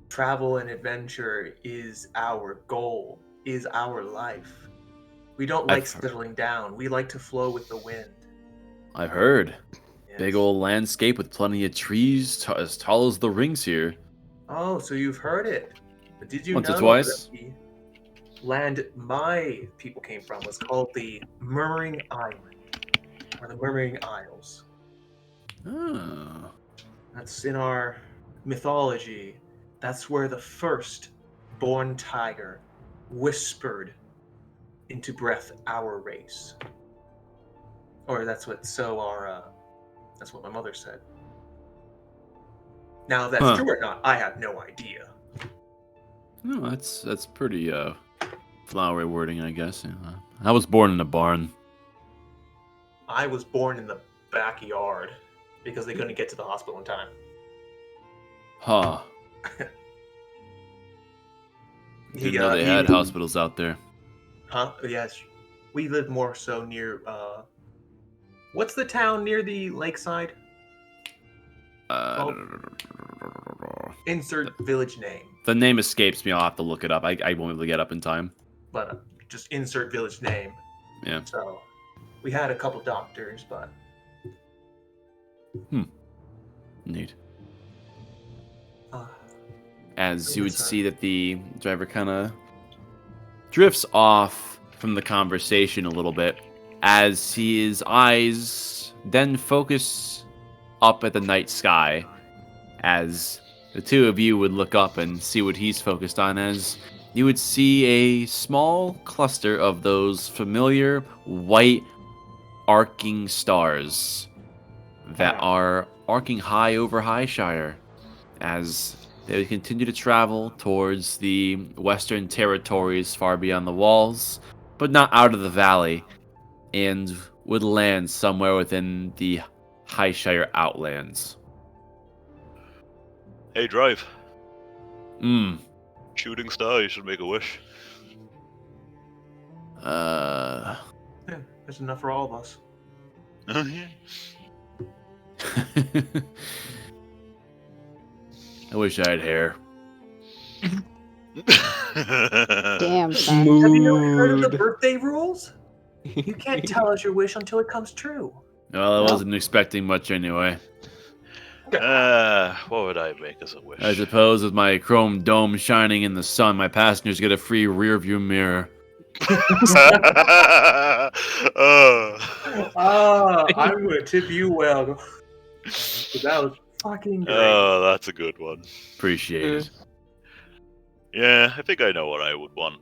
travel and adventure is our goal, is our life. We don't like I've heard. settling down. We like to flow with the wind. I've heard. Yes. Big old landscape with plenty of trees as tall as the rings here. Oh, so you've heard it. But did you Once or know twice. that the land my people came from was called the Murmuring Island, or the Murmuring Isles? Oh. That's in our mythology. That's where the first born tiger whispered into breath our race. Or that's what my mother said. Now, if that's Huh. true or not, I have no idea. No, that's pretty flowery wording, I guess. Yeah. I was born in a barn. I was born in the backyard because they couldn't get to the hospital in time. Huh. Didn't know they had hospitals out there. Huh? Yes. We live more so near, what's the town near the lakeside? Insert village name. The name escapes me. I'll have to look it up. I won't be able to get up in time. But just insert village name. Yeah. So, we had a couple doctors, but... Neat. Uh, As you would Yes, sir. see that the driver kind of drifts off from the conversation a little bit as his eyes then focus up at the night sky as the two of you would look up and see what he's focused on as you would see a small cluster of those familiar white arcing stars that are arcing high over Highshire as they would continue to travel towards the western territories far beyond the walls, but not out of the valley, and would land somewhere within the Highshire Outlands. Hey, Drive. Hmm. Shooting star, you should make a wish. yeah, there's enough for all of us. Oh, yeah. I wish I had hair. Damn, son. Have you never heard of the birthday rules? You can't tell us your wish until it comes true. Well, I Well. wasn't expecting much anyway. What would I make as a wish? I suppose with my chrome dome shining in the sun, my passengers get a free rear view mirror. I'm gonna tip you well. 'Cause that was fucking great. Oh, that's a good one. Appreciate it. Yeah, I think I know what I would want.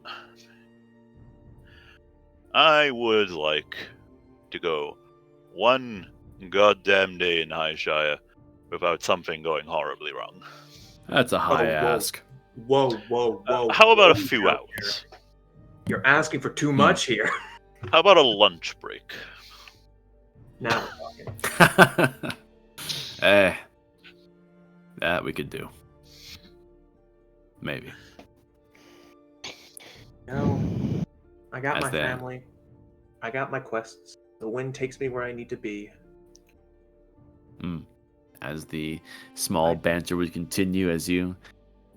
I would like to go one goddamn day in Highshire without something going horribly wrong. That's a high whoa. ask. Whoa, whoa, whoa. How about a whoa, few out hours? here. You're asking for too much here. How about a lunch break? Now we're talking. That we could do. Maybe. No. I got As my that. family. I got my quests. The wind takes me where I need to be. As the small banter would continue as you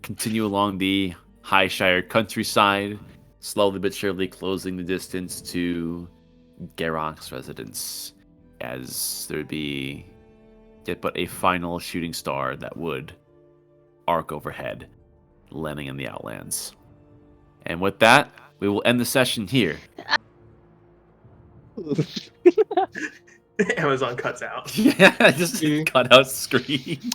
continue along the Highshire countryside, slowly but surely closing the distance to Garrock's residence, as there would be yet but a final shooting star that would arc overhead, landing in the Outlands. And with that, we will end the session here. Amazon cuts out. Yeah, just cut out screen.